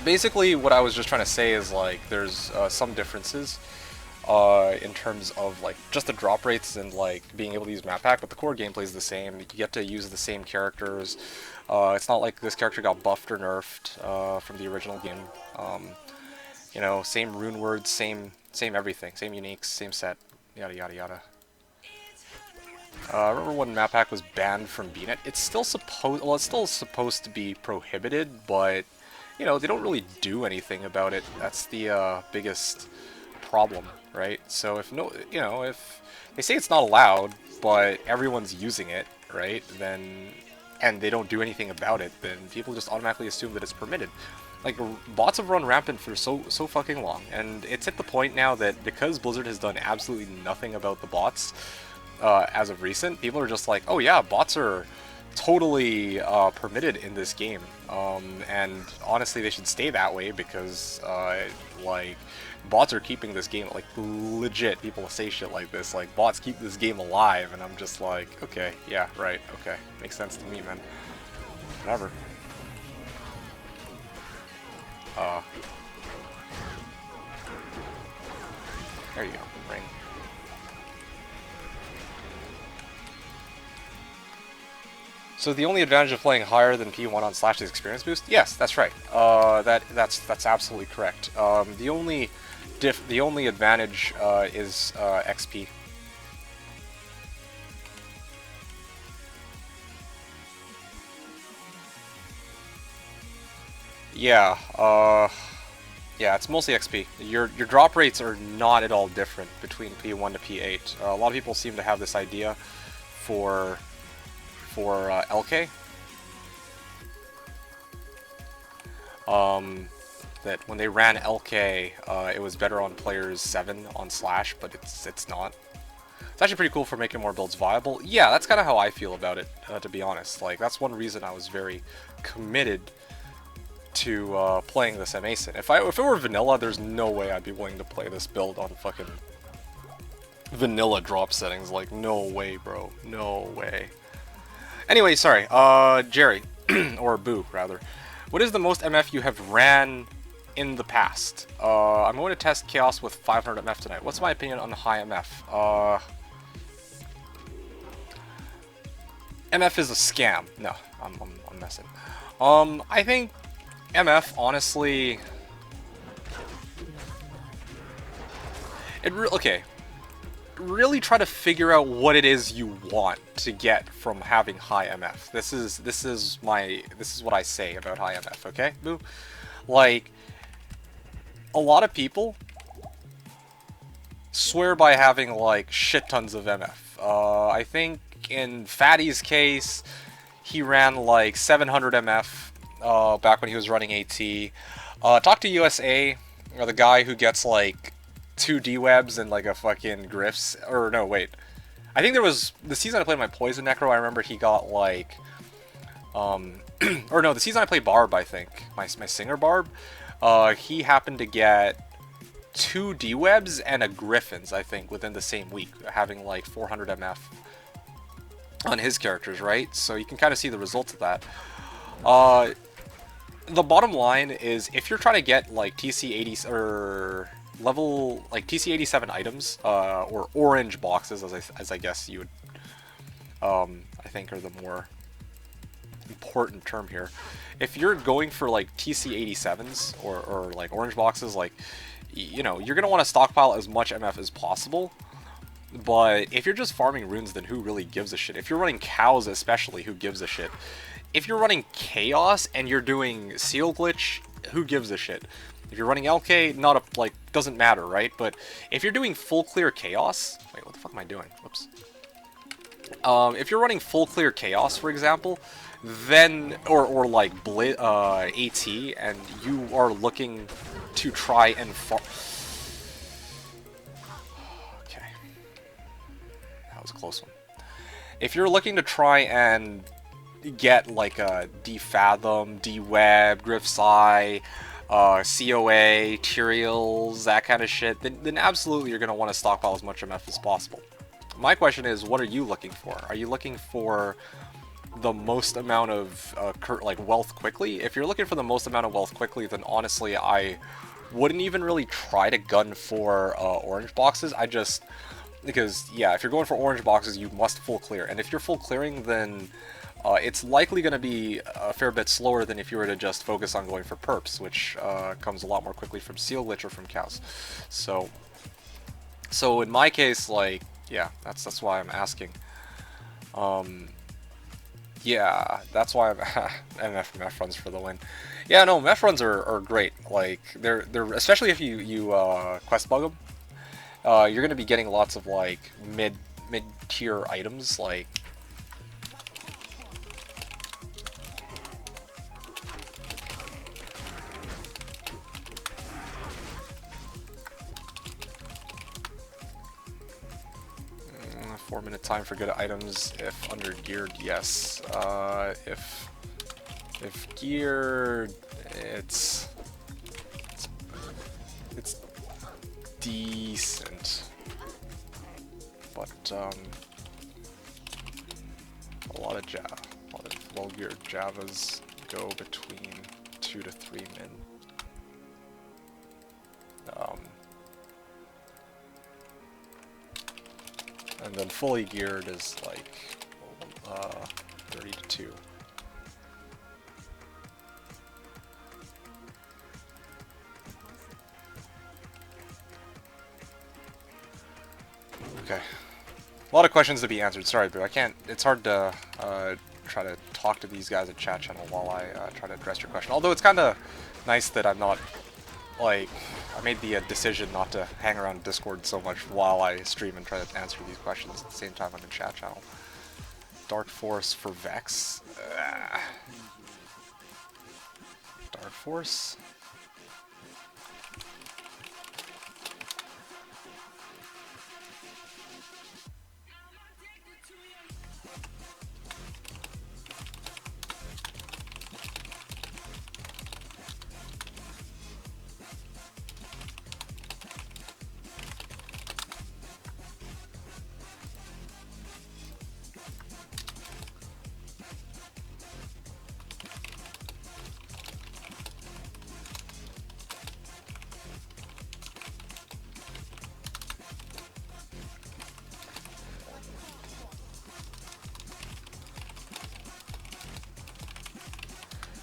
Basically, what I was just trying to say is like there's some differences. in terms of like just the drop rates and like being able to use map pack, but the core gameplay is the same. You get to use the same characters. It's not like this character got buffed or nerfed from the original game. You know, same rune words, same everything, same uniques, same set, yada yada yada. I remember when map pack was banned from BNet. It's still supposed to be prohibited, but you know they don't really do anything about it. That's the biggest problem, right? So if if they say it's not allowed, but everyone's using it, right? Then and they don't do anything about it, then people just automatically assume that it's permitted. Like bots have run rampant for so fucking long, and it's at the point now that because Blizzard has done absolutely nothing about the bots. As of recent, people are just like, oh yeah, bots are totally permitted in this game, and honestly they should stay that way because like bots are keeping this game, like legit people say shit like this, like bots keep this game alive, and I'm just like, okay, yeah, right, okay, makes sense to me, man, whatever. There you go, ring. So the only advantage of playing higher than P1 on Slash is experience boost? Yes, that's right. That's absolutely correct. The only advantage is XP. Yeah, yeah, it's mostly XP. Your drop rates are not at all different between P1 to P8. A lot of people seem to have this idea for LK. That when they ran LK, it was better on players 7 on Slash, but it's not. It's actually pretty cool for making more builds viable. Yeah, that's kind of how I feel about it, to be honest. Like, that's one reason I was very committed to playing this MASIN. If it were vanilla, there's no way I'd be willing to play this build on fucking vanilla drop settings. Like, no way, bro. No way. Anyway, sorry, Jerry, or Boo, rather. What is the most MF you have ran in the past? I'm going to test Chaos with 500 MF tonight. What's my opinion on high MF? MF is a scam. No, I'm messing. I think MF, honestly... Okay. Really try to figure out what it is you want to get from having high MF. This is what I say about high MF, okay? Boo. Like, a lot of people swear by having like shit tons of MF. I think in Fatty's case, he ran like 700 MF back when he was running AT. Talk to USA, or the guy who gets like 2 D-webs and like a fucking Griffs, or no, wait. I think there was, the season I played my Poison Necro, I remember he got like, or no, the season I played Barb, I think, my Singer Barb, he happened to get 2 D-webs and a Griffins, I think, within the same week, having like 400 MF on his characters, right? So you can kind of see the results of that. The bottom line is, if you're trying to get like TC80 or level like TC87 items, or orange boxes, as I guess you would, I think are the more important term here. If you're going for like TC87s or like orange boxes, like, you know, you're gonna want to stockpile as much MF as possible. But if you're just farming runes, then who really gives a shit? If you're running cows, especially, who gives a shit? If you're running chaos and you're doing seal glitch, who gives a shit? If you're running LK, not a, like, doesn't matter, right? But if you're doing full clear chaos, wait, what the fuck am I doing? Whoops. If you're running full clear chaos, for example, then, or like AT, and you are looking to try and okay, that was a close one. If you're looking to try and get like a D-Fathom, D-Web, Griff's Eye, COA, Tyraels, that kind of shit, then absolutely you're going to want to stockpile as much MF as possible. My question is, what are you looking for? Are you looking for the most amount of like wealth quickly? If you're looking for the most amount of wealth quickly, then honestly I wouldn't even really try to gun for orange boxes. Because, yeah, if you're going for orange boxes, you must full clear. And if you're full clearing, then it's likely going to be a fair bit slower than if you were to just focus on going for perps, which comes a lot more quickly from seal glitch or from cows. So in my case, like, yeah, that's why I'm asking. Yeah, that's why I'm meth runs for the win. Yeah, no, meth runs are great. Like they're especially if you quest bug them. You're gonna be getting lots of like mid tier items like. 4-minute time for good items if under geared, yes. If geared, it's decent, but a lot of well-geared Javas go between 2 to 3 min. And then fully geared is like 30 to 2. Okay. A lot of questions to be answered. Sorry, Boo. I can't. It's hard to try to talk to these guys at chat channel while I try to address your question. Although it's kind of nice that I'm not like I made the decision not to hang around Discord so much while I stream and try to answer these questions at the same time I'm in chat channel. Dark Force for Vex. Dark Force.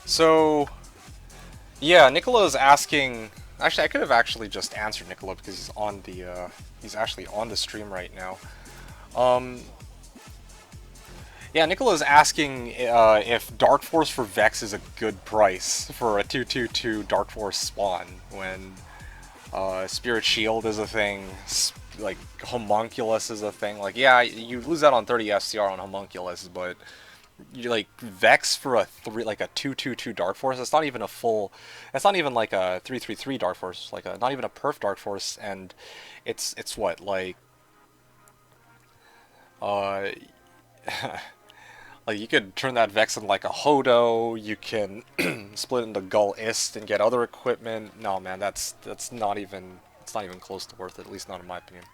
So, yeah, Nicolo's asking. Actually, I could have actually just answered Nicolo because he's on the. He's actually on the stream right now. Yeah, Nicolo's asking if Dark Force for Vex is a good price for a 2/2/2 Dark Force spawn when Spirit Shield is a thing, like Homunculus is a thing. Like, yeah, you lose out on 30 FCR on Homunculus, but you like Vex for a 2/2/2 Dark Force. That's not even a full. That's not even like a 3/3/3 Dark Force. Like not even a perf Dark Force, and it's what like. Uh, like you could turn that Vex into like a Hodo. You can split into Gull Ist and get other equipment. No man, that's not even. It's not even close to worth it. At least not in my opinion.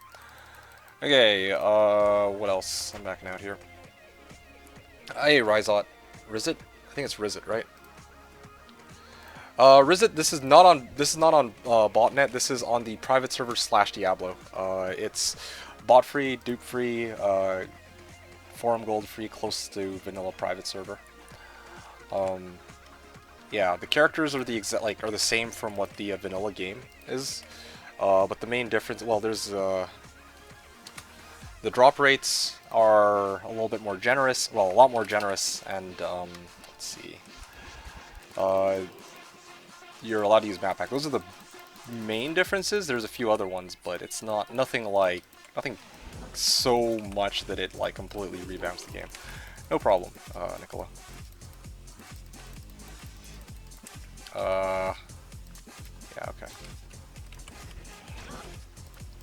Okay. What else? I'm backing out here. Hey, Rizot. Rizit? I think it's Rizit, right? Rizit, this is not on botnet. This is on the private server Slashdiablo. It's bot free, dupe free, forum gold free, close to vanilla private server. Yeah, the characters are are the same from what the vanilla game is, but the main difference, well, there's the drop rates are a little bit more generous, well, a lot more generous, and let's see, you're allowed to use map pack. Those are the main differences. There's a few other ones, but it's nothing so much that it like completely revamps the game. No problem, Nicola. Yeah, okay.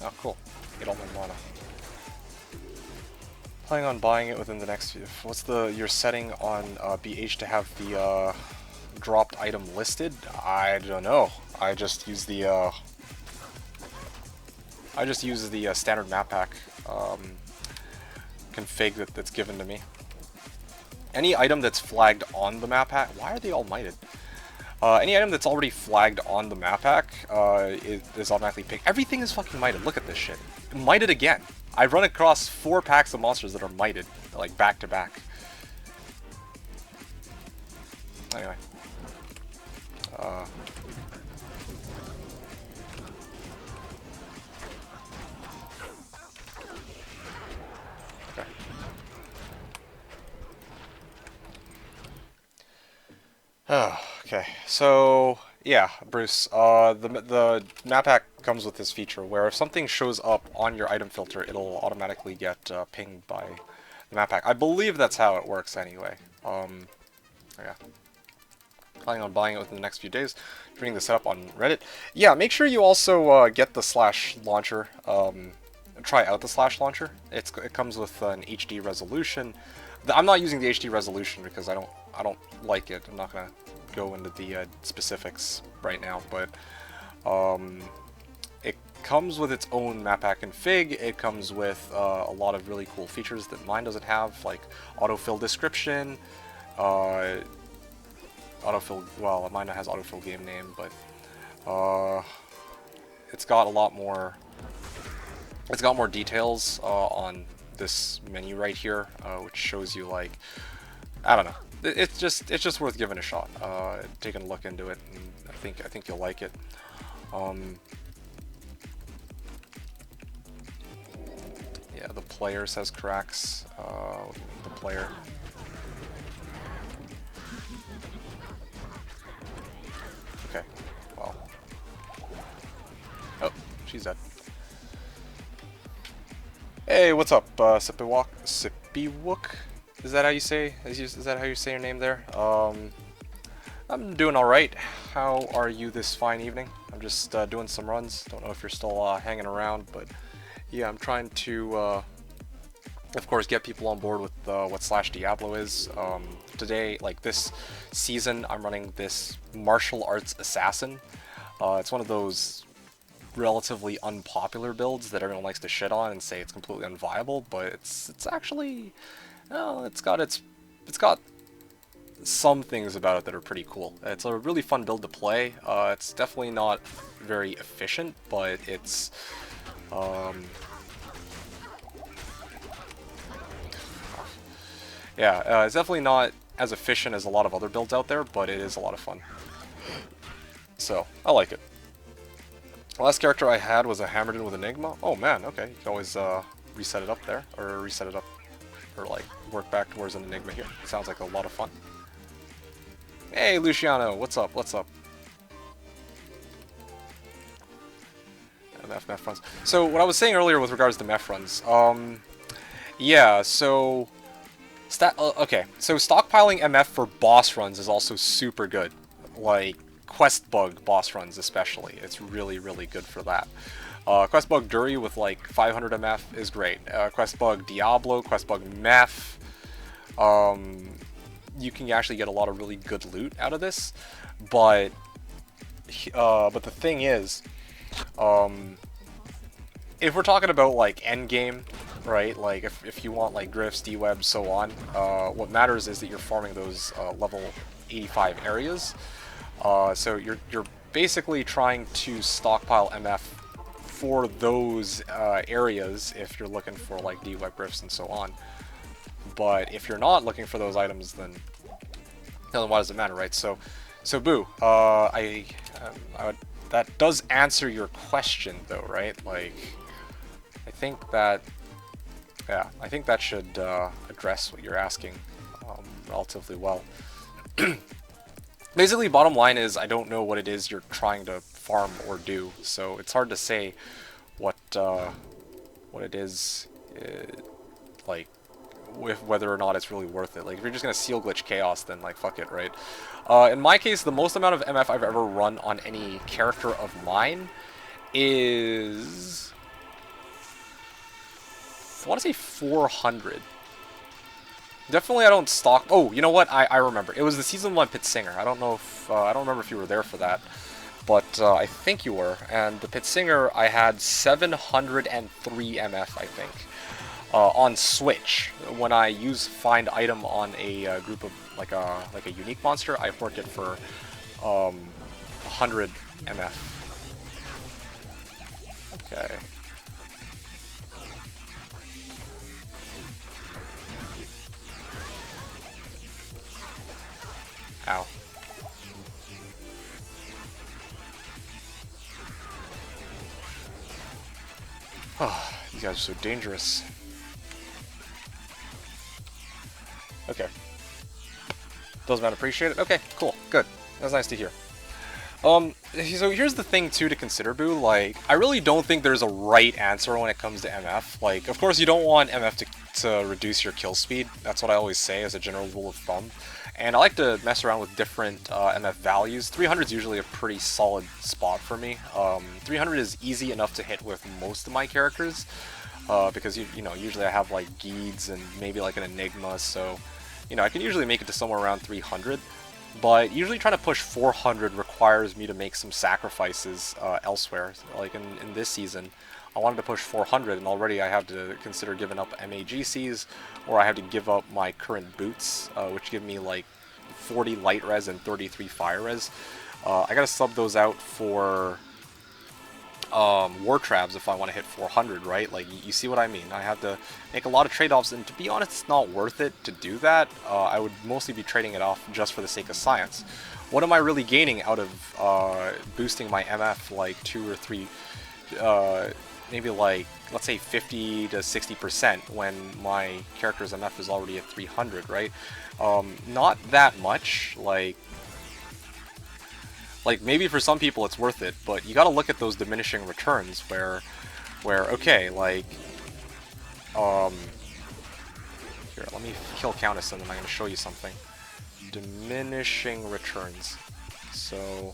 Oh, cool. Get all my mana. Planning on buying it within the next few. What's your setting on BH to have the dropped item listed? I don't know. I just use the standard map pack config that's given to me. Any item that's flagged on the map pack. Why are they all mited? Any item that's already flagged on the map pack is automatically picked. Everything is fucking mited. Look at this shit. Mited again. I've run across 4 packs of monsters that are mited, like back to back. Anyway. Okay. Okay, so yeah, Bruce. The map pack comes with this feature where if something shows up on your item filter, it'll automatically get pinged by the map pack. I believe that's how it works anyway. Yeah. Planning on buying it within the next few days. Reading the setup on Reddit. Yeah, make sure you also get the Slash launcher. Try out the Slash launcher. It comes with an HD resolution. I'm not using the HD resolution because I don't like it. I'm not gonna go into the specifics right now, but it comes with its own map pack config. It comes with a lot of really cool features that mine doesn't have, like autofill description. Autofill. Well, mine has autofill game name, but it's got a lot more. It's got more details on this menu right here, which shows you, like, I don't know. It's just worth giving a shot. Taking a look into it, and I think you'll like it. Yeah, the player says cracks. The player. Okay. Well. Oh, she's dead. Hey, what's up, Sippywook? Is that how you say? Is that how you say your name there? I'm doing all right. How are you this fine evening? I'm just doing some runs. Don't know if you're still hanging around, but yeah, I'm trying to, of course, get people on board with what Slashdiablo is. Today, like this season, I'm running this martial arts assassin. It's one of those relatively unpopular builds that everyone likes to shit on and say it's completely unviable, but it's actually, it's got some things about it that are pretty cool. It's a really fun build to play. It's definitely not very efficient, but it's yeah, it's definitely not as efficient as a lot of other builds out there, but it is a lot of fun. So I like it. The last character I had was a Hammered In with Enigma. Oh man, okay. You can always reset it up there, or reset it up, or like work back towards an Enigma here. It sounds like a lot of fun. Hey Luciano, what's up? What's up? Meth runs. So what I was saying earlier with regards to meth runs, yeah. So okay. So stockpiling MF for boss runs is also super good. Like quest bug boss runs especially. It's really, really good for that. Quest bug Duri with like 500 MF is great. Quest bug Diablo, quest bug Meth. You can actually get a lot of really good loot out of this, but the thing is, if we're talking about like end game, right? Like if you want like grifts, D-webs, so on, what matters is that you're farming those level 85 areas. So you're basically trying to stockpile MF for those areas if you're looking for like D-web grifts and so on. But if you're not looking for those items, then why does it matter, right? So Boo, that does answer your question though, right? Like, I think that should address what you're asking relatively well. Basically, bottom line is I don't know what it is you're trying to farm or do, so it's hard to say what it is, like, whether or not it's really worth it. Like, if you're just gonna seal glitch chaos, then like fuck it, right? In my case, the most amount of MF I've ever run on any character of mine is, I want to say 400. Definitely I don't stock... Oh, you know what? I remember. It was the Season 1 Pit Singer. I don't know if... I don't remember if you were there for that. But I think you were. And the Pit Singer, I had 703 MF, I think. On Switch. When I use Find Item on a group of... Like a unique monster, I worked it for 100 MF. Okay. Ow. Oh, these guys are so dangerous. Okay. Doesn't man appreciate it? Okay, cool, good. That's nice to hear. So here's the thing too to consider, Boo. Like, I really don't think there's a right answer when it comes to MF. Like, of course you don't want MF to reduce your kill speed. That's what I always say as a general rule of thumb. And I like to mess around with different MF values. 300 is usually a pretty solid spot for me. 300 is easy enough to hit with most of my characters. Because, you know, usually I have like Geeds and maybe like an Enigma, so, you know, I can usually make it to somewhere around 300. But usually trying to push 400 requires me to make some sacrifices elsewhere. Like in this season, I wanted to push 400, and already I have to consider giving up MAGCs, or I have to give up my current boots, which give me like 40 light res and 33 fire res. I gotta sub those out for war traps if I want to hit 400, right? Like, you see what I mean? I have to make a lot of trade-offs, and to be honest, it's not worth it to do that. I would mostly be trading it off just for the sake of science. What am I really gaining out of boosting my MF like 2 or 3, maybe like, let's say 50 to 60% when my character's MF is already at 300, right? Not that much, like maybe for some people it's worth it, but you gotta look at those diminishing returns where okay, like, here, let me kill Countess and then I'm gonna show you something. Diminishing returns. So,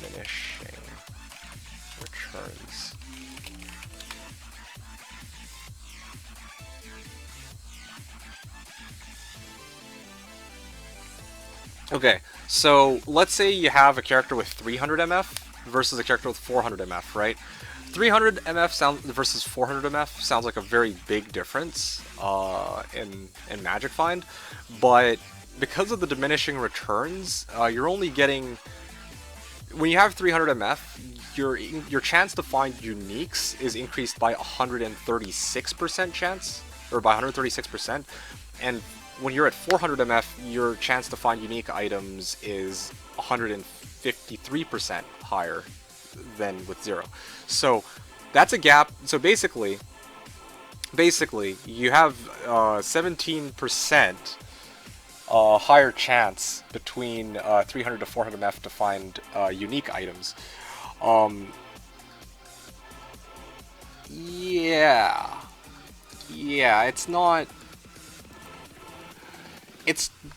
diminishing returns. Okay, so let's say you have a character with 300 MF versus a character with 400 MF, right? 300 MF versus 400 MF sounds like a very big difference in Magic Find, but because of the diminishing returns, you're only getting, when you have 300 MF, your chance to find uniques is increased by 136% chance, or by 136%, and when you're at 400 MF, your chance to find unique items is 153% higher than with 0. So that's a gap. So basically you have 17% higher chance between 300 to 400 MF to find unique items. Yeah, it's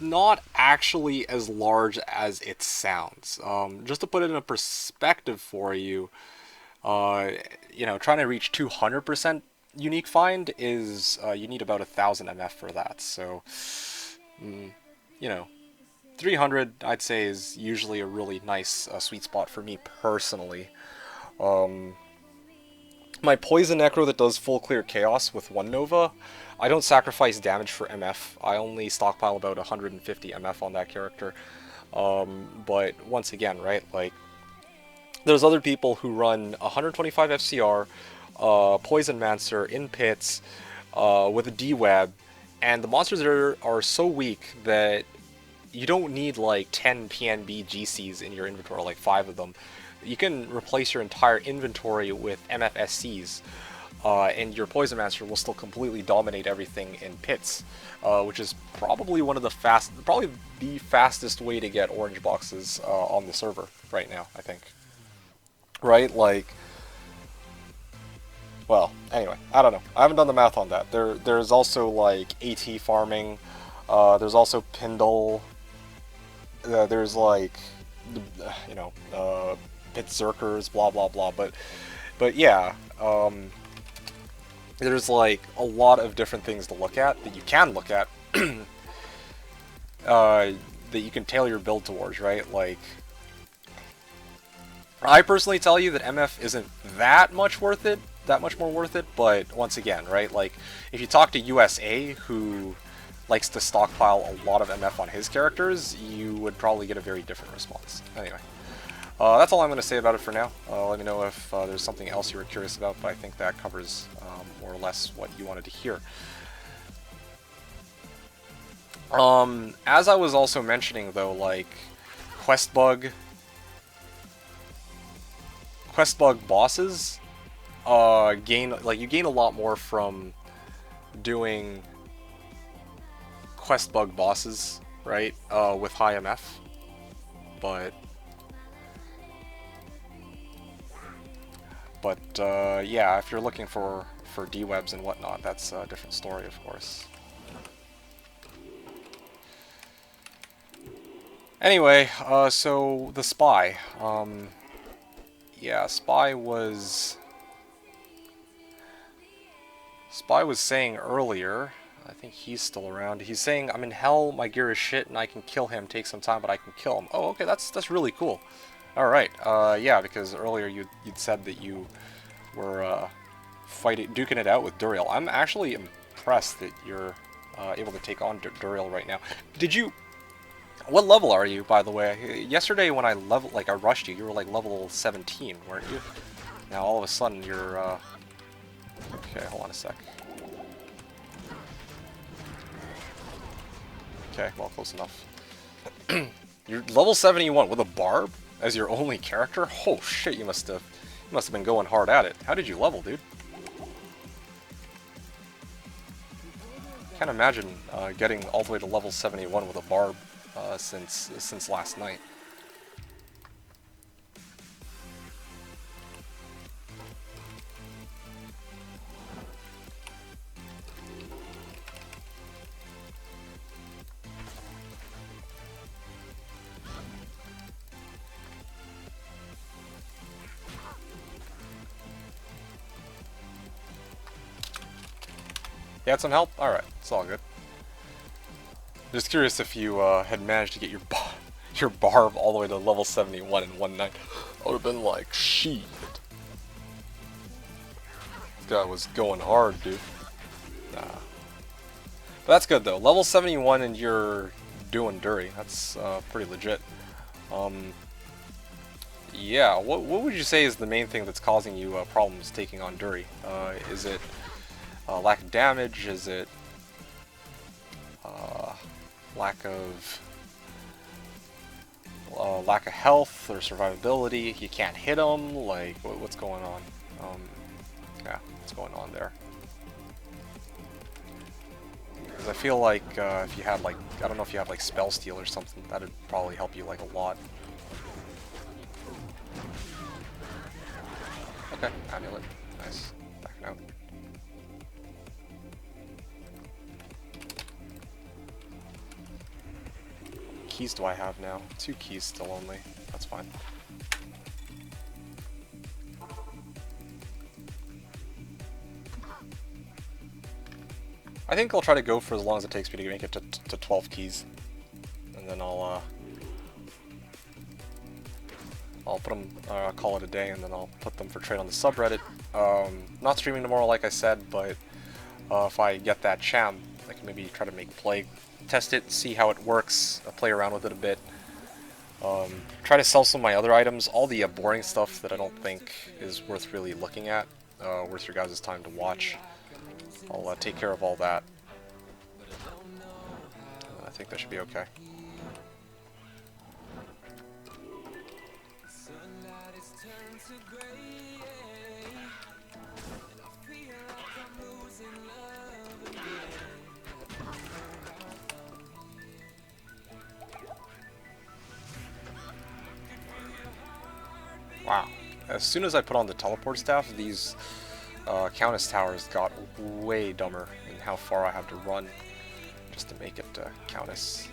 not actually as large as it sounds. Just to put it in a perspective for you, you know, trying to reach 200% unique find is, you need about 1,000 MF for that. So, you know, 300 I'd say is usually a really nice sweet spot for me personally. My Poison Necro that does full clear Chaos with 1 Nova, I don't sacrifice damage for MF. I only stockpile about 150 MF on that character. But once again, right, like, there's other people who run 125 FCR, Poison Mancer in pits, with a D-Web, and the monsters are so weak that you don't need like 10 PNB GCs in your inventory, like 5 of them. You can replace your entire inventory with MFSCs, and your Poison Master will still completely dominate everything in pits, which is probably probably the fastest way to get orange boxes on the server right now, I think. Right? Like, well, anyway, I don't know. I haven't done the math on that. There's also like AT farming. There's also Pindle. There's like, you know, Pit Zerkers, blah blah blah. But yeah, there's like a lot of different things to look at that you can look at, that you can tailor your build towards, right? Like, I personally tell you that MF isn't that much worth it, that much more worth it, but once again, right, like, if you talk to USA, who likes to stockpile a lot of MF on his characters, you would probably get a very different response. Anyway, that's all I'm going to say about it for now. Let me know if there's something else you were curious about, but I think that covers more or less what you wanted to hear. As I was also mentioning though, like, quest bug bosses, you gain a lot more from doing quest bug bosses, right? With high MF, but yeah, if you're looking for D-webs and whatnot, that's a different story, of course. Anyway, so the spy. Yeah, Spy was saying earlier, I think he's still around, he's saying, I'm in hell, my gear is shit, and I can kill him, take some time, but I can kill him. Oh, okay, that's really cool. Alright, yeah, because earlier you'd said that you were duking it out with Duriel. I'm actually impressed that you're able to take on Duriel right now. What level are you, by the way? Yesterday when I rushed you, you were like level 17, weren't you? Now all of a sudden you're, okay, hold on a sec. Okay, well, close enough. You're level 71 with a barb as your only character? Oh shit, you must have been going hard at it. How did you level, dude? Can't imagine getting all the way to level 71 with a barb since last night. You had some help? Alright, it's all good. Just curious if you had managed to get your barb all the way to level 71 in one night. I would have been like, shit. This guy was going hard, dude. Nah. But that's good though. Level 71 and you're doing Dury. That's pretty legit. Yeah, what would you say is the main thing that's causing you problems taking on Dury? Is it lack of damage? Is it lack of health or survivability? You can't hit them? Like, what's going on? Yeah, what's going on there? Because I feel like if you had, like, I don't know if you have like spell steal or something, that'd probably help you like a lot. Okay, amulet, nice. Backing out. Keys do I have now? 2 keys still only. That's fine. I think I'll try to go for as long as it takes me to make it to 12 keys. And then I'll put them, call it a day, and then I'll put them for trade on the subreddit. Not streaming tomorrow like I said, but if I get that cham, I can maybe try to make play. Test it, see how it works, play around with it a bit. Try to sell some of my other items, all the boring stuff that I don't think is worth really looking at, worth your guys' time to watch. I'll take care of all that. I think that should be okay. Wow. As soon as I put on the teleport staff, these Countess towers got way dumber in how far I have to run just to make it Countess.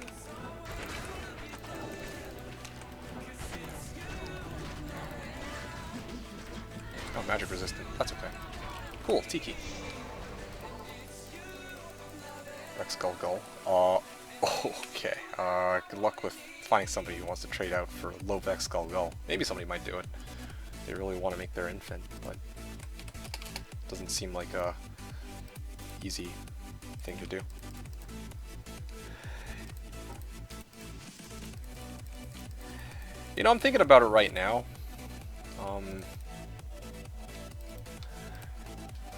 Oh, magic resistant. That's okay. Cool, Tiki. Rex Gull Gull. Okay. Good luck with finding somebody who wants to trade out for low Vex Skull Gull. Maybe somebody might do it. They really want to make their infant, but doesn't seem like a easy thing to do. You know, I'm thinking about it right now.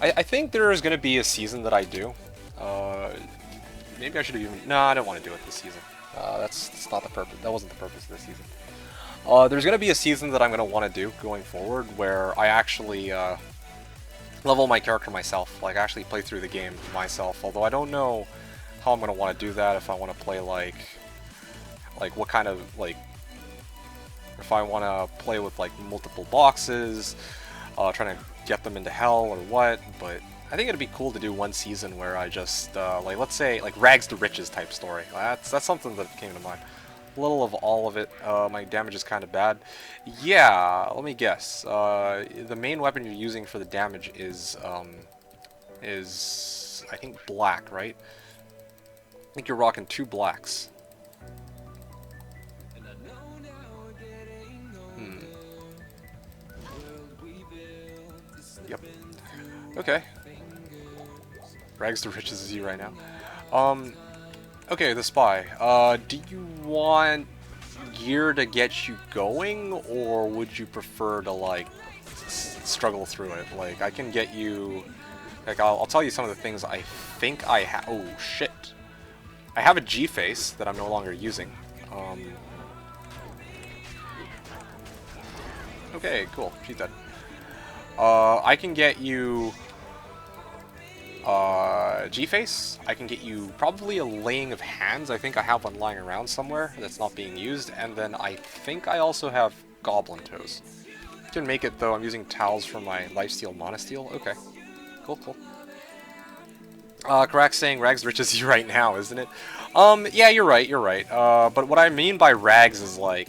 I think there is going to be a season that I do. Maybe I should have even... No, I don't want to do it this season. That's not the purpose. That wasn't the purpose of this season. There's going to be a season that I'm going to want to do going forward where I actually level my character myself. Like, actually play through the game myself. Although I don't know how I'm going to want to do that, if I want to play, like what kind of, like... If I want to play with, like, multiple boxes, trying to get them into hell or what, but I think it'd be cool to do one season where I just, like, let's say, like, rags to riches type story. That's something that came to mind. A little of all of it. My damage is kind of bad. Yeah, let me guess. The main weapon you're using for the damage is I think, black, right? I think you're rocking 2 blacks. Yep. Okay. Rags to riches is you right now. Okay, the spy. Do you want gear to get you going, or would you prefer to, like, struggle through it? Like, I can get you... Like, I'll tell you some of the things I think I have... Oh, shit. I have a G-face that I'm no longer using. Okay, cool. She's dead. I can get you... G-face. I can get you probably a laying of hands. I think I have one lying around somewhere that's not being used. And then I think I also have goblin toes. Can make it though. I'm using towels from my lifesteal monosteel. Okay. Cool, cool. Karak's saying rags riches you right now, isn't it? Yeah, you're right, you're right. But what I mean by rags is like...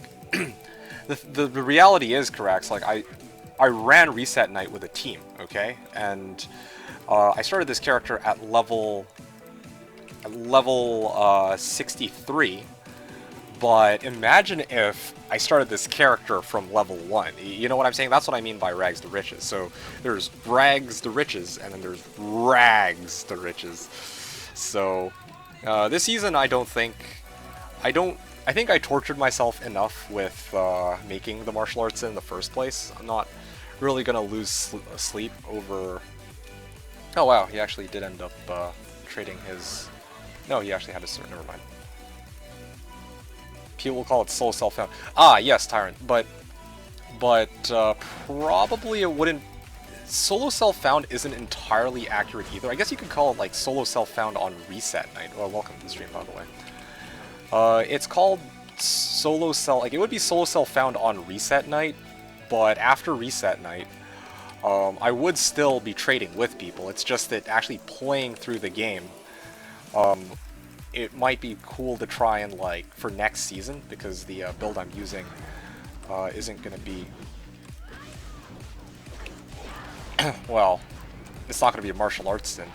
the reality is, Karak's, like, I ran Reset Night with a team, okay? And... I started this character at level 63, but imagine if I started this character from level 1. You know what I'm saying? That's what I mean by rags to riches. So there's rags to riches, and then there's rags to riches. So this season, I think I tortured myself enough with making the martial arts in the first place. I'm not really gonna lose sleep over... Oh wow, he actually did end up trading his... No, he actually had a certain... Never mind. People will call it solo self-found. Ah, yes, Tyrant. But probably it wouldn't... Solo self-found isn't entirely accurate either. I guess you could call it like solo self-found on Reset Night. Well, welcome to the stream, by the way. It's called solo self... Like, it would be solo self-found on Reset Night, but after Reset Night... I would still be trading with people. It's just that actually playing through the game, it might be cool to try and, like, for next season, because the build I'm using isn't going to be... well, it's not going to be a martial arts thing.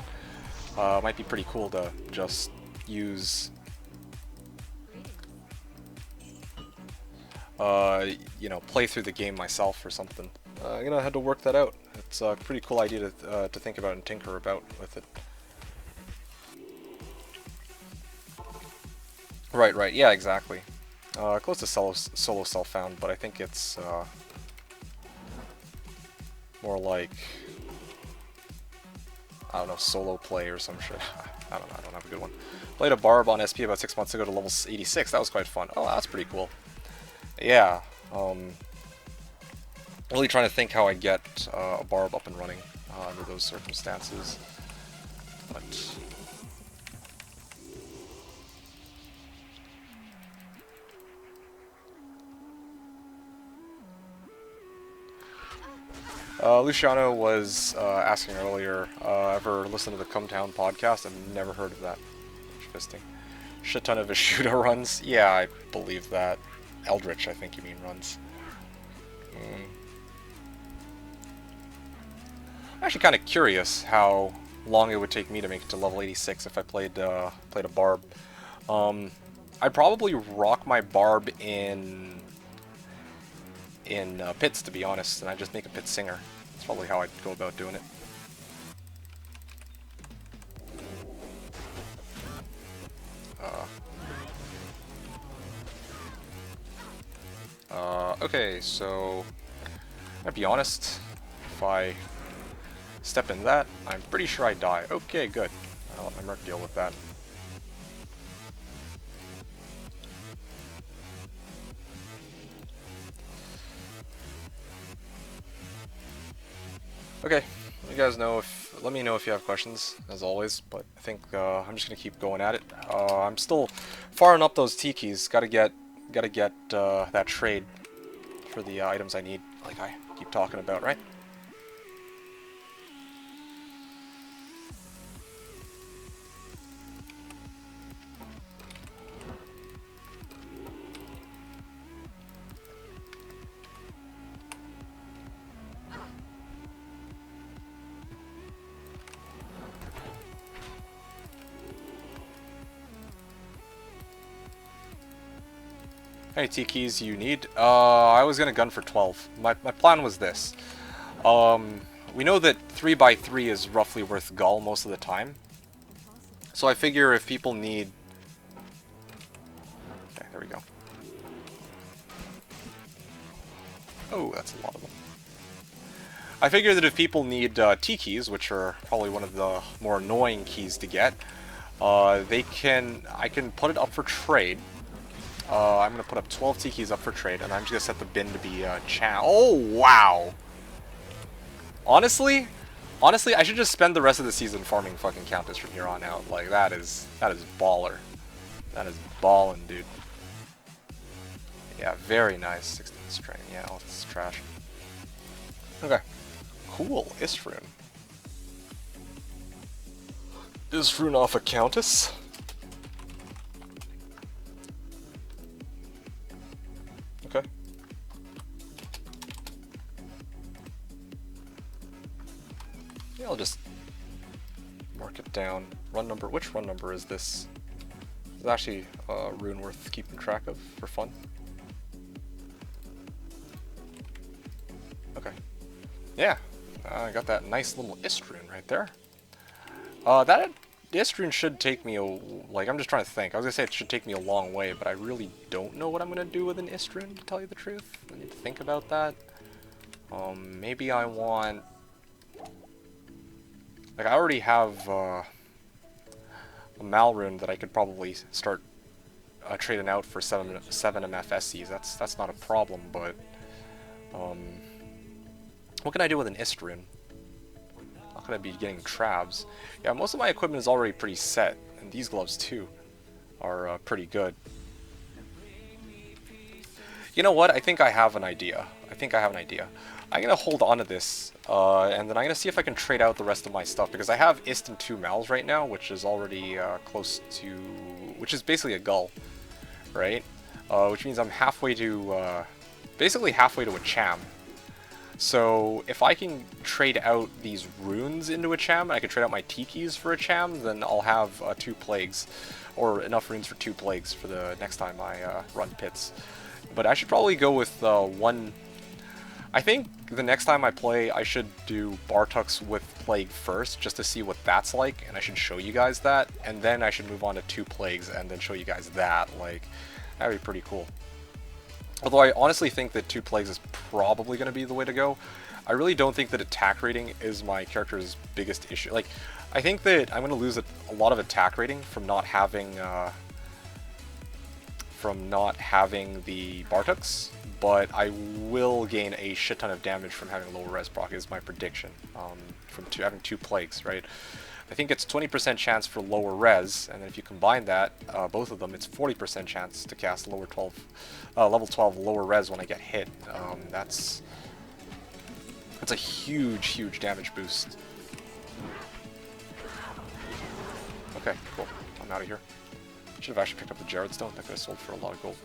It might be pretty cool to just use... you know, play through the game myself or something. I'm gonna have to work that out. It's a pretty cool idea to think about and tinker about with it. Right, yeah, exactly. Close to solo self-found, but I think it's more like, I don't know, solo play or some shit. I don't know, I don't have a good one. Played a Barb on SP about 6 months ago to level 86. That was quite fun. Oh, that's pretty cool. Yeah. Really trying to think how I get a Barb up and running under those circumstances. But Luciano was asking earlier, ever listen to the Come Town podcast? I've never heard of that. Fisting. Shit ton of Ishuda runs. Yeah, I believe that. Eldritch, I think you mean, runs. I'm actually kind of curious how long it would take me to make it to level 86 if I played a Barb. I'd probably rock my Barb in pits, to be honest, and I'd just make a pit singer. That's probably how I'd go about doing it. Okay, so I'll be honest. If I step in that, I'm pretty sure I die. Okay, good. I'll let my merc deal with that. Okay, you guys know if let me know if you have questions as always. But I think I'm just gonna keep going at it. I'm still firing up those T keys. Gotta get that trade for the items I need, like I keep talking about, right? How many T keys you need? I was gonna gun for 12. My plan was this. We know that 3x3 is roughly worth Gull most of the time. So I figure if people need... Okay, there we go. Oh, that's a lot of them. I figure that if people need T keys, which are probably one of the more annoying keys to get, I can put it up for trade. I'm going to put up 12 T keys up for trade, and I'm just going to set the bin to be Chan. Oh, wow! Honestly, I should just spend the rest of the season farming fucking Countess from here on out. Like, that is baller. That is ballin', dude. Yeah, very nice. 16th strain. Yeah, all this is trash. Okay. Cool. Istrun. Istrun off a Countess. Okay. Yeah, I'll just mark it down. Run number. Which run number is this? It's actually a rune worth keeping track of for fun. Okay. Yeah, I got that nice little Istrun right there. That Istrun should take me like, I'm just trying to think. I was gonna say it should take me a long way, but I really don't know what I'm gonna do with an Istrun, to tell you the truth. I need to think about that. Maybe I want... Like, I already have a Malrune that I could probably start trading out for 7 MFSCs. That's not a problem, but... what can I do with an Istrun? Not gonna be getting Trabs. Yeah, most of my equipment is already pretty set, and these gloves too are pretty good. You know what? I think I have an idea. I'm gonna hold on to this, and then I'm gonna see if I can trade out the rest of my stuff, because I have Ist and 2 Mals right now, which is already close to... which is basically a Gull, right? Which means I'm halfway to... basically halfway to a Cham. So if I can trade out these runes into a Cham, and I can trade out my Tikis for a Cham, then I'll have 2 Plagues, or enough runes for 2 Plagues for the next time I run pits. But I should probably go with 1... I think the next time I play, I should do Bartux with Plague first, just to see what that's like, and I should show you guys that, and then I should move on to 2 Plagues, and then show you guys that. Like, that'd be pretty cool. Although I honestly think that 2 Plagues is probably going to be the way to go. I really don't think that attack rating is my character's biggest issue. Like, I think that I'm going to lose a lot of attack rating from not having the Bartux, but I will gain a shit ton of damage from having lower res proc, is my prediction, from having 2 Plagues, right? I think it's 20% chance for lower res, and then if you combine that, both of them, it's 40% chance to cast level 12 lower res when I get hit. That's a huge damage boost. Okay, cool. I'm out of here. Should have actually picked up the Jared Stone. That could have sold for a lot of gold.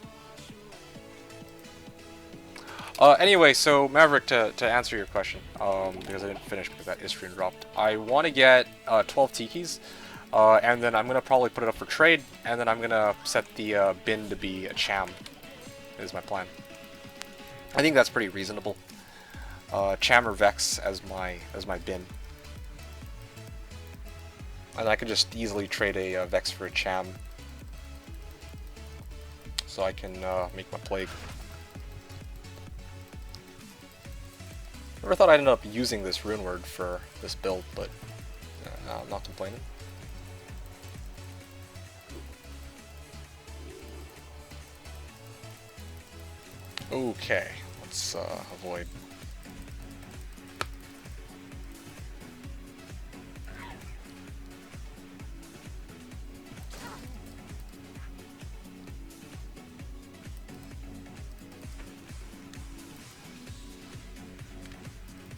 Anyway, so Maverick, to answer your question, because I didn't finish because that Istrian dropped, I want to get 12 Tikis, and then I'm going to probably put it up for trade, and then I'm going to set the bin to be a Cham, is my plan. I think that's pretty reasonable. Cham or Vex as my bin. And I can just easily trade a Vex for a Cham, so I can make my Plague. Never thought I'd end up using this rune word for this build, but I'm not complaining. Okay, let's avoid.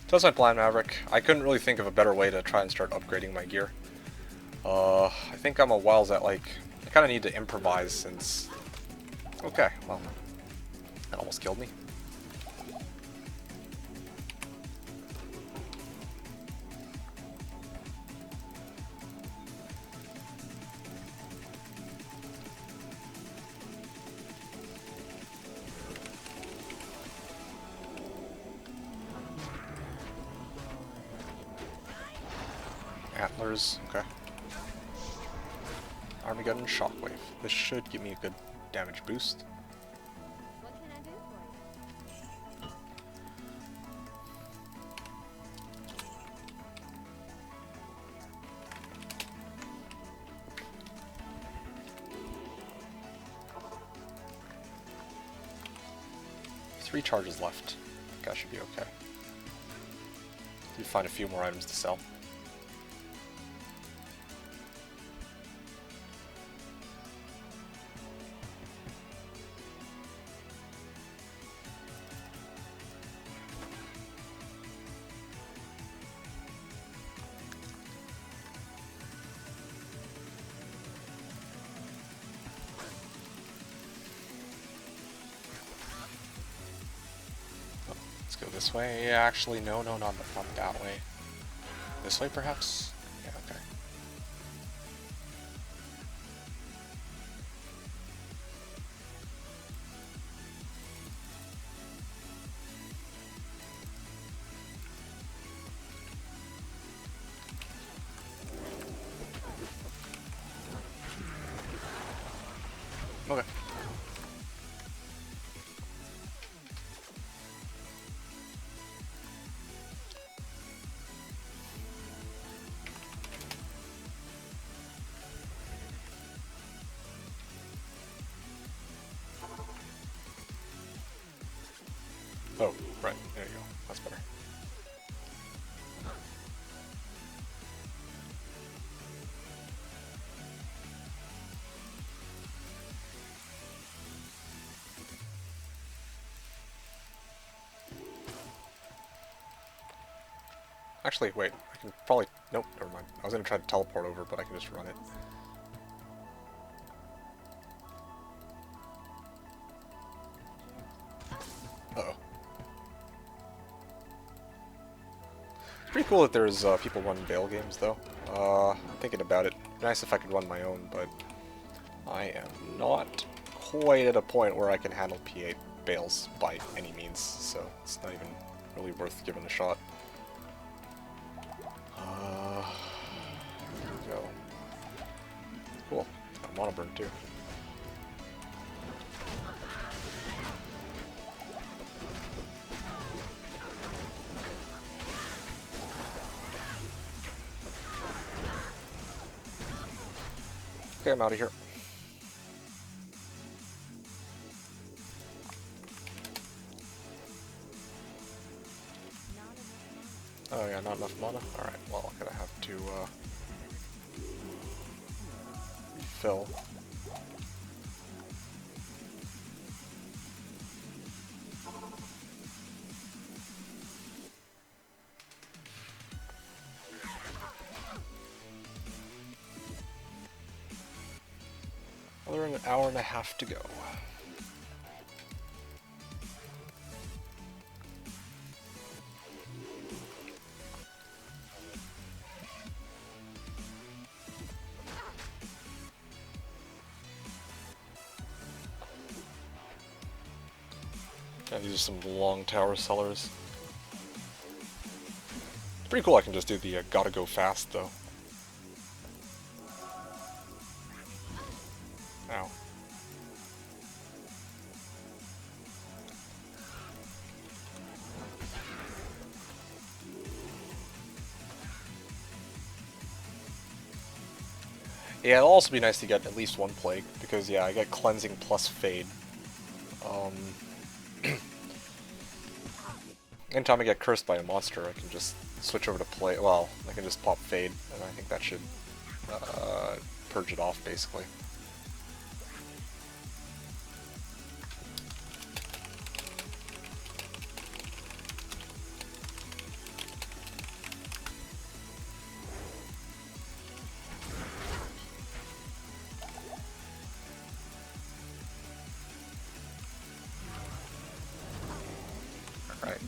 So that's my plan, Maverick. I couldn't really think of a better way to try and start upgrading my gear. I think I'm a whiles at, like, I kind of need to improvise since... Okay, well, that almost killed me. Antlers, okay. Armageddon Shockwave. This should give me a good damage boost. What can I do for you? 3 charges left. I think I should be okay. You find a few more items to sell. Let's go this way. Actually, no, not that way. This way, perhaps? Yeah, okay. Okay. Oh, right. There you go. That's better. Actually, wait. I can probably... Nope, never mind. I was going to try to teleport over, but I can just run it. Uh-oh. It's pretty cool that there's people running Veil games, though. I'm thinking about it. It'd be nice if I could run my own, but I am not quite at a point where I can handle P8 Bales by any means, so it's not even really worth giving a shot. Here we go. Cool. Got Mana Burn, too. Okay, I'm out of here. Oh yeah, not enough mana? Alright, well, I'm gonna have to, fill. Another hour and a half to go. Yeah, these are some long tower sellers. It's pretty cool I can just do the gotta go fast, though. Ow. Yeah, it'll also be nice to get at least one plague, because yeah, I get cleansing plus fade. Anytime I get cursed by a monster, I can just switch over to play. Well, I can just pop fade, and I think that should purge it off, basically. Alright.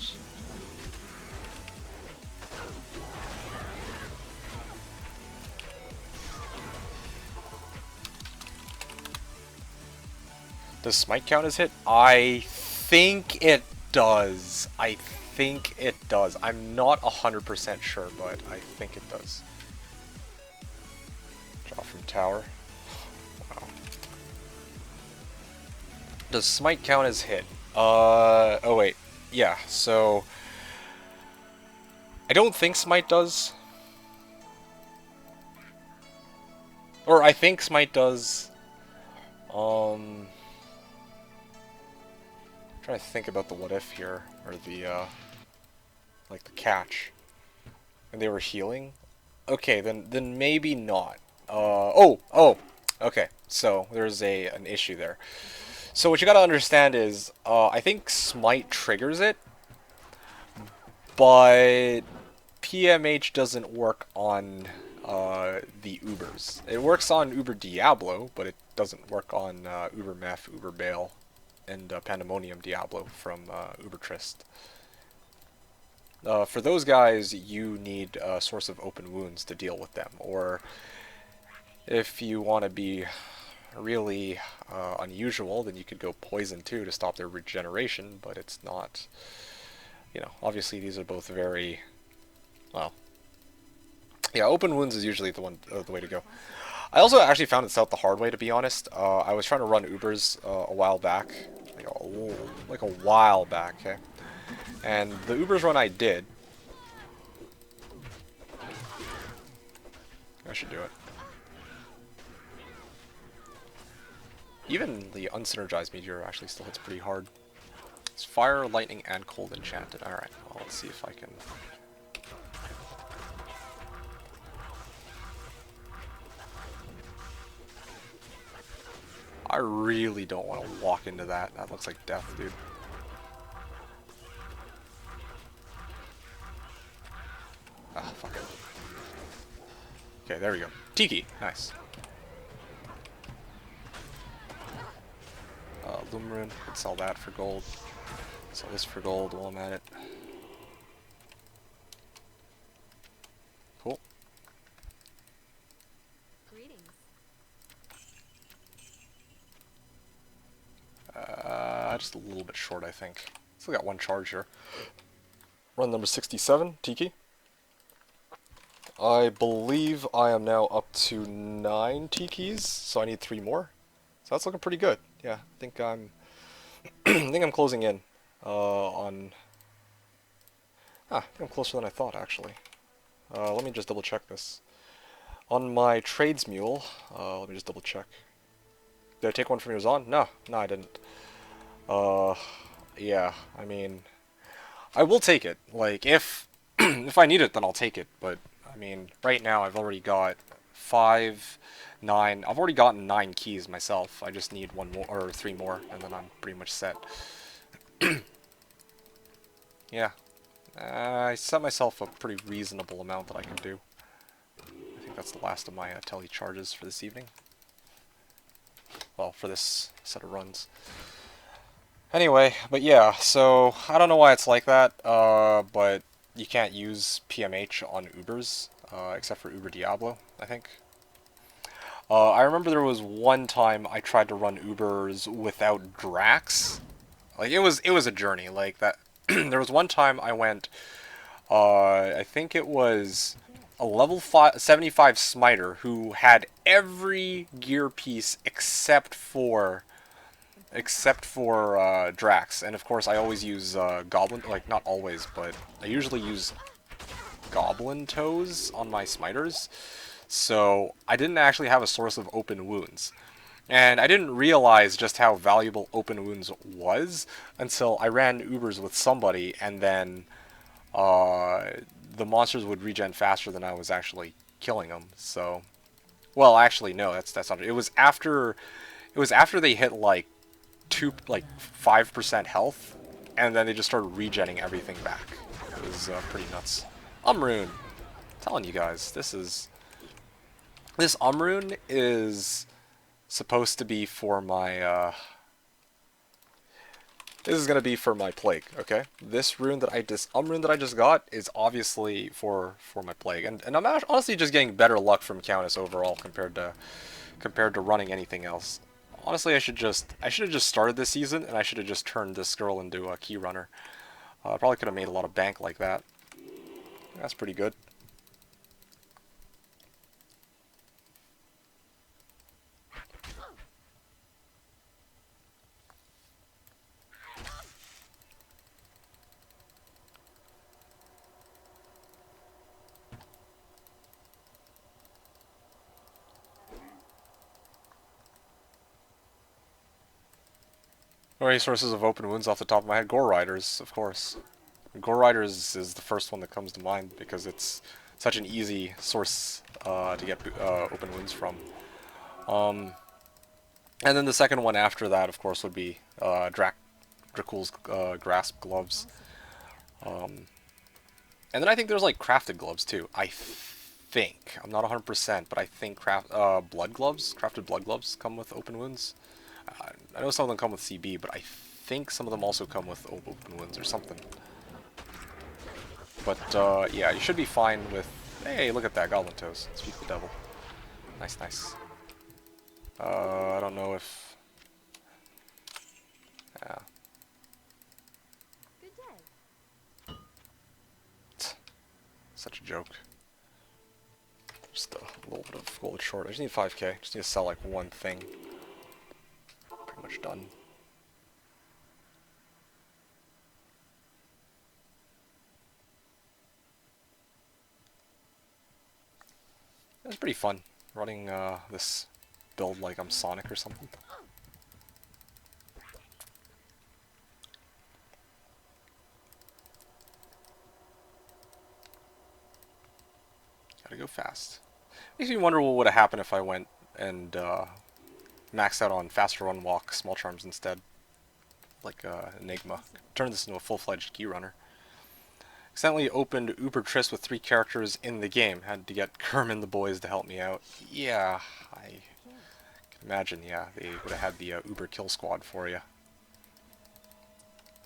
Does smite count as hit? I think it does. I think it does. I'm not 100% sure, but I think it does. Draw from tower. Wow. Does smite count as hit? Oh wait. Yeah, so... I don't think smite does. Or I think smite does. Trying to think about the what if here, or the like the catch. And they were healing. Okay, then maybe not. Okay. So there's an issue there. So what you gotta understand is, I think smite triggers it, but PMH doesn't work on the Ubers. It works on Uber Diablo, but it doesn't work on Uber Meth, Uber Bale, and Pandemonium Diablo from Uber Trist. For those guys, you need a source of open wounds to deal with them, or if you want to be really unusual, then you could go poison too to stop their regeneration, but it's not, you know, obviously these are both very, well, yeah, open wounds is usually the way to go. I also actually found this out the hard way, to be honest. I was trying to run Ubers a while back, like a while back, okay? And the Ubers run I did, I should do it. Even the unsynergized meteor actually still hits pretty hard. It's fire, lightning, and cold enchanted. Alright, well, let's see if I can... I really don't want to walk into that. That looks like death, dude. Ah, fuck it. Okay, there we go. Tiki, nice. Lumarune, could sell that for gold. Sell this for gold while I'm at it. Cool. Greetings. Just a little bit short, I think. Still got one charge here. Run number 67, Tiki. I believe I am now up to 9 Tikis, so I need 3 more. So that's looking pretty good. Yeah, I think I'm I think I'm closing in on I think I'm closer than I thought, actually. Let me just double check this. On my trades mule, let me just double check. Did I take one from yours on? No, I didn't. Yeah, I mean, I will take it. Like, if if I need it, then I'll take it. But I mean, right now I've already got 5, 9. I've already gotten 9 keys myself. I just need 1 more or 3 more, and then I'm pretty much set. Yeah, I set myself a pretty reasonable amount that I can do. I think that's the last of my tele charges for this evening. Well, for this set of runs. Anyway, but yeah, so I don't know why it's like that, but you can't use PMH on Ubers, except for Uber Diablo, I think. I remember there was one time I tried to run Ubers without Drax. Like, it was a journey, like that. There was one time I went, I think it was a level 75 smiter who had every gear piece except for Drax, and of course I always use Goblin, like not always, but I usually use Goblin Toes on my smiters. So I didn't actually have a source of open wounds. And I didn't realize just how valuable open wounds was until I ran Ubers with somebody, and then uh, the monsters would regen faster than I was actually killing them. So, well, actually, no, that's not. It was after they hit like 5% health, and then they just started regenning everything back. It was pretty nuts. Umrune, telling you guys, this Umrune is supposed to be for my this is gonna be for my plague, okay? This rune that rune that I just got is obviously for my plague, and I'm honestly just getting better luck from Countess overall compared to running anything else. Honestly, I should have just started this season, and I should have just turned this girl into a key runner. I probably could have made a lot of bank like that. That's pretty good. Any sources of open wounds off the top of my head? Gore Riders, of course. Gore Riders is the first one that comes to mind because it's such an easy source to get open wounds from. And then the second one after that, of course, would be Dracul's Grasp Gloves. And then I think there's like crafted gloves too. I think. I'm not 100%, but I think crafted blood gloves come with open wounds. I know some of them come with CB, but I think some of them also come with open wounds or something. But yeah, you should be fine with... Hey, look at that, Goblin Toes. Speak the devil. Nice, nice. I don't know if... Yeah. Good day. Such a joke. Just a little bit of gold short. I just need 5k. Just need to sell like one thing. Pretty much done. It was pretty fun running this build like I'm Sonic or something. Gotta go fast. Makes me wonder what would have happened if I went and maxed out on faster run walk small charms instead. Like Enigma. Turn this into a full-fledged key runner. Accidentally opened Uber Tris with 3 characters in the game. Had to get Kerm and the boys to help me out. Yeah, I can imagine, yeah, they would have had the Uber kill squad for you.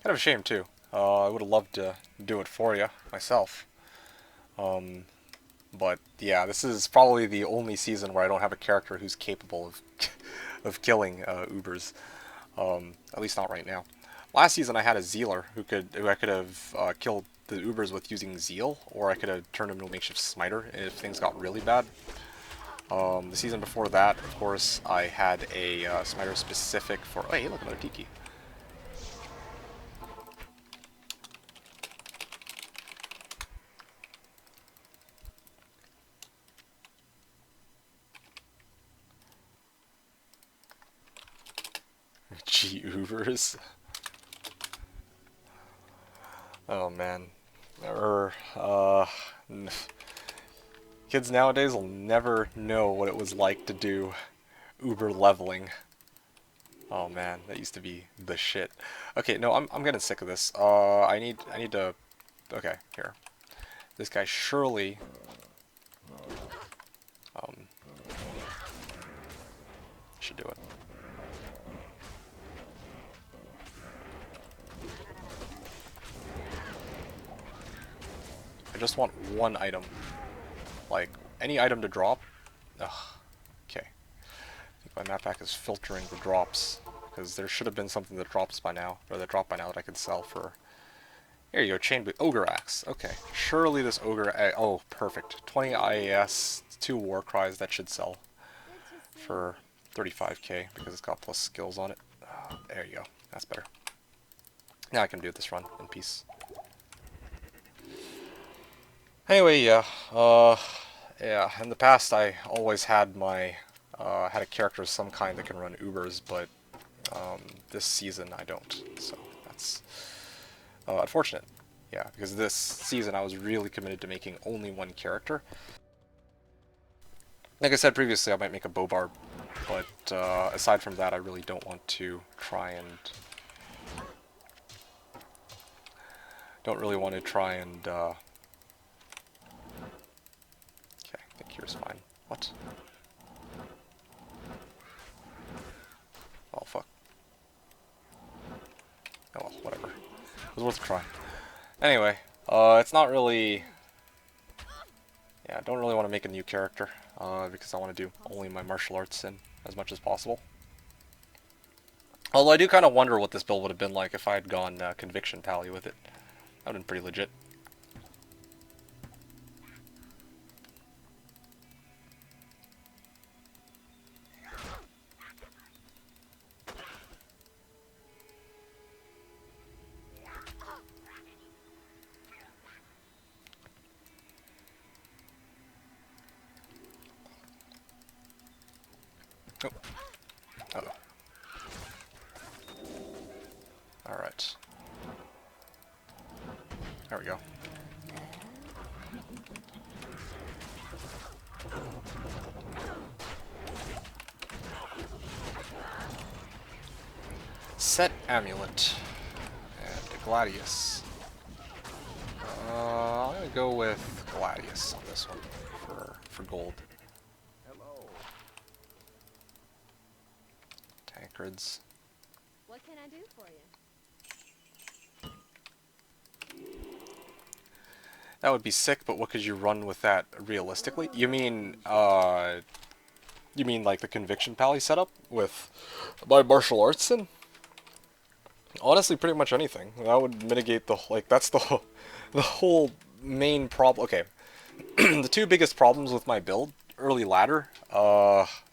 Kind of a shame, too. I would have loved to do it for you, myself. But, yeah, this is probably the only season where I don't have a character who's capable of of killing Ubers. At least not right now. Last season I had a Zealer who I could have killed the Ubers with using Zeal, or I could have turned him into a makeshift smiter if things got really bad. The season before that, of course, I had a smiter specific for... Oh, hey, look, another Tiki. Gee, Ubers. Oh, man. Kids nowadays will never know what it was like to do Uber leveling. Oh man, that used to be the shit. Okay, no, I'm getting sick of this. I need to... Okay, here. This guy surely... should do it. I just want one item. Like, any item to drop. Ugh. Okay. I think my map pack is filtering the drops. Because there should have been something that drops by now. Or that dropped by now that I could sell for... Here you go, chain boot. Ogre Axe. Okay. Surely this Ogre... Oh, perfect. 20 IAS, 2 War Cries. That should sell for 35k. Because it's got plus skills on it. There you go. That's better. Now I can do this run in peace. Anyway, yeah, Yeah, in the past I always had my had a character of some kind that can run Ubers, but this season I don't. So that's unfortunate. Yeah, because this season I was really committed to making only one character. Like I said previously, I might make a bow barb, but aside from that, I really don't want to try and okay, I think here's fine. What? Oh fuck. Oh well, whatever. It was worth a try. Anyway, it's not really. Yeah, I don't really want to make a new character because I want to do only my martial arts in as much as possible. Although I do kind of wonder what this build would have been like if I had gone Conviction Pally with it. That would have been pretty legit. Oh. Uh-oh. Alright. There we go. Set Amulet. And a Gladius. I'm gonna go with Gladius on this one for gold. Hello. Tankards. What can I do for you? That would be sick, but what could you run with that realistically? You mean like the Conviction Pally setup with my martial arts in? Honestly, pretty much anything. That would mitigate that's the whole main problem. Okay, the two biggest problems with my build, early ladder,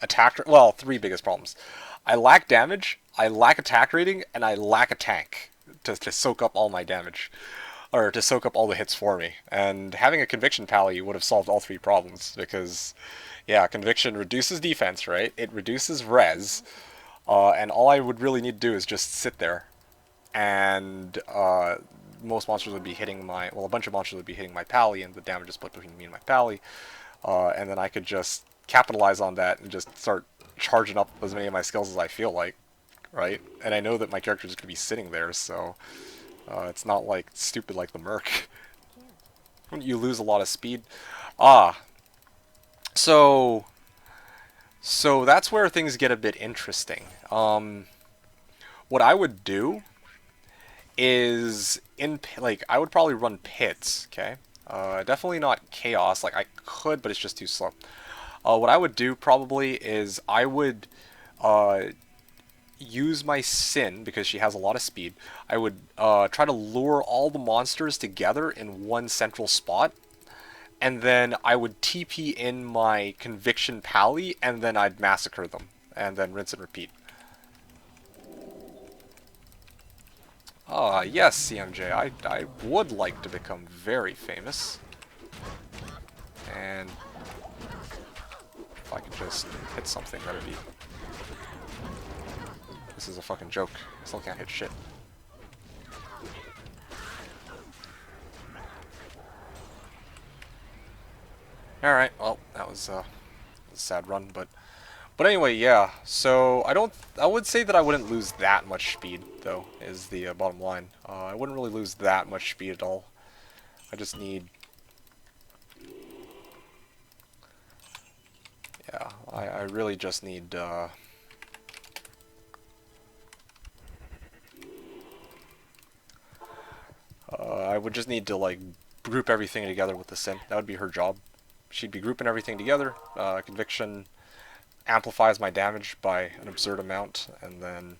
attack, well, three biggest problems. I lack damage, I lack attack rating, and I lack a tank to soak up all my damage. Or to soak up all the hits for me. And having a Conviction Pally would have solved all three problems, because, yeah, Conviction reduces defense, right? It reduces res, and all I would really need to do is just sit there, and most monsters would be hitting my, well, a bunch of monsters would be hitting my Pally, and the damage is split between me and my Pally, and then I could just capitalize on that and just start charging up as many of my skills as I feel like, right? And I know that my character is going to be sitting there, so it's not like stupid like the Merc. Wouldn't you lose a lot of speed? Ah, so that's where things get a bit interesting. What I would do is I would probably run pits. Okay, definitely not chaos. Like I could, but it's just too slow. What I would do probably is I would use my Sin, because she has a lot of speed. I would try to lure all the monsters together in one central spot, and then I would TP in my Conviction Pally, and then I'd massacre them, and then rinse and repeat. Yes, CMJ, I would like to become very famous. And if I could just hit something, that'd be... This is a fucking joke. Still can't hit shit. Alright, well, that was a sad run, but anyway, yeah. So I would say that I wouldn't lose that much speed, though, is the bottom line. I wouldn't really lose that much speed at all. I just need... Yeah, I really just need, I would just need to, like, group everything together with the Sin. That would be her job. She'd be grouping everything together. Conviction amplifies my damage by an absurd amount, and then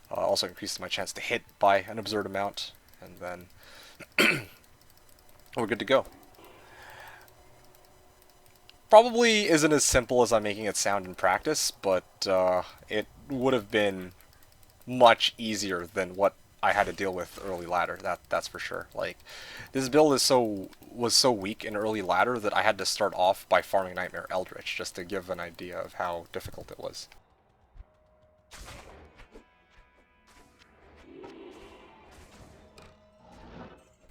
also increases my chance to hit by an absurd amount, and then we're good to go. Probably isn't as simple as I'm making it sound in practice, but it would have been much easier than what I had to deal with early ladder. That's for sure. Like, this build was so weak in early ladder that I had to start off by farming Nightmare Eldritch just to give an idea of how difficult it was.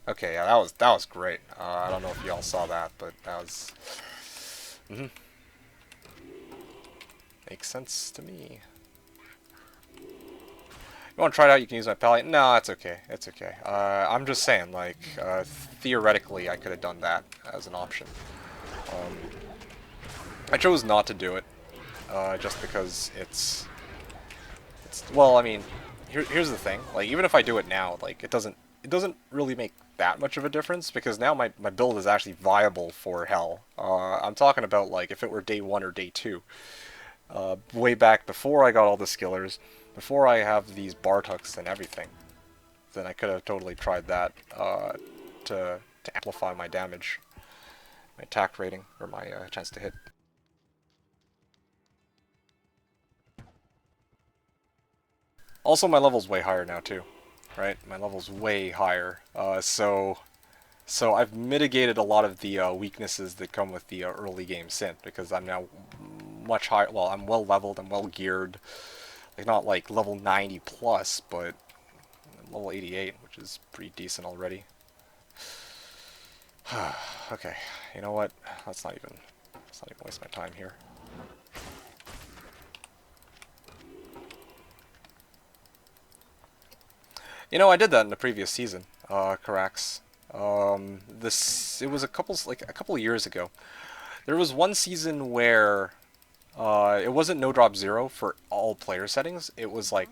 Okay, yeah, that was great. I don't know if y'all saw that, but that was makes sense to me. You want to try it out? You can use my palette. No, it's okay. It's okay. I'm just saying, like, theoretically, I could have done that as an option. I chose not to do it, just because it's well, I mean, here's the thing. Like, even if I do it now, like, it doesn't really make that much of a difference because now my build is actually viable for Hell. I'm talking about, like, if it were day 1 or day 2. Way back before I got all the skillers, before I have these Bartuks and everything, then I could have totally tried that to amplify my damage, my attack rating, or my chance to hit. Also, my level's way higher now too, right? My level's way higher, so I've mitigated a lot of the weaknesses that come with the early game synth because I'm now much higher. Well, I'm well leveled, I'm well geared. Like, not like level 90 plus, but level 88, which is pretty decent already. Okay, you know what? Let's not even waste my time here. You know, I did that in the previous season, Carax. It was a couple of years ago. There was one season where it wasn't no drop 0 for all player settings. It was like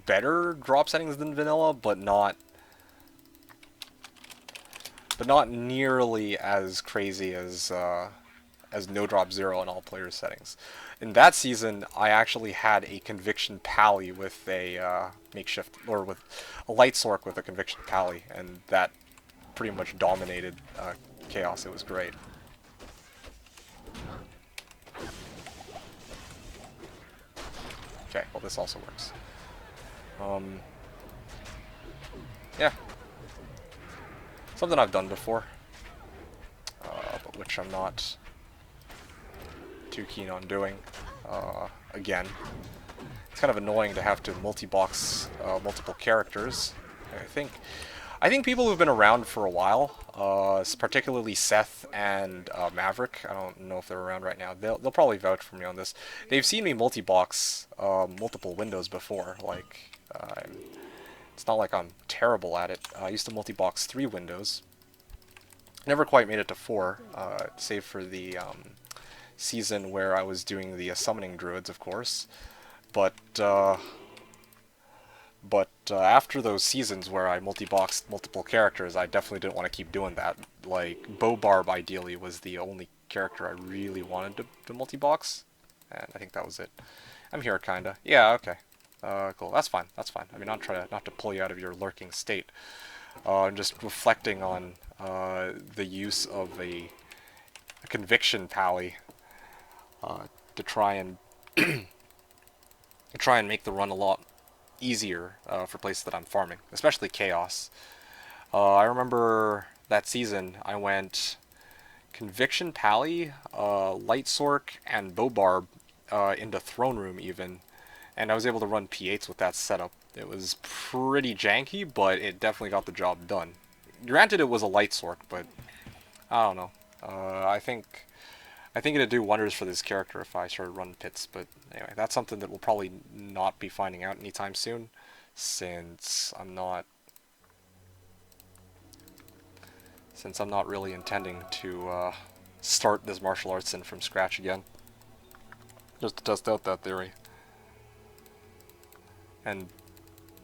better drop settings than vanilla, but not nearly as crazy as no drop 0 on all player settings. In that season, I actually had a conviction pally with a makeshift, or with a light sork with a conviction pally, and that pretty much dominated chaos. It was great. Okay, well, this also works. Yeah. Something I've done before, but which I'm not too keen on doing again. It's kind of annoying to have to multi-box multiple characters. I think people who've been around for a while, particularly Seth and Maverick, I don't know if they're around right now, they'll probably vouch for me on this. They've seen me multi-box multiple windows before. Like, it's not like I'm terrible at it. I used to multi-box 3 windows. Never quite made it to 4, save for the season where I was doing the summoning druids, of course. But after those seasons where I multi-boxed multiple characters, I definitely didn't want to keep doing that. Like, Bobarb ideally was the only character I really wanted to multi-box, and I think that was it. I'm here, kinda. Yeah, okay. Cool. That's fine. That's fine. I mean, not to pull you out of your lurking state. I'm just reflecting on the use of a conviction pally to try and make the run a lot easier for places that I'm farming, especially Chaos. I remember that season I went Conviction Pally, Light Sork, and Bobarb into Throne Room even, and I was able to run P8s with that setup. It was pretty janky, but it definitely got the job done. Granted, it was a Light Sork, but I don't know. I think it'd do wonders for this character if I started running pits, but anyway, that's something that we'll probably not be finding out anytime soon, since I'm not really intending to start this martial arts in from scratch again, just to test out that theory. And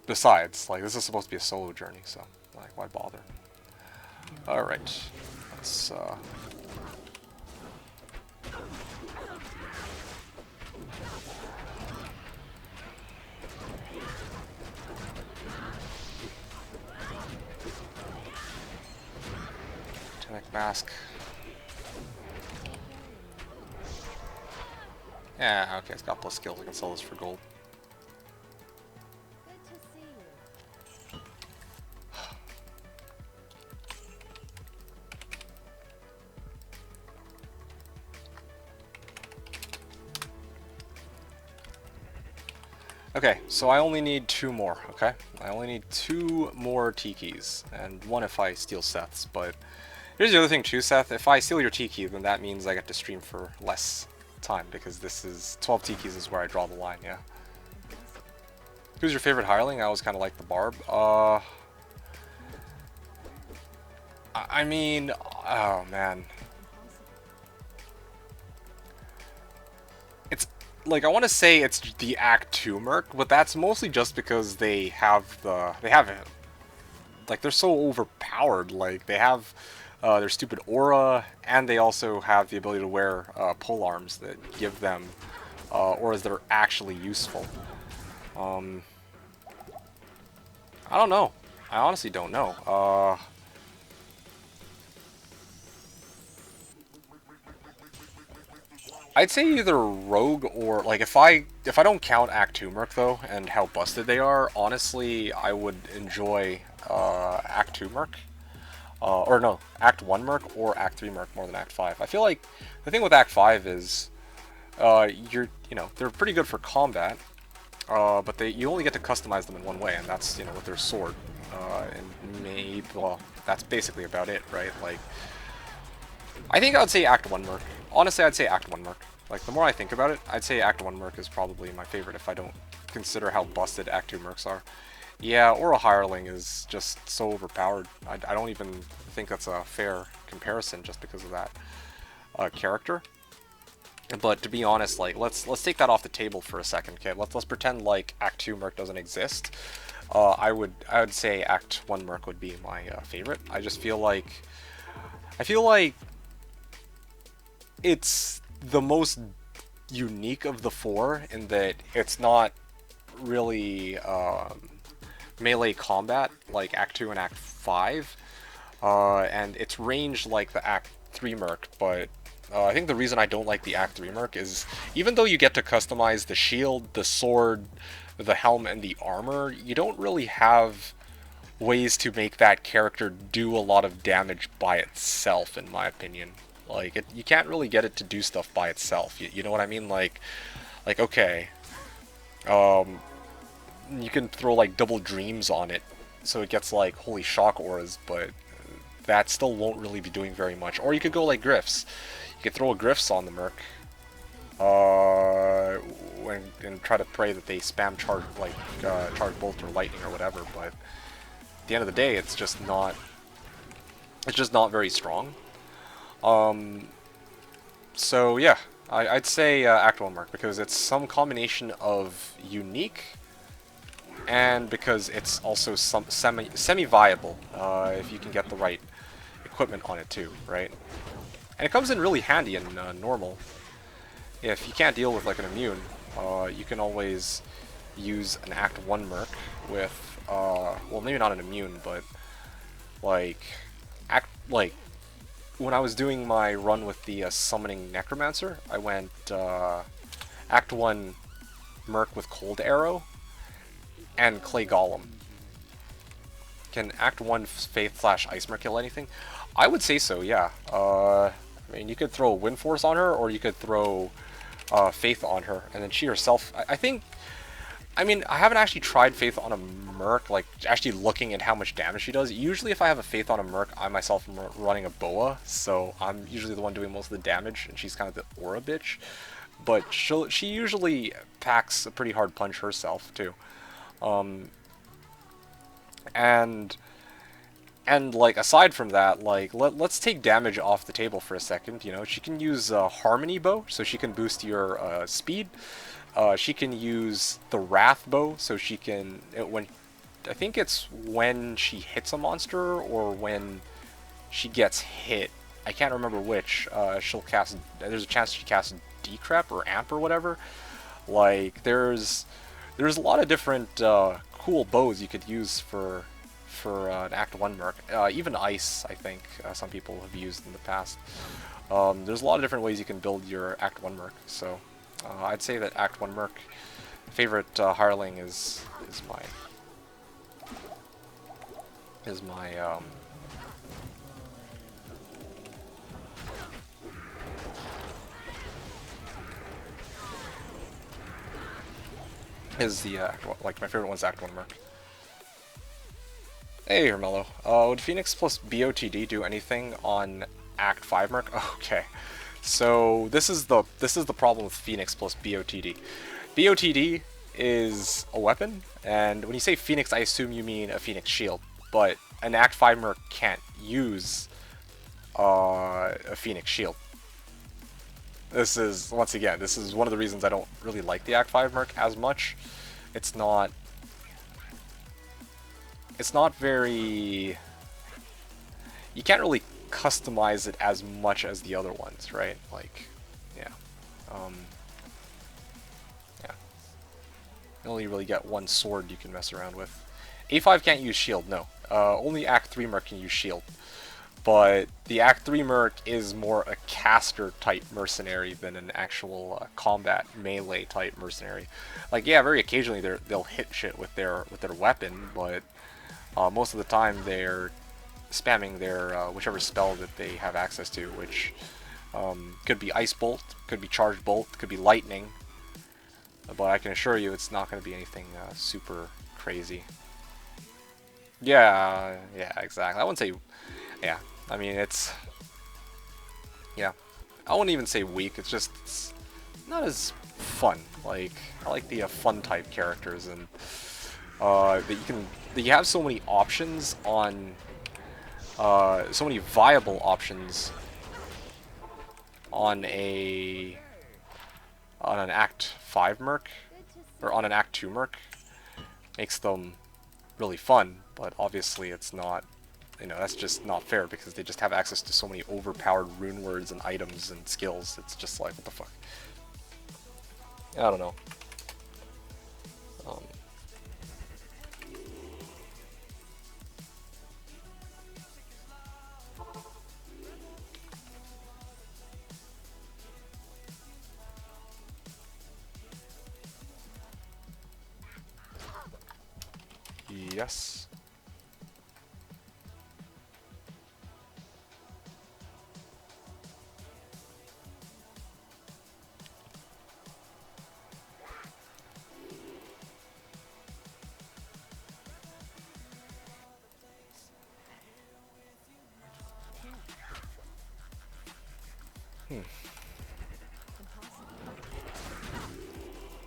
besides, like, this is supposed to be a solo journey, so, like, why bother? Alright, let's Tonic Mask. Yeah, okay, it's got plus skills. I can sell this for gold. Good to see you. Okay, so I only need 2 more, okay? I only need 2 more Tikis, and 1 if I steal Seth's, but here's the other thing too, Seth. If I steal your Tiki, then that means I get to stream for less time, because this is 12 Tikis is where I draw the line, yeah. Who's your favorite hireling? I always kind of like the Barb. I mean, oh man. It's like I want to say it's the Act 2 Merc, but that's mostly just because they have it. Like they're so overpowered. Like they have their stupid aura, and they also have the ability to wear pole arms that give them auras that are actually useful. I don't know. I honestly don't know. I'd say either Rogue or like if I don't count Act 2 Merc though and how busted they are, honestly I would enjoy Act 2 Merc. Or no, Act 1 Merc or Act 3 Merc more than Act 5. I feel like the thing with Act 5 is they're pretty good for combat, but you only get to customize them in one way, and that's with their sword. And maybe that's basically about it, right? Like I think I would say Act 1 Merc. Honestly, I'd say Act 1 Merc. Like, the more I think about it, I'd say Act 1 Merc is probably my favorite if I don't consider how busted Act 2 Mercs are. Yeah, or a Hireling is just so overpowered. I don't even think that's a fair comparison just because of that character. But to be honest, like, let's take that off the table for a second, okay? Let's pretend like Act 2 Merc doesn't exist. I would say Act 1 Merc would be my favorite. I feel like it's the most unique of the 4 in that it's not really melee combat like Act 2 and Act 5, and it's ranged like the Act 3 Merc, but I think the reason I don't like the Act 3 Merc is even though you get to customize the shield, the sword, the helm, and the armor, you don't really have ways to make that character do a lot of damage by itself, in my opinion. Like, you can't really get it to do stuff by itself. You know what I mean? Like okay, you can throw like double dreams on it, so it gets like holy shock auras, but that still won't really be doing very much. Or you could go like Griffs. You could throw a Griffs on the Merc, and try to pray that they spam charge charge bolt or lightning or whatever. But at the end of the day, it's just not very strong. So yeah, I'd say Act 1 Merc because it's some combination of unique and because it's also some semi-viable if you can get the right equipment on it too, right? And it comes in really handy in normal. If you can't deal with like an immune, you can always use an Act 1 Merc with, well, maybe not an immune, but like when I was doing my run with the Summoning Necromancer, I went Act 1 Merc with Cold Arrow and Clay Golem. Can Act 1 Faith / Ice Merc kill anything? I would say so, yeah. I mean, you could throw Wind Force on her, or you could throw Faith on her, and then she herself... I mean, I haven't actually tried Faith on a Merc, like, actually looking at how much damage she does. Usually if I have a Faith on a Merc, I myself am running a Boa, so I'm usually the one doing most of the damage, and she's kind of the aura bitch. But she usually packs a pretty hard punch herself, too. And like, aside from that, like, let's take damage off the table for a second, you know? She can use Harmony Bow, so she can boost your speed. She can use the Wrath Bow, so she can, I think it's when she hits a monster or when she gets hit. I can't remember which. She'll cast, there's a chance she casts Decrep or Amp or whatever. Like, there's a lot of different cool bows you could use for an Act 1 Merc. Even Ice, I think, some people have used in the past. There's a lot of different ways you can build your Act 1 Merc, so... I'd say that Act 1 Merc favorite hireling is my is the like my favorite one's Act 1 Merc. Hey, Hermello. Would Phoenix plus BOTD do anything on Act 5 Merc? Okay. So this is the problem with Phoenix plus BOTD. BOTD is a weapon, and when you say Phoenix, I assume you mean a Phoenix shield. But an Act 5 Merc can't use a Phoenix shield. This is, once again, this is one of the reasons I don't really like the Act 5 Merc as much. It's not very... You can't really customize it as much as the other ones, right? Like, yeah. Yeah. You only really get one sword you can mess around with. A5 can't use shield, no. Only Act 3 Merc can use shield. But the Act 3 Merc is more a caster type mercenary than an actual combat melee type mercenary. Like, yeah, very occasionally they'll hit shit with their weapon, but most of the time they're spamming their whichever spell that they have access to, which could be Ice Bolt, could be Charge Bolt, could be Lightning. But I can assure you it's not going to be anything super crazy. Yeah, exactly. I wouldn't say... Yeah, I mean, it's... Yeah. I wouldn't even say weak, it's not as fun. Like, I like the fun type characters, and that you have so many options on... so many viable options on an Act 5 Merc, or on an Act 2 Merc, makes them really fun, but obviously it's not, you know, that's just not fair because they just have access to so many overpowered rune words and items and skills. It's just like, what the fuck? I don't know. Yes.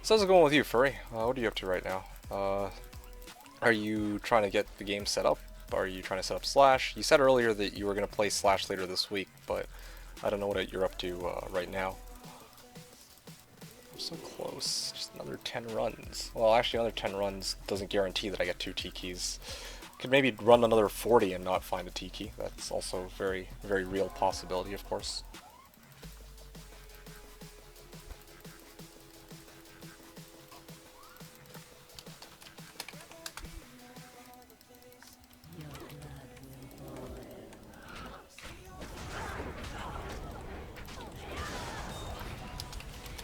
So how's it going with you, Furry? What are you up to right now? Are you trying to get the game set up? Are you trying to set up Slash? You said earlier that you were going to play Slash later this week, but I don't know what you're up to right now. I'm so close. Just another 10 runs. Well, actually, another 10 runs doesn't guarantee that I get 2 T-keys. Could maybe run another 40 and not find a T-key. That's also a very, very real possibility, of course.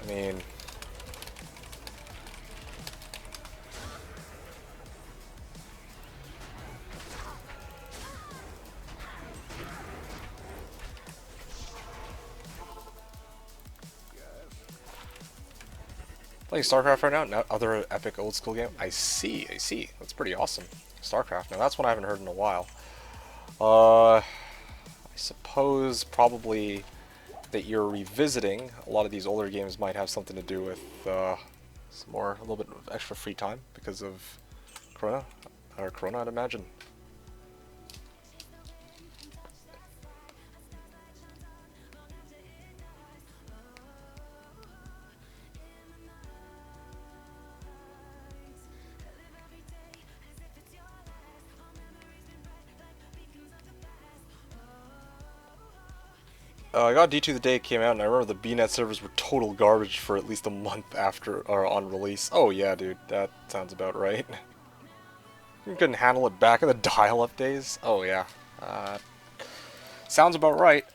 I mean... Playing StarCraft right now? No, other epic old school game? I see. That's pretty awesome. StarCraft. Now that's one I haven't heard in a while. I suppose probably that you're revisiting a lot of these older games might have something to do with a little bit of extra free time because of Corona, I'd imagine. I got D2 the day it came out, and I remember the BNet servers were total garbage for at least a month after or on release. Oh yeah, dude, that sounds about right. You couldn't handle it back in the dial-up days. Oh yeah, sounds about right.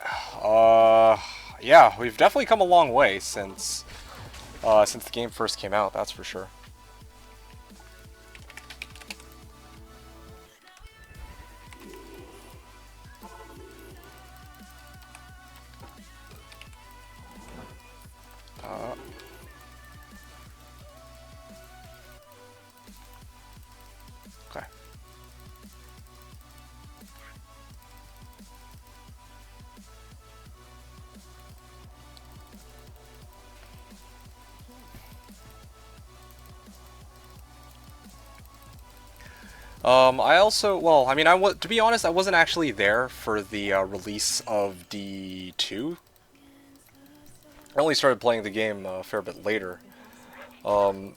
Yeah, we've definitely come a long way since the game first came out. That's for sure. I also, well, I mean, to be honest, I wasn't actually there for the release of D2. I only started playing the game a fair bit later. But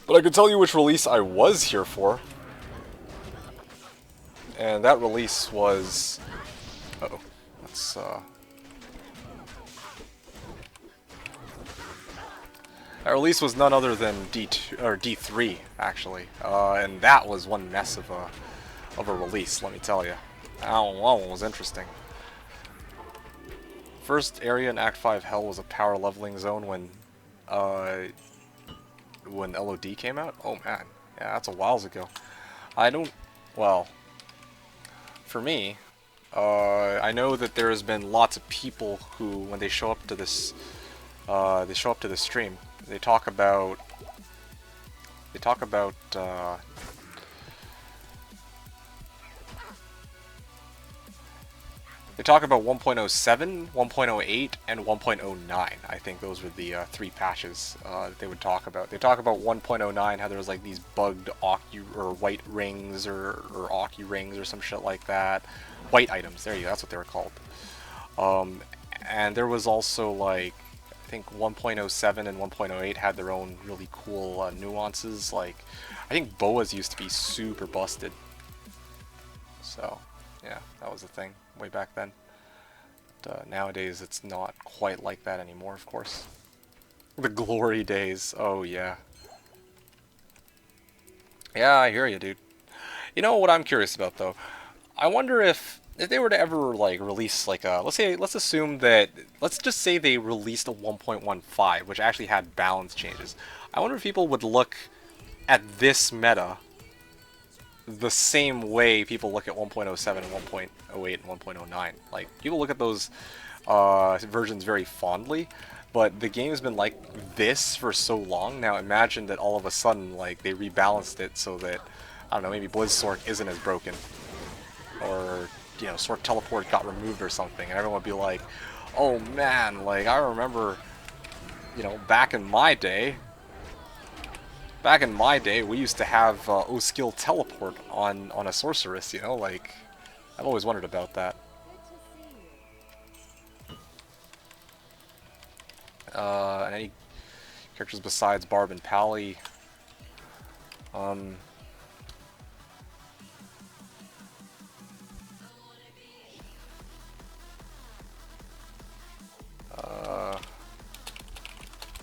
I can tell you which release I was here for. And that release was... Uh-oh. That's, That release was none other than D2, or D3, actually. And that was one mess of a release, let me tell you. That one was interesting. First area in Act 5 Hell was a power leveling zone when LOD came out? Oh man, yeah, that's a whiles ago. I don't, well, for me, I know that there has been lots of people who, when they show up to this, stream, they talk about, they talk about 1.07, 1.08, and 1.09. I think those were the three patches that they would talk about. They talk about 1.09, how there was like these bugged or white rings or Aki rings or some shit like that. White items, there you go, that's what they were called. And there was also like, I think 1.07 and 1.08 had their own really cool nuances. Like, I think boas used to be super busted. So, yeah, that was the thing way back then. But, nowadays, it's not quite like that anymore, of course. The glory days. Oh, yeah. Yeah, I hear you, dude. You know what I'm curious about, though? I wonder if they were to ever, like, release, like, let's assume that, let's just say they released a 1.15, which actually had balance changes. I wonder if people would look at this meta the same way people look at 1.07 and 1.08 and 1.09. Like, people look at those versions very fondly, but the game's been like this for so long. Now imagine that all of a sudden, like, they rebalanced it so that, I don't know, maybe Blizzsork isn't as broken. Or, you know, Sork Teleport got removed or something, and everyone would be like, oh man, like, I remember, you know, back in my day, we used to have O-Skill Teleport on a Sorceress, you know, like, I've always wondered about that. And any characters besides Barb and Pally?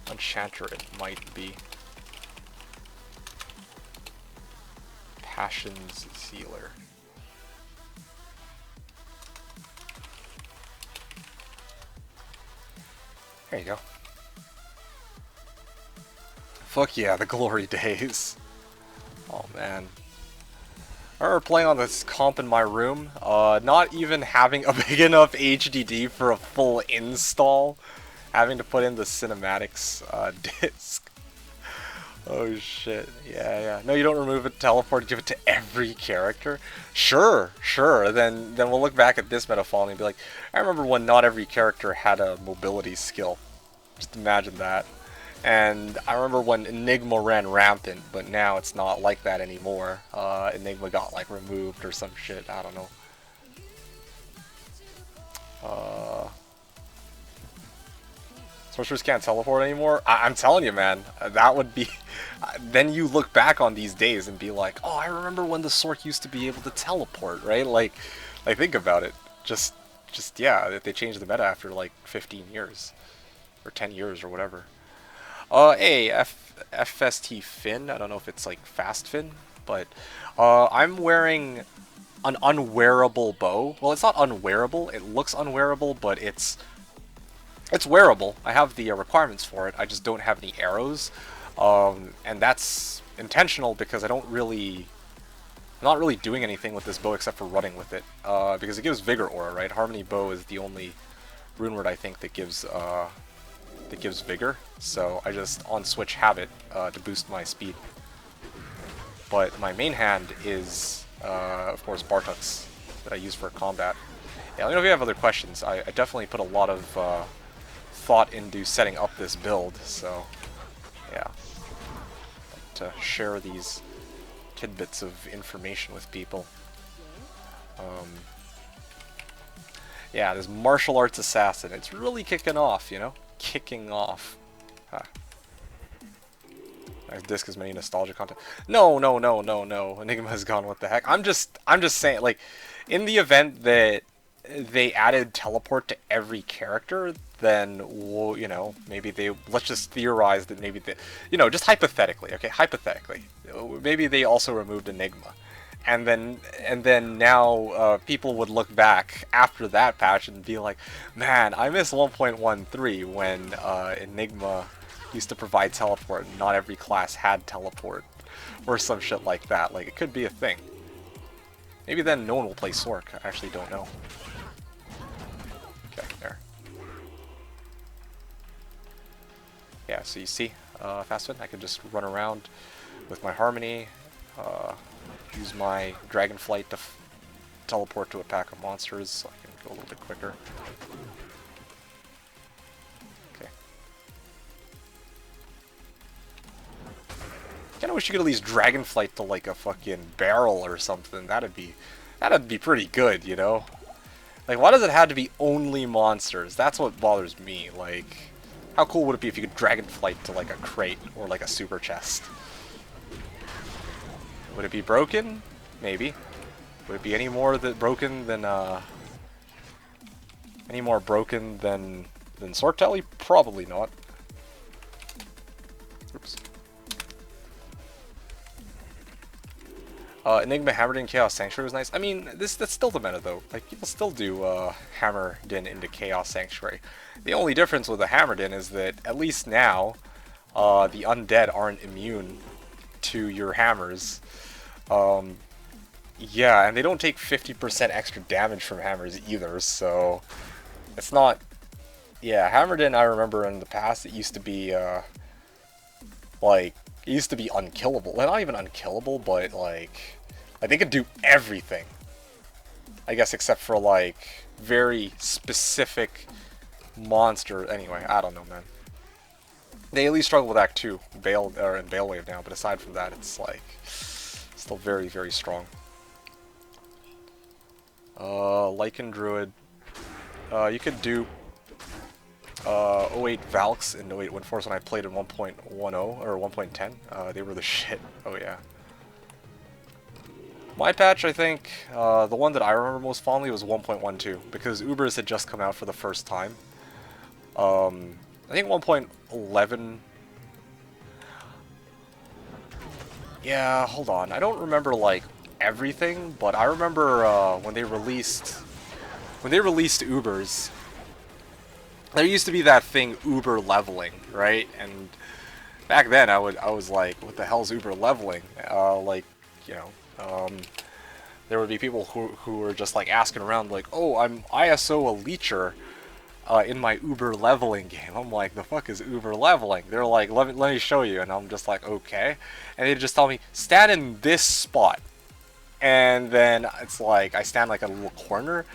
Enchanter it might be. Passions Sealer. There you go. Fuck yeah, the glory days. Oh man. I remember playing on this comp in my room, not even having a big enough HDD for a full install, having to put in the cinematics disc. Oh shit, yeah. No, you don't remove it, teleport, give it to every character? Sure. Then we'll look back at this metaphor and be like, I remember when not every character had a mobility skill. Just imagine that. And I remember when Enigma ran rampant, but now it's not like that anymore. Enigma got like removed or some shit, I don't know. Sorcerers can't teleport anymore? I'm telling you, man, that would be... then you look back on these days and be like, oh, I remember when the Sorc used to be able to teleport, right? Like think about it. Just yeah, they changed the meta after like 15 years. Or 10 years or whatever. Hey, FST Finn, I don't know if it's like Fast Finn, but I'm wearing an unwearable bow. Well, it's not unwearable, it looks unwearable, but it's wearable. I have the requirements for it, I just don't have any arrows. And that's intentional because I'm not really doing anything with this bow except for running with it. Because it gives Vigor Aura, right? Harmony Bow is the only rune word I think that gives Vigor. So I just on switch have it to boost my speed. But my main hand is, of course, Bartuk's that I use for combat. Yeah, let me know if you have other questions. I definitely put a lot of thought into setting up this build, so yeah. To share these tidbits of information with people. Yeah, this martial arts assassin. It's really kicking off, you know? Kicking off. Huh. Nice disc as many nostalgia content. No, no, no, no, no. Enigma has gone, what the heck? I'm just saying, like, in the event that they added teleport to every character, then, well, you know, maybe they, let's just theorize that maybe they, you know, just hypothetically, okay, hypothetically, maybe they also removed Enigma. And then now people would look back after that patch and be like, man, I miss 1.13 when Enigma used to provide teleport and not every class had teleport. Or some shit like that. Like, it could be a thing. Maybe then no one will play Sork. I actually don't know. Okay, there. Yeah, so you see, fast one, I can just run around with my Harmony, use my Dragonflight to teleport to a pack of monsters so I can go a little bit quicker. Okay. Kinda wish you could at least Dragonflight to like a fucking barrel or something. That'd be pretty good, you know? Like, why does it have to be only monsters? That's what bothers me. Like, how cool would it be if you could Dragonflight to like a crate or like a super chest? Would it be broken? Maybe. Would it be any more broken than any more broken than Sortelli? Probably not. Oops. Enigma Hammered in Chaos Sanctuary was nice. I mean, that's still the meta though. Like, people still do Hammered in into Chaos Sanctuary. The only difference with the Hammered in is that at least now the undead aren't immune to your hammers. Yeah, and they don't take 50% extra damage from hammers either, so it's not... Yeah, Hammered in, I remember in the past, it used to be, like, it used to be unkillable. Well, not even unkillable, but, like they could do everything. I guess except for, like, very specific monster. Anyway, I don't know, man. They at least struggle with Act 2, and Bale Wave now, but aside from that, it's, like, still very, very strong. Lycan Druid. You could do 08 Valks and 08 Windforce when I played in 1.10 or 1.10. They were the shit. Oh yeah. My patch, I think, the one that I remember most fondly was 1.12 because Ubers had just come out for the first time. I think 1.11. Yeah, hold on. I don't remember like everything, but I remember when they released Ubers. There used to be that thing, Uber leveling, right? And back then, I was like, what the hell's Uber leveling? Like, you know, there would be people who were just like asking around, like, oh, I'm ISO a leecher in my Uber leveling game. I'm like, the fuck is Uber leveling? They're like, let me show you, and I'm just like, okay. And they just tell me, stand in this spot, and then it's like I stand like a little corner,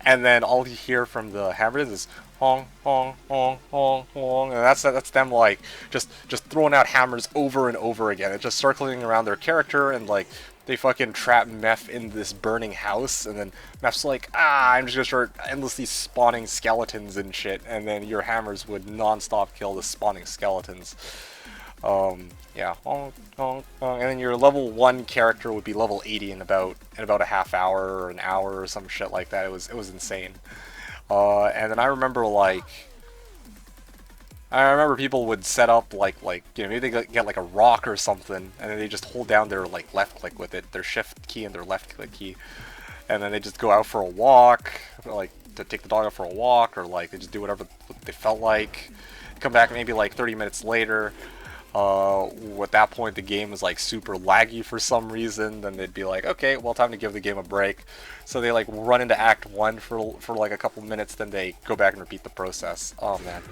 and then all you hear from the hammers is hong hong hong hong hong, and that's them like just throwing out hammers over and over again. It's just circling around their character, and like they fucking trap Meph in this burning house, and then Meph's like, I'm just gonna start endlessly spawning skeletons and shit, and then your hammers would non-stop kill the spawning skeletons. Yeah, and then your level 1 character would be level 80 in about a half hour or an hour or some shit like that. It was insane. And then I remember people would set up like you know, maybe they get like a rock or something, and then they just hold down their like left click with it, their shift key and their left click key, and then they just go out for a walk, like to take the dog out for a walk, or like they just do whatever they felt like. Come back maybe like 30 minutes later. At that point the game was like super laggy for some reason, then they'd be like, okay, well, time to give the game a break. So they like run into Act 1 for like a couple minutes, then they go back and repeat the process. Oh man.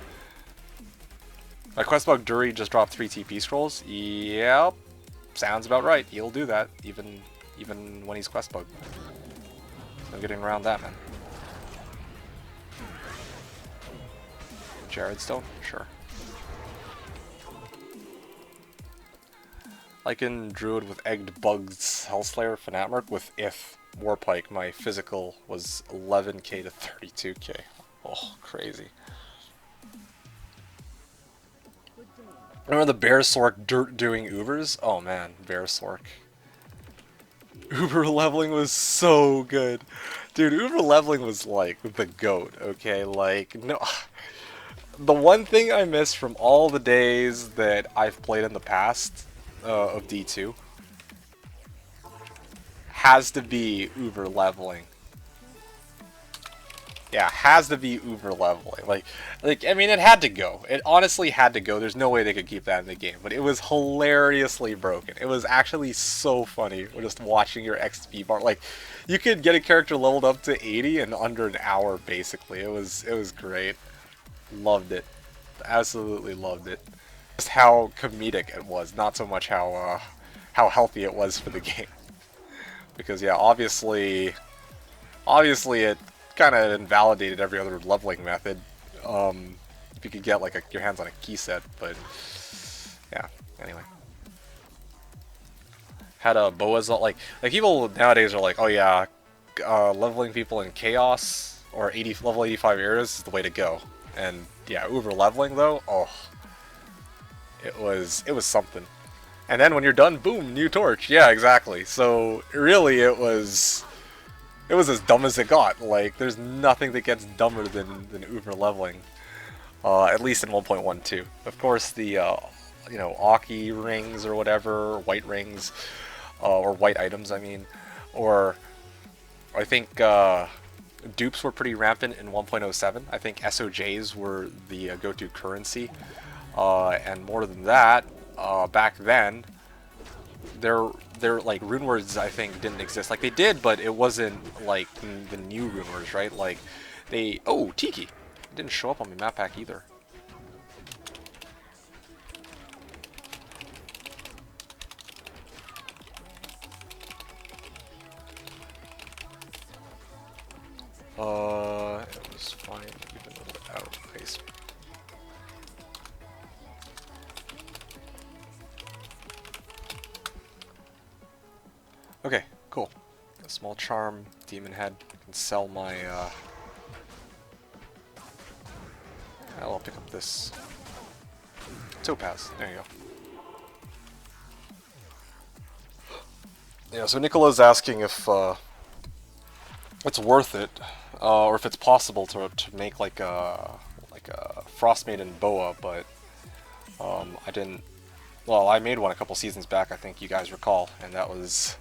My quest bug Duri just dropped 3 TP scrolls. Yep. Sounds about right. He'll do that even when he's quest bug. No getting around that, man. Jared still? Sure. Lycan Druid with Egged Bugs Hellslayer Fanatmark with If Warpike. My physical was 11k to 32k. Oh, crazy. Remember the Bear Sork doing Ubers? Oh man, Bear Sork. Uber leveling was so good. Dude, Uber leveling was like the GOAT, okay? Like, no. The one thing I miss from all the days that I've played in the past of D2 has to be Uber leveling. Yeah, has to be Uber leveling. Like I mean, it had to go. It honestly had to go. There's no way they could keep that in the game. But it was hilariously broken. It was actually so funny just watching your XP bar. Like, you could get a character leveled up to 80 in under an hour, basically. It was great. Loved it. Absolutely loved it. Just how comedic it was, not so much how healthy it was for the game. Because yeah, obviously it kind of invalidated every other leveling method. If you could get like your hands on a key set, but yeah. Anyway, had a boas like people nowadays are like, oh yeah, leveling people in chaos or level 85 areas is the way to go. And yeah, Uber leveling though, oh, it was something. And then when you're done, boom, new torch. Yeah, exactly. So really, it was as dumb as it got. Like, there's nothing that gets dumber than Uber leveling. At least in 1.12. Of course, the you know, Aki rings or whatever, white rings, or white items, I mean, or I think dupes were pretty rampant in 1.07. I think SOJs were the go-to currency, and more than that, back then, their like rune words I think didn't exist. Like they did, but it wasn't like the new rune words, right? Like oh, Tiki. It didn't show up on my map pack either. It was fine even without ice. Okay, cool. A small charm, demon head. I can sell my I'll pick up this topaz. There you go. Yeah, so Nicola's asking if it's worth it, or if it's possible to make like a Frost Maiden boa, but I didn't. Well, I made one a couple seasons back. I think you guys recall, and that was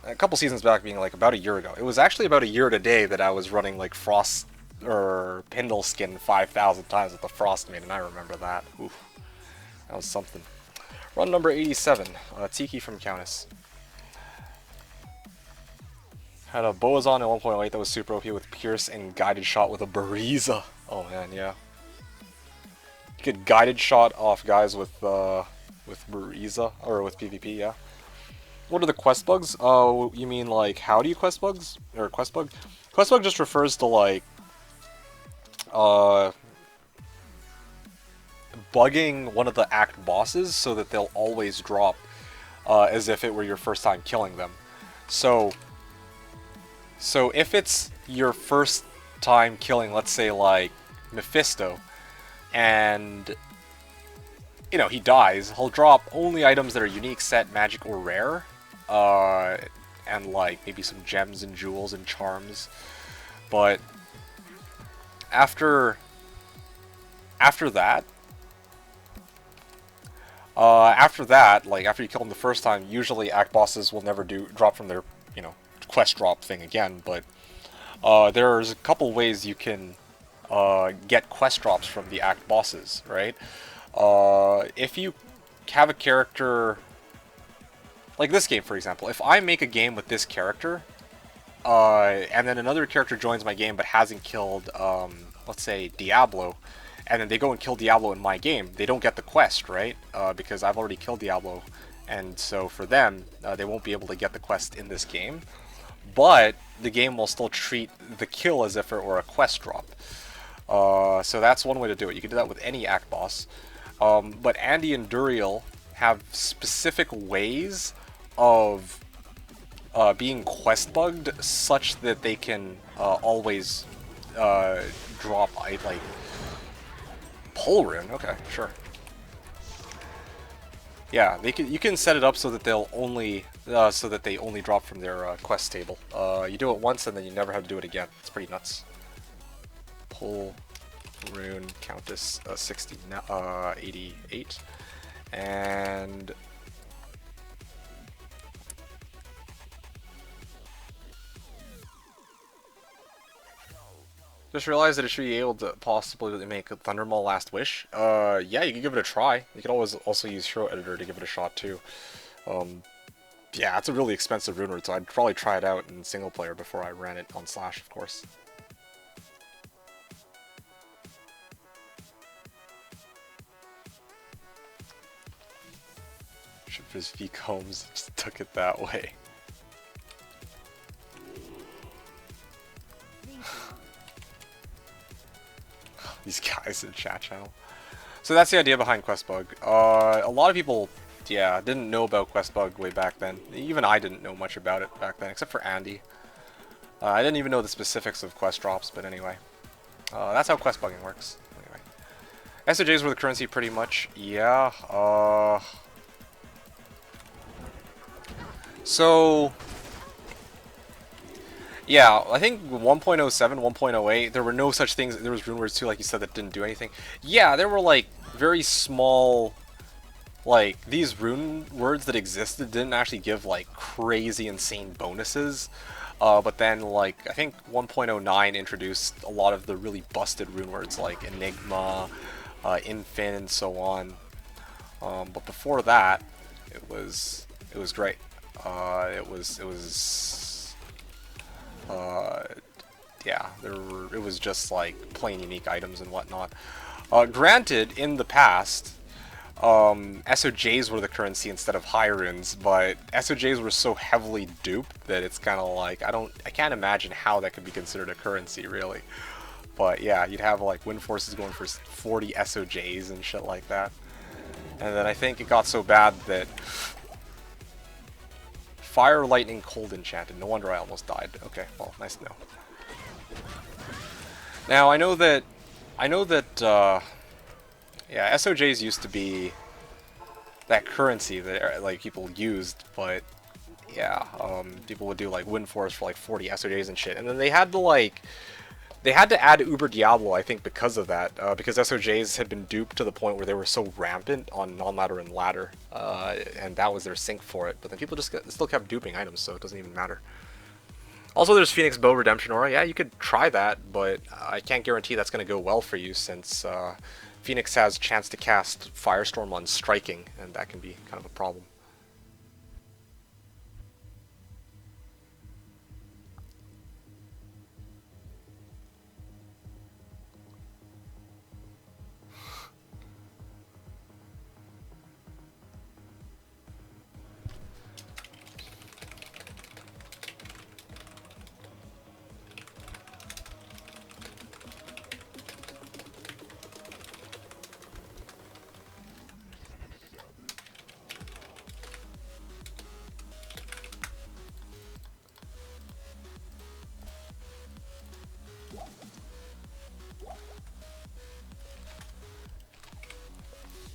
a couple seasons back, being like about a year ago. It was actually about a year today that I was running like Frost or Pindle skin 5,000 times with the Frost Maiden. I remember that. Oof, that was something. Run number 87, Tiki from Countess. Had a Boazon at 1.08 that was super OP with Pierce and Guided Shot with a Bariza. Oh man, yeah. You could Guided Shot off guys with Bariza, or with PvP, yeah. What are the quest bugs? Oh, you mean like howdy quest bugs? Or quest bug? Quest bug just refers to like bugging one of the act bosses so that they'll always drop as if it were your first time killing them. So if it's your first time killing, let's say like Mephisto, and you know he dies, he'll drop only items that are unique, set, magic, or rare, and like maybe some gems and jewels and charms. But after that, like after you kill them the first time, usually act bosses will never drop from their, you know, quest drop thing again. But there's a couple ways you can get quest drops from the act bosses, right? If you have a character like this game, for example, if I make a game with this character, and then another character joins my game but hasn't killed, let's say, Diablo, and then they go and kill Diablo in my game, they don't get the quest, right? Because I've already killed Diablo, and so for them, they won't be able to get the quest in this game. But the game will still treat the kill as if it were a quest drop. So that's one way to do it. You can do that with any act boss. But Andy and Duriel have specific ways of being quest bugged such that they can always drop like pull rune. Okay, sure. Yeah, you can set it up so that they'll only they only drop from their quest table. You do it once and then you never have to do it again. It's pretty nuts. Pull rune Countess 88 and just realized that it should be able to possibly make a Thundermaw Last Wish. Yeah, you can give it a try. You can always also use Hero Editor to give it a shot too. Yeah, it's a really expensive rune word, so I'd probably try it out in single player before I ran it on Slash, of course. Shippers V Combs just took it that way. These guys in the chat channel. So that's the idea behind Questbug. A lot of people, yeah, didn't know about Questbug way back then. Even I didn't know much about it back then, except for Andy. I didn't even know the specifics of quest drops, but anyway. That's how quest bugging works. Anyway. SOJs were the currency pretty much. Yeah. So... yeah, I think 1.07, 1.08, there were no such things. There was rune words too, like you said, that didn't do anything. Yeah, there were like very small, like these rune words that existed didn't actually give like crazy insane bonuses. But then like I think 1.09 introduced a lot of the really busted rune words like Enigma, Infin, and so on. But before that, it was great. Yeah, it was just like plain unique items and whatnot. Granted, in the past, SOJs were the currency instead of high runes, but SOJs were so heavily duped that it's kind of like I can't imagine how that could be considered a currency really. But yeah, you'd have like wind forces going for 40 SOJs and shit like that. And then I think it got so bad that Fire, Lightning, Cold enchanted. No wonder I almost died. Okay, well, nice to know. Now I know that yeah, SOJs used to be that currency that like people used, but yeah, people would do like wind force for like 40 SOJs and shit, and then they had to add Uber Diablo, I think, because of that, because SOJs had been duped to the point where they were so rampant on non-ladder and ladder, and that was their sink for it. But then people just still kept duping items, so it doesn't even matter. Also, there's Phoenix Bow Redemption Aura. Yeah, you could try that, but I can't guarantee that's going to go well for you since Phoenix has chance to cast Firestorm on striking, and that can be kind of a problem.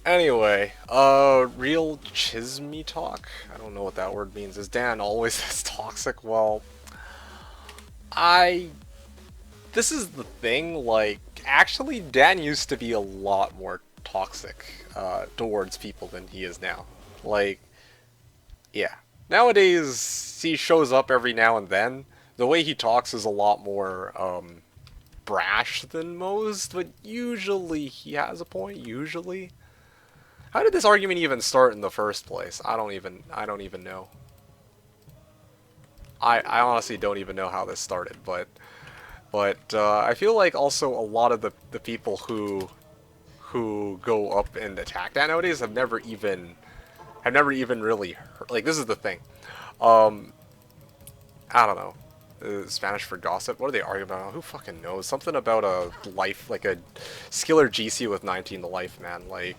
Anyway, real chisme talk? I don't know what that word means. Is Dan always as toxic? Well, this is the thing, like, actually Dan used to be a lot more toxic, towards people than he is now. Like, yeah. Nowadays, he shows up every now and then. The way he talks is a lot more, brash than most, but usually he has a point, usually. How did this argument even start in the first place? I don't even know. I honestly don't even know how this started, but I feel like also a lot of the people who go up and attack that nowadays have never even really heard, like, this is the thing. I don't know. Spanish for gossip? What are they arguing about? Who fucking knows? Something about a life, like a skiller GC with 19 to life, man. Like,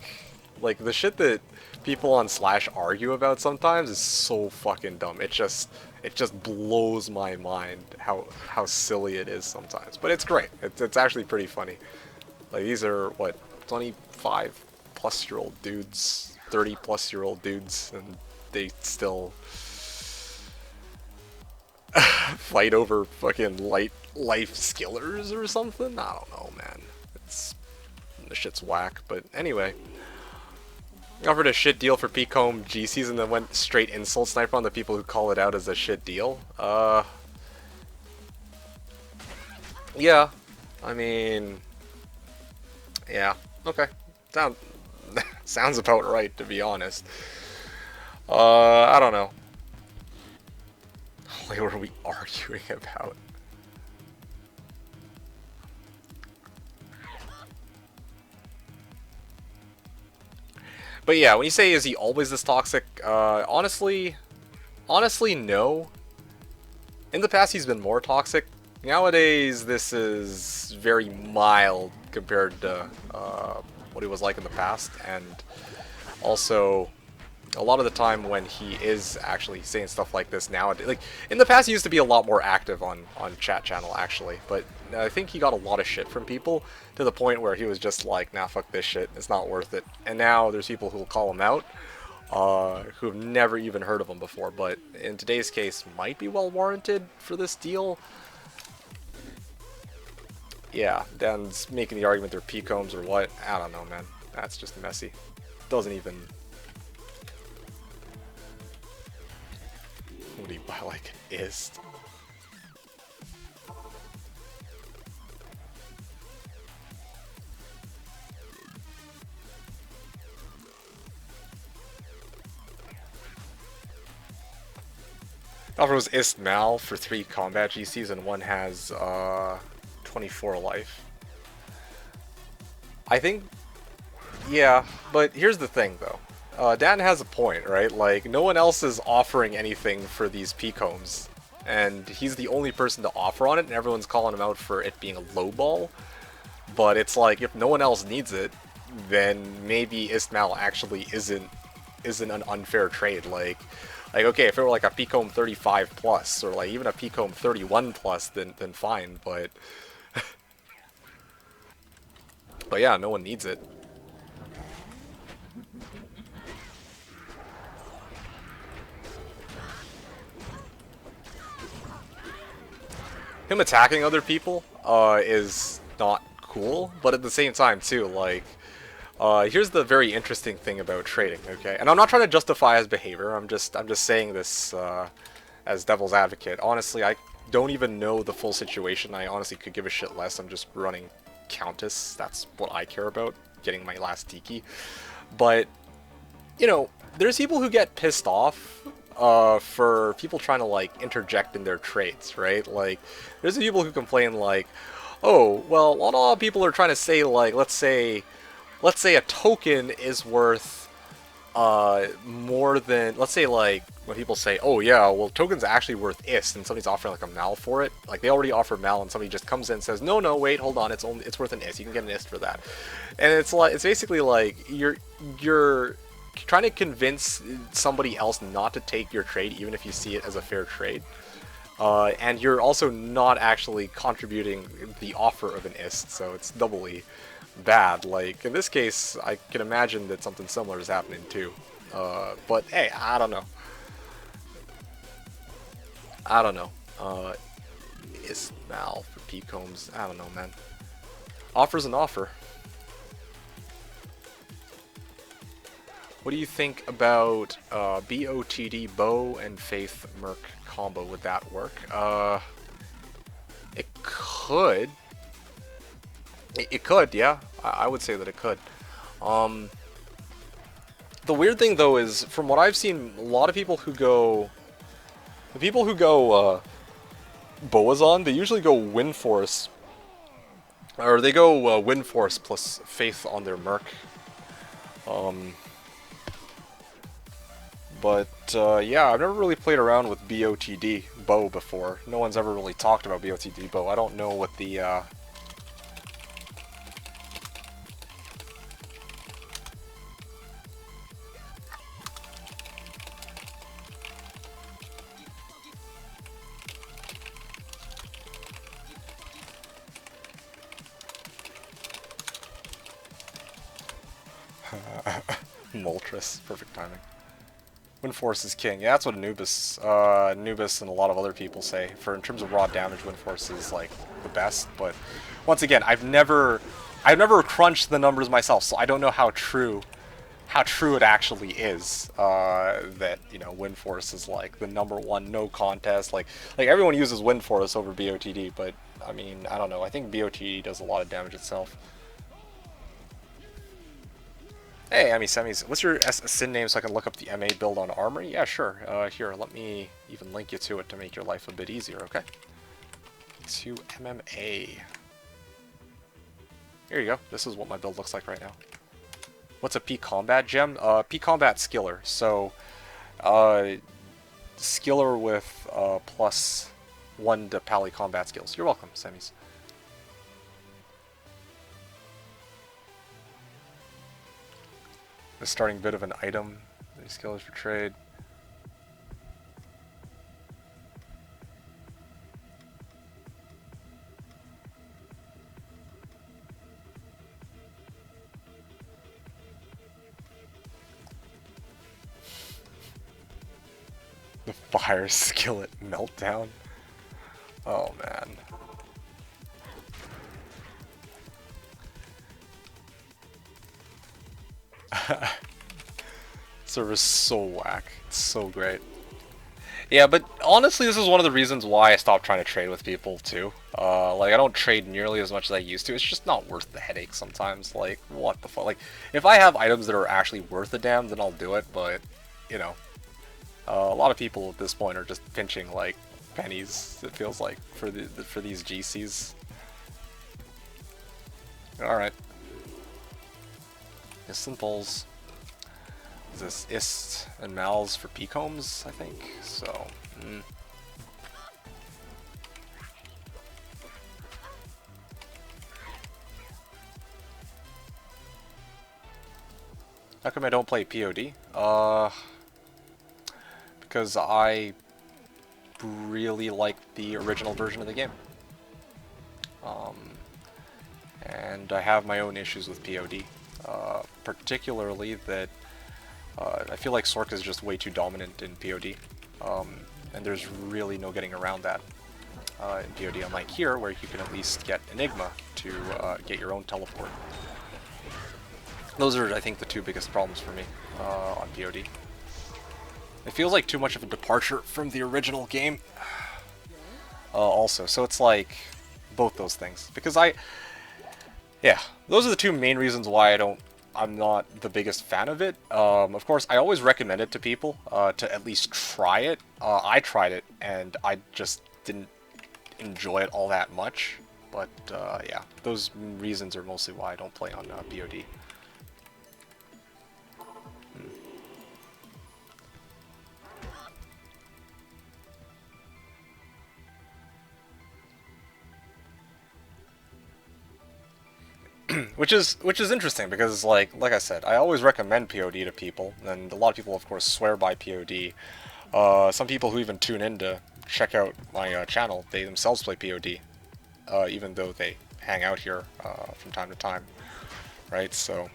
Like, the shit that people on Slash argue about sometimes is so fucking dumb. It just blows my mind how silly it is sometimes. But it's great. It's actually pretty funny. Like, these are, what, 25-plus-year-old dudes, 30-plus-year-old dudes, and they still fight over fucking life skillers or something? I don't know, man. The shit's whack, but anyway. Offered a shit deal for Peacomb GCs and then went straight insult sniper on the people who call it out as a shit deal. Yeah. I mean... Yeah. Okay. Sounds about right, to be honest. I don't know. What were we arguing about? But yeah, when you say, is he always this toxic? Honestly, no. In the past, he's been more toxic. Nowadays, this is very mild compared to what he was like in the past. And also, a lot of the time when he is actually saying stuff like this nowadays, like in the past he used to be a lot more active on chat channel actually, but I think he got a lot of shit from people to the point where he was just like, nah, fuck this shit, it's not worth it. And now there's people who will call him out who've never even heard of him before, but in today's case might be well warranted for this deal. Yeah, Dan's making the argument they're Peacombs or what, I don't know, man. That's just messy. Doesn't even... What do you buy like an ist? Offer was ist mal for 3 combat GCs and one has 24 life. I think, yeah, but here's the thing though. Dan has a point, right? Like, no one else is offering anything for these Peacombs, and he's the only person to offer on it, and everyone's calling him out for it being a low ball. But it's like, if no one else needs it, then maybe Istmal actually isn't an unfair trade. Like okay, if it were like a Peacomb 35 plus, or like even a Peacomb 31 plus, then fine. But but yeah, no one needs it. Him attacking other people is not cool, but at the same time too, like, here's the very interesting thing about trading, okay? And I'm not trying to justify his behavior. I'm just saying this as devil's advocate. Honestly, I don't even know the full situation. I honestly could give a shit less. I'm just running Countess. That's what I care about, getting my last Tiki. But you know, there's people who get pissed off for people trying to like interject in their trades, right? Like, there's people who complain like, oh, well, a lot of people are trying to say like, let's say a token is worth more than, let's say like when people say, oh yeah, well, token's actually worth ist, and somebody's offering like a mal for it. Like, they already offer mal, and somebody just comes in and says, no, wait, hold on, it's worth an ist. You can get an ist for that. And it's like, it's basically like you're trying to convince somebody else not to take your trade, even if you see it as a fair trade. And you're also not actually contributing the offer of an ist, so it's doubly bad. Like, in this case, I can imagine that something similar is happening too. But hey, I don't know. Ist mal for Peacombs, I don't know, man. Offer's an offer. What do you think about BOTD Bow and Faith Merc combo? Would that work? It could. It could, yeah. I would say that it could. The weird thing though is, from what I've seen, a lot of people who go... The people who go Boazon, they usually go Windforce. Or they go Windforce plus Faith on their Merc. But yeah, I've never really played around with BOTD Bow before. No one's ever really talked about BOTD Bow. I don't know what the... Moltres, perfect timing. Windforce is king. Yeah, that's what Anubis, Anubis and a lot of other people say. For in terms of raw damage, Windforce is like the best. But once again, I've never crunched the numbers myself, so I don't know how true it actually is. That Windforce is like the #1 no contest. Like everyone uses Windforce over BOTD, but I mean I don't know. I think BOTD does a lot of damage itself. Hey, Semis, what's your SIN name so I can look up the MA build on Armory? Yeah, sure. Here, let me even link you to it to make your life a bit easier, okay? To MMA. Here you go. This is what my build looks like right now. What's a Peak Combat gem? Peak Combat Skiller. So, Skiller with +1 to Pally combat skills. You're welcome, Semis. The starting bit of an item. These skills for trade. The fire skillet meltdown. Oh man. Server's so whack. It's so great. Yeah, but honestly, this is one of the reasons why I stopped trying to trade with people too. Like I don't trade nearly as much as I used to. It's just not worth the headache sometimes. Like what the fuck? Like if I have items that are actually worth a damn, then I'll do it. But a lot of people at this point are just pinching like pennies. It feels like for these GCs. All right. Simples. Is this Ist and Mal's for Peacombs, I think? So, How come I don't play POD? Because I really like the original version of the game. And I have my own issues with POD. Particularly that I feel like Sork is just way too dominant in POD, and there's really no getting around that in POD, unlike here, where you can at least get Enigma to get your own teleport. Those are, I think, the two biggest problems for me on POD. It feels like too much of a departure from the original game, also, so it's like both those things, because yeah, those are the two main reasons why I'm not the biggest fan of it. Of course, I always recommend it to people to at least try it. I tried it, and I just didn't enjoy it all that much. But yeah, those reasons are mostly why I don't play on BOD. Which is interesting because like I said, I always recommend POD to people, and a lot of people of course swear by POD. Some people who even tune in to check out my channel, they themselves play POD, even though they hang out here from time to time, right? So.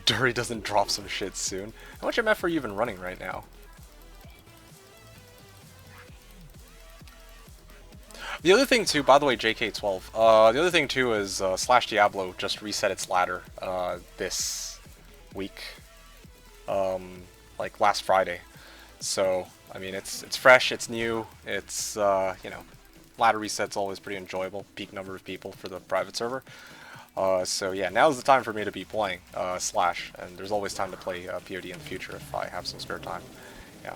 Dury doesn't drop some shit soon. How much MF are you even running right now? The other thing too, by the way, JK12, the other thing too is Slashdiablo just reset its ladder this week, like last Friday. So, I mean, it's fresh, it's new, it's, ladder reset's always pretty enjoyable, peak number of people for the private server. So yeah, now's the time for me to be playing Slash, and there's always time to play POD in the future if I have some spare time. Yeah.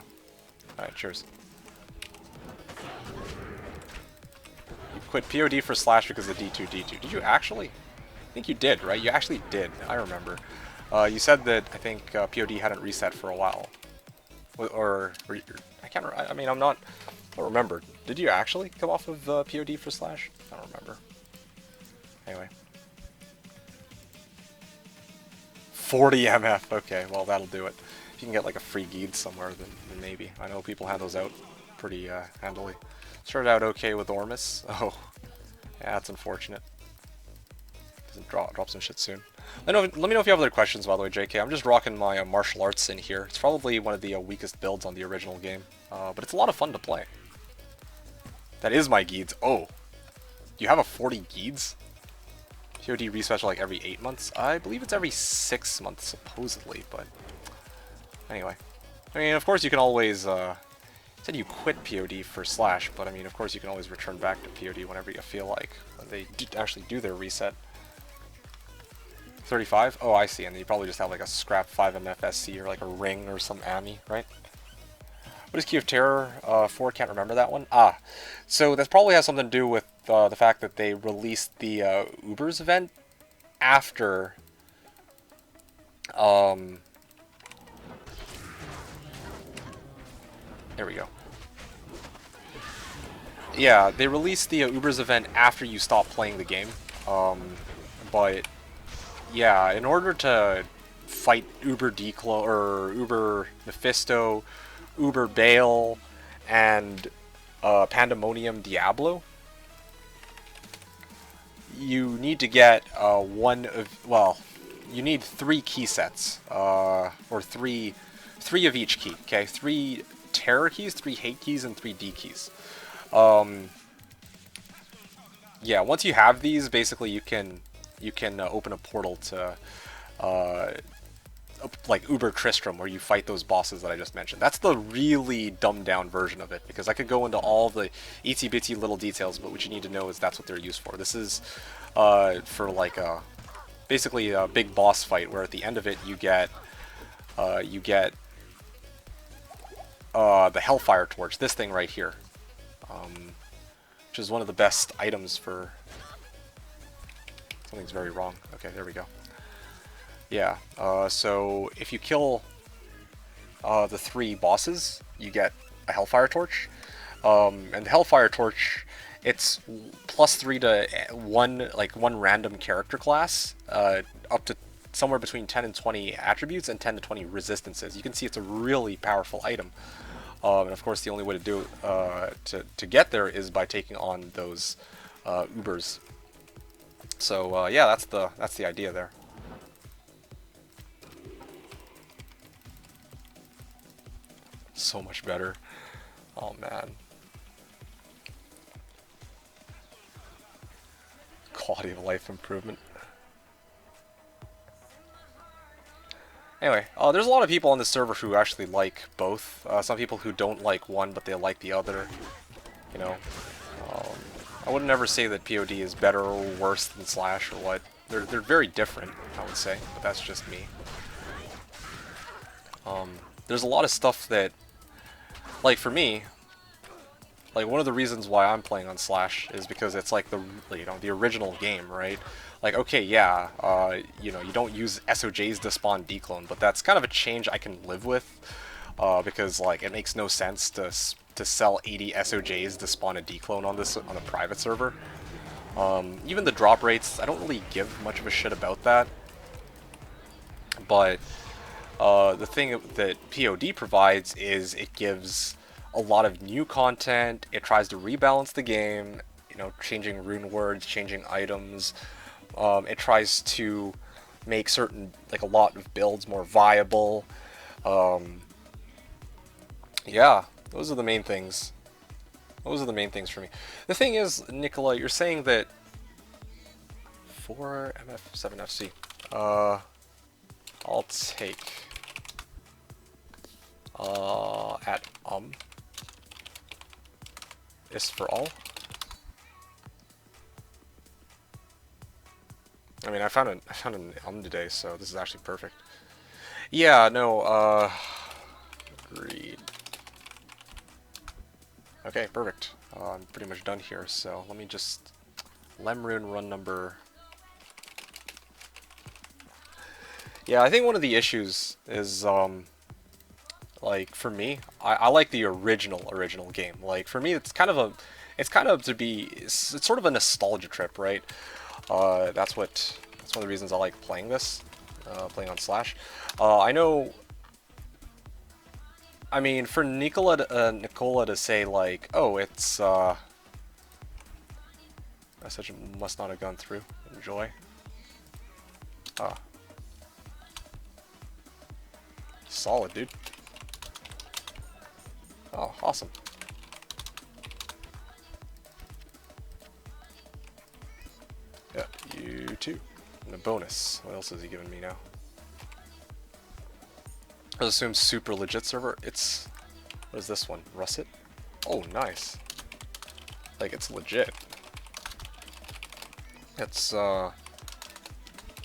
Alright, cheers. You quit POD for Slash because of D2. Did you actually? I think you did, right? You actually did, I remember. You said that, I think, POD hadn't reset for a while. Or I can't I mean, I don't remember. Did you actually come off of POD for Slash? I don't remember. Anyway. 40 MF, okay, well that'll do it. If you can get like a free guide somewhere, then maybe. I know people hand those out pretty handily. Started out okay with Ormus. Oh, yeah, that's unfortunate. Doesn't drop some shit soon. Let me know if you have other questions, by the way, JK. I'm just rocking my martial arts in here. It's probably one of the weakest builds on the original game, but it's a lot of fun to play. That is my guides. Oh, do you have a 40 guides? POD respecial like every 8 months? I believe it's every 6 months, supposedly, but anyway. I mean, of course you can always, said you quit POD for Slash, but I mean, of course you can always return back to POD whenever you feel like. When they actually do their reset. 35? Oh, I see, and then you probably just have like a scrap 5MFSC or like a ring or some AMI, right? What is Key of Terror 4? Can't remember that one. Ah, so that probably has something to do with the fact that they released the Ubers event after there we go. Yeah, they released the Ubers event after you stop playing the game. But yeah, in order to fight Uber Declo or Uber Mephisto, Uber Bale, and Pandemonium Diablo, you need to get you need 3 key sets, or three of each key. Okay, 3 terror keys, 3 hate keys, and 3 D keys. Yeah, once you have these, basically you can open a portal to like Uber Tristram, where you fight those bosses that I just mentioned. That's the really dumbed down version of it, because I could go into all the itsy bitsy little details, but what you need to know is that's what they're used for. This is for like basically a big boss fight, where at the end of it you get the Hellfire Torch, this thing right here, which is one of the best items for... Something's very wrong. Okay, there we go. Yeah, so if you kill the 3 bosses, you get a Hellfire Torch. And the Hellfire Torch, it's +3 to one random character class, up to somewhere between 10 and 20 attributes and 10 to 20 resistances. You can see it's a really powerful item. And of course, the only way to do to get there is by taking on those Ubers. So yeah, that's the idea there. So much better. Oh man. Quality of life improvement. Anyway, there's a lot of people on this server who actually like both. Some people who don't like one, but they like the other. You know, I would never say that POD is better or worse than Slash or what. They're very different, I would say, but that's just me. There's a lot of stuff that, like for me, like one of the reasons why I'm playing on Slash is because it's like the original game, right? Like, okay, yeah, you don't use SOJs to spawn declone, but that's kind of a change I can live with, because like it makes no sense to sell 80 SOJs to spawn a declone on a private server. Even the drop rates, I don't really give much of a shit about that. But the thing that POD provides is it gives a lot of new content. It tries to rebalance the game, changing rune words, changing items. It tries to make a lot of builds more viable. Yeah, those are the main things. Those are the main things for me. The thing is, Nicola, you're saying that 4 MF 7 FC. I'll take at is for all. I mean, I found an today, so this is actually perfect. Yeah, no, agreed. Okay, perfect. I'm pretty much done here, so let me just Lemrune run number. Yeah, I think one of the issues is like for me, I like the original game. Like for me, it's kind of it's sort of a nostalgia trip, right? That's one of the reasons I like playing this, playing on Slash. I know I mean, for Nicola to say like, oh, it's message must not have gone through. Enjoy. Ah, solid, dude. Oh, awesome. Yeah, you too. And a bonus. What else has he given me now? I assume super legit server. It's, what is this one? Russet? Oh, nice. Like, it's legit. It's,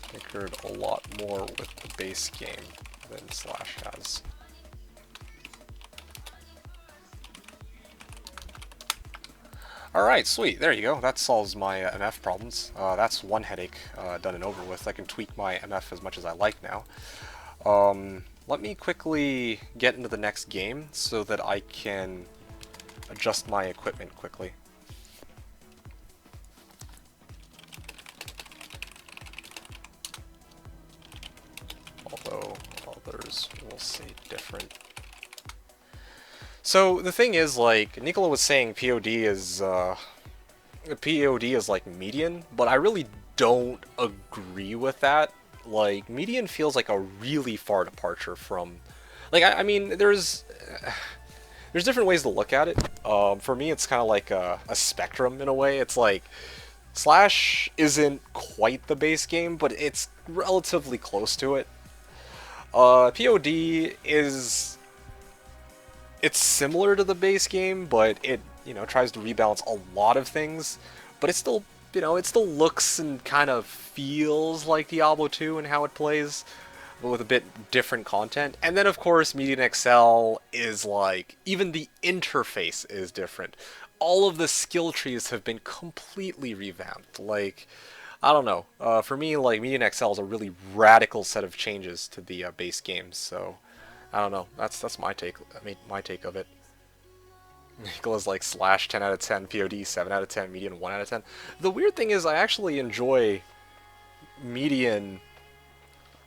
tinkered a lot more with the base game than Slash has. Alright, sweet. There you go. That solves my MF problems. That's one headache done and over with. I can tweak my MF as much as I like now. Let me quickly get into the next game so that I can adjust my equipment quickly. Although others will say different. So the thing is, like, Nicola was saying POD is like median, but I really don't agree with that. Like, median feels like a really far departure from, like, I mean, there's different ways to look at it. For me, it's kind of like a spectrum in a way. It's like Slash isn't quite the base game, but it's relatively close to it. POD is, it's similar to the base game, but it, you know, tries to rebalance a lot of things, but it still, you know, it still looks and kind of feels like Diablo 2 and how it plays, but with a bit different content. And then, of course, Median XL is like, even the interface is different. All of the skill trees have been completely revamped. Like, I don't know. For me, like, Median XL is a really radical set of changes to the base game, so I don't know. That's my take. I mean, my take of it. Nicola's like Slash 10 out of 10, POD 7 out of 10, Median 1 out of 10. The weird thing is, I actually enjoy Median.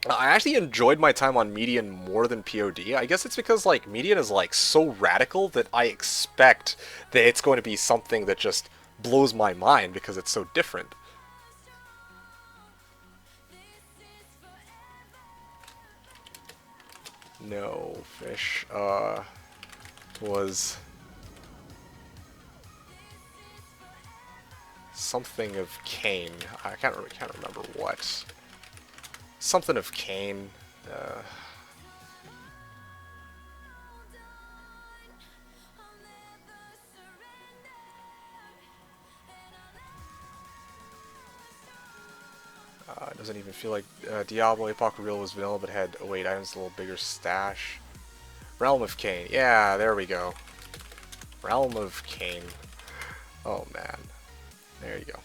I actually enjoyed my time on Median more than POD. I guess it's because like Median is like so radical that I expect that it's going to be something that just blows my mind because it's so different. No, fish. Was something of Cain. I can't remember what. Something of Cain. It doesn't even feel like Diablo Apocalypse was vanilla, but had, oh wait, items a little bigger stash. Realm of Cain. Yeah, there we go. Realm of Cain. Oh man. There you go.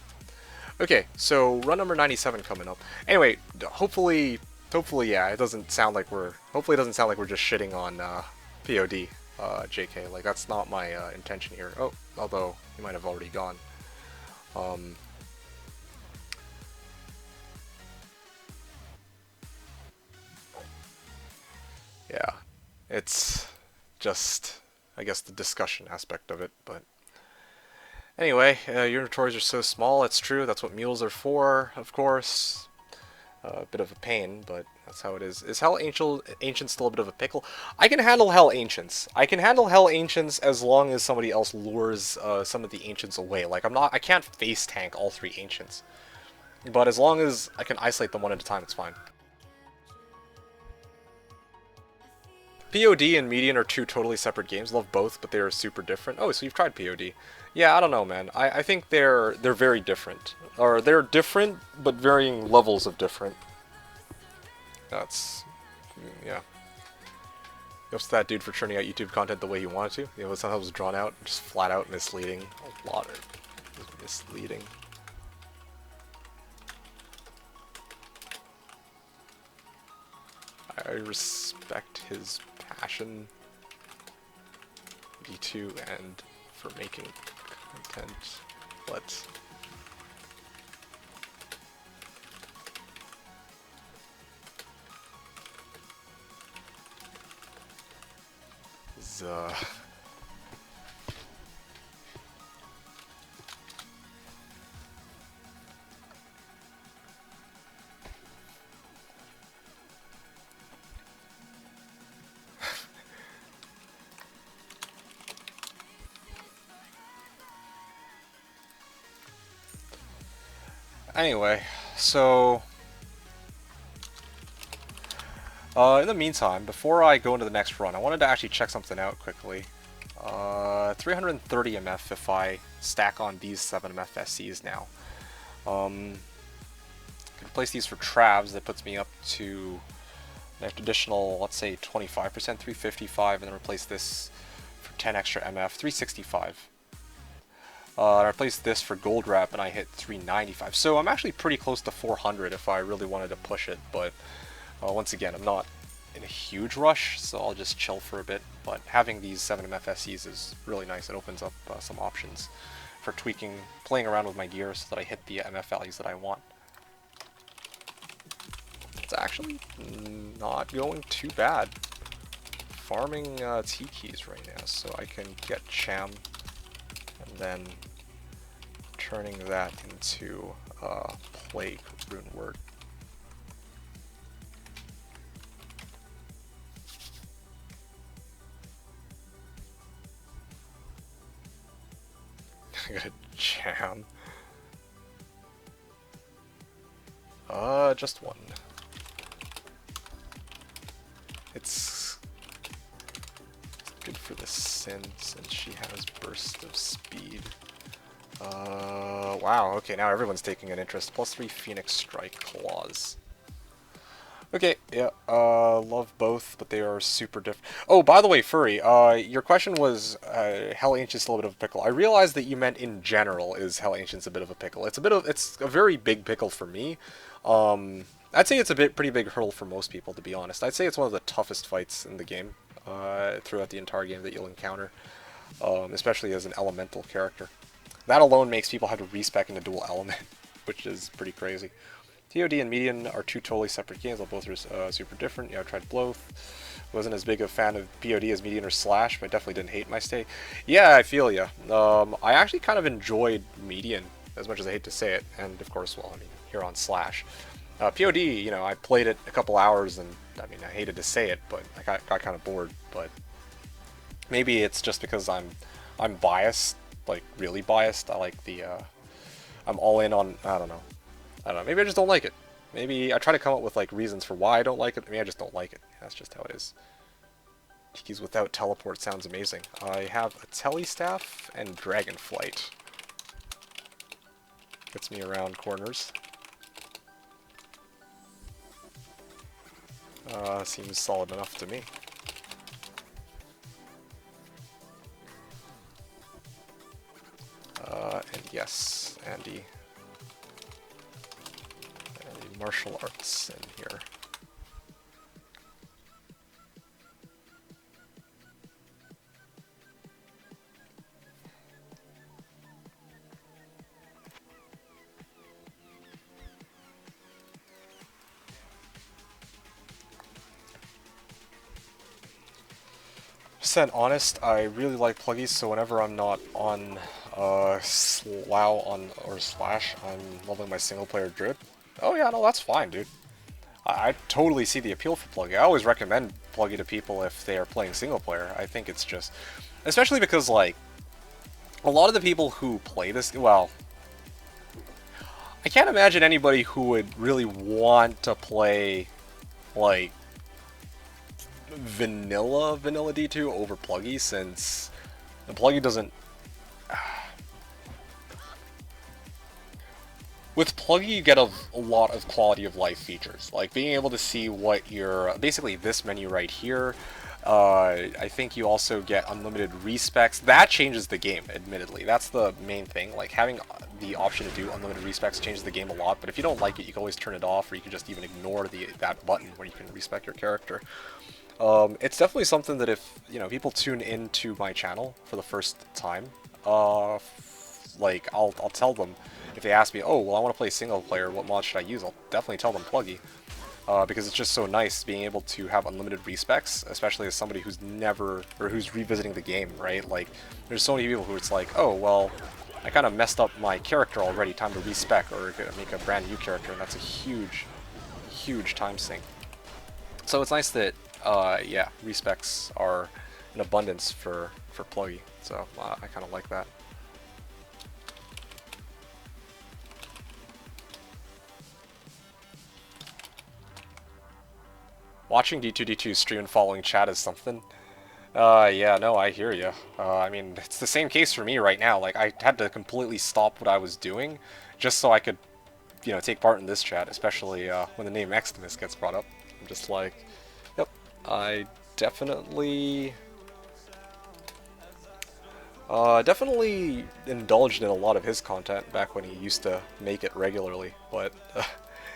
Okay, so run number 97 coming up. Anyway, hopefully, yeah, it doesn't sound like we're, hopefully it doesn't sound like we're just shitting on POD, JK. Like, that's not my intention here. Oh, although, you might have already gone. Yeah, it's just, I guess, the discussion aspect of it, but anyway, your inventories are so small, it's true, that's what mules are for, of course. A bit of a pain, but that's how it is. Is Hell Ancient still a bit of a pickle? I can handle Hell Ancients. I can handle Hell Ancients as long as somebody else lures some of the Ancients away. Like, I can't face tank all 3 Ancients. But as long as I can isolate them one at a time, it's fine. POD and Median are 2 totally separate games. Love both, but they are super different. Oh, so you've tried POD. Yeah, I don't know, man. I think they're very different. Or they're different, but varying levels of different. That's, yeah. Ups to that dude for churning out YouTube content the way he wanted to. You know, sometimes it was drawn out, just flat out misleading. A lot of it was misleading. I respect his passion, D2, and for making content, but Duh. Anyway, so in the meantime, before I go into the next run, I wanted to actually check something out quickly. 330 MF if I stack on these 7 MF SCs now. Could replace these for Travs, that puts me up to an additional, let's say 25%, 355, and then replace this for 10 extra MF, 365. I replaced this for Gold Wrap and I hit 395. So I'm actually pretty close to 400 if I really wanted to push it, but once again, I'm not in a huge rush, so I'll just chill for a bit. But having these 7 MFSEs is really nice. It opens up some options for tweaking, playing around with my gear so that I hit the MF values that I want. It's actually not going too bad. Farming T keys right now, so I can get Cham and then turning that into Plague Rune Word. I got a Cham. Just one. It's good for the Sin since she has Burst of Speed. Wow, okay, now everyone's taking an interest. +3 Phoenix Strike Claws. Okay, yeah, love both, but they are super different. Oh, by the way, Furry, your question was, Hell Ancient's a little bit of a pickle. I realized that you meant in general is Hell Ancient's a bit of a pickle. It's a very big pickle for me. I'd say it's a pretty big hurdle for most people, to be honest. I'd say it's one of the toughest fights in the game, throughout the entire game that you'll encounter, especially as an elemental character. That alone makes people have to respec into dual element, which is pretty crazy. TOD and Median are two totally separate games. Both are super different. Yeah, I tried both. Wasn't as big a fan of POD as Median or Slash, but I definitely didn't hate my stay. Yeah, I feel ya. I actually kind of enjoyed Median, as much as I hate to say it, and of course, well, I mean, here on Slash. POD, you know, I played it a couple hours, and I mean, I hated to say it, but I got kind of bored. But maybe it's just because I'm biased, like really biased. I like the I'm all in on, I don't know. Maybe I just don't like it. Maybe I try to come up with like reasons for why I don't like it. Maybe I just don't like it. That's just how it is. Tikis without teleport sounds amazing. I have a Telestaff and Dragonflight. Gets me around corners. Seems solid enough to me. And yes, Andy. Martial arts in here. Percent honest, I really like pluggies, so whenever I'm not on Slough or Slash, I'm leveling my single player drip. Oh yeah, no, that's fine, dude. I totally see the appeal for Pluggy. I always recommend Pluggy to people if they are playing single player. I think it's just, especially because like a lot of the people who play this, well, I can't imagine anybody who would really want to play like vanilla D2 over Pluggy, since the Pluggy doesn't. With Pluggy, you get a lot of quality of life features, like being able to see what your, basically this menu right here. I think you also get unlimited respecs. That changes the game, admittedly. That's the main thing. Like having the option to do unlimited respecs changes the game a lot, but if you don't like it, you can always turn it off, or you can just even ignore that button where you can respec your character. It's definitely something that if, you know, people tune into my channel for the first time, like I'll tell them, if they ask me, oh, well, I want to play single player, what mod should I use? I'll definitely tell them Pluggy. because it's just so nice being able to have unlimited respecs, especially as somebody who's never, or who's revisiting the game, right? Like, there's so many people who it's like, oh, well, I kind of messed up my character already, time to respec or make a brand new character, and that's a huge, huge time sink. So it's nice that, yeah, respecs are in abundance for Pluggy, so I kind of like that. Watching D2D2 stream and following chat is something. Yeah, no, I hear you. I mean, it's the same case for me right now. Like, I had to completely stop what I was doing just so I could, you know, take part in this chat, especially when the name Extimus gets brought up. I'm just like, yep, I definitely... definitely indulged in a lot of his content back when he used to make it regularly, but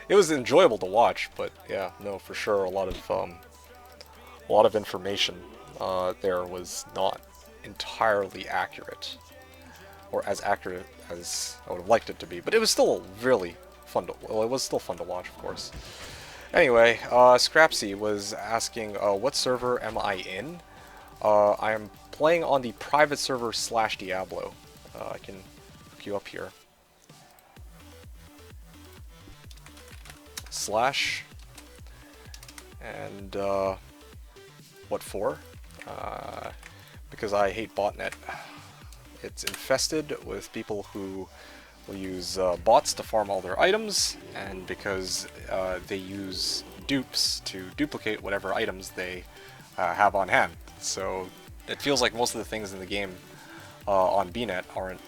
it was enjoyable to watch. But yeah, no, for sure, a lot of information there was not entirely accurate, or as accurate as I would have liked it to be. But it was still really fun to. Well, it was still fun to watch, of course. Anyway, Scrapsy was asking, what server am I in? I am playing on the private server Slashdiablo. I can hook you up here. Slash. And, what for? Because I hate botnet. It's infested with people who will use bots to farm all their items, and because they use dupes to duplicate whatever items they have on hand. So it feels like most of the things in the game on BNet aren't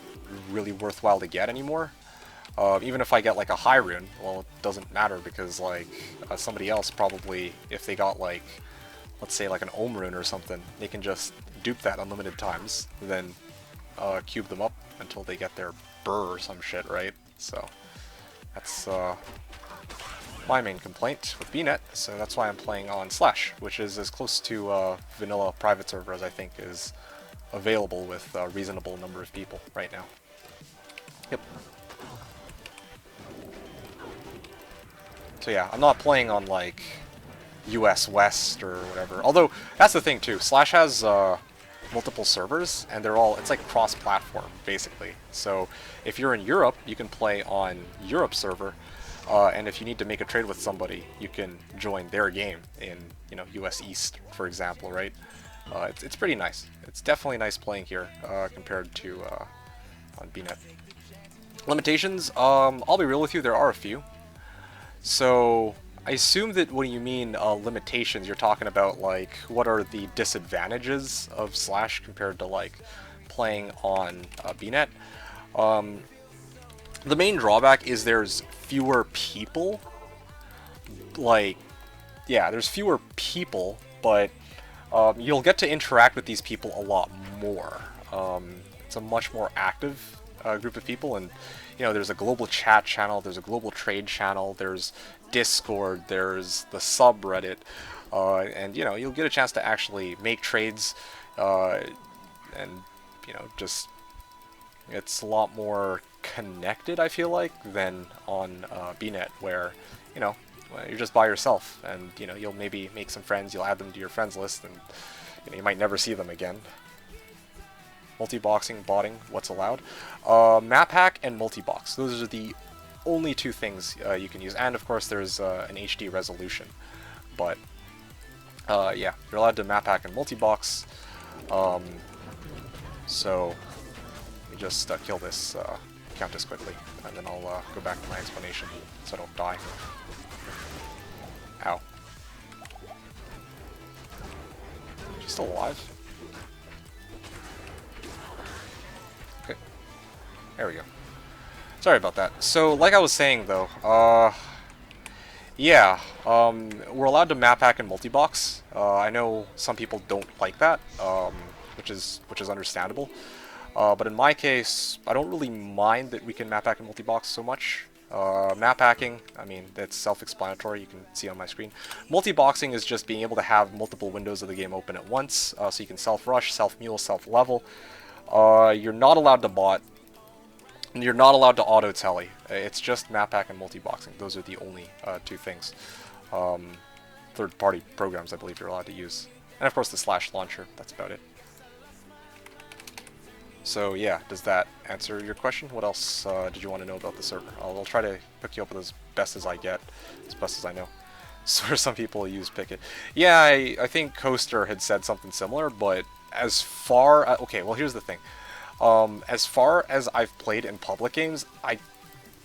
really worthwhile to get anymore. Even if I get like a high rune, well, it doesn't matter because like somebody else probably, if they got like, let's say like an Ohm rune or something, they can just dupe that unlimited times, then cube them up until they get their burr or some shit, right? So that's my main complaint with BNet, so that's why I'm playing on Slash, which is as close to vanilla private server as I think is available with a reasonable number of people right now. Yep. So yeah, I'm not playing on like US West or whatever. Although that's the thing too. Slash has multiple servers, and they're all, it's like cross-platform basically. So if you're in Europe, you can play on Europe server, and if you need to make a trade with somebody, you can join their game in, you know, US East, for example, right? It's pretty nice. It's definitely nice playing here compared to on BNet. Limitations, I'll be real with you, there are a few. So I assume that when you mean limitations, you're talking about like what are the disadvantages of Slash compared to like playing on BNet. The main drawback is there's fewer people. Like, yeah, there's fewer people, but you'll get to interact with these people a lot more. It's a much more active group of people, and you know, there's a global chat channel, there's a global trade channel, there's Discord, there's the subreddit, and you know, you'll get a chance to actually make trades, and you know, just it's a lot more connected, I feel like, than on BNet, where you know, you're just by yourself, and you know, you'll maybe make some friends, you'll add them to your friends list, and you know, you might never see them again. Multi-boxing, botting, what's allowed? Map hack and multi-box. Those are the only two things you can use. And of course there's an HD resolution. But yeah, you're allowed to map hack and multi-box. So let me just kill this Countess quickly, and then I'll go back to my explanation so I don't die. Ow. She's still alive? There we go. Sorry about that. So, like I was saying, though, yeah, we're allowed to map hack and multi-box. I know some people don't like that, which is understandable. But in my case, I don't really mind that we can map hack and multi-box so much. Map hacking, I mean, that's self-explanatory. You can see on my screen. Multi-boxing is just being able to have multiple windows of the game open at once, so you can self-rush, self-mule, self-level. You're not allowed to bot. You're not allowed to auto-telly. It's just map hack and multi-boxing. Those are the only two things. third-party programs I believe you're allowed to use. And of course the Slash launcher, that's about it. So yeah, does that answer your question? What else did you want to know about the server? I'll try to hook you up with as best as I get, as best as I know. So some people use Picket. Yeah, I think Coaster had said something similar, but as far... okay, well here's the thing. As far as I've played in public games,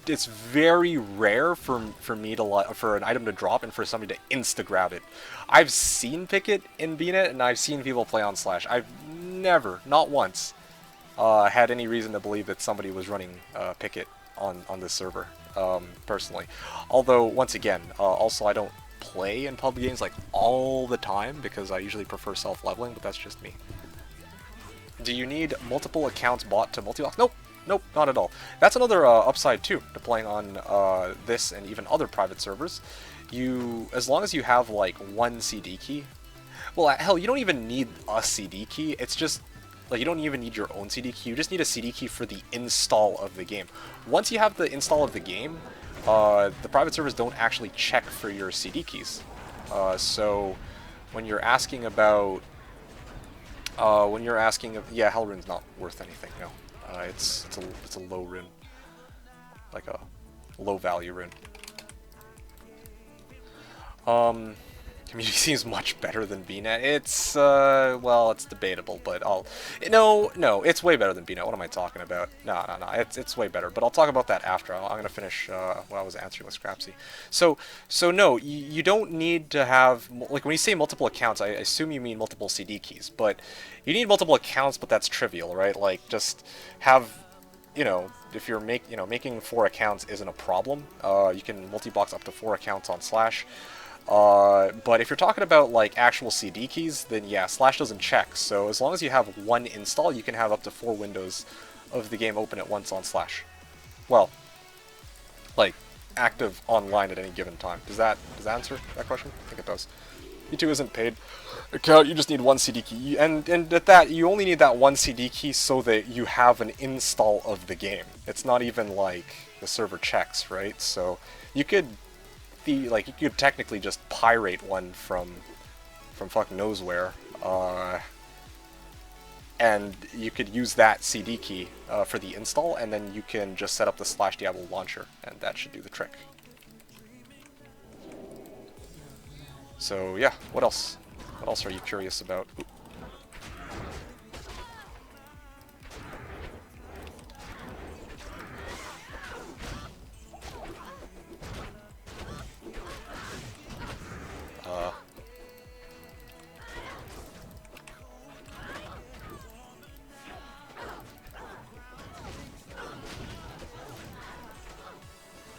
it's very rare for me to for an item to drop and for somebody to insta-grab it. I've seen Picket in BNet, and I've seen people play on Slash. I've never, not once, had any reason to believe that somebody was running Picket on this server, personally. Although, once again, also I don't play in public games like all the time because I usually prefer self-leveling, but that's just me. Do you need multiple accounts bought to multi-lock? Nope. Nope, not at all. That's another upside too to playing on this and even other private servers. As long as you have like one CD key, well hell, you don't even need a CD key. It's just like you don't even need your own CD key. You just need a CD key for the install of the game. Once you have the install of the game, the private servers don't actually check for your CD keys. So when you're asking about yeah, Hellrune's not worth anything. No. It's a low rune, like a low value rune. Community seems much better than BNet. It's well, it's debatable, but no, it's way better than BNet. What am I talking about? No, it's way better. But I'll talk about that after. I'm gonna finish what I was answering with Scrapsy. So no, you don't need to have, like, when you say multiple accounts, I assume you mean multiple CD keys, but you need multiple accounts, but that's trivial, right? Like, just have, if you're making 4 accounts isn't a problem. You can multi-box up to 4 accounts on Slash. But if you're talking about like actual CD keys, then yeah, Slash doesn't check. So as long as you have one install, you can have up to 4 windows of the game open at once on Slash. Well, like active online at any given time. Does that answer that question? I think it does. E2 isn't paid account. You just need one CD key, and at that, you only need that one CD key so that you have an install of the game. It's not even like the server checks, right? So you could. You could technically just pirate one from fuck knows where, and you could use that CD key for the install, and then you can just set up the Slashdiablo launcher, and that should do the trick. So yeah, what else? What else are you curious about? Ooh.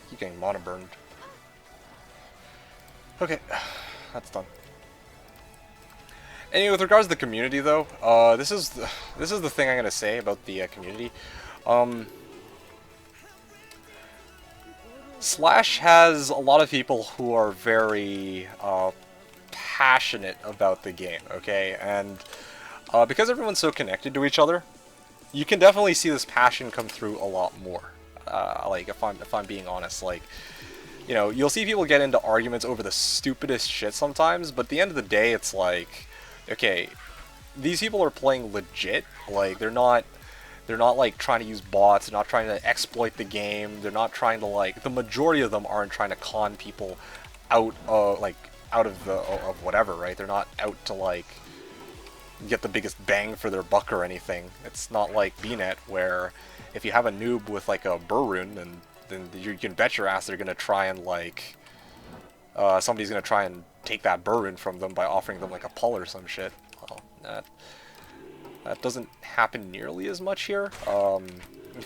Keep getting mana burned. Okay, that's done. Anyway, with regards to the community, though, this is the thing I'm gonna say about the community. Slash has a lot of people who are very passionate about the game, okay? And because everyone's so connected to each other, you can definitely see this passion come through a lot more. Like, if I'm being honest, like, you'll see people get into arguments over the stupidest shit sometimes, but at the end of the day, it's like, okay, these people are playing legit. Like, they're not like trying to use bots, they're not trying to exploit the game, they're not trying to, like, the majority of them aren't trying to con people out of whatever, right? They're not out to, like, get the biggest bang for their buck or anything. It's not like BNet, where if you have a noob with, like, a burr rune, then you can bet your ass they're gonna try and, like, somebody's gonna try and take that burr rune from them by offering them, like, a pull or some shit. Well, that doesn't happen nearly as much here.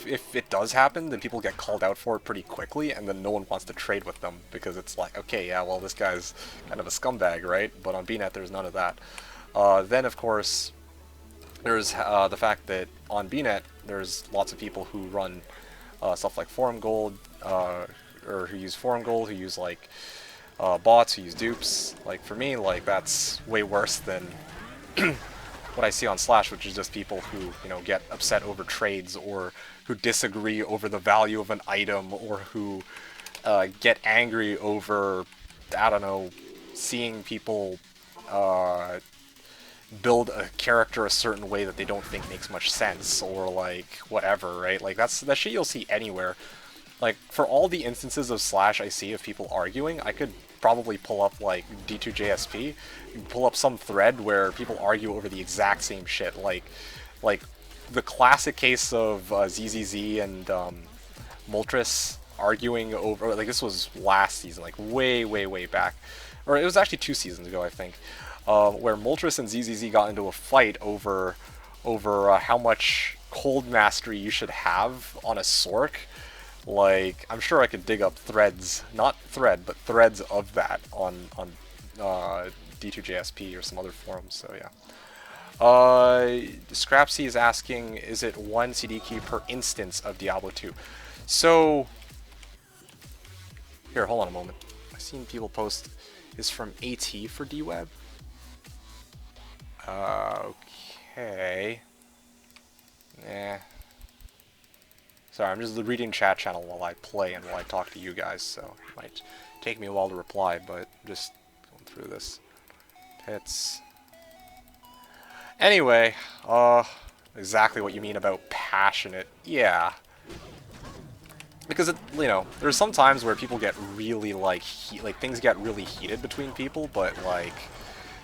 If it does happen, then people get called out for it pretty quickly, and then no one wants to trade with them, because it's like, okay, yeah, well, this guy's kind of a scumbag, right? But on BNet, there's none of that. Then, of course, there's the fact that on BNet, there's lots of people who run stuff like Forum Gold, or who use Forum Gold, who use, like, bots, who use dupes. Like, for me, like, that's way worse than what I see on Slash, which is just people who, get upset over trades, or who disagree over the value of an item, or who get angry over, I don't know, seeing people build a character a certain way that they don't think makes much sense, or like whatever, right? Like that shit you'll see anywhere. Like for all the instances of Slash I see of people arguing, I could probably pull up like D2JSP, pull up some thread where people argue over the exact same shit. Like the classic case of ZZZ and Moltres arguing over, like this was last season, like way back, or it was actually 2 seasons ago, I think, where Moltres and ZZZ got into a fight over how much cold mastery you should have on a Sork. Like, I'm sure I could dig up threads, not thread, but threads of that on D2JSP or some other forums. So yeah. Scrapsy is asking, is it 1 CD key per instance of Diablo 2? So, here, hold on a moment. I've seen people post, is from AT for DWeb? Okay. Eh. Sorry, I'm just reading chat channel while I play and while I talk to you guys, so it might take me a while to reply, but I'm just going through this. It's... Anyway, exactly what you mean about passionate. Yeah. Because, you know, there's some times where people get really, like, things get really heated between people, but, like,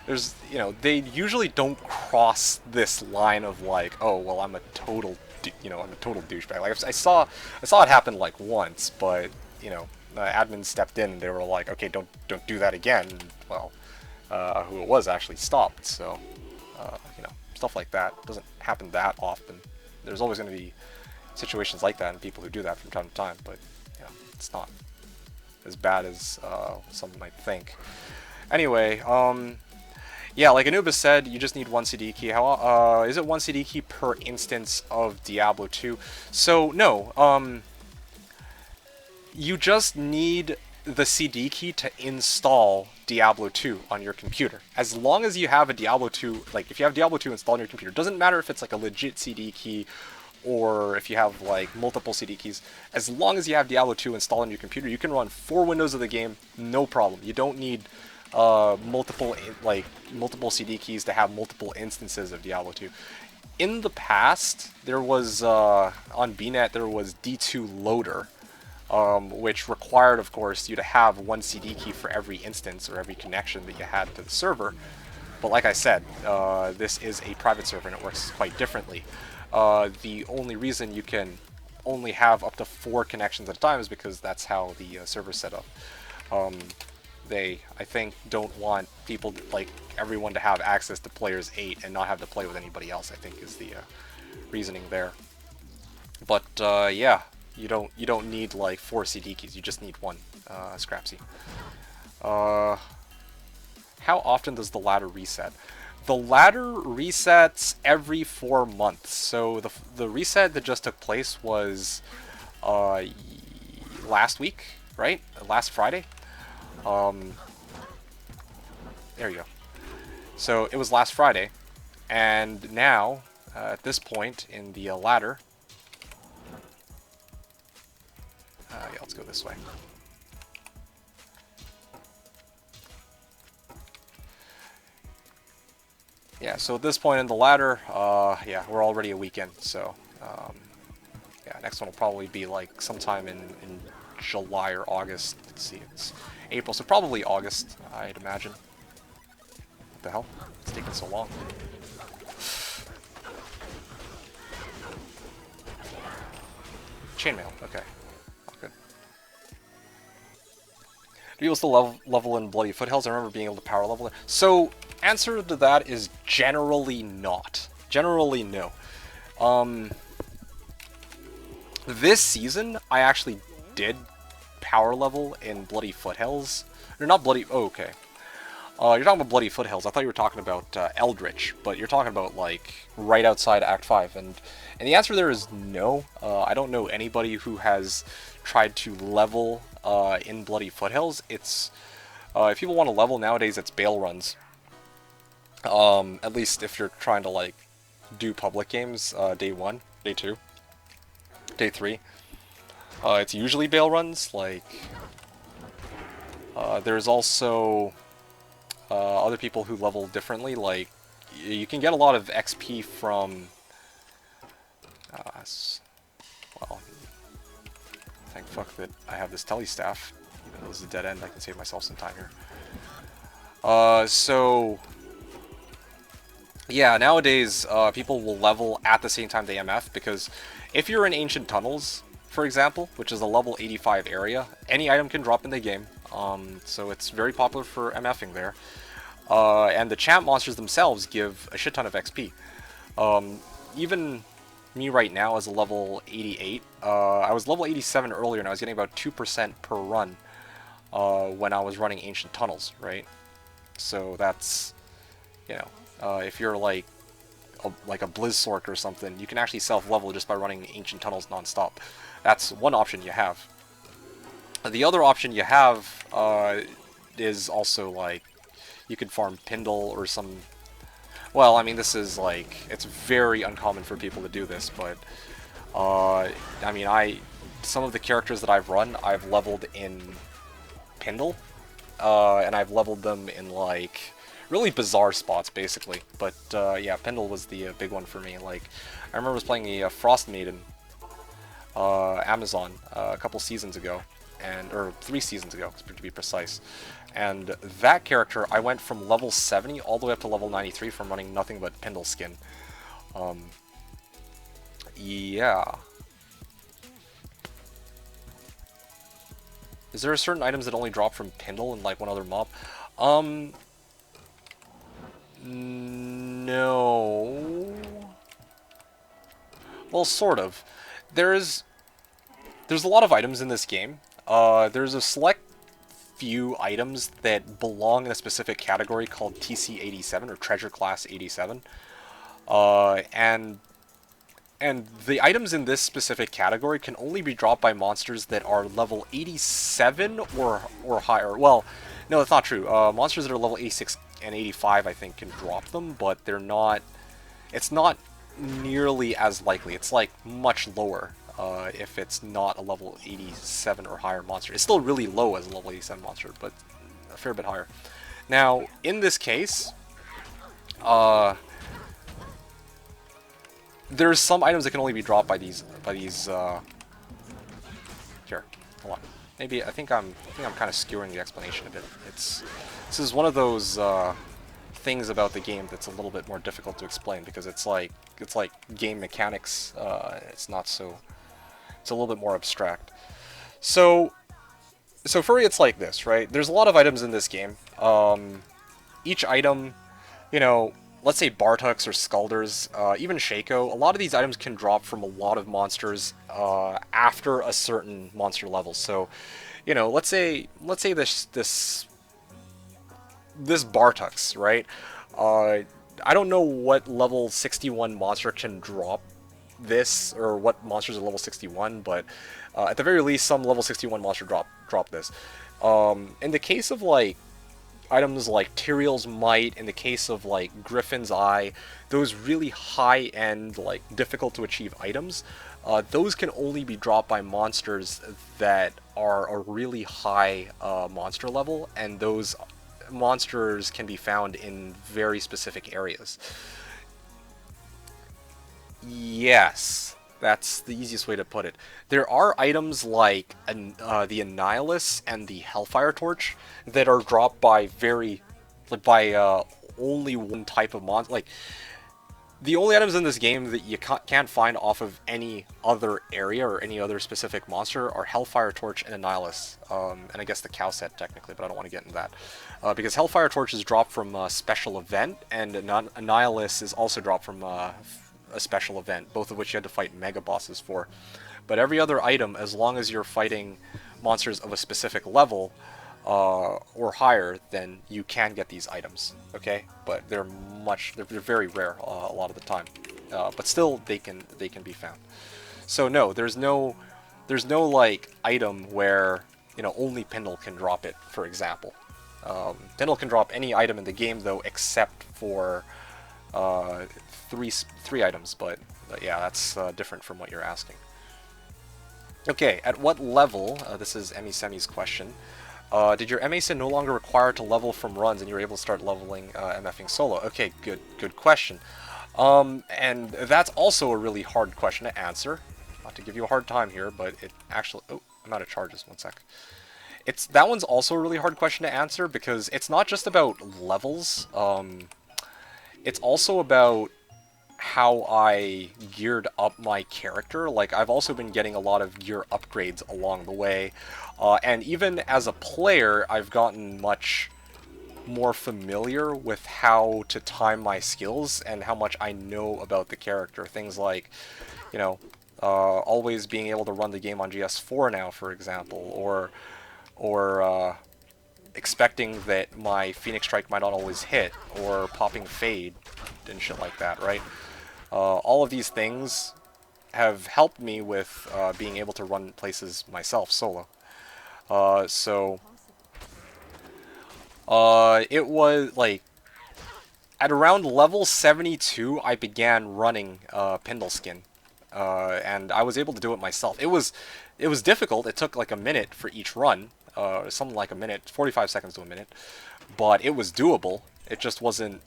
there's, you know, they usually don't cross this line of, like, oh, well, I'm a total douchebag. Like, I saw it happen, like, once, but, you know, admin stepped in and they were like, okay, don't do that again. And, well, who it was actually stopped, so, you know, stuff like that doesn't happen that often. There's always going to be situations like that and people who do that from time to time, but yeah, it's not as bad as some might think. Anyway, yeah, like Anubis said, you just need 1 CD key. How is it 1 CD key per instance of Diablo 2? So no, you just need the CD key to install Diablo 2 on your computer. As long as you have a Diablo 2, like if you have Diablo 2 installed on your computer, doesn't matter if it's like a legit CD key or if you have like multiple CD keys, as long as you have Diablo 2 installed on your computer, you can run 4 windows of the game, no problem. You don't need multiple CD keys to have multiple instances of Diablo 2. In the past, there was on BNet there was D2 Loader, which required, of course, you to have 1 CD key for every instance or every connection that you had to the server. But like I said, this is a private server and it works quite differently. The only reason you can only have up to 4 connections at a time is because that's how the server's set up. They, I think, don't want people, like, everyone to have access to players 8 and not have to play with anybody else, I think, is the reasoning there. But, yeah, you don't need, like, 4 CD keys, you just need 1, Scrapsy. How often does the ladder reset? The ladder resets every 4 months, so the reset that just took place was last week, right? Last Friday? There you go. So it was last Friday, and now, at this point in the ladder, yeah, let's go this way. Yeah, so at this point in the ladder, yeah, we're already a weekend, so, yeah, next one will probably be, like, sometime in July or August. Let's see, it's April, so probably August, I'd imagine. What the hell? It's taking so long. Chainmail, okay. Oh, good. Do you still level in Bloody Foothills? I remember being able to power level it. So, answer to that is generally not. Generally, no. This season, I actually did power level in Bloody Foothills. Or not Bloody... Oh, okay. You're talking about Bloody Foothills. I thought you were talking about Eldritch, but you're talking about, like, right outside Act 5. And the answer there is no. I don't know anybody who has tried to level in Bloody Foothills. It's... if people want to level nowadays, it's bail runs. At least if you're trying to, like, do public games, day 1, day 2, day 3. It's usually bail runs, like, There's also other people who level differently. Like, you can get a lot of XP from... well, thank fuck that I have this telestaff. Even though this is a dead end, I can save myself some time here. So... yeah, nowadays, people will level at the same time they MF, because if you're in Ancient Tunnels, for example, which is a level 85 area, any item can drop in the game, so it's very popular for MFing there. And the champ monsters themselves give a shit ton of XP. Even me right now is a level 88. I was level 87 earlier, and I was getting about 2% per run when I was running Ancient Tunnels, right? So that's, you know, if you're like a Blizzsork or something, you can actually self-level just by running Ancient Tunnels non-stop. That's one option you have. The other option you have is also like you could farm Pindle or some... well, I mean, this is like, it's very uncommon for people to do this, but I mean, some of the characters that I've run, I've leveled in Pindle, and I've leveled them in like really bizarre spots, basically. But yeah, Pindle was the big one for me. Like, I remember I was playing a Frost Maiden Amazon a couple seasons ago, or 3 seasons ago, to be precise. And that character, I went from level 70 all the way up to level 93 from running nothing but Pindle skin. Yeah. Is there certain items that only drop from Pindle and like one other mob? No. Well, sort of. There's a lot of items in this game. There's a select few items that belong in a specific category called TC87 or Treasure Class 87. And the items in this specific category can only be dropped by monsters that are level 87 or higher. Well, no, that's not true. Monsters that are level 86 and 85, I think, can drop them, but they're not... it's not nearly as likely. It's like much lower if it's not a level 87 or higher monster. It's still really low as a level 87 monster, but a fair bit higher. Now, in this case, there's some items that can only be dropped by these here, hold on. Maybe I think I'm kind of skewing the explanation a bit. This is one of those things about the game that's a little bit more difficult to explain, because it's like game mechanics. It's not so. It's a little bit more abstract. So for it's like this, right? There's a lot of items in this game. Each item, you know, let's say Bartux or Skulders, even Shaco, a lot of these items can drop from a lot of monsters after a certain monster level. So, you know, let's say this Bartux, right? I don't know what level 61 monster can drop this, or what monsters are level 61, but at the very least, some level 61 monster drop this. In the case of like items like Tyrael's Might, in the case of like Griffin's Eye, those really high-end, like difficult to achieve items, those can only be dropped by monsters that are a really high monster level, and those monsters can be found in very specific areas. Yes, that's the easiest way to put it. There are items like the Annihilus and the Hellfire Torch that are dropped by only one type of monster. Like, the only items in this game that you can't find off of any other area or any other specific monster are Hellfire Torch and Annihilus. And I guess the cow set, technically, but I don't want to get into that. Because Hellfire Torch is dropped from a special event, and Annihilus is also dropped from a special event, both of which you had to fight mega bosses for. But every other item, as long as you're fighting monsters of a specific level or higher, then you can get these items, okay? But they're very rare a lot of the time. But still, they can be found. So no, there's no like item where, you know, only Pindle can drop it, for example. Pindle can drop any item in the game though, except for three items, but yeah, that's different from what you're asking. Okay, at what level, this is Emmy Semi's question, Did your MA sin no longer require to level from runs and you were able to start leveling MFing solo? Okay, good question. And that's also a really hard question to answer. Not to give you a hard time here, but it actually... Oh, I'm out of charges. One sec. That one's also a really hard question to answer because it's not just about levels. It's also about how I geared up my character. Like, I've also been getting a lot of gear upgrades along the way. And even as a player, I've gotten much more familiar with how to time my skills and how much I know about the character. Things like, you know, always being able to run the game on GS4 now, for example, or expecting that my Phoenix Strike might not always hit, or popping Fade and shit like that, right? All of these things have helped me with being able to run places myself solo. It was like at around level 72, I began running Pindleskin, and I was able to do it myself. It was difficult. It took like a minute for each run, something like a minute, 45 seconds to a minute, but it was doable. It just wasn't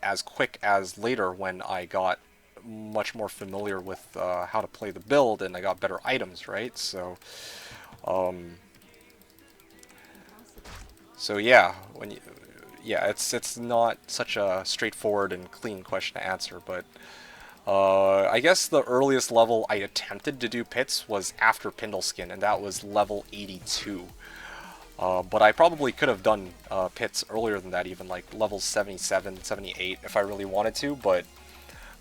as quick as later when I got much more familiar with how to play the build and I got better items, right? So yeah, it's not such a straightforward and clean question to answer, but I guess the earliest level I attempted to do pits was after Pindleskin, and that was level 82. But I probably could have done pits earlier than that, even like levels 77, 78, if I really wanted to, but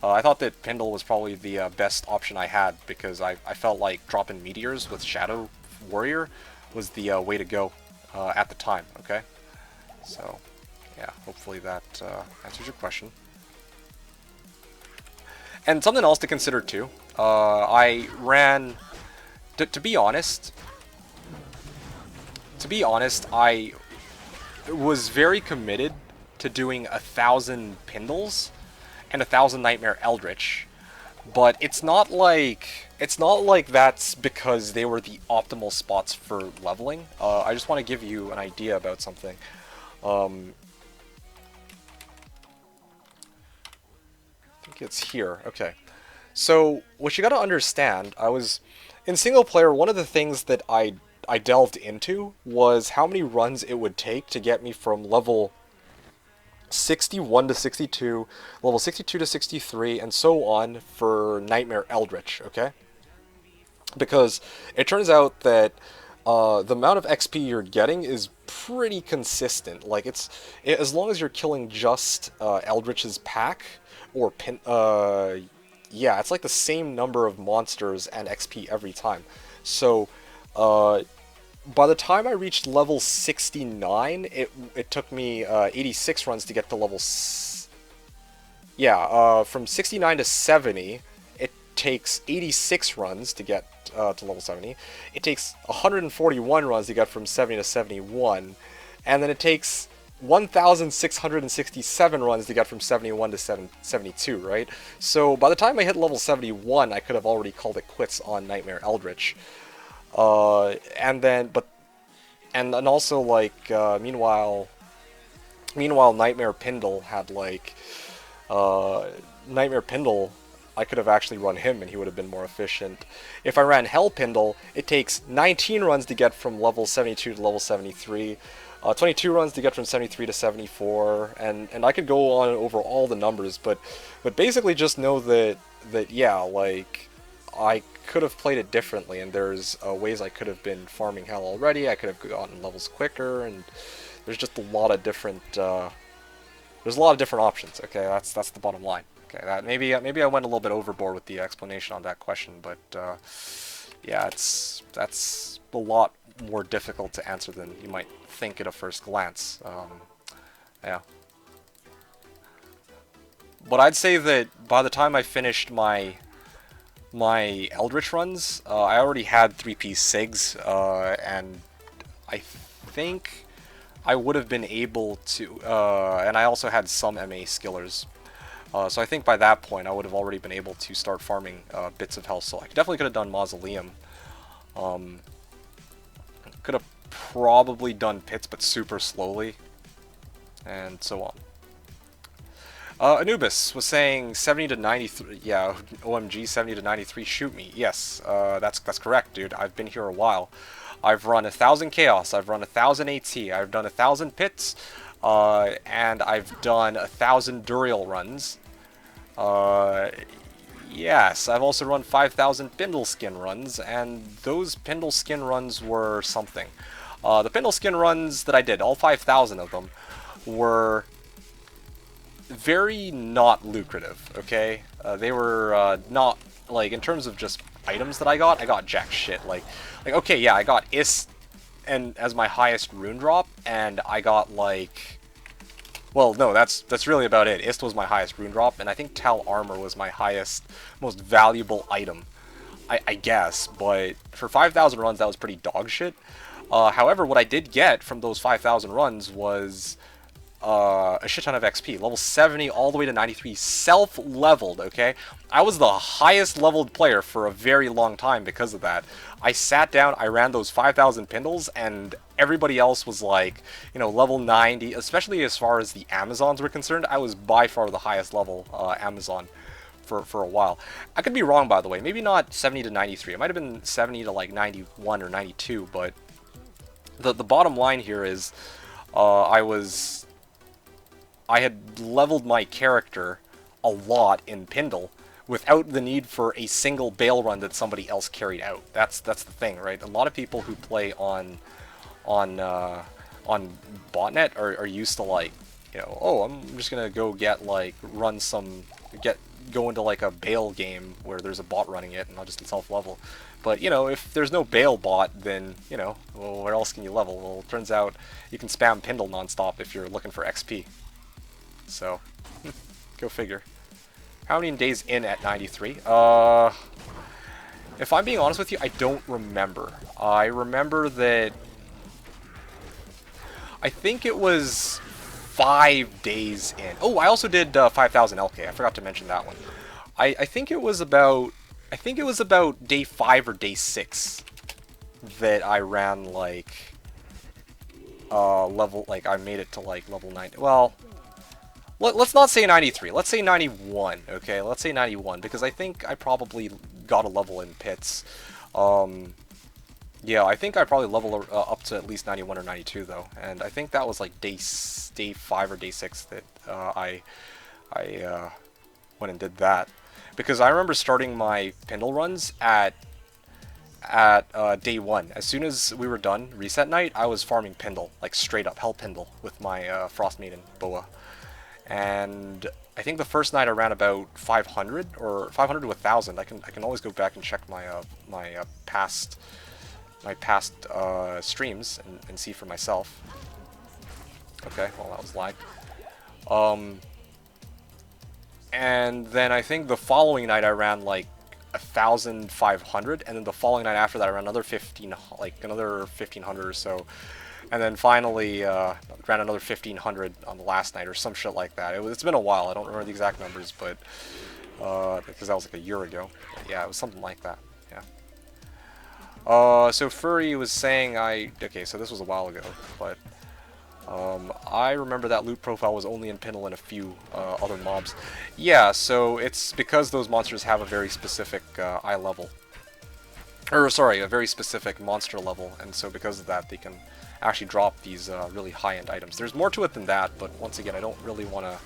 I thought that Pindle was probably the best option I had, because I felt like dropping meteors with Shadow Warrior was the way to go at the time, okay? So, yeah, hopefully that answers your question. And something else to consider too, I ran, to be honest, I was very committed to doing 1,000 Pindles and 1,000 Nightmare Eldritch, but it's not like that's because they were the optimal spots for leveling. I just want to give you an idea about something. I think it's here. Okay. So what you got to understand, in single player. One of the things that I delved into was how many runs it would take to get me from level 61 to 62, level 62 to 63, and so on for Nightmare Eldritch, okay? Because it turns out that the amount of XP you're getting is pretty consistent. Like, as long as you're killing just Eldritch's pack, or yeah, it's like the same number of monsters and XP every time. So, by the time I reached level 69, it took me 86 runs to get to level... from 69 to 70, it takes 86 runs to get to level 70. It takes 141 runs to get from 70 to 71. And then it takes 1,667 runs to get from 71 to 72, right? So by the time I hit level 71, I could have already called it quits on Nightmare Eldritch. And then also, like, meanwhile Nightmare Pindle had, like, Nightmare Pindle, I could have actually run him and he would have been more efficient. If I ran Hell Pindle, it takes 19 runs to get from level 72 to level 73, 22 runs to get from 73 to 74, and I could go on over all the numbers, but basically just know that yeah, like, I could have played it differently, and there's ways I could have been farming Hell already. I could have gotten levels quicker, and there's just a lot of different options. Okay, that's the bottom line. Okay, that maybe I went a little bit overboard with the explanation on that question, but yeah, that's a lot more difficult to answer than you might think at a first glance. Yeah. But I'd say that by the time I finished my Eldritch runs, I already had 3-piece SIGs, and I think I would have been able to, and I also had some MA skillers. So I think by that point I would have already been able to start farming bits of health, so I definitely could have done Mausoleum. Could have probably done pits, but super slowly, and so on. Anubis was saying 70 to 93. Yeah, OMG, 70 to 93. Shoot me. Yes, that's correct, dude. I've been here a while. I've run 1,000 chaos. I've run 1,000 AT. I've done 1,000 pits, and I've done 1,000 Duriel runs. Yes, I've also run 5,000 Pindle Skin runs, and those Pindle Skin runs were something. The Pindle Skin runs that I did, all 5,000 of them, were very not lucrative, okay? They were not, like, in terms of just items that I got jack shit. Like okay, yeah, I got Ist and as my highest rune drop, and I got, like... Well, no, that's really about it. Ist was my highest rune drop, and I think Tal Armor was my highest, most valuable item, I guess. But for 5,000 runs, that was pretty dog shit. However, what I did get from those 5,000 runs was a shit ton of XP. Level 70 all the way to 93, self-leveled, okay? I was the highest leveled player for a very long time because of that. I sat down, I ran those 5,000 Pindles, and everybody else was like, you know, level 90, especially as far as the Amazons were concerned. I was by far the highest level Amazon for a while. I could be wrong, by the way. Maybe not 70 to 93. It might have been 70 to like 91 or 92, but the bottom line here is I had leveled my character a lot in Pindle without the need for a single bail run that somebody else carried out. That's the thing, right? A lot of people who play on botnet are used to, like, you know, oh, I'm just gonna go get, like, go into like a bail game where there's a bot running it and I'll just self-level. But, you know, if there's no bail bot, then, you know, well, where else can you level? Well, it turns out you can spam Pindle nonstop if you're looking for XP. So, go figure. How many days in at 93? If I'm being honest with you, I don't remember. I remember that... I think it was 5 days in. Oh, I also did 5,000 LK. I forgot to mention that one. I think it was about... I think it was about day 5 or day 6 that I ran, like... level... Like, I made it to, like, level 9. Well... Let's not say 93. Let's say 91, okay? Let's say 91, because I think I probably got a level in pits. Yeah, I think I probably leveled up to at least 91 or 92, though. And I think that was like day 5 or day 6 that I went and did that. Because I remember starting my Pindle runs at day 1. As soon as we were done, reset night, I was farming Pindle, like straight up Hell Pindle with my Frost Maiden boa. And I think the first night I ran about 500 or 500 to 1,000. I can always go back and check my past streams and see for myself. Okay, well, that was lag. And then I think the following night I ran like 1,500, and then the following night after that I ran another 1,500 or so. And then finally ran another 1,500 on the last night or some shit like that. It's been a while. I don't remember the exact numbers, but because that was like a year ago. But yeah, it was something like that. Yeah. So Furry was saying okay, so this was a while ago, but I remember that loot profile was only in Pindle and a few other mobs. Yeah, so it's because those monsters have a very specific eye level. Or sorry, a very specific monster level, and so because of that they can actually drop these really high-end items. There's more to it than that, but once again, I don't really want to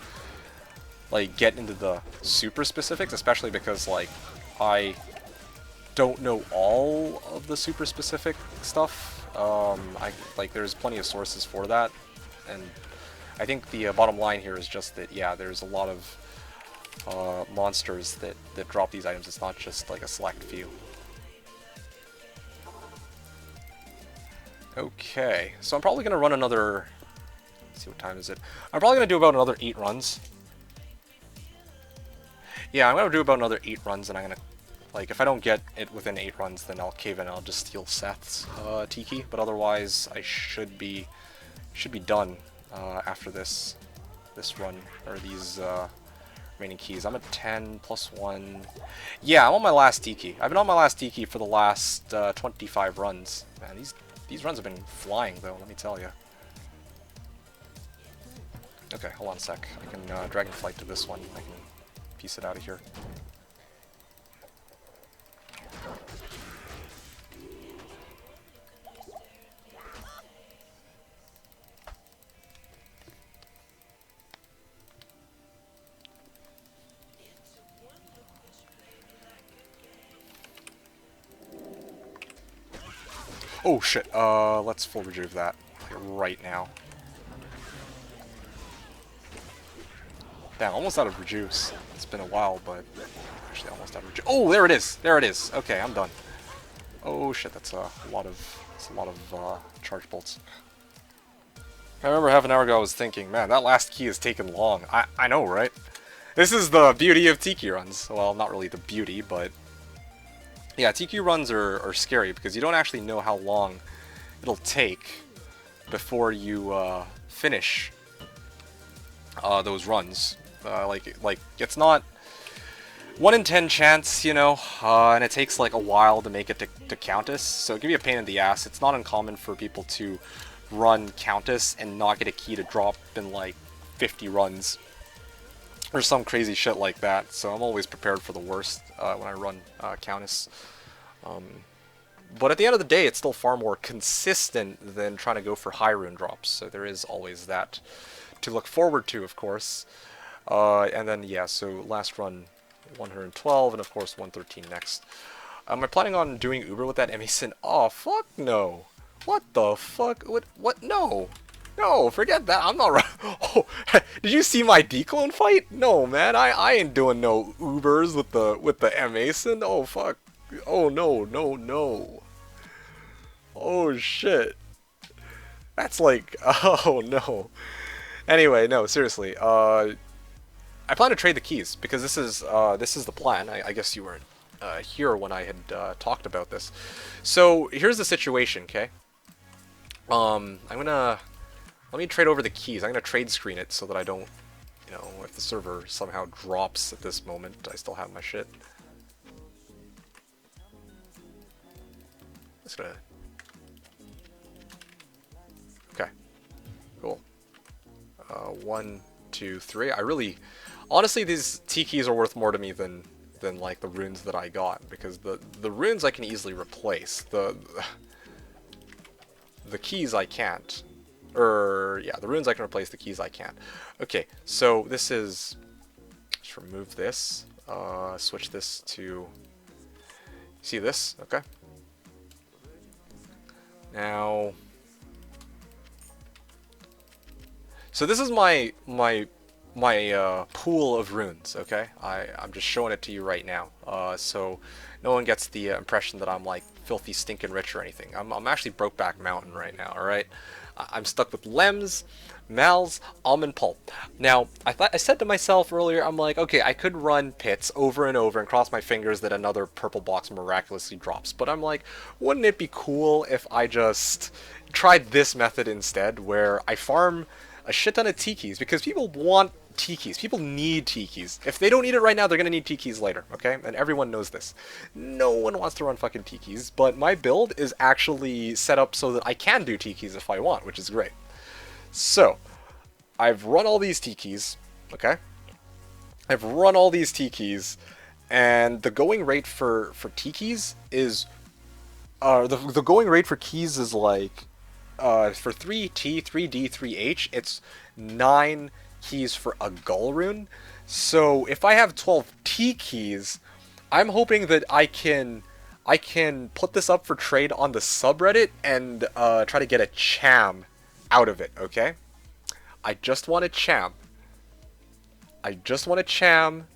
like get into the super specifics, especially because like I don't know all of the super specific stuff. There's plenty of sources for that, and I think the bottom line here is just that yeah, there's a lot of monsters that drop these items. It's not just like a select few. Okay, so I'm probably going to run another... Let's see, what time is it? I'm probably going to do about another 8 runs. Yeah, I'm going to do about another 8 runs, and I'm going to... Like, if I don't get it within 8 runs, then I'll cave in and I'll just steal Seth's Tiki. But otherwise, I should be done after this run, or these remaining keys. I'm at 10 plus 1... Yeah, I'm on my last Tiki. I've been on my last Tiki for the last 25 runs. Man, these These runs have been flying, though, let me tell you. Okay, hold on a sec. I can Dragonflight to this one. I can piece it out of here. Oh shit, let's full rejuve that right now. Damn, almost out of rejuice. It's been a while, but actually almost out of rejuice. Oh, there it is! There it is! Okay, I'm done. Oh shit, that's a lot of charge bolts. I remember half an hour ago I was thinking, man, that last key has taken long. I know, right? This is the beauty of Tiki runs. Well, not really the beauty, but yeah, TQ runs are scary because you don't actually know how long it'll take before you finish those runs. Like it's not 1 in 10 chance, you know, and it takes like a while to make it to Countess, so it can be a pain in the ass. It's not uncommon for people to run Countess and not get a key to drop in like 50 runs or some crazy shit like that, so I'm always prepared for the worst when I run Countess. But at the end of the day, it's still far more consistent than trying to go for high rune drops, so there is always that to look forward to, of course. And then, yeah, so last run 112, and of course 113 next. Am I planning on doing Uber with that Emisin? Oh, fuck no. What the fuck? What? No. No, forget that. I'm not right. Oh, did you see my declone fight? No, man. I ain't doing no Ubers with the Emisin. Oh, fuck. Oh, no, no, no. Oh, shit. That's like, oh, no. Anyway, no, seriously. I plan to trade the keys because this is the plan. I guess you weren't here when I had talked about this. So here's the situation, okay? Let me trade over the keys. I'm gonna trade screen it so that I don't, you know, if the server somehow drops at this moment, I still have my shit. Just gonna. Okay. Cool. 1, 2, 3. I really, honestly, these T keys are worth more to me than like the runes that I got, because the runes I can easily replace. The keys I can't. Yeah, the runes I can replace, the keys I can't. Okay, so this is, just remove this, switch this to, see this? Okay. Now, so this is my pool of runes, okay? I'm just showing it to you right now, so no one gets the impression that I'm like filthy stinking rich or anything. I'm actually Brokeback Mountain right now, alright? I'm stuck with Lems, Mal's, Almond Pulp. Now, I said to myself earlier, I'm like, okay, I could run pits over and over and cross my fingers that another purple box miraculously drops, but I'm like, wouldn't it be cool if I just tried this method instead, where I farm a shit ton of T-keys, because people want T-keys. People need T-keys. If they don't need it right now, they're gonna need T-keys later, okay? And everyone knows this. No one wants to run fucking T-keys, but my build is actually set up so that I can do T-keys if I want, which is great. So, I've run all these T-keys, okay? I've run all these T-keys, and the going rate for T-keys is, the going rate for keys is like, for 3T, 3D, 3H, it's 9 keys for a Gull rune. So if I have 12 T keys, I'm hoping that I can put this up for trade on the subreddit and try to get a cham out of it, okay? I just want a cham. I just want a cham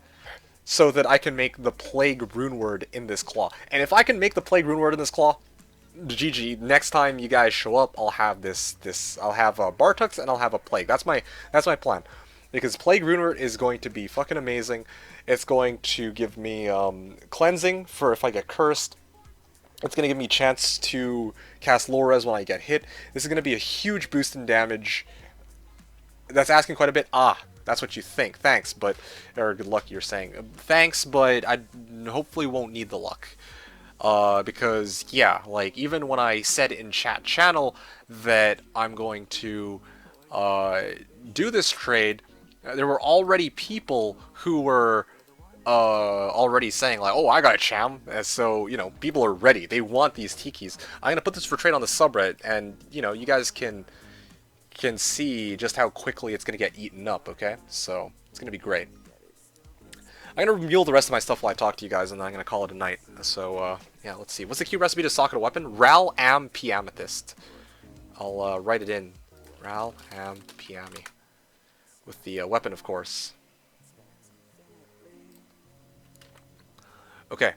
so that I can make the Plague rune word in this claw. And if I can make the Plague rune word in this claw, GG. Next time you guys show up, I'll have I'll have a Bartux and I'll have a Plague. That's my plan, because Plague Runewort is going to be fucking amazing. It's going to give me cleansing for if I get cursed. It's going to give me a chance to cast low res when I get hit. This is going to be a huge boost in damage. That's asking quite a bit. Ah, that's what you think. Thanks, but or good luck. You're saying thanks, but I hopefully won't need the luck. Because, yeah, like, even when I said in chat channel that I'm going to uh, do this trade, there were already people who were already saying, like, oh, I got a cham. And so, people are ready. They want these tikis. I'm going to put this for trade on the subreddit, and, you guys can see just how quickly it's going to get eaten up, okay? So, it's going to be great. I'm going to mule the rest of my stuff while I talk to you guys, and then I'm going to call it a night. So, yeah, let's see. What's the key recipe to socket a weapon? Ral Am Piamethyst. I'll write it in. Ral Am Piami. With the weapon, of course. Okay.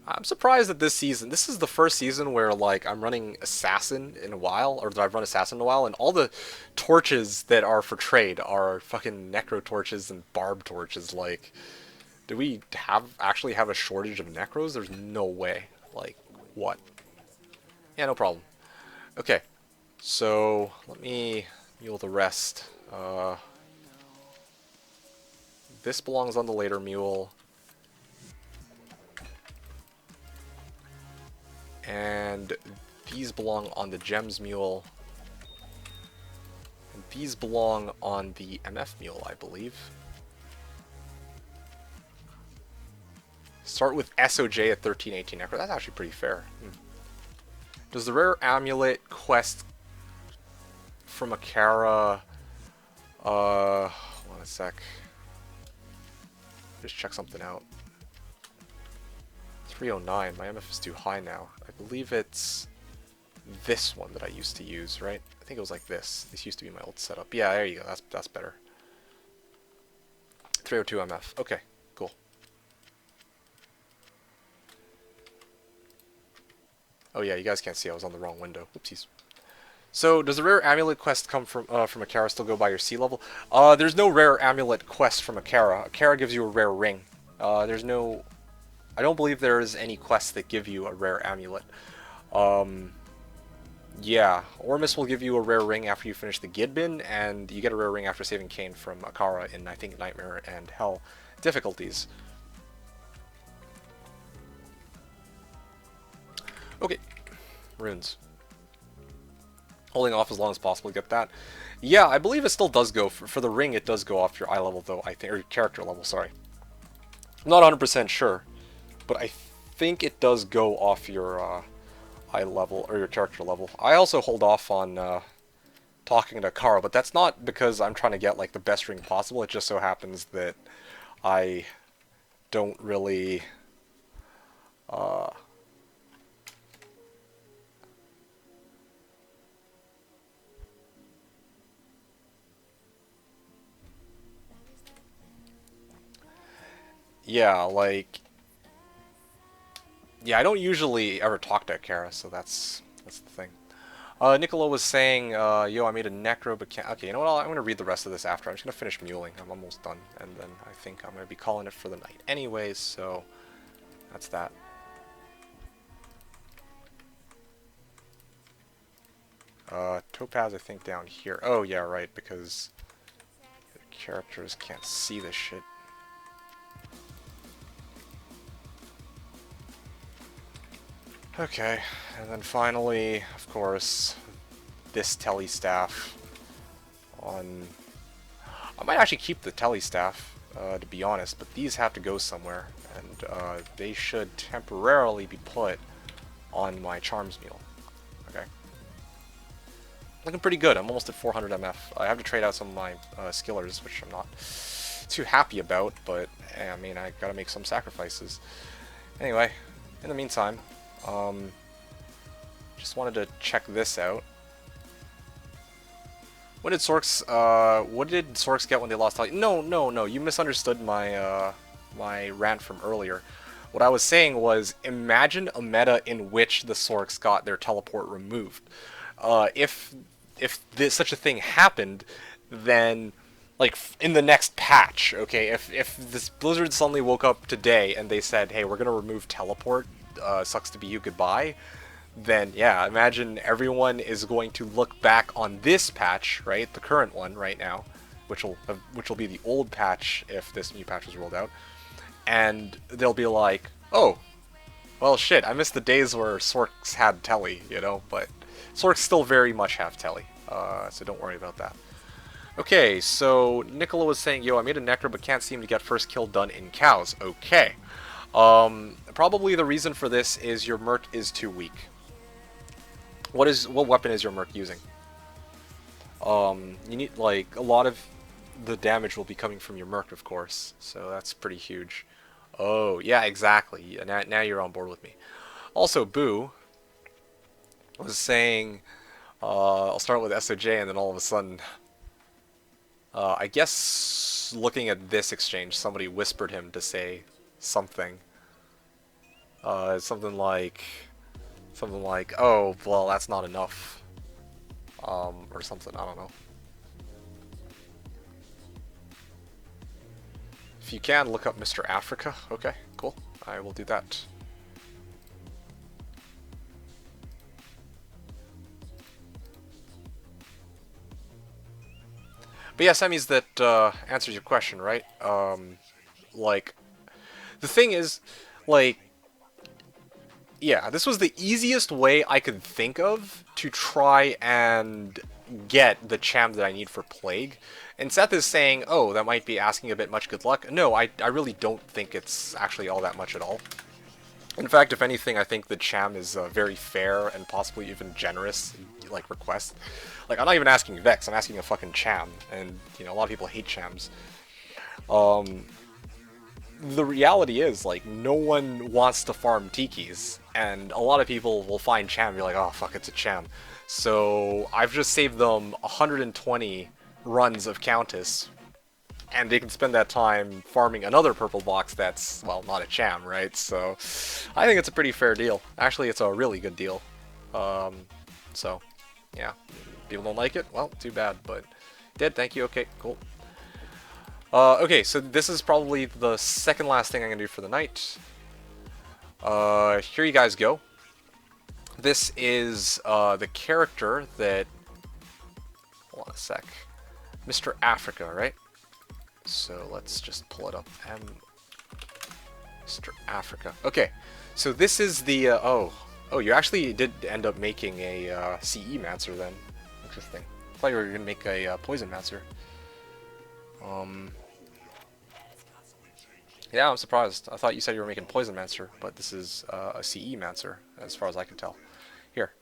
I'm surprised that this season, this is the first season where, like, I'm running Assassin in a while, or that I've run Assassin in a while, and all the torches that are for trade are fucking Necro torches and Barb torches. Like, do we actually have a shortage of Necros? There's no way. Like, what? Yeah, no problem. Okay, so let me mule the rest. This belongs on the later mule. And these belong on the Gems mule. And these belong on the MF mule, I believe. Start with SOJ at 1318 Necro. That's actually pretty fair. Does the rare amulet quest from Akara... hold on a sec. Just check something out. 309. My MF is too high now. I believe it's this one that I used to use, right? I think it was like this. This used to be my old setup. Yeah, there you go. That's better. 302 MF. Okay, cool. Oh yeah, you guys can't see. I was on the wrong window. Oopsies. So, does the rare amulet quest come from Akara still go by your sea level? There's no rare amulet quest from Akara. Akara gives you a rare ring. There's no... I don't believe there is any quests that give you a rare amulet. Yeah, Ormus will give you a rare ring after you finish the Gidbin, and you get a rare ring after saving Kane from Akara in, I think, Nightmare and Hell difficulties. Okay, runes. Holding off as long as possible to get that. Yeah, I believe it still does go, for the ring it does go off your eye level though, I think, or your character level, sorry. I'm not 100% sure. But I think it does go off your eye level, or your character level. I also hold off on talking to Kara, but that's not because I'm trying to get like the best ring possible. It just so happens that I don't really... yeah, like... Yeah, I don't usually ever talk to Kara, so that's the thing. Nicola was saying, yo, I made a Necro, but can't... Okay, you know what? I'm going to read the rest of this after. I'm just going to finish muling. I'm almost done, and then I think I'm going to be calling it for the night anyways, so that's that. Topaz, I think, down here. Oh, yeah, right, because the characters can't see this shit. Okay, and then finally, of course, this telly staff on... I might actually keep the telly staff, to be honest, but these have to go somewhere, and they should temporarily be put on my Charms Mule. Okay. Looking pretty good. I'm almost at 400 MF. I have to trade out some of my skillers, which I'm not too happy about, but I mean, I gotta make some sacrifices. Anyway, in the meantime, just wanted to check this out. What did Sorks get when they lost Tally? No, you misunderstood my my rant from earlier. What I was saying was, imagine a meta in which the Sorks got their teleport removed. If such a thing happened, then like in the next patch, okay, if this Blizzard suddenly woke up today and they said, hey, we're gonna remove teleport, sucks to be you, goodbye, then yeah, imagine everyone is going to look back on this patch, right, the current one right now, which will be the old patch if this new patch was rolled out, and they'll be like, Oh, well, shit. I missed the days where Sorks had telly, you know, but Sorks still very much have telly, so don't worry about that. Okay, so Nicola was saying, yo, I made a necro but can't seem to get first kill done in cows. Okay. Probably the reason for this is your merc is too weak. What weapon is your merc using? You need, like, a lot of the damage will be coming from your merc, of course, so that's pretty huge. Oh, yeah, exactly. Now you're on board with me. Also, Boo was saying, I'll start with SOJ, and then all of a sudden, I guess looking at this exchange, somebody whispered him to say something. Something like, oh, well, that's not enough. Or something, I don't know. If you can, look up Mr. Africa. Okay, cool. I will do that. But yeah, semis, that answers your question, right? Like, the thing is, like, yeah, this was the easiest way I could think of to try and get the cham that I need for Plague. And Seth is saying, oh, that might be asking a bit much good luck. No, I really don't think it's actually all that much at all. In fact, if anything, I think the cham is very fair and possibly even generous, like, request. Like, I'm not even asking Vex, I'm asking a fucking cham. And, you know, a lot of people hate chams. The reality is, like, no one wants to farm Tikis, and a lot of people will find Cham and be like, oh, fuck, it's a Cham. So I've just saved them 120 runs of Countess, and they can spend that time farming another purple box that's, well, not a Cham, right? So I think it's a pretty fair deal. Actually, it's a really good deal. So, yeah. People don't like it? Well, too bad, but did, thank you, okay, cool. Okay, so this is probably the second last thing I'm going to do for the night. Here you guys go. This is the character that... Hold on a sec. Mr. Africa, right? So let's just pull it up. Mr. Africa. Okay, so this is the... oh, you actually did end up making a CE Mancer then. Interesting. I thought you were going to make a Poison Mancer. Yeah, I'm surprised. I thought you said you were making Poison Mancer, but this is a CE Mancer, as far as I can tell. Here.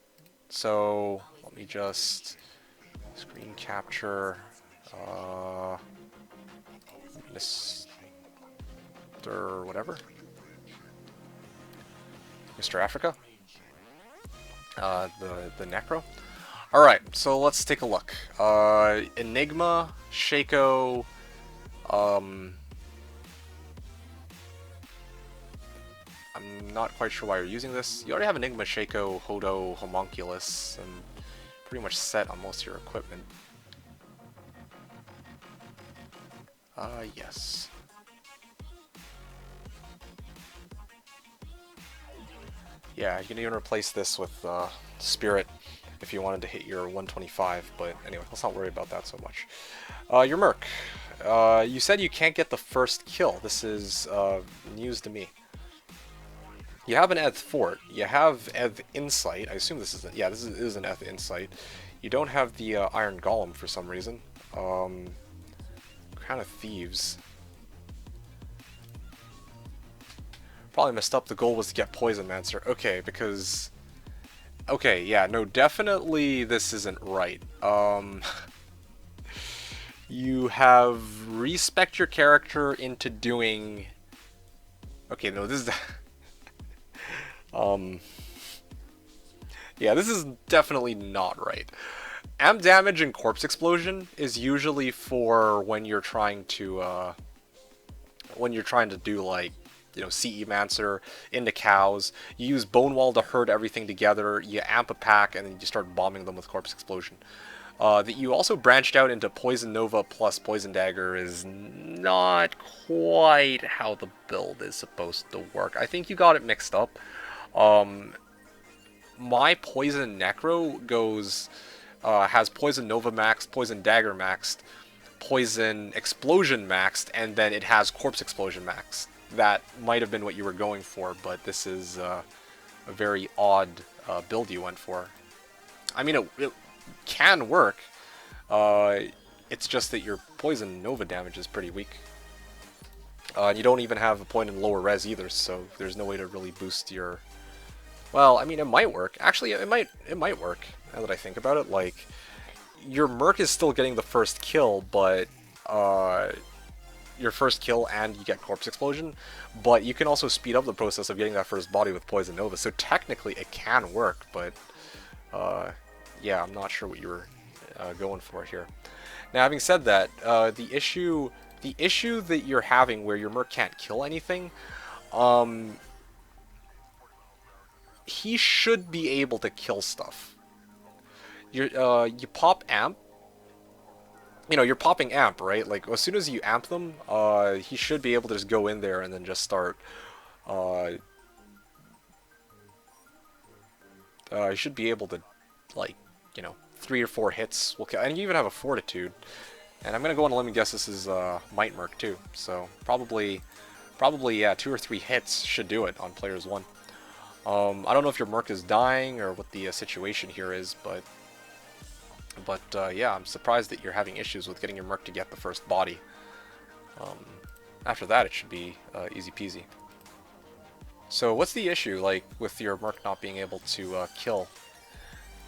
So, let me just screen capture Mr. whatever. Mr. Africa. The Necro. Alright, so let's take a look. Enigma, Shaco, I'm not quite sure why you're using this. You already have Enigma, Shaco, Hodo, Homunculus, and pretty much set on most of your equipment. Yes. Yeah, you can even replace this with Spirit if you wanted to hit your 125, but anyway, let's not worry about that so much. Your Merc. You said you can't get the first kill. This is news to me. You have an Eth Fort. You have Eth Insight. I assume this is yeah, this is an Eth Insight. You don't have the Iron Golem for some reason. Kind of Thieves. Probably messed up. The goal was to get Poison Mancer. Okay, because... Okay, yeah, no, definitely this isn't right. You have respect your character into doing... Okay, no, this is... Yeah, this is definitely not right. Amp damage and corpse explosion is usually for when you're trying to do, like, you know, CE Mancer into cows. You use Bone Wall to herd everything together. You amp a pack and then you start bombing them with corpse explosion. That you also branched out into Poison Nova plus Poison Dagger is not quite how the build is supposed to work. I think you got it mixed up. My Poison Necro goes, has Poison Nova maxed, Poison Dagger maxed, Poison Explosion maxed, and then it has Corpse Explosion maxed. that might have been what you were going for, but this is a very odd build you went for. I mean, it can work. Uh, it's just that your poison Nova damage is pretty weak. And you don't even have a point in lower res either, so there's no way to really boost your... Well, I mean, it might work. Actually, it might work, now that I think about it. Like, your Merc is still getting the first kill, but... your first kill and you get Corpse Explosion, but you can also speed up the process of getting that first body with Poison Nova, so technically it can work, but... yeah, I'm not sure what you were going for here. Now, having said that, the issue that you're having where your Merc can't kill anything, he should be able to kill stuff. You pop Amp. You know, you're popping Amp, right? Like, as soon as you amp them, he should be able to just go in there and then just start... he should be able to, like, you know, 3 or 4 hits will kill. And you even have a Fortitude. And I'm going to go on a limb and guess this is Might Merc too. So probably, yeah, 2 or 3 hits should do it on players 1. I don't know if your Merc is dying or what the situation here is, but yeah, I'm surprised that you're having issues with getting your Merc to get the first body. After that, it should be easy peasy. So what's the issue, like, with your Merc not being able to kill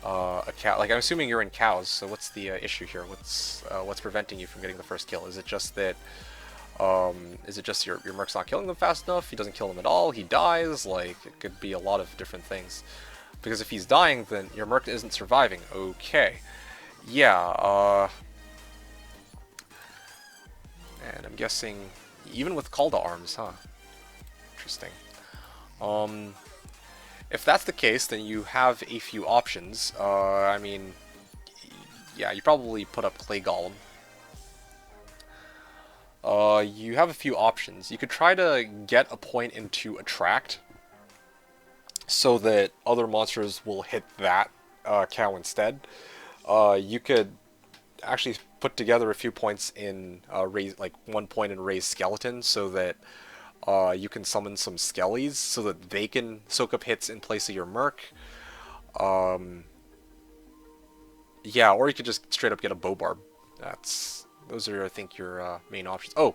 a cow? Like, I'm assuming you're in cows, so what's the issue here? What's preventing you from getting the first kill? Is it just that your Merc's not killing them fast enough? He doesn't kill them at all? He dies? Like, it could be a lot of different things. Because if he's dying, then your Merc isn't surviving. Okay. Yeah, and I'm guessing even with Call to Arms, huh? Interesting. If that's the case, then you have a few options. I mean, yeah, you probably put up Clay Golem. You have a few options. You could try to get a point into Attract, so that other monsters will hit that cow instead. You could actually put together a few points in raise, like 1 point in Raise Skeleton, so that you can summon some Skellies, so that they can soak up hits in place of your Merc. Yeah, or you could just straight up get a Bobarb. Those are, I think, your main options. Oh,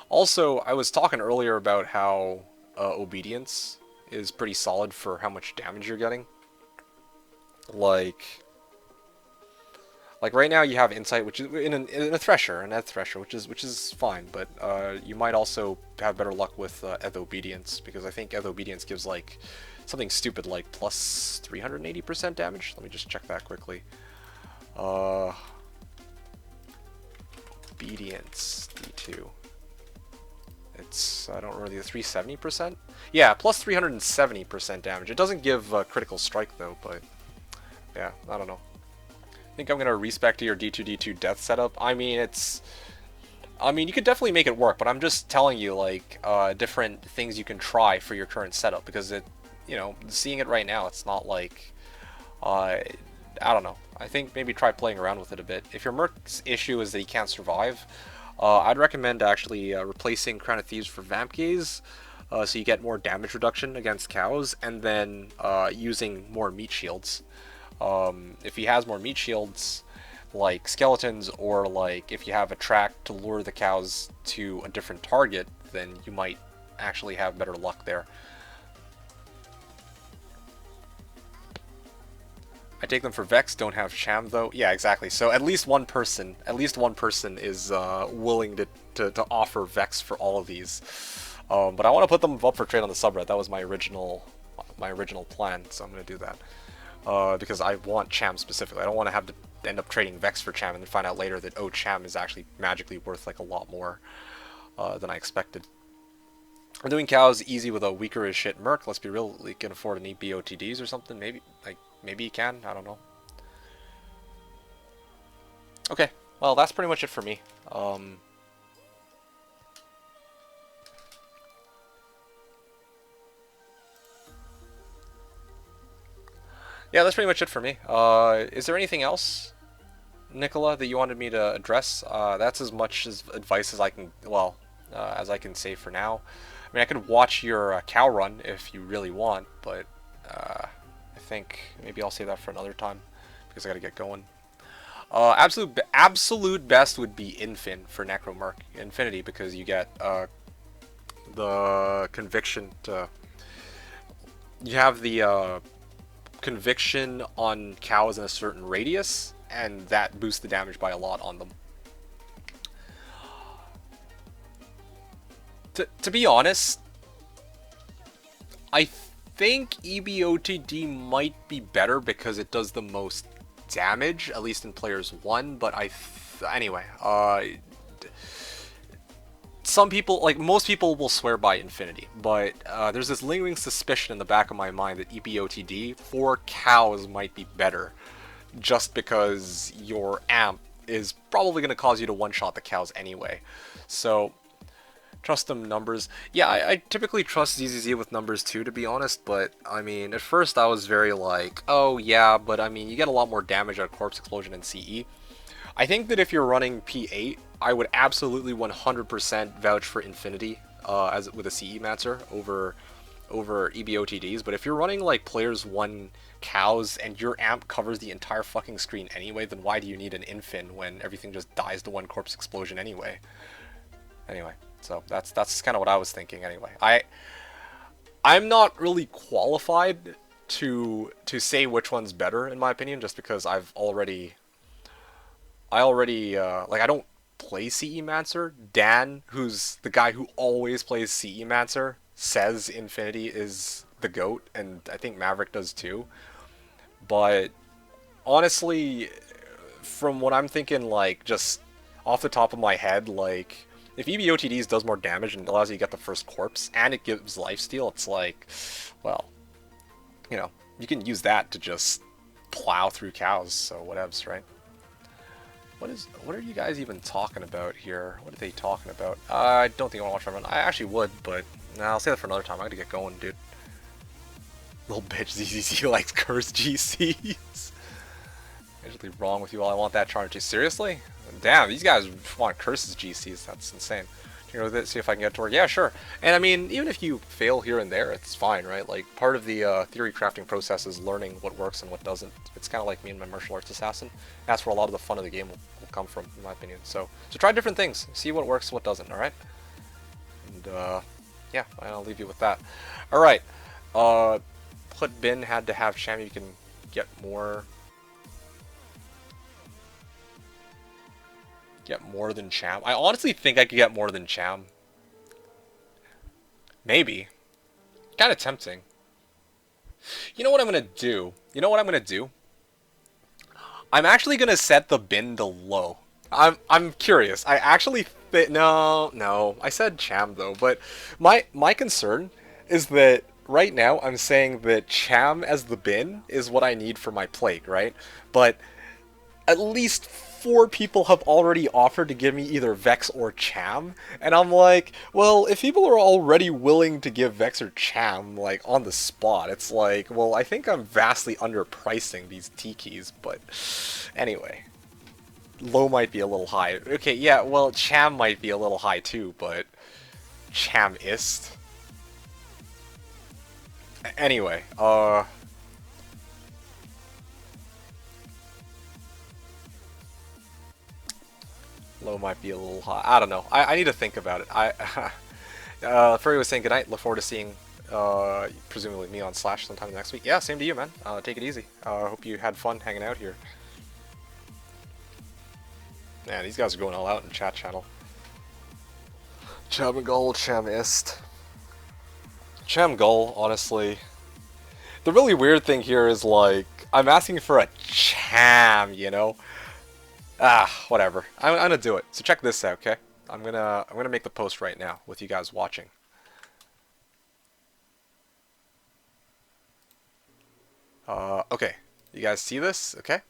also, I was talking earlier about how Obedience is pretty solid for how much damage you're getting. Like right now you have Insight, which is in a Thresher, an Eth Thresher, which is fine, but you might also have better luck with Eth Obedience, because I think Eth Obedience gives like something stupid like plus 380% damage. Let me just check that quickly. Obedience D2. It's, I don't remember, the 370%? Yeah, plus 370% damage. It doesn't give critical strike though, but yeah, I don't know. I think I'm gonna respec to your D2D2 death setup. I mean, you could definitely make it work, but I'm just telling you, like, different things you can try for your current setup, because you know, seeing it right now, it's not like, I don't know. I think maybe try playing around with it a bit. If your Merc's issue is that he can't survive, I'd recommend actually replacing Crown of Thieves for Vamp Gaze, so you get more damage reduction against cows, and then using more meat shields. If he has more meat shields, like skeletons, or like if you have a track to lure the cows to a different target, then you might actually have better luck there. I take them for Vex, don't have Sham though. Yeah, exactly. So at least one person is willing to offer Vex for all of these. But I want to put them up for trade on the subreddit. That was my original plan, so I'm going to do that. Because I want Cham specifically. I don't want to have to end up trading Vex for Cham and then find out later that, oh, Cham is actually magically worth like a lot more than I expected. I'm doing cows easy with a weaker as shit Merc. Let's be real, we can afford to need BOTDs or something. Maybe you can, I don't know. Okay, well, that's pretty much it for me. Yeah, that's pretty much it for me. Is there anything else, Nicola, that you wanted me to address? That's as much as advice as I can, well, as I can say for now. I mean, I could watch your cow run if you really want, but I think maybe I'll save that for another time because I gotta get going. Absolute best would be Infin for Necromark Infinity because you get the conviction to. You have the conviction on cows in a certain radius, and that boosts the damage by a lot on them. To be honest, I think EBOTD might be better because it does the most damage, at least in Players 1, but anyway, some people, like most people, will swear by Infinity, but there's this lingering suspicion in the back of my mind that EBOTD for cows might be better, just because your amp is probably going to cause you to one-shot the cows anyway. So, trust them numbers. Yeah, I typically trust ZZZ with numbers too, to be honest, but, I mean, at first I was very like, oh yeah, but I mean, you get a lot more damage out of Corpse Explosion and CE. I think that if you're running P8, I would absolutely 100% vouch for Infinity as with a CE Matzer over EBOTDs, but if you're running like Players 1 cows and your amp covers the entire fucking screen anyway, then why do you need an Infin when everything just dies to one Corpse Explosion anyway? Anyway, so that's kind of what I was thinking anyway. I'm not really qualified to say which one's better in my opinion, just because I already like I don't play CE Mancer. Dan, who's the guy who always plays CE Mancer, says Infinity is the GOAT, and I think Maverick does too. But honestly, from what I'm thinking, like just off the top of my head, like if EBOTDs does more damage and allows you to get the first corpse, and it gives lifesteal, it's like, well, you know, you can use that to just plow through cows, so whatevs, right? What are you guys even talking about here? What are they talking about? I don't think I want to watch my run. I actually would, but nah, I'll say that for another time. I gotta get going, dude. Little bitch ZZZ likes cursed GCs. Usually wrong with you all. I want that charge. Seriously? Damn, these guys want curses GCs. That's insane. You know, see if I can get to work. Yeah, sure. And I mean, even if you fail here and there, it's fine, right? Like, part of the theory crafting process is learning what works and what doesn't. It's kind of like me and my martial arts assassin. That's where a lot of the fun of the game will come from, in my opinion. So try different things. See what works, what doesn't, alright? And, yeah, I'll leave you with that. Alright. Put bin had to have Sham. You can get more than Cham. I honestly think I could get more than Cham. Maybe. Kind of tempting. You know what I'm gonna do? I'm actually gonna set the bin to low. I'm curious. I actually no. I said Cham though, but my concern is that right now I'm saying that Cham as the bin is what I need for my plague, right? But at least 4 people have already offered to give me either Vex or Cham, and I'm like, well, if people are already willing to give Vex or Cham, like, on the spot, it's like, well, I think I'm vastly underpricing these T-keys, but anyway. Low might be a little high. Okay, yeah, well, Cham might be a little high too, but Cham-ist. Anyway, low might be a little high. I don't know. I need to think about it. Furry was saying goodnight. Look forward to seeing, presumably me on Slash sometime next week. Yeah, same to you, man. Take it easy. Hope you had fun hanging out here. Man, these guys are going all out in chat channel. Cham Gull, Cham-ist. Cham Gull, honestly. The really weird thing here is, like, I'm asking for a Cham, you know? Whatever. I'm gonna do it. So check this out, okay? I'm gonna make the post right now with you guys watching. Okay. You guys see this? Okay.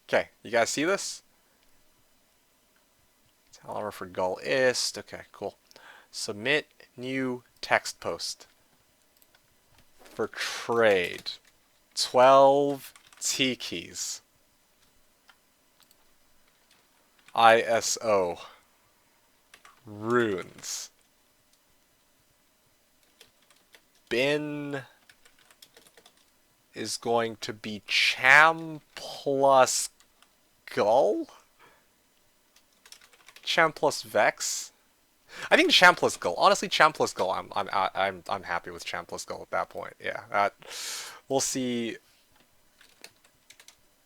Okay. You guys see this? However, for Gull-ist. Okay, cool. Submit new text post for trade. 12 T-keys. ISO. runes. Bin is going to be Cham plus Gull? Cham plus Vex? I think Cham plus Gull. Honestly, Cham plus Gull. I'm happy with Cham plus Gull at that point. Yeah, we'll see.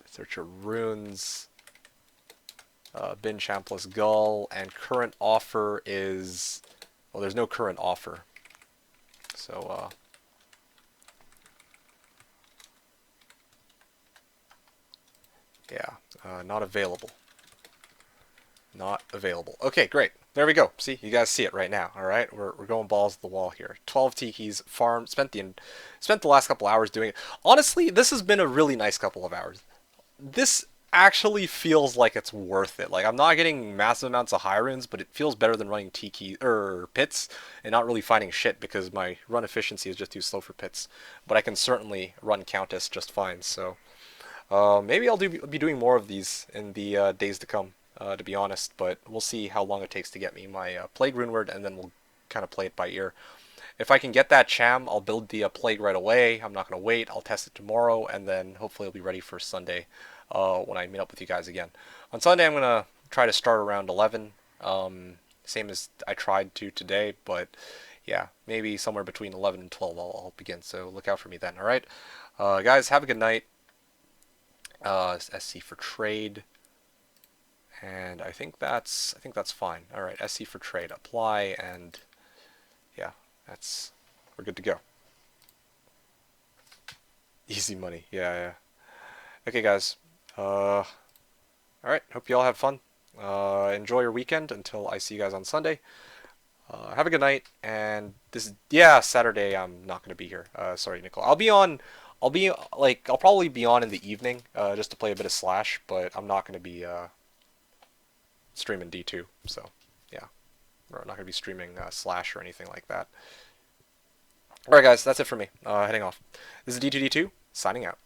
Search of runes. Bin Cham plus Gull, and current offer is. Well, there's no current offer. So yeah, not available. Not available. Okay, great. There we go. See, you guys see it right now. All right, we're going balls to the wall here. 12 tikis, farm. Spent the last couple hours doing it. Honestly, this has been a really nice couple of hours. This actually feels like it's worth it. Like I'm not getting massive amounts of high runes, but it feels better than running tiki or pits and not really finding shit because my run efficiency is just too slow for pits. But I can certainly run Countess just fine. So maybe I'll be doing more of these in the days to come, to be honest. But we'll see how long it takes to get me my Plague Rune Word, and then we'll kind of play it by ear. If I can get that Cham, I'll build the Plague right away. I'm not going to wait. I'll test it tomorrow, and then hopefully I'll be ready for Sunday when I meet up with you guys again. On Sunday, I'm going to try to start around 11, same as I tried to today, but yeah, maybe somewhere between 11 and 12 I'll begin, so look out for me then, alright? Guys, have a good night. SC for trade, and I think that's fine. All right, SC for trade, apply, and yeah, we're good to go. Easy money, yeah. Okay, guys. All right, hope you all have fun. Enjoy your weekend until I see you guys on Sunday. Have a good night, and Saturday I'm not gonna be here. Sorry, Nicole. I'll probably be on in the evening, just to play a bit of Slash, but I'm not gonna be streaming D2. So yeah, we're not gonna be streaming Slash or anything like that. All right, guys, that's it for me. Heading off. This is D2D2 signing out.